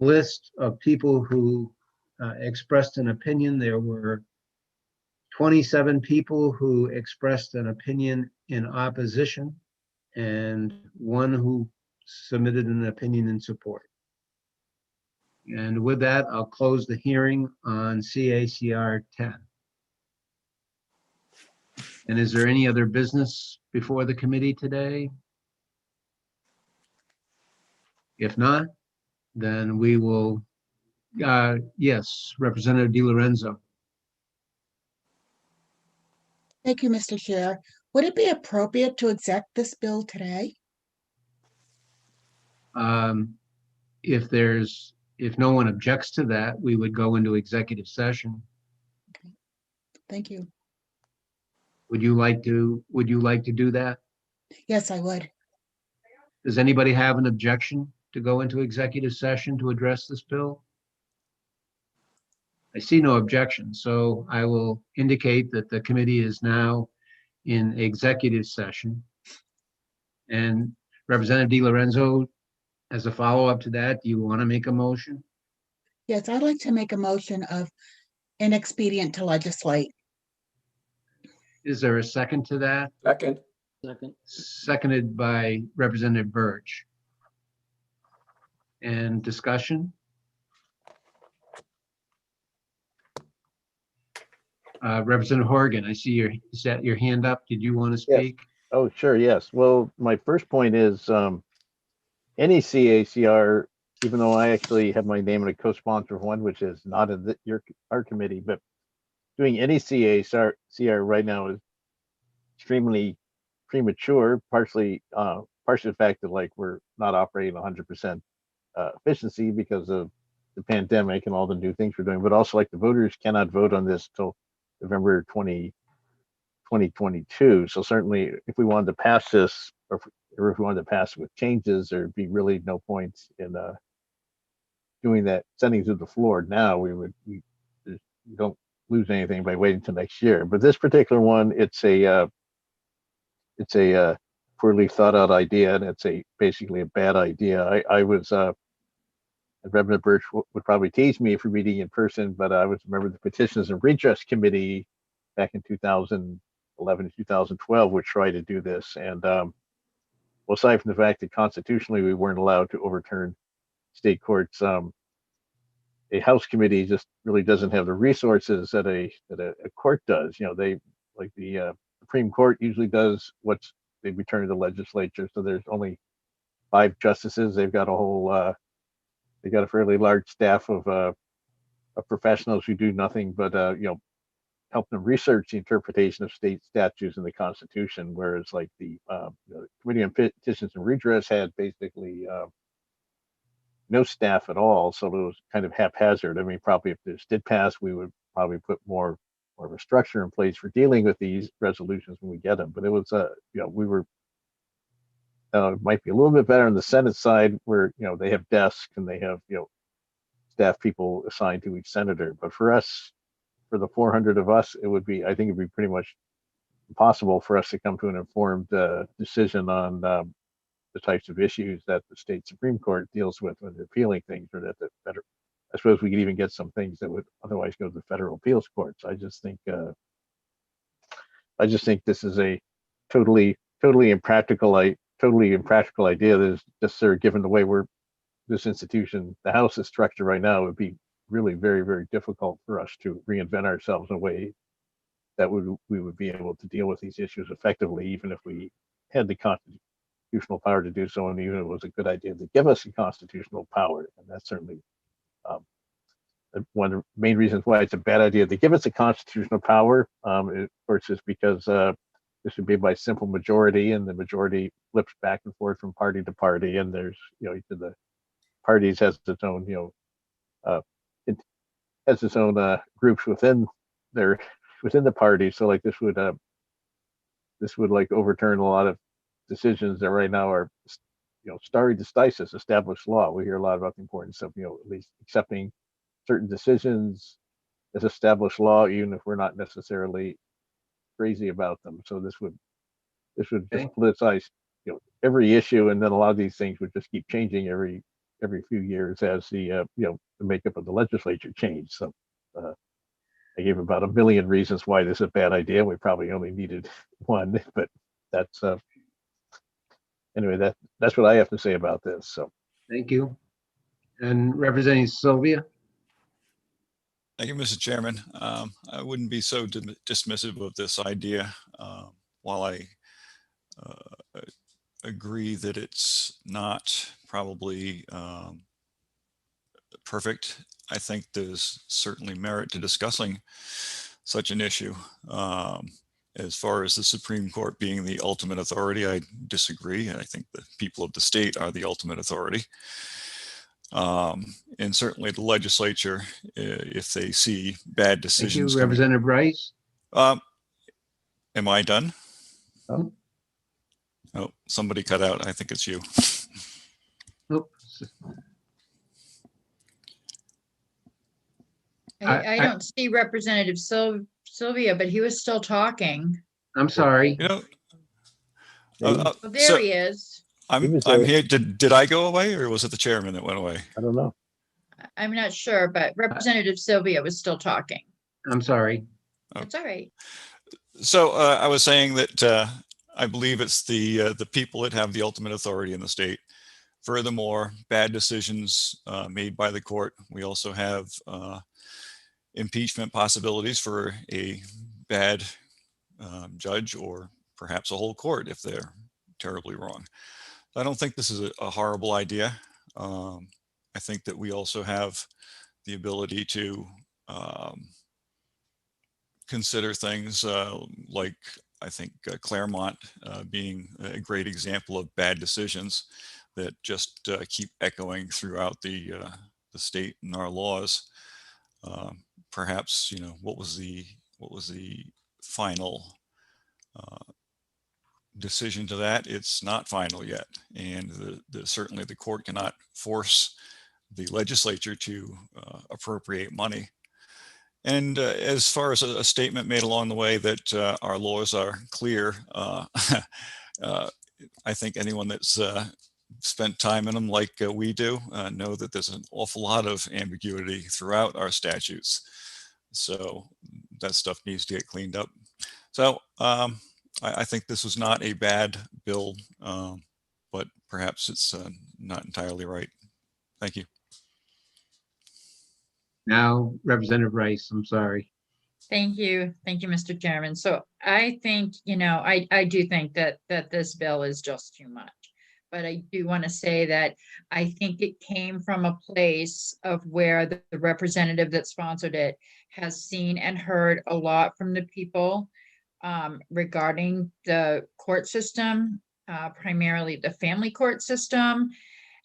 list of people who expressed an opinion, there were 27 people who expressed an opinion in opposition and one who submitted an opinion in support. And with that, I'll close the hearing on CACR 10. And is there any other business before the committee today? If not, then we will, yes, Representative DiLorenzo. Thank you, Mr. Chair. Would it be appropriate to exec this bill today? If no one objects to that, we would go into executive session. Okay. Thank you. Would you like to do that? Yes, I would. Does anybody have an objection to go into executive session to address this bill? I see no objection, so I will indicate that the committee is now in executive session. And Representative DiLorenzo, as a follow-up to that, do you want to make a motion? Yes, I'd like to make a motion of inexpedient to legislate. Is there a second to that? Second. Seconded by Representative Birch. And discussion? Representative Horgan, I see your hand up. Did you want to speak? Yes. Oh, sure, yes. Well, my first point is any CACR, even though I actually have my name in a co-sponsor of one, which is not in our committee, but doing any CACR right now is extremely premature, partially the fact that like we're not operating 100% efficiency because of the pandemic and all the new things we're doing, but also like the voters cannot vote on this till November 2022. So certainly if we wanted to pass this, or if we wanted to pass it with changes, there'd be really no point in doing that, sending it to the floor now. We don't lose anything by waiting till next year. But this particular one, it's a poorly thought out idea, and it's basically a bad idea. I was Representative Birch would probably tease me for reading in person, but I was a member of the Petitions and Redress Committee back in 2011 to 2012, which tried to do this. And well, aside from the fact that constitutionally we weren't allowed to overturn state courts, a House committee just really doesn't have the resources that a court does. You know, they like the Supreme Court usually does what they return to the legislature. So there's only 5 justices. They've got a whole, they got a fairly large staff of professionals who do nothing but, help them research the interpretation of state statutes and the Constitution. Whereas like the Committee on Petitions and Redress had basically no staff at all, so it was kind of haphazard. I mean, probably if this did pass, we would probably put more of a structure in place for dealing with these resolutions when we get them. But it was, we were, might be a little bit better on the Senate side where, they have desks and they have, staff people assigned to each senator. But for us, for the 400 of us, I think it'd be pretty much impossible for us to come to an informed decision on the types of issues that the state Supreme Court deals with when they're appealing things, or that the federal, I suppose we could even get some things that would otherwise go to the federal appeals courts. I just think this is a totally impractical idea that is necessary given the way this institution, the House is structured right now. It would be really very, very difficult for us to reinvent ourselves in a way that we would be able to deal with these issues effectively, even if we had the constitutional power to do so, and even if it was a good idea to give us the constitutional power. And that's certainly one of the main reasons why it's a bad idea to give us a constitutional power. Of course, is because this would be by simple majority, and the majority flips back and forth from party to party, and there's each of the parties has its own it has its own groups within the party. So like this would like overturn a lot of decisions that right now are stare decisis, established law. We hear a lot about the importance of at least accepting certain decisions as established law, even if we're not necessarily crazy about them. So this would just politicize every issue, and then a lot of these things would just keep changing every few years as the makeup of the legislature changed. So I gave about a million reasons why this is a bad idea. We probably only needed one, but that's anyway. That's what I have to say about this. So Thank you. And Representing Sylvia. Thank you, Mr. Chairman. I wouldn't be so dismissive of this idea. While I agree that it's not probably perfect, I think there's certainly merit to discussing such an issue. As far as the Supreme Court being the ultimate authority, I disagree. I think the people of the state are the ultimate authority. And certainly the legislature, if they see bad decisions. Thank you, Representative Rice. Am I done? Oh, somebody cut out. I think it's you. Oops. I don't see Representative Sylvia, but he was still talking. I'm sorry. Oh, there he is. I'm here. Did I go away, or was it the chairman that went away? I don't know. I'm not sure, but Representative Sylvia was still talking. I'm sorry. That's all right. So I was saying that I believe it's the people that have the ultimate authority in the state. Furthermore, bad decisions made by the court. We also have impeachment possibilities for a bad judge, or perhaps a whole court if they're terribly wrong. I don't think this is a horrible idea. I think that we also have the ability to consider things like, I think Claremont being a great example of bad decisions that just keep echoing throughout the state and our laws. Perhaps, what was the final decision to that? It's not final yet, and certainly the court cannot force the legislature to appropriate money. And as far as a statement made along the way that our laws are clear, I think anyone that's spent time in them like we do know that there's an awful lot of ambiguity throughout our statutes. So that stuff needs to get cleaned up. So I think this was not a bad bill, but perhaps it's not entirely right. Thank you. Now, Representative Rice, I'm sorry. Thank you. Thank you, Mr. Chairman. So I think, I do think that this bill is just too much. but I do want to say that I think it came from a place of where the representative that sponsored it has seen and heard a lot from the people regarding the court system, primarily the family court system.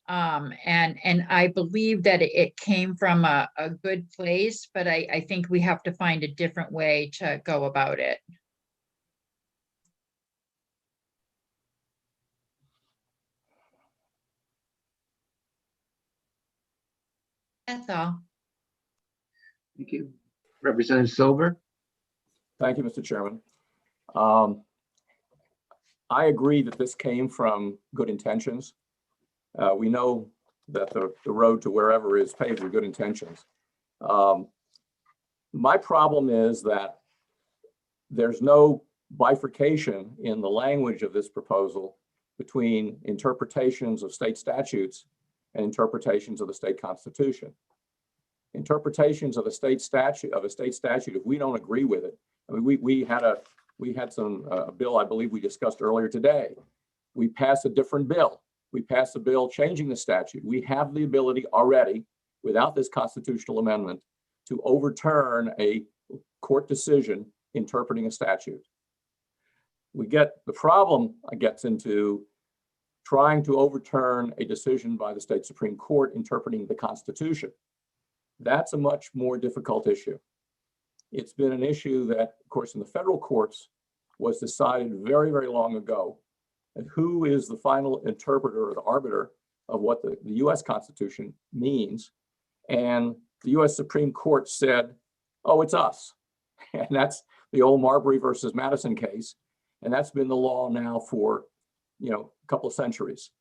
And I believe that it came from a good place, but I think we have to find a different way to go about it. That's all. Thank you. Representative Silver? Thank you, Mr. Chairman. I agree that this came from good intentions. We know that the road to wherever is paved with good intentions. My problem is that there's no bifurcation in the language of this proposal between interpretations of state statutes and interpretations of the state constitution. Interpretations of a state statute, if we don't agree with it, I mean, we had a bill, I believe we discussed earlier today. We passed a different bill. We passed a bill changing the statute. We have the ability already, without this constitutional amendment, to overturn a court decision interpreting a statute. The problem gets into trying to overturn a decision by the state Supreme Court interpreting the Constitution. That's a much more difficult issue. It's been an issue that, of course, in the federal courts was decided very, very long ago. And who is the final interpreter or the arbiter of what the US Constitution means? And the US Supreme Court said, oh, it's us. And that's the old Marbury versus Madison case. And that's been the law now for, a couple of centuries.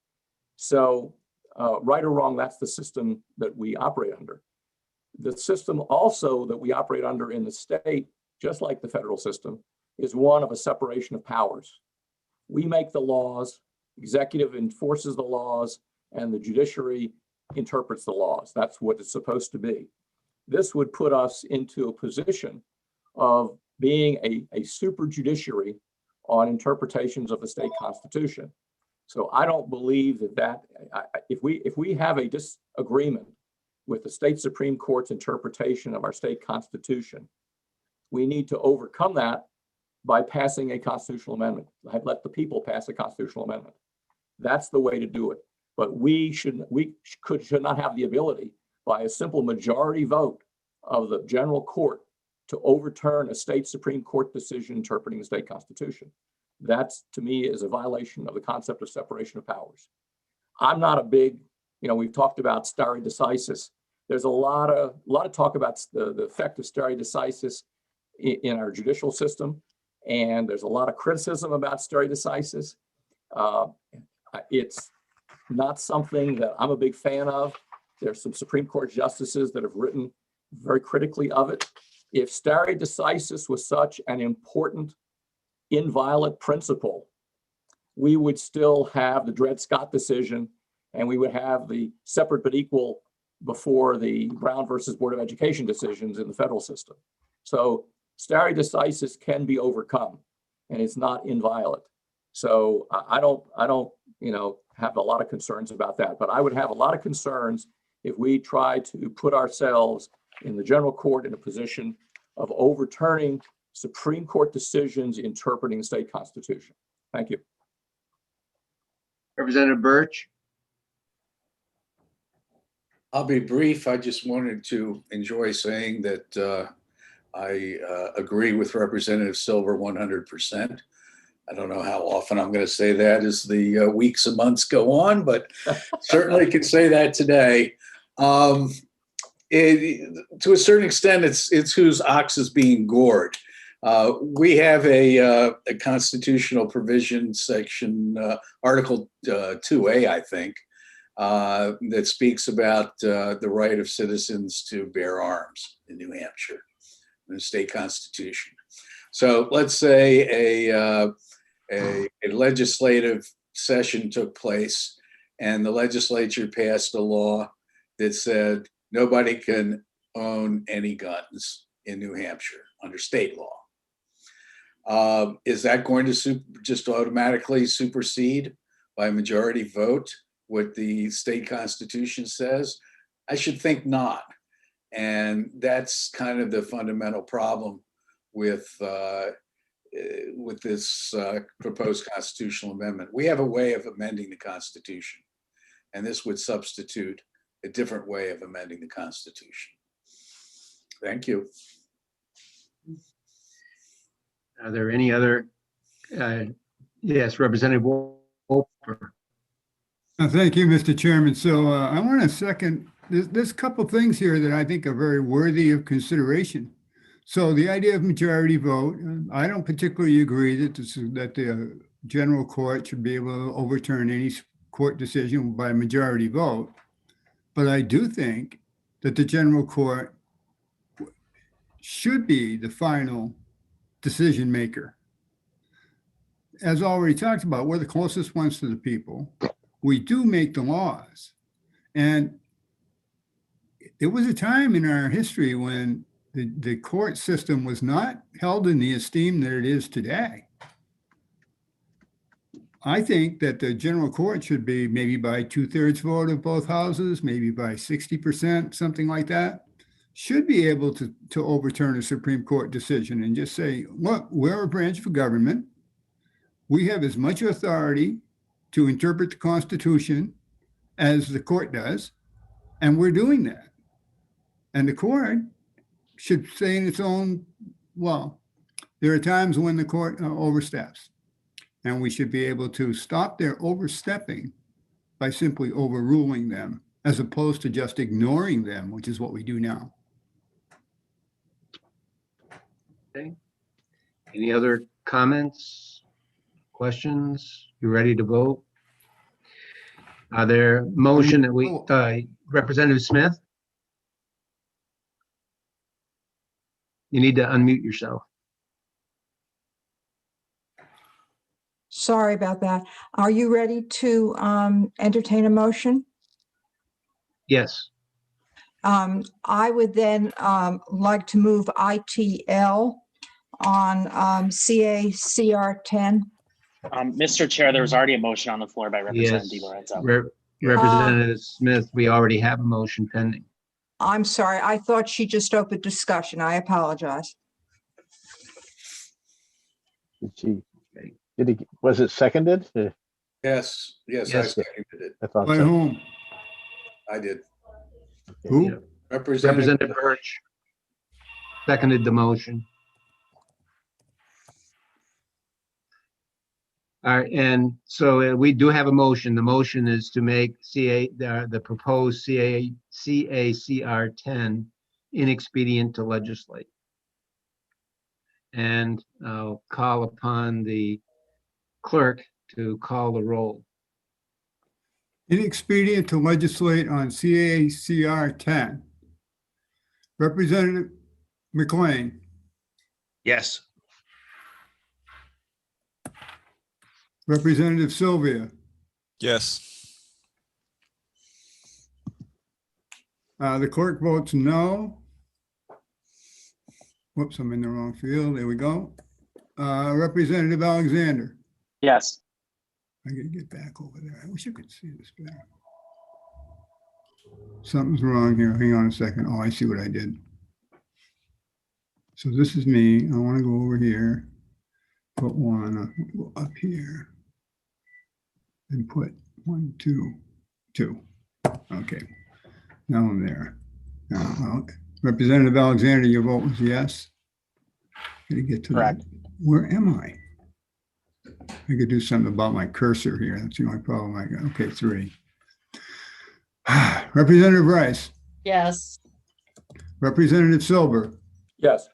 So right or wrong, that's the system that we operate under. The system also that we operate under in the state, just like the federal system, is one of a separation of powers. We make the laws, executive enforces the laws, and the judiciary interprets the laws. That's what it's supposed to be. This would put us into a position of being a super judiciary on interpretations of the state constitution. So I don't believe if we have a disagreement with the state Supreme Court's interpretation of our state constitution, we need to overcome that by passing a constitutional amendment. Let the people pass a constitutional amendment. That's the way to do it. But we should not have the ability by a simple majority vote of the general court to overturn a state Supreme Court decision interpreting the state constitution. That's, to me, is a violation of the concept of separation of powers. I'm not a big, we've talked about stare decisis. There's a lot of talk about the effect of stare decisis in our judicial system. And there's a lot of criticism about stare decisis. It's not something that I'm a big fan of. There's some Supreme Court justices that have written very critically of it. If stare decisis was such an important, inviolate principle, we would still have the Dred Scott decision, and we would have the separate but equal before the Brown versus Board of Education decisions in the federal system. So stare decisis can be overcome, and it's not inviolate. So I don't, have a lot of concerns about that. But I would have a lot of concerns if we try to put ourselves in the general court in a position of overturning Supreme Court decisions interpreting the state constitution. Thank you. Representative Birch? I'll be brief. I just wanted to enjoy saying that I agree with Representative Silver 100%. I don't know how often I'm going to say that as the weeks and months go on, but certainly can say that today. To a certain extent, it's whose ox is being gored. We have a constitutional provision, section Article 2A, I think, that speaks about the right of citizens to bear arms in New Hampshire, in the state constitution. So let's say a legislative session took place and the legislature passed a law that said nobody can own any guns in New Hampshire under state law. Is that going to just automatically supersede by majority vote what the state constitution says? I should think not. And that's kind of the fundamental problem with this proposed constitutional amendment. We have a way of amending the Constitution, and this would substitute a different way of amending the Constitution. Thank you. Are there any other? Yes, Representative Wolper. Thank you, Mr. Chairman. So I want to second, there's a couple things here that I think are very worthy of consideration. So the idea of majority vote, I don't particularly agree that the general court should be able to overturn any court decision by majority vote. But I do think that the general court should be the final decision maker. As already talked about, we're the closest ones to the people. We do make the laws. And there was a time in our history when the court system was not held in the esteem that it is today. I think that the general court should be maybe by 2/3 vote of both houses, maybe by 60%, something like that, should be able to overturn a Supreme Court decision and just say, look, we're a branch of government. We have as much authority to interpret the Constitution as the court does, and we're doing that. And the court should say in its own, well, there are times when the court oversteps, and we should be able to stop their overstepping by simply overruling them, as opposed to just ignoring them, which is what we do now. Okay. Any other comments, questions? You ready to vote? Are there motion that we, Representative Smith? You need to unmute yourself. Sorry about that. Are you ready to entertain a motion? Yes. I would then like to move ITL on CACR 10. Mr. Chair, there was already a motion on the floor by Representative Yes. DiLorenzo. Representative Smith, we already have a motion pending. I'm sorry. I thought she just opened discussion. I apologize. Was it seconded? Yes, I seconded it. I thought By so. whom? I did. Who? Representative Birch seconded the motion. All right, and so we do have a motion. The motion is to make the proposed CACR 10 inexpedient to legislate. And I'll call upon the clerk to call the roll. Inexpedient to legislate on CACR 10. Representative McLean. Yes. Representative Sylvia. Yes. The clerk votes no. Whoops, I'm in the wrong field. There we go. Representative Alexander. Yes. I gotta get back over there. I wish I could see this better. Something's wrong here. Hang on a second. Oh, I see what I did. So this is me. I want to go over here. Put one up here. And put 1, 2, 2. Okay. Now I'm there. Now, Representative Alexander, your vote was yes. Gotta get to that. Where am I? I could do something about my cursor here. That's the only problem I got. Okay, 3. Representative Rice. Yes. Representative Silber. Yes.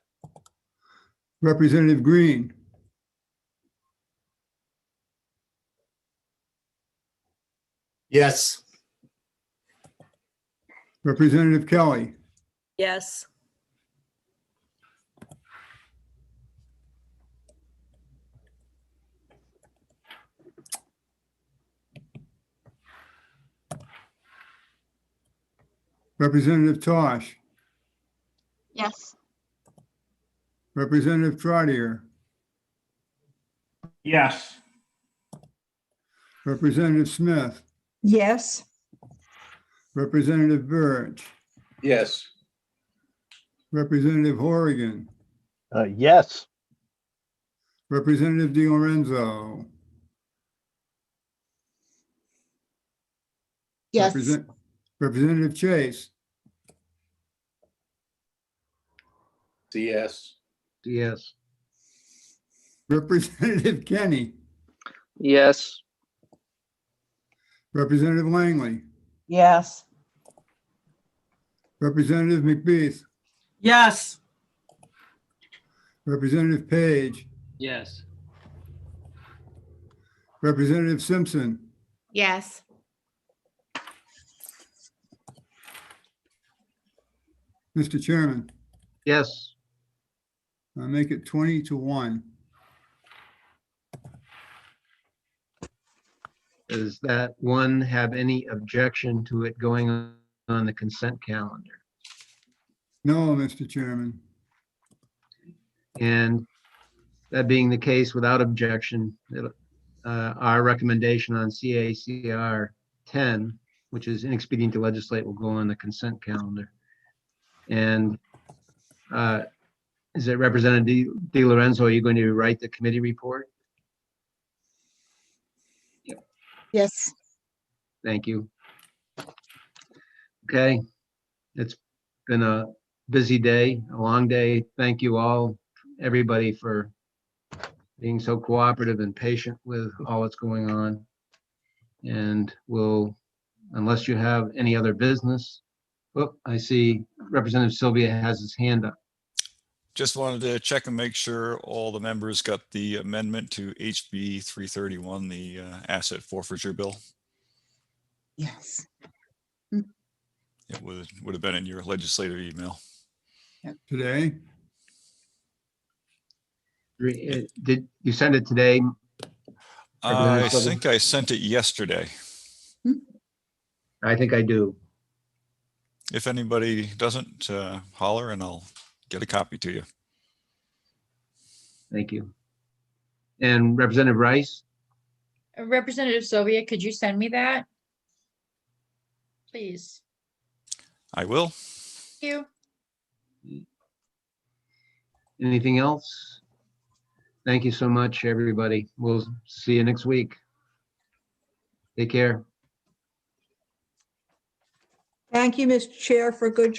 Representative Green. Yes. Representative Kelly. Yes. Representative Tosh. Yes. Representative Trottier. Yes. Representative Smith, Yes. Representative Birch, Yes. Representative Horrigan, Yes. Representative DiLorenzo. Yes. Representative Chase, Yes. Yes. Representative Kenny, Yes. Representative Langley, Yes. Representative McBeath, Yes. Representative Page, Yes. Representative Simpson, Yes. Mr. Chairman, Yes. I make it 20-1. Does that one have any objection to it going on the consent calendar? No, Mr. Chairman. And that being the case, without objection, our recommendation on CACR 10, which is inexpedient to legislate, will go on the consent calendar. And is it Representative DiLorenzo, are you going to write the committee report? Yes. Thank you. Okay, it's been a busy day, a long day. Thank you all, everybody, for being so cooperative and patient with all that's going on. And we'll, unless you have any other business, oh, I see Representative Sylvia has his hand up. Just wanted to check and make sure all the members got the amendment to HB 331, the asset forfeiture bill. Yes. It would have been in your legislative email. Today? Did you send it today? I Representative Sylvia? think I sent it yesterday. I think I do. If anybody doesn't, holler and I'll get a copy to you. Thank you. And Representative Rice? Representative Sylvia, could you send me that? Please. I will. Thank you. Anything else? Thank you so much, everybody. We'll see you next week. Take care. Thank you, Mr. Chair, for a good job.